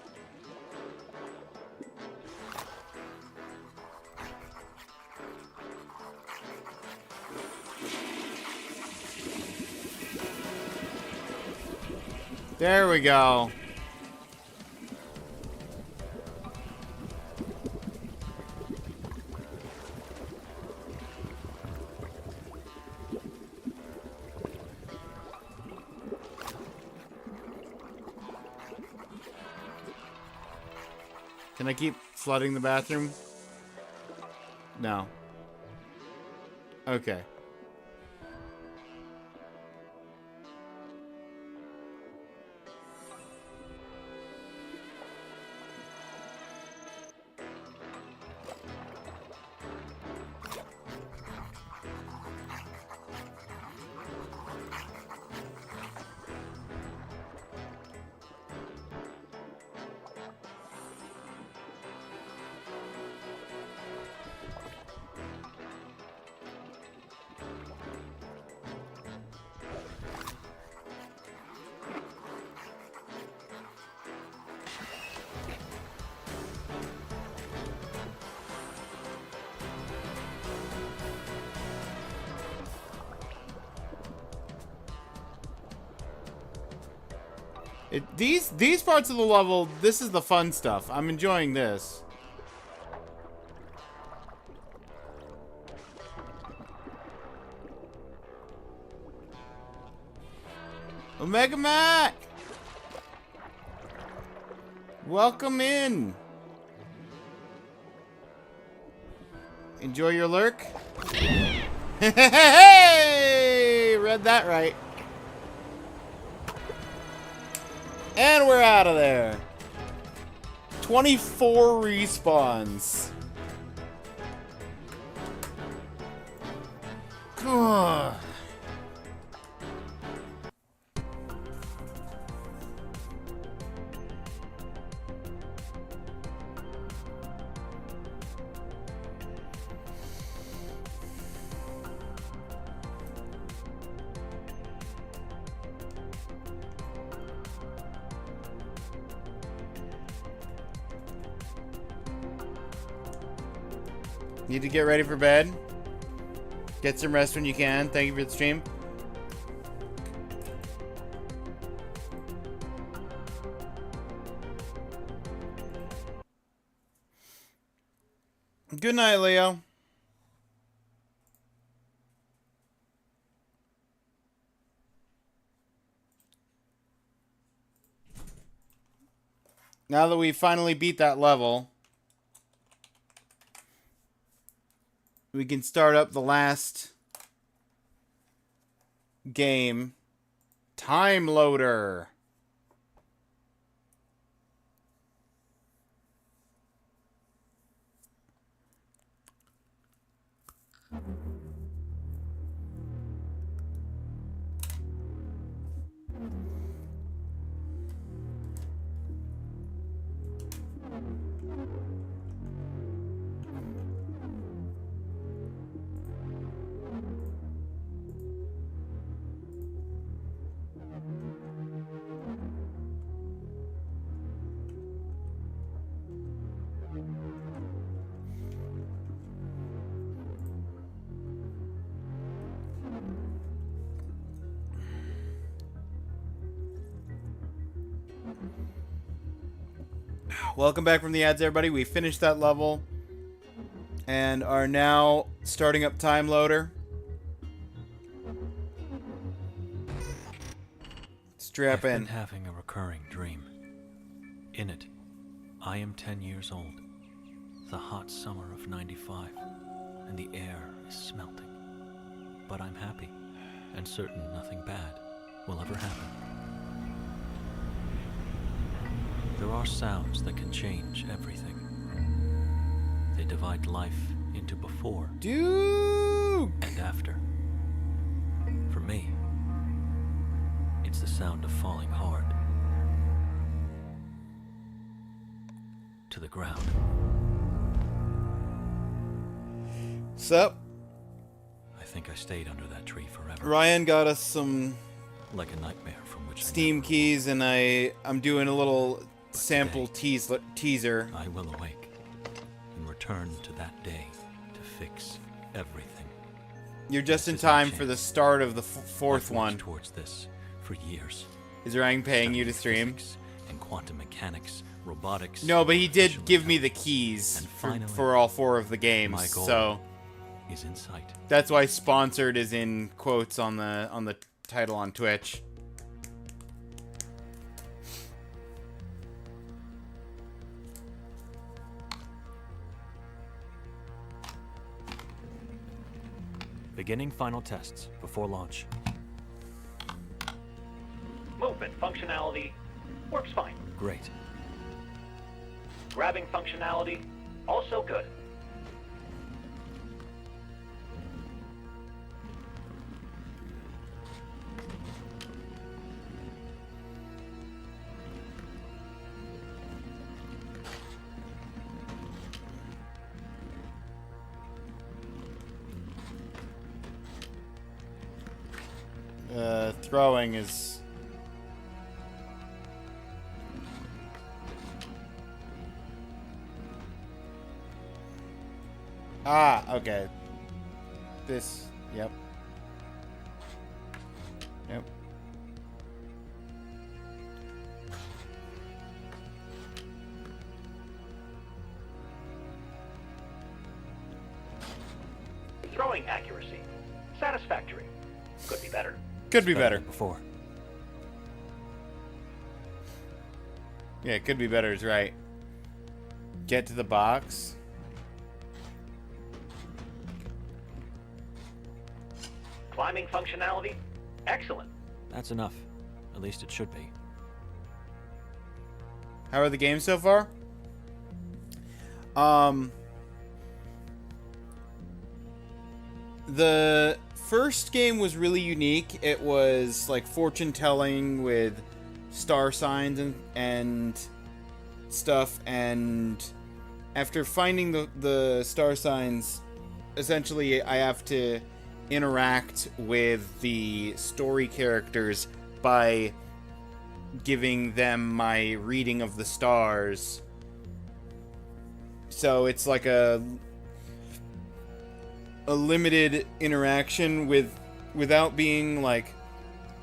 There we go. Can I keep flooding the bathroom? No. Okay. These parts of the level, this is the fun stuff. I'm enjoying this. Omega Mac! Welcome in! Enjoy your lurk? Hey! Read that right. And we're out of there. 24 respawns. Ugh. Need to get ready for bed. Get some rest when you can. Thank you for the stream. Good night, Leo. Now that we finally beat that level, we can start up the last game. Time Loader. Welcome back from the ads, everybody. We finished that level and are now starting up Time Loader. Strap in. I've been having a recurring dream. In it, I am 10 years old. The hot summer of '95, and the air is smelting. But I'm happy, and certain nothing bad will ever happen. There are sounds that can change everything. They divide life into before and after. For me, it's the sound of falling hard to the ground. Sup? I think I stayed under that tree forever. Ryan got us some like a nightmare from which Steam keys, and I'm doing a little sample teaser. I will awake and return to that day to fix everything. You're just in time for the start of the fourth one. Towards this for years. Is Ryan paying you to stream? And quantum mechanics, robotics. No, but he did give me the keys for all 4 of the games. My goal so is in sight. That's why sponsored is in quotes on the title on Twitch. Beginning final tests before launch. Movement functionality works fine. Great. Grabbing functionality also good. Throwing is... Ah, okay. This, yep. Yep. drawing accuracy. Satisfactory. Could be better. Could be better. Before. Yeah, could be better is right. Get to the box. Climbing functionality? Excellent. That's enough. At least it should be. How are the games so far? The first game was really unique. It was like fortune telling with star signs and stuff, and after finding the star signs, essentially I have to interact with the story characters by giving them my reading of the stars. So it's like a limited interaction without being like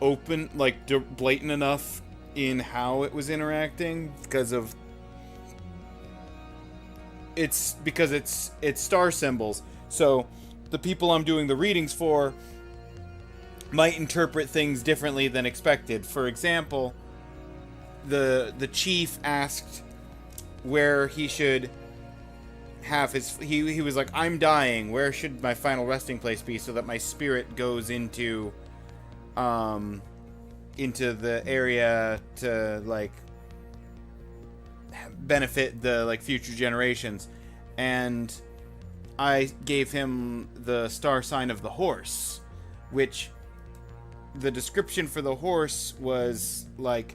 open, like blatant enough in how it was interacting because it's star symbols. So the people I'm doing the readings for might interpret things differently than expected. For example, the chief asked where he should have his... He was like, I'm dying. Where should my final resting place be so that my spirit goes into the area to, like, benefit the, like, future generations. And I gave him the star sign of the horse, which the description for the horse was, like,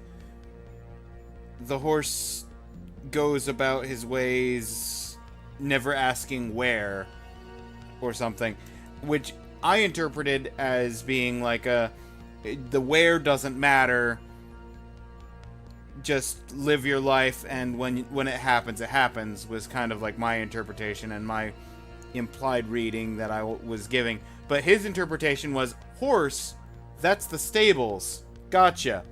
the horse goes about his ways, never asking where, or something, which I interpreted as being like the where doesn't matter, just live your life, and when it happens, was kind of like my interpretation and my implied reading that I was giving. But his interpretation was, horse, that's the stables. Gotcha.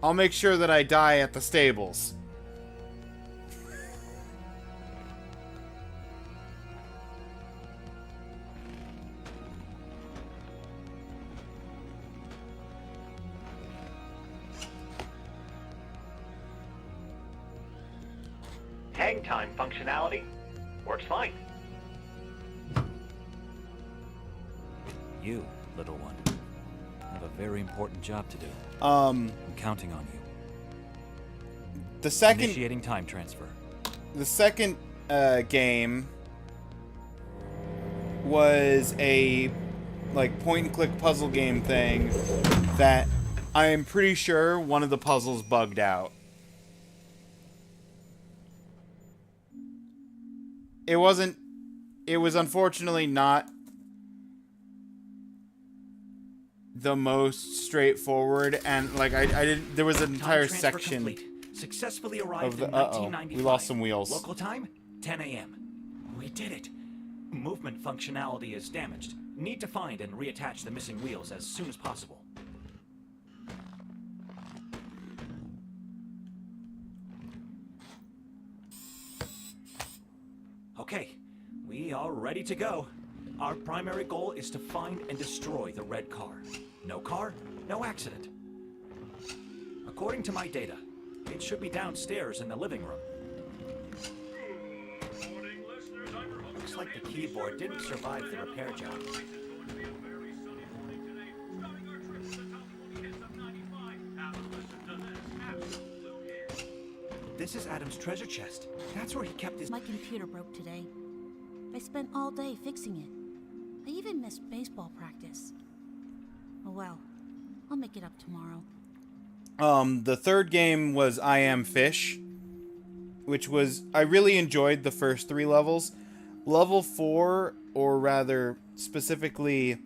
I'll make sure that I die at the stables. Hang time functionality works fine. You, little one, have a very important job to do. I'm counting on you. The second... Initiating time transfer. The second game was a, like, point-and-click puzzle game thing that I am pretty sure one of the puzzles bugged out. It was unfortunately not the most straightforward, and like I didn't. There was an entire section. Complete. Successfully arrived in Uh-oh, 1995. we lost some wheels. Local time, 10 a.m. We did it. Movement functionality is damaged. Need to find and reattach the missing wheels as soon as possible. Okay, we are ready to go. Our primary goal is to find and destroy the red car. No car, no accident. According to my data, it should be downstairs in the living room. Looks like the keyboard didn't survive the repair job. This is Adam's treasure chest. That's where he kept his... My computer broke today. I spent all day fixing it. I even missed baseball practice. Oh well, I'll make it up tomorrow. The third game was I Am Fish, which was... I really enjoyed the first 3 levels. Level 4, or rather, specifically,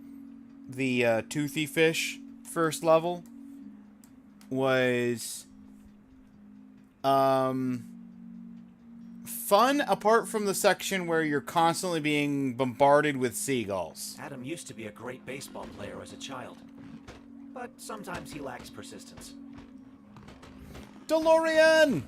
the Toothy Fish first level, was... fun, apart from the section where you're constantly being bombarded with seagulls. Adam used to be a great baseball player as a child, but sometimes he lacks persistence. DeLorean!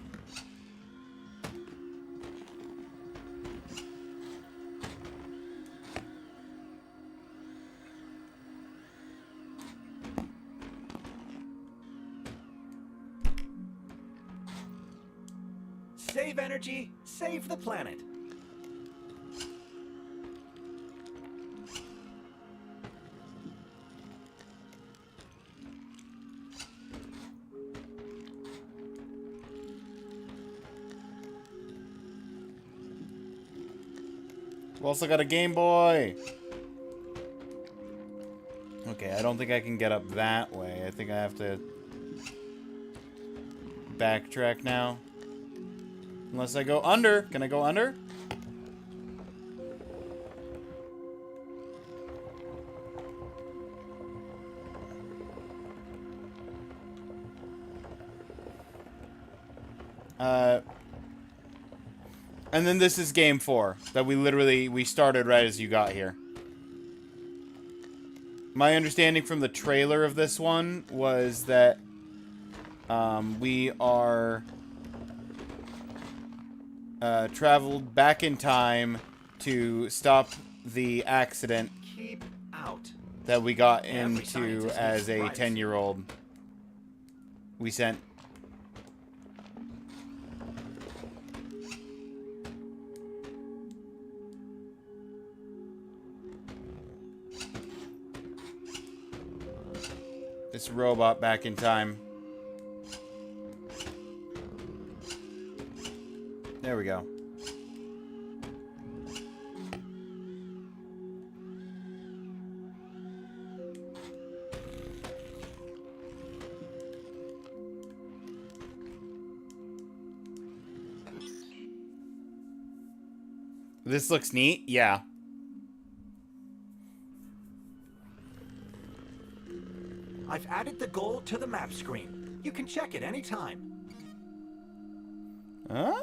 Save energy, save the planet. We also got a Game Boy. Okay, I don't think I can get up that way. I think I have to backtrack now. Unless I go under. Can I go under? And then this is game 4 that we started right as you got here. My understanding from the trailer of this one was that we are traveled back in time to stop the accident Keep out. that we got Every into scientist as a needs 10-year-old. We sent. This robot back in time. There we go. This looks neat. Yeah. I've added the goal to the map screen. You can check it anytime. Ah.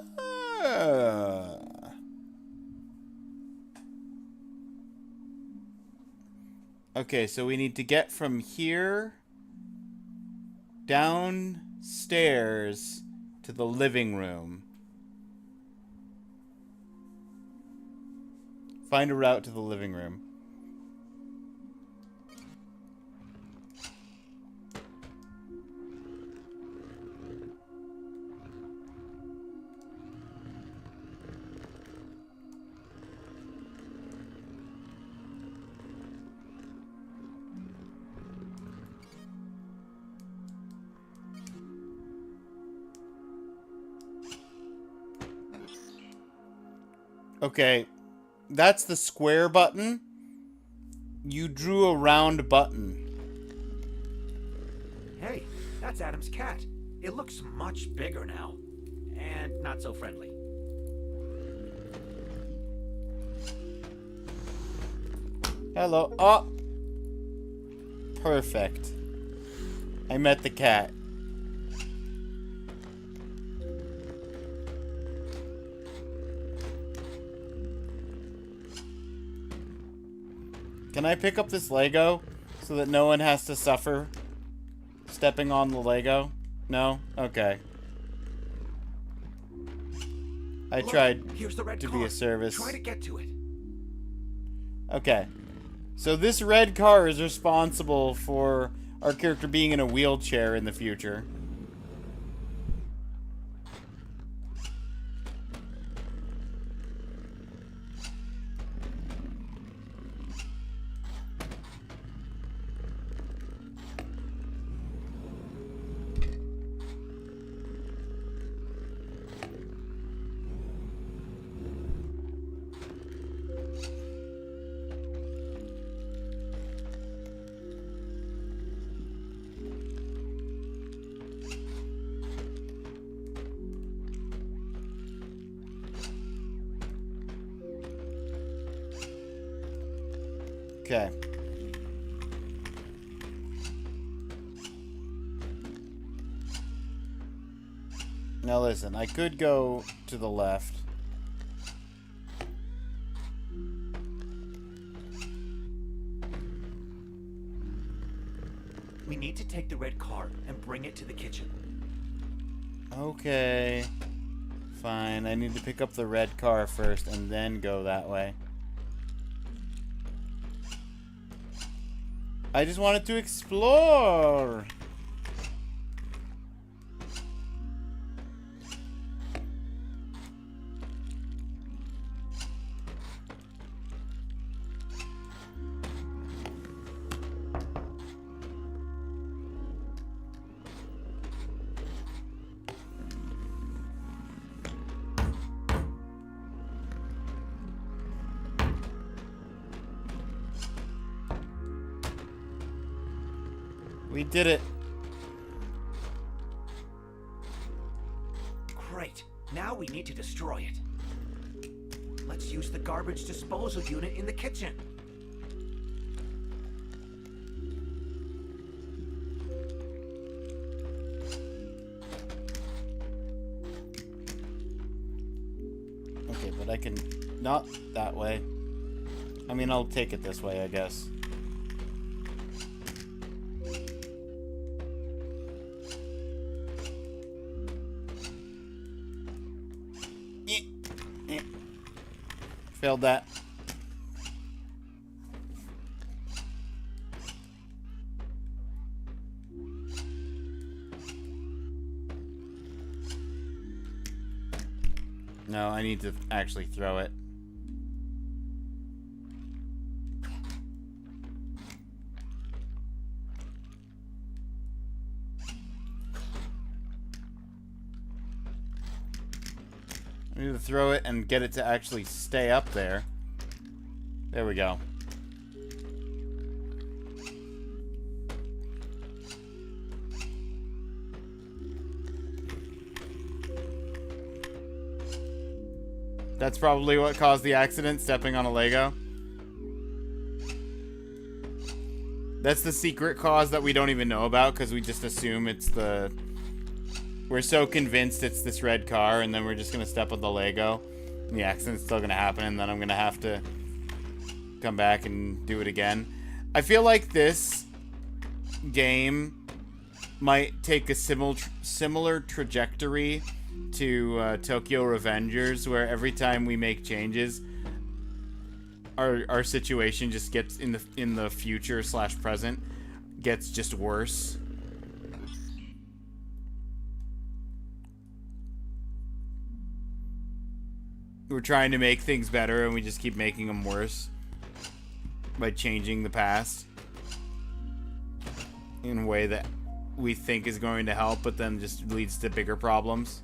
Okay, so we need to get from here downstairs to the living room. Find a route to the living room. Okay, that's the square button. You drew a round button. Hey, that's Adam's cat. It looks much bigger now. And not so friendly. Hello. Oh! Perfect. I met the cat. Can I pick up this Lego so that no one has to suffer stepping on the Lego? No? Okay. I tried Here's the red to car. be a service. Try to get to it. Okay. So this red car is responsible for our character being in a wheelchair in the future. Okay. Now listen, I could go to the left. We need to take the red car and bring it to the kitchen. Okay. Fine, I need to pick up the red car first and then go that way. I just wanted to explore. We did it. Great. Now we need to destroy it. Let's use the garbage disposal unit in the kitchen. Okay, but I can... Not that way. I mean, I'll take it this way, I guess. Failed that. No, I need to actually throw it. I need to throw it and get it to actually stay up there. There we go. That's probably what caused the accident, stepping on a Lego. That's the secret cause that we don't even know about, because we just assume it's the... We're so convinced it's this red car, and then we're just going to step on the Lego. And the accident's still going to happen, and then I'm going to have to come back and do it again. I feel like this game might take a similar trajectory to Tokyo Revengers, where every time we make changes, our situation just gets in the future / present gets just worse. We're trying to make things better, and we just keep making them worse by changing the past in a way that we think is going to help, but then just leads to bigger problems.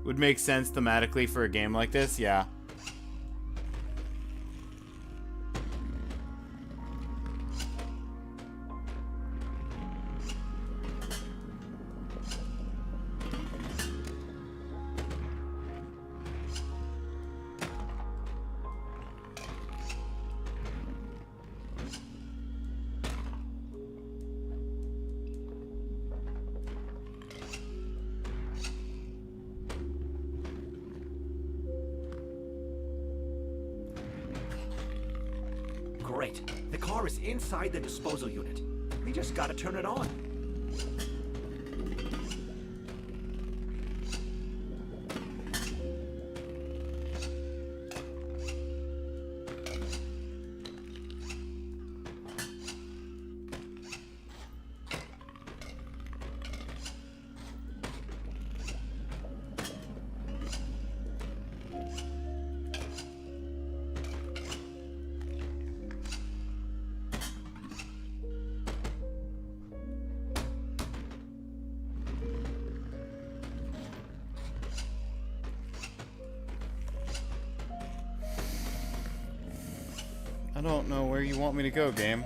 Would make sense thematically for a game like this, yeah. Great. The car is inside the disposal unit. We just gotta turn it on. I don't know where you want me to go, game.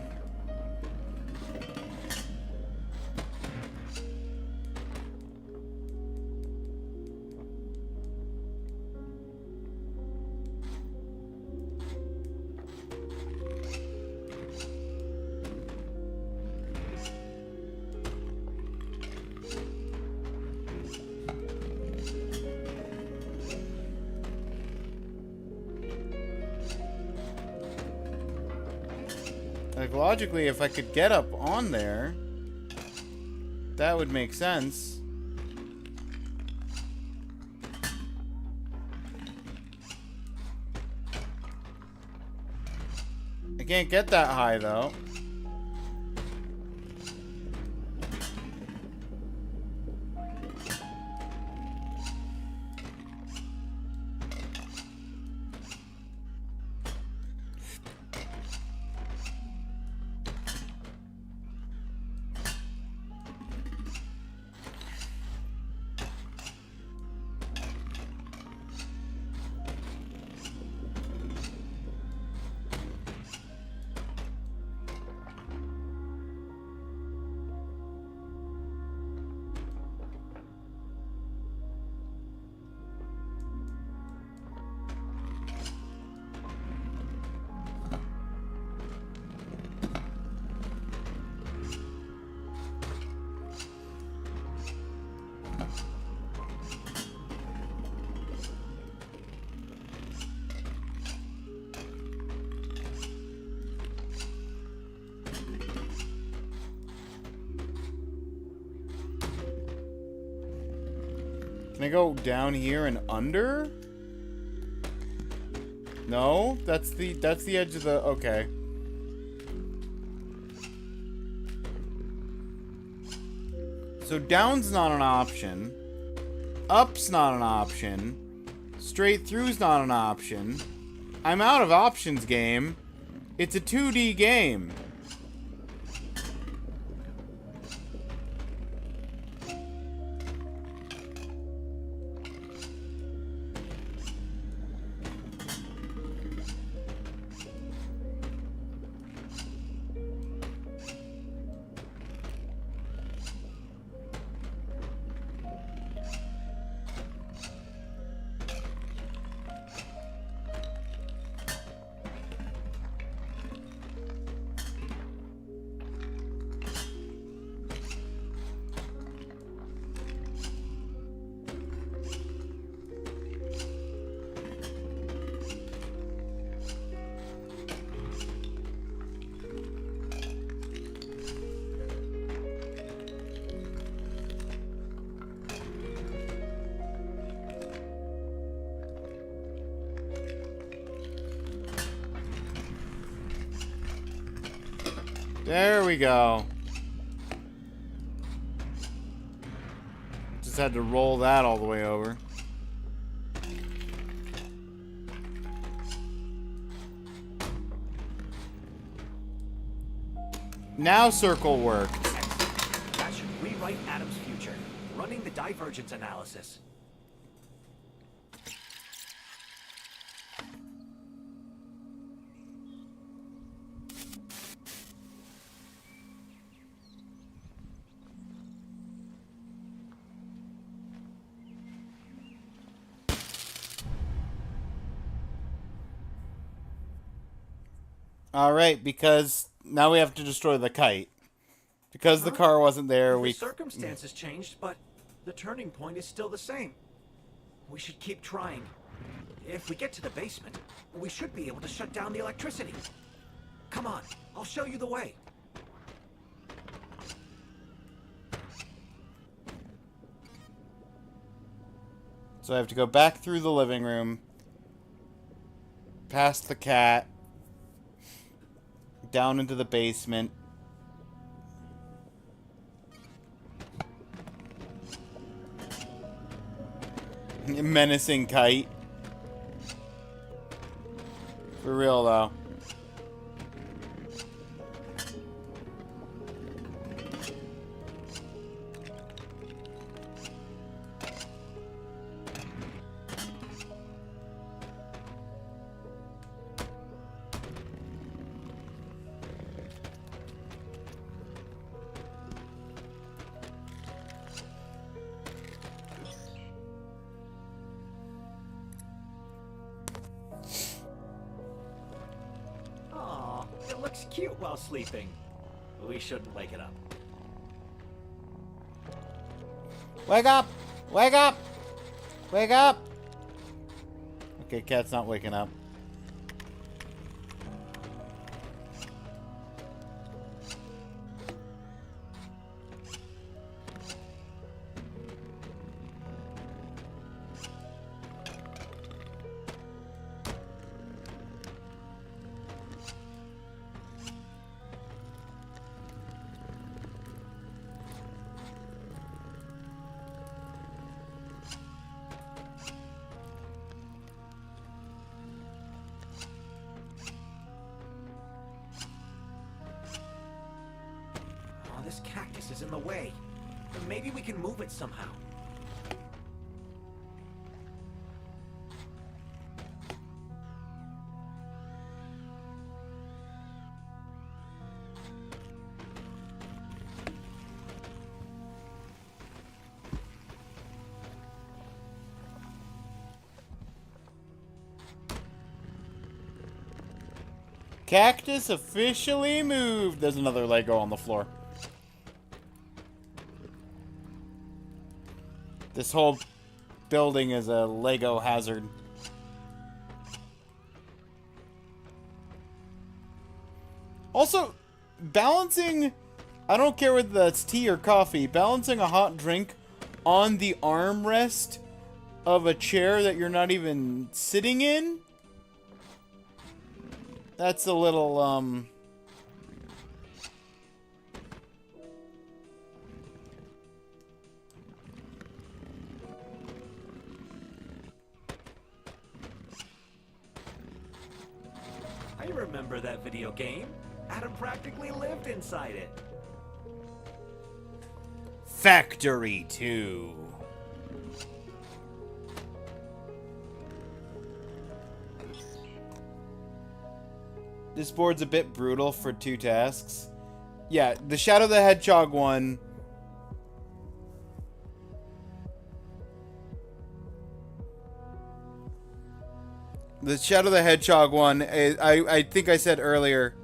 Like, logically, if I could get up on there, that would make sense. I can't get that high, though. Can I go down here and under? No, that's the edge of the... Okay. So down's not an option. Up's not an option. Straight through's not an option. I'm out of options, game. It's a 2D game. There we go. Just had to roll that all the way over. Now circle worked. That should rewrite Adam's future. Running the divergence analysis. Alright, because now we have to destroy the kite. Because the car wasn't there, The circumstances changed, but the turning point is still the same. We should keep trying. If we get to the basement, we should be able to shut down the electricity. Come on, I'll show you the way. So I have to go back through the living room, past the cat, down into the basement. Menacing kite. For real, though. Aw, it looks cute while sleeping. We shouldn't wake it up. Wake up! Wake up! Wake up! Okay, cat's not waking up. Oh, this cactus is in the way. Maybe we can move it somehow. Cactus officially moved. There's another Lego on the floor. This whole building is a Lego hazard. Also, balancing, I don't care whether that's tea or coffee, balancing a hot drink on the armrest of a chair that you're not even sitting in? That's a little, I remember that video game. Adam practically lived inside it. Factory 2. This board's a bit brutal for 2 tasks. Yeah, the Shadow the Hedgehog one. The Shadow the Hedgehog one, I think I said earlier.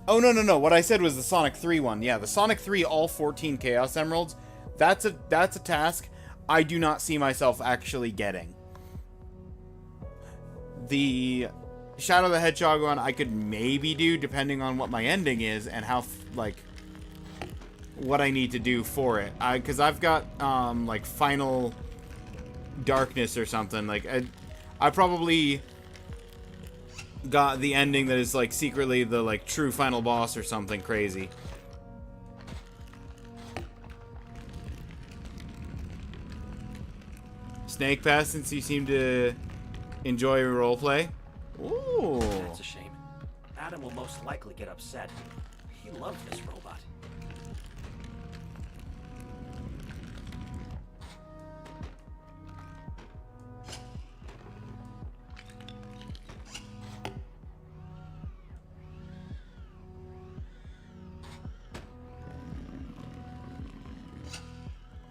Oh, no. What I said was the Sonic 3 one. Yeah, the Sonic 3 all 14 Chaos Emeralds. That's a task I do not see myself actually getting. The Shadow the Hedgehog one I could maybe do depending on what my ending is and how, like, what I need to do for it. Because I've got, like, Final Darkness or something. Like, I probably got the ending that is, like, secretly the, like, true final boss or something crazy. Snake Pass, since you seem to enjoy roleplay. Ooh. That's a shame. Adam will most likely get upset. He loves this robot.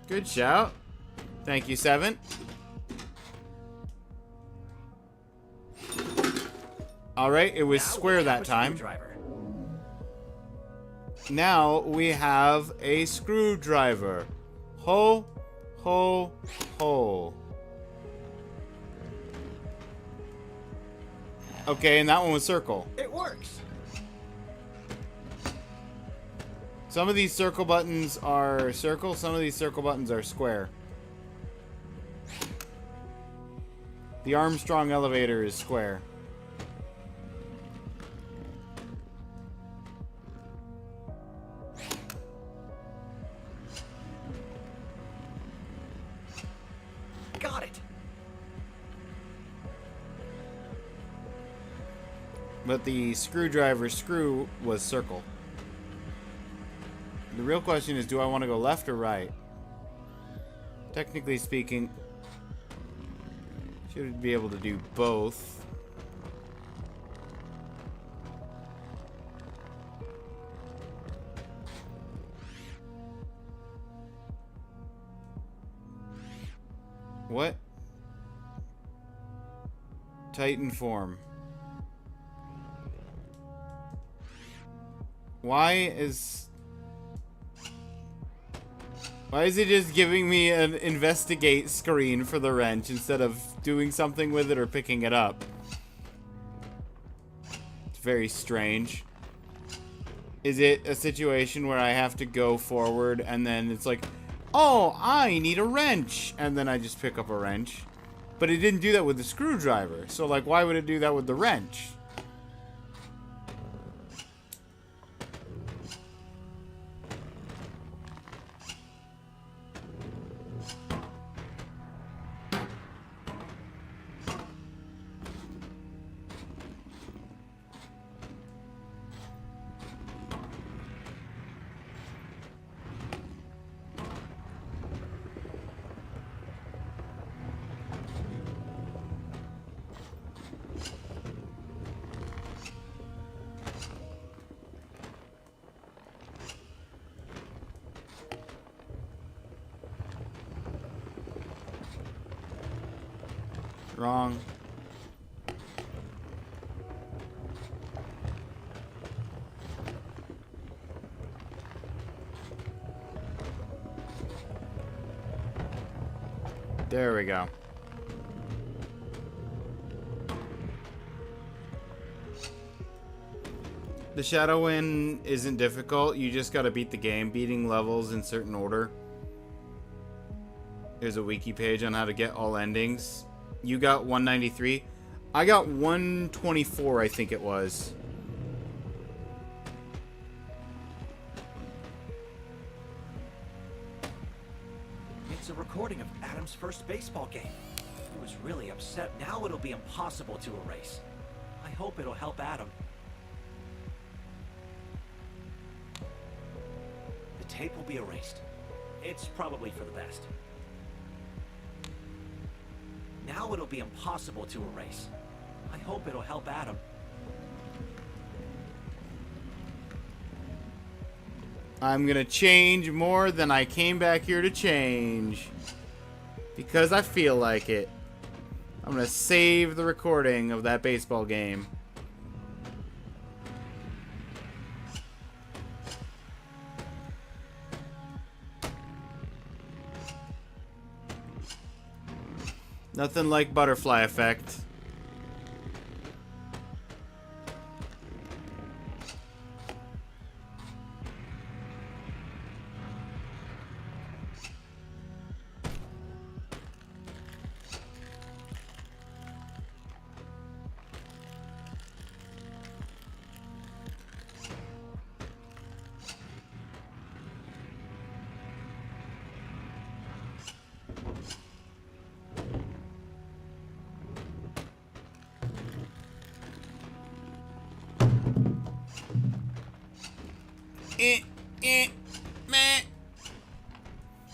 Good shout. Thank you, 7. Alright, it was square that time. Now we have a screwdriver. Ho, ho, ho. Okay, and that one was circle. It works. Some of these circle buttons are circle, some of these circle buttons are square. The Armstrong elevator is square. Got it. But the screwdriver screw was circle. The real question is, do I want to go left or right? Technically speaking, should be able to do both. What? Titan form. Why is it just giving me an investigate screen for the wrench instead of doing something with it or picking it up? It's very strange. Is it a situation where I have to go forward and then it's like, oh, I need a wrench, and then I just pick up a wrench? But it didn't do that with the screwdriver, so like, why would it do that with the wrench? Wrong. There we go. The Shadow Win isn't difficult. You just gotta beat the game, beating levels in certain order. There's a wiki page on how to get all endings. You got 193. I got 124, I think it was. It's a recording of Adam's first baseball game. He was really upset. Now it'll be impossible to erase. I hope it'll help Adam. The tape will be erased. It's probably for the best. Now it'll be impossible to erase. I hope it'll help Adam. I'm gonna change more than I came back here to change. Because I feel like it. I'm gonna save the recording of that baseball game. Nothing like butterfly effect. Meh.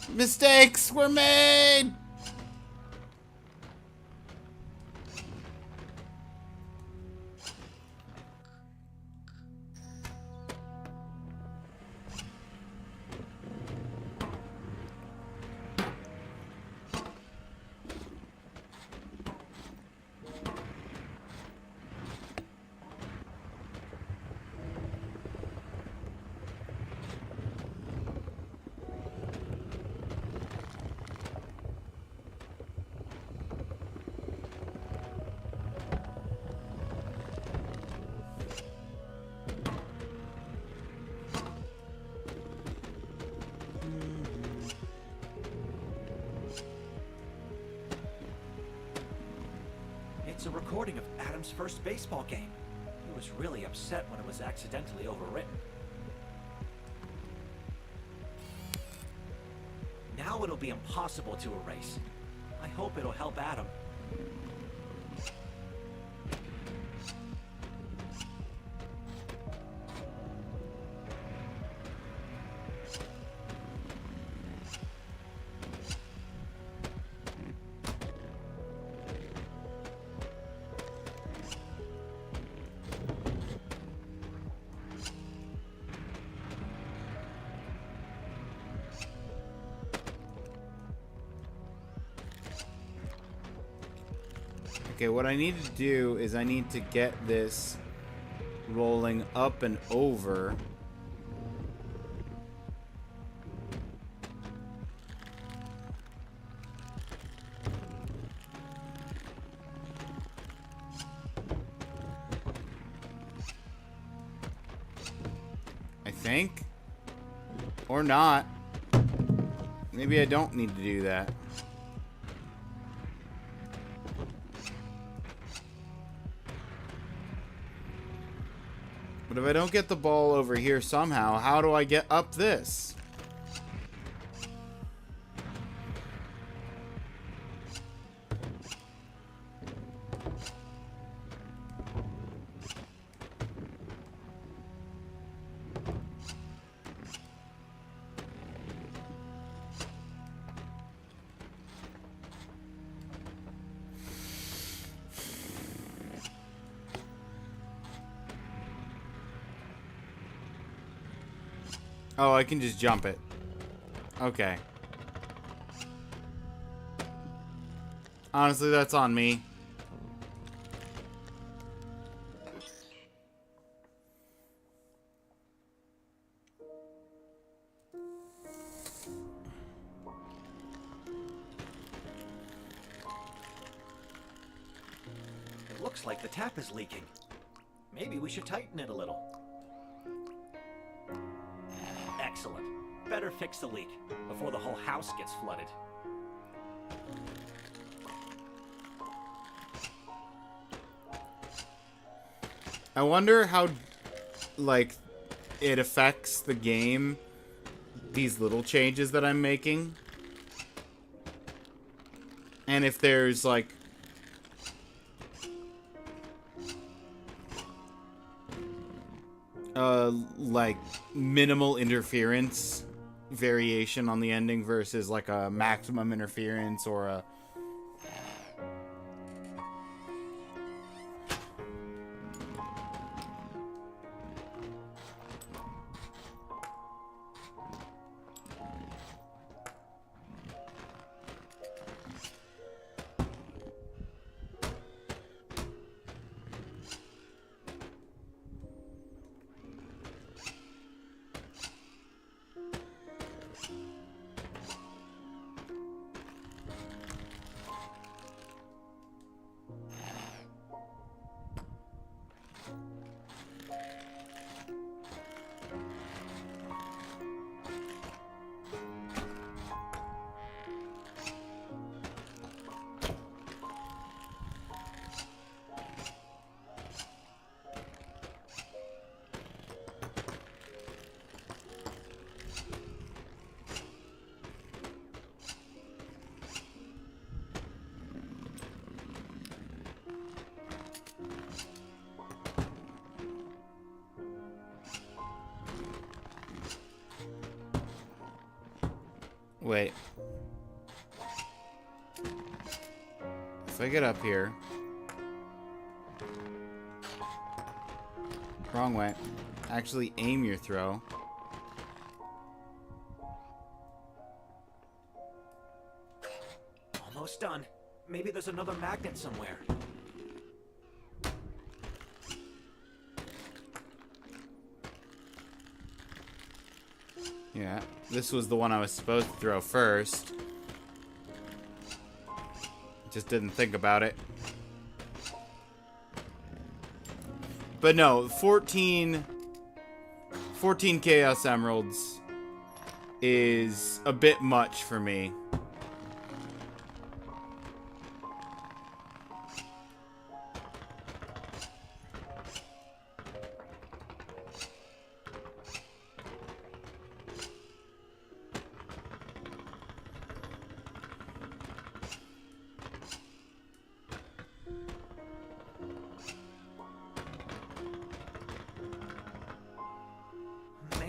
Mistakes were made. It's a recording of Adam's first baseball game. He was really upset when it was accidentally overwritten. Now it'll be impossible to erase. I hope it'll help Adam. Okay, what I need to do is I need to get this rolling up and over. I think. Or not. Maybe I don't need to do that. But if I don't get the ball over here somehow, how do I get up this? Oh, I can just jump it. Okay. Honestly, that's on me. It looks like the tap is leaking. Maybe we should tighten it a little. Excellent. Better fix the leak before the whole house gets flooded. I wonder how, like, it affects the game, these little changes that I'm making. And if there's, like, minimal interference variation on the ending versus, like, a maximum interference or a... Wait. If I get up here... Wrong way. Actually aim your throw. Almost done. Maybe there's another magnet somewhere. Yeah, this was the one I was supposed to throw first. Just didn't think about it. But no, 14 Chaos Emeralds is a bit much for me.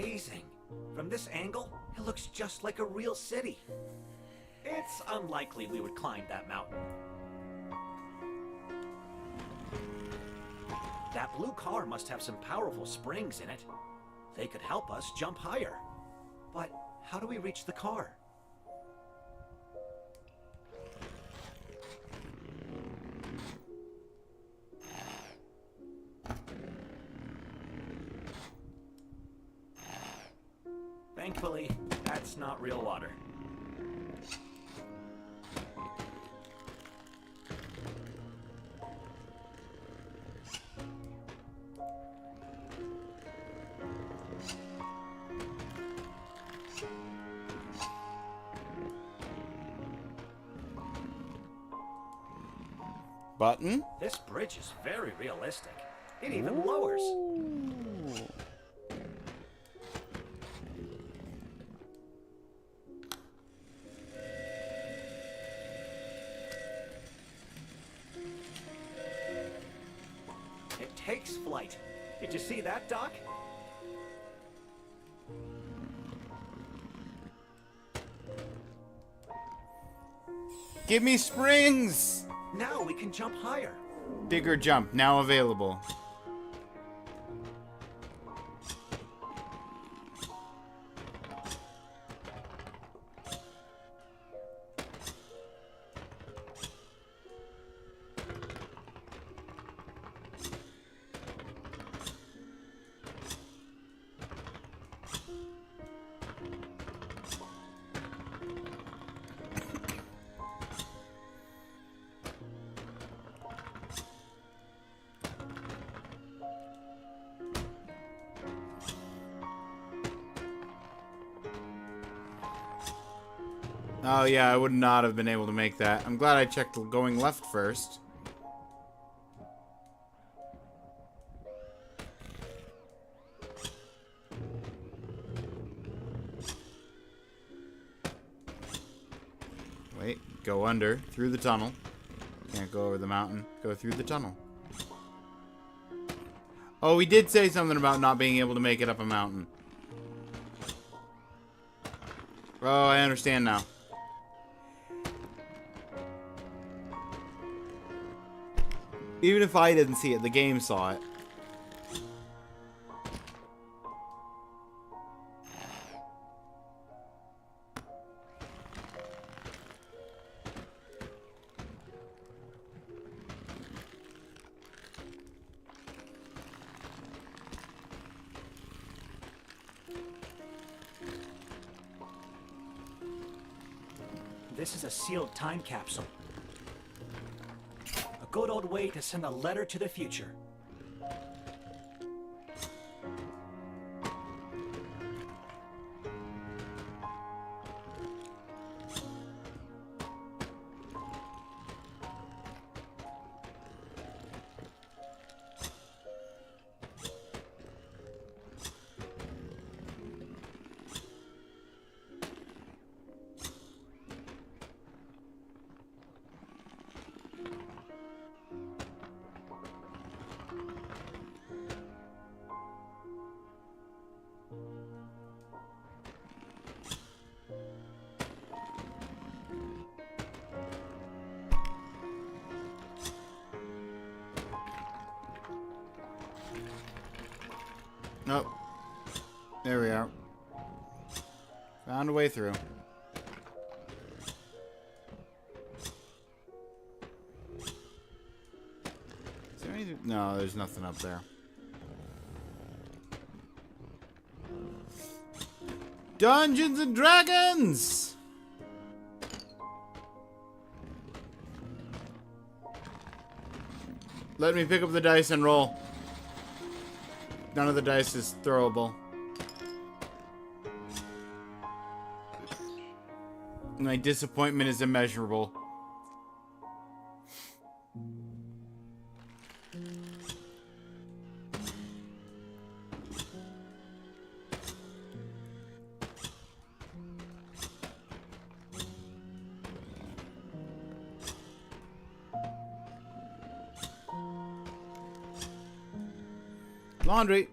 Amazing. From this angle, it looks just like a real city. It's unlikely we would climb that mountain. That blue car must have some powerful springs in it. They could help us jump higher. But how do we reach the car? Thankfully, that's not real water. Button? This bridge is very realistic. It even lowers. It takes flight. Did you see that, Doc? Give me springs! Now we can jump higher. Bigger jump, now available. Oh yeah, I would not have been able to make that. I'm glad I checked going left first. Go under, through the tunnel. Can't go over the mountain. Go through the tunnel. Oh, we did say something about not being able to make it up a mountain. Oh, I understand now. Even if I didn't see it, the game saw it. This is a sealed time capsule. A good old way to send a letter to the future. Nope. There we are. Found a way through. Is there anything? No, there's nothing up there. Dungeons and Dragons! Let me pick up the dice and roll. None of the dice is throwable. My disappointment is immeasurable. Laundry.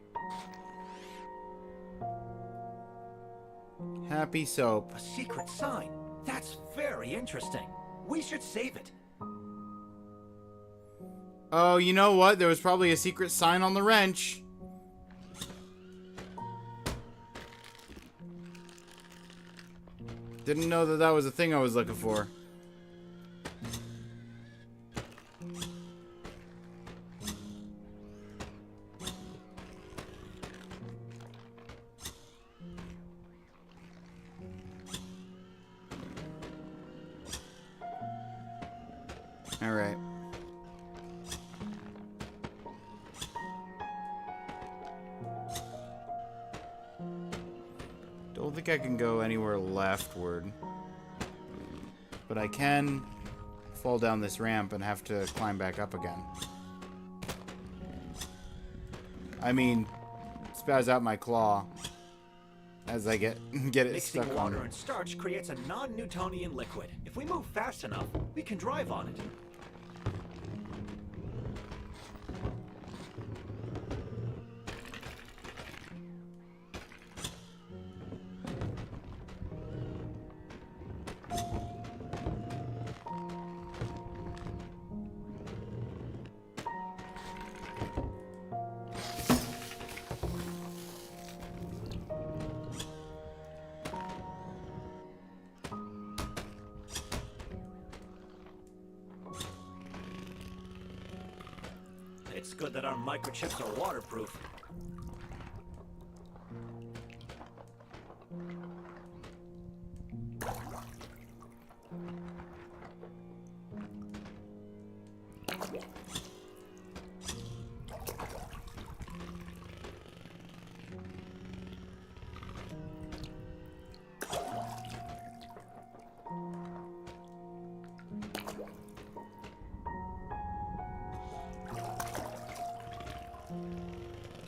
Happy soap. A secret sign. That's very interesting. We should save it. Oh, you know what? There was probably a secret sign on the wrench. Didn't know that that was a thing I was looking for. Alright. Don't think I can go anywhere leftward. But I can fall down this ramp and have to climb back up again. I mean, spaz out my claw as I get it Mixing stuck water on. and starch creates a non-Newtonian liquid. If we move fast enough, we can drive on it. It's good that our microchips are waterproof.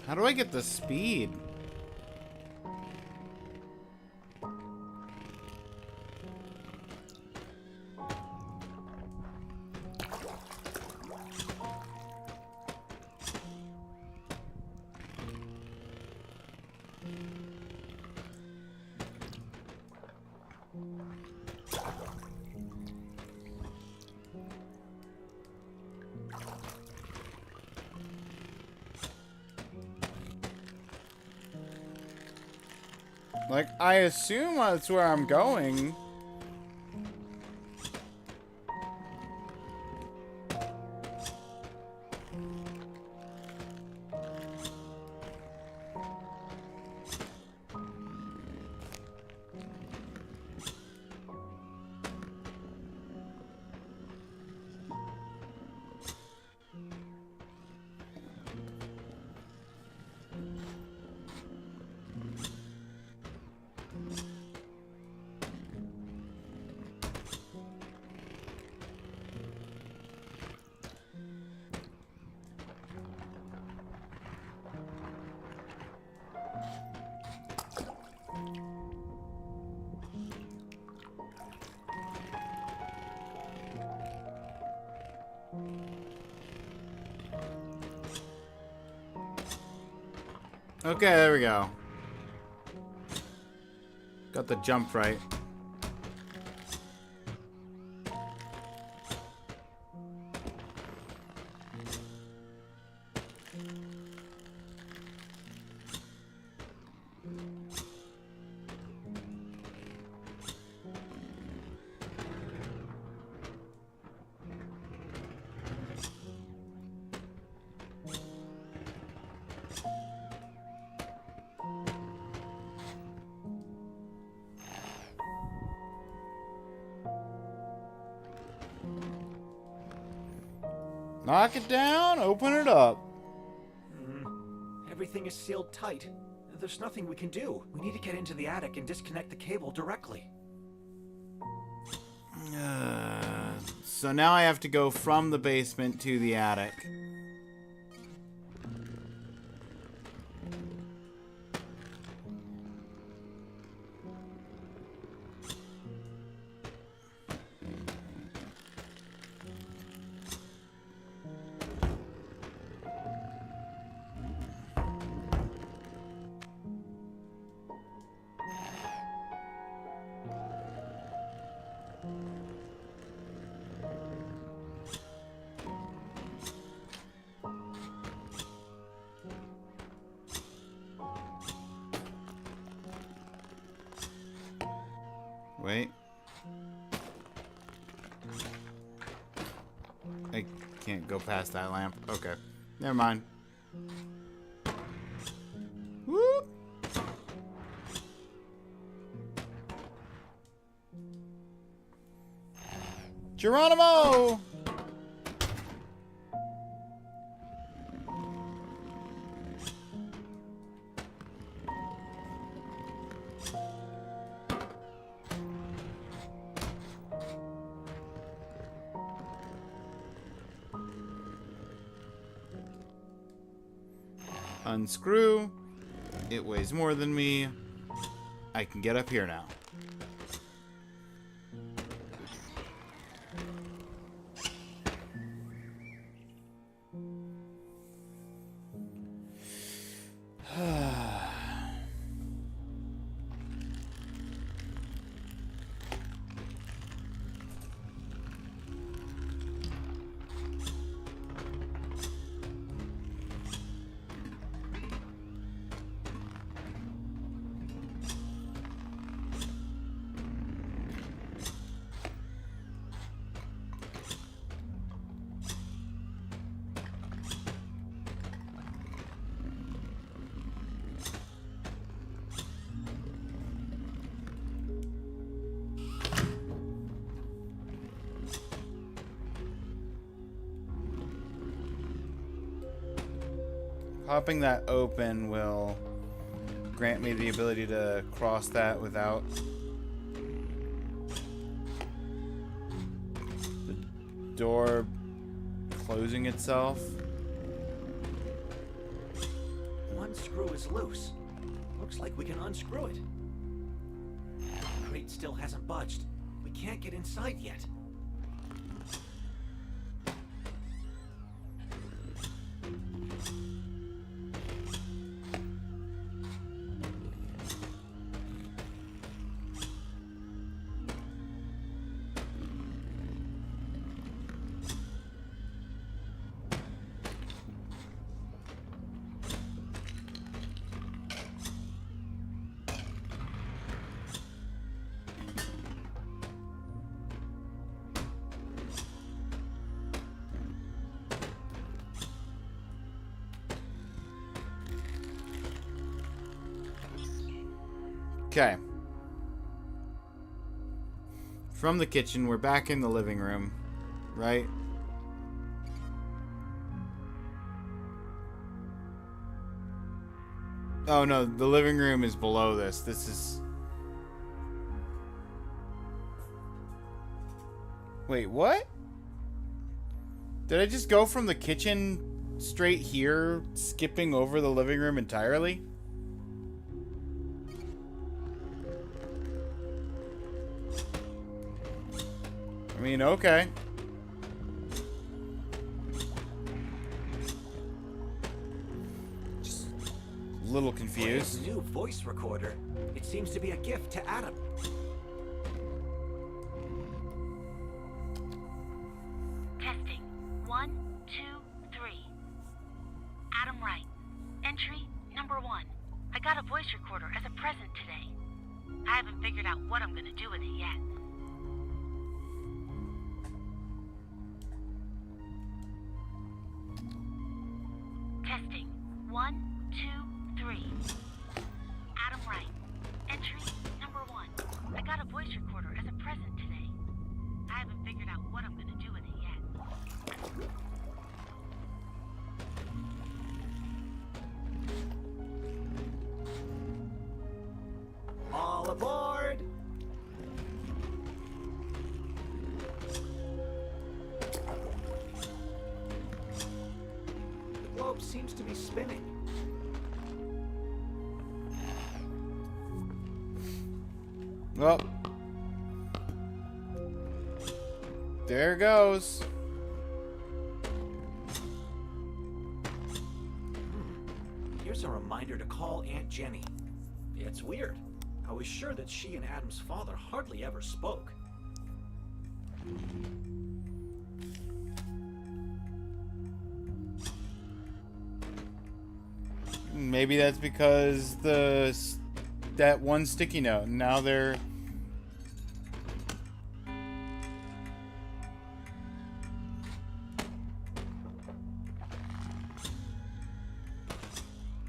How do I get the speed? Like, I assume that's where I'm going. Okay, there we go. Got the jump right. Knock it down, open it up. Everything is sealed tight. There's nothing we can do. We need to get into the attic and disconnect the cable directly. So now I have to go from the basement to the attic. Wait. I can't go past that lamp. Okay. Never mind. Whoop! Geronimo! Unscrew. It weighs more than me. I can get up here now. Popping that open will grant me the ability to cross that without the door closing itself. One screw is loose. Looks like we can unscrew it. The crate still hasn't budged. We can't get inside yet. Okay. From the kitchen, we're back in the living room, right? Oh no, the living room is below this. This is... Wait, what? Did I just go from the kitchen straight here, skipping over the living room entirely? I mean, okay. Just a little confused. New voice recorder. It seems to be a gift to Adam. Testing. 1, 2, 3. Adam Wright. Entry number 1. I got a voice recorder as a present today. I haven't figured out what I'm gonna do with it yet. Testing. 1, 2, 3. Adam Wright. Entry number 1. I got a voice recorder as a present today. I haven't figured out what I'm gonna do with it yet. All aboard! The globe seems to be spinning. Well, there it goes. Here's a reminder to call Aunt Jenny. It's weird. I was sure that she and Adam's father hardly ever spoke. Maybe that's because that one sticky note. Now they're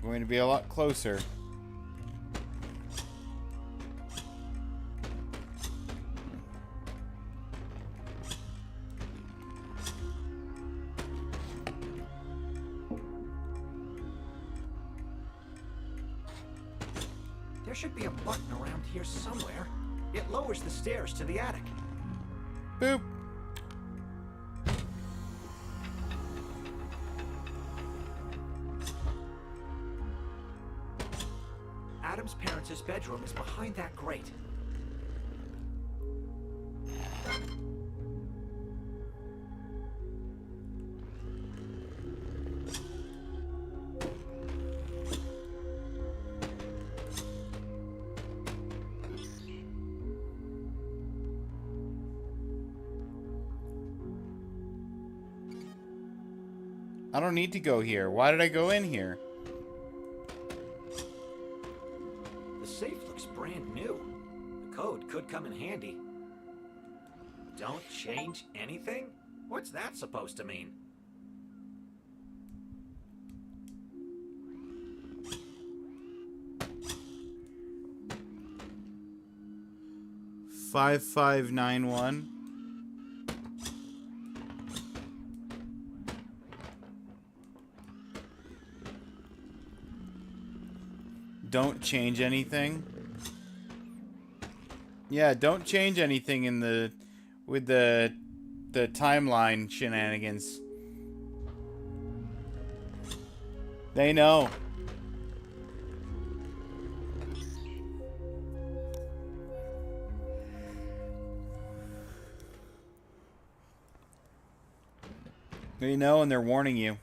going to be a lot closer. There should be a button around here somewhere. It lowers the stairs to the attic. Boop. Adam's parents' bedroom is behind that grate. I don't need to go here. Why did I go in here? The safe looks brand new. The code could come in handy. Don't change anything? What's that supposed to mean? Five 5591. Don't change anything. Yeah, don't change anything in the with the timeline shenanigans. They know. They know, and they're warning you.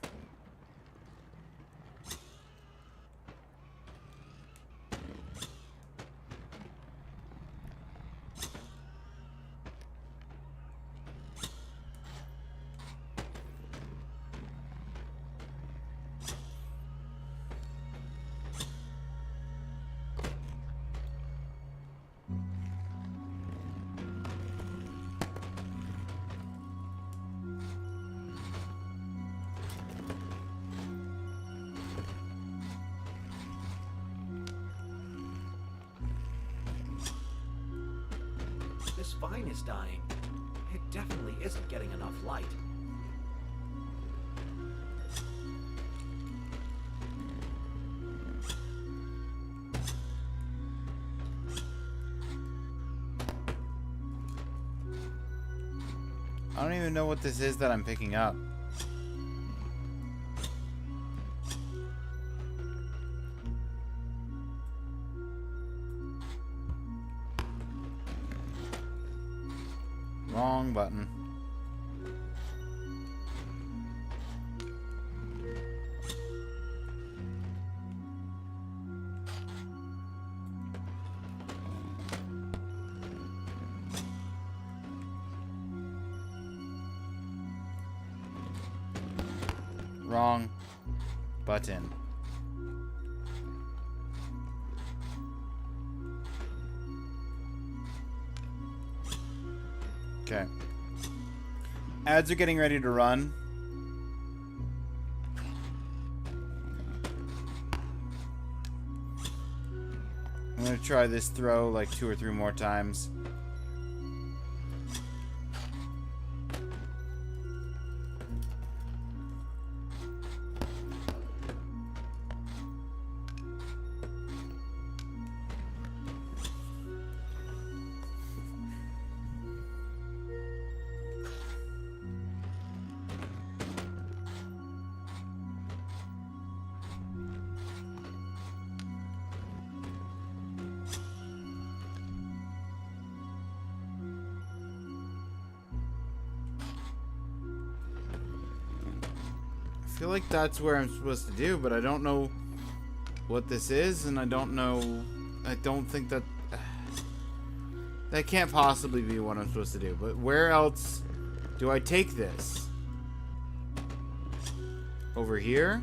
this vine is dying. It definitely isn't getting enough light. I don't even know what this is that I'm picking up. Wrong button. Wrong button. Okay. Ads are getting ready to run. I'm gonna try this throw like 2 or 3 more times. I feel like that's where I'm supposed to do, but I don't know what this is, and I don't think that... That can't possibly be what I'm supposed to do, but where else do I take this? Over here?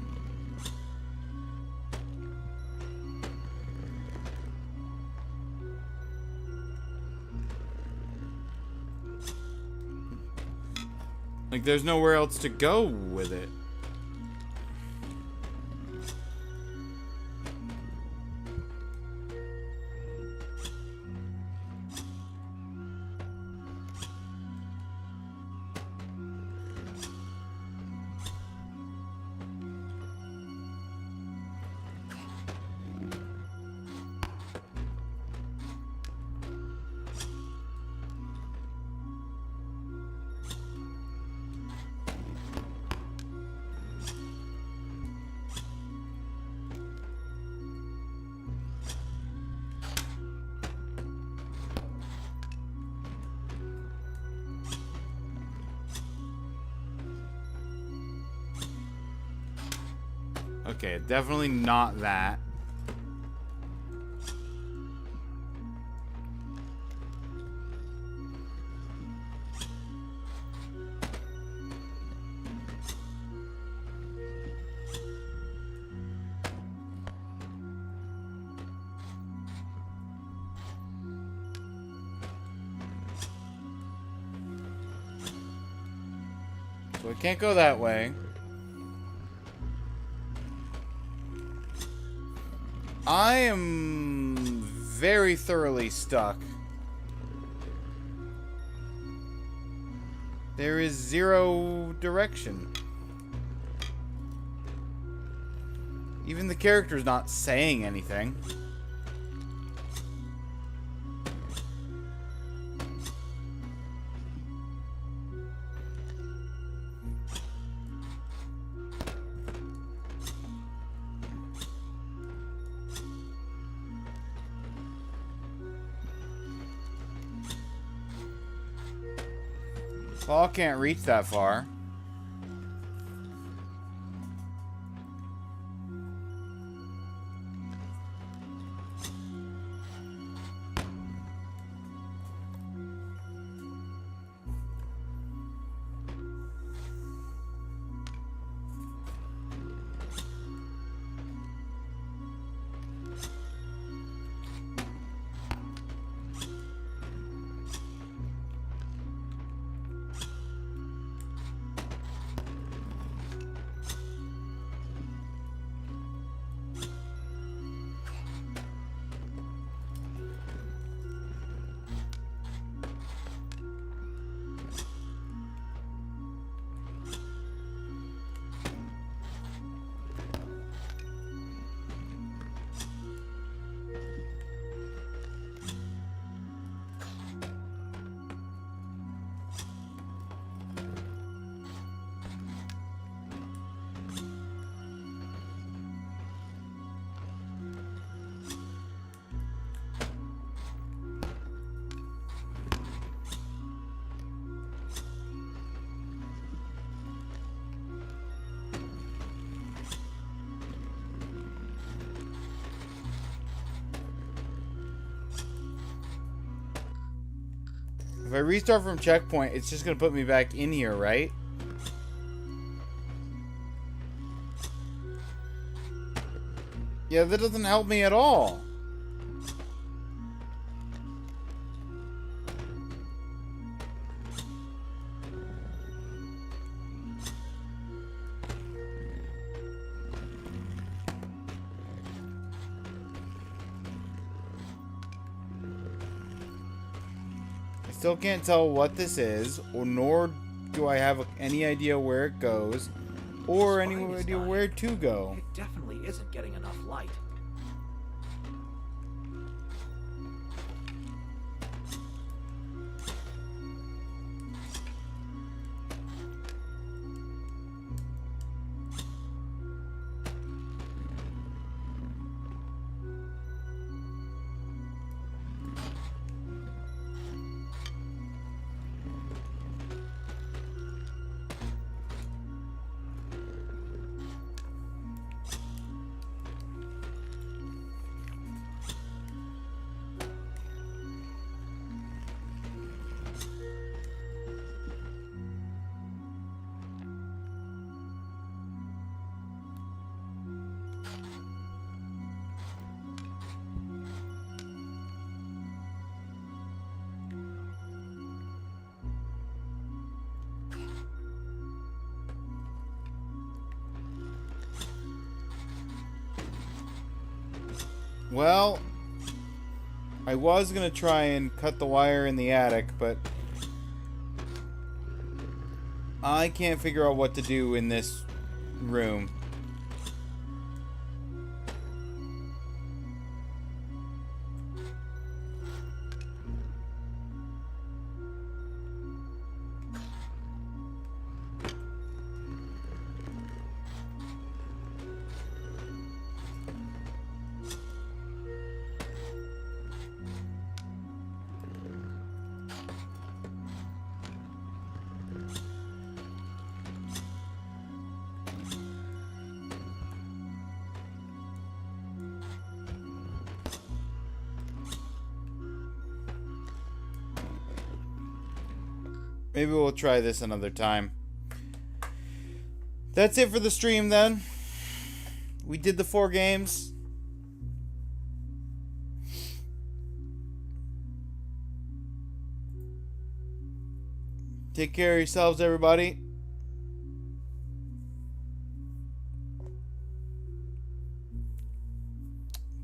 Like, there's nowhere else to go with it. Okay, definitely not that. So I can't go that way. I am very thoroughly stuck. There is 0 direction. Even the character's not saying anything. Paul can't reach that far. If I restart from checkpoint, it's just gonna put me back in here, right? Yeah, that doesn't help me at all. Still can't tell what this is, or nor do I have any idea where it goes, or any idea where to go. It definitely isn't getting enough light. Well, I was gonna try and cut the wire in the attic, but I can't figure out what to do in this room. Maybe we'll try this another time. That's it for the stream then. We did the 4 games. Take care of yourselves, everybody.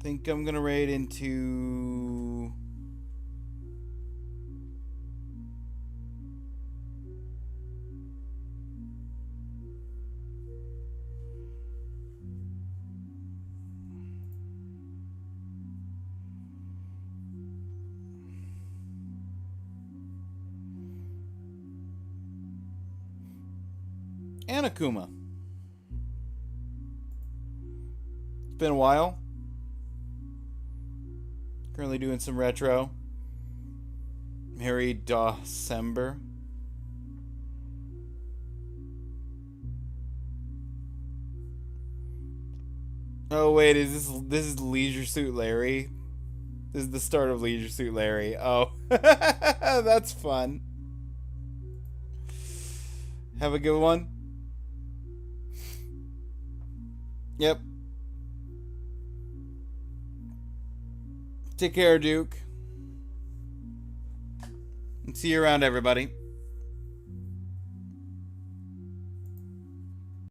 Think I'm gonna raid into... Anakuma. It's been a while. Currently doing some retro. Merry December. Oh wait, is this is Leisure Suit Larry? This is the start of Leisure Suit Larry. Oh, that's fun. Have a good one. Yep. Take care, Duke. And see you around, everybody.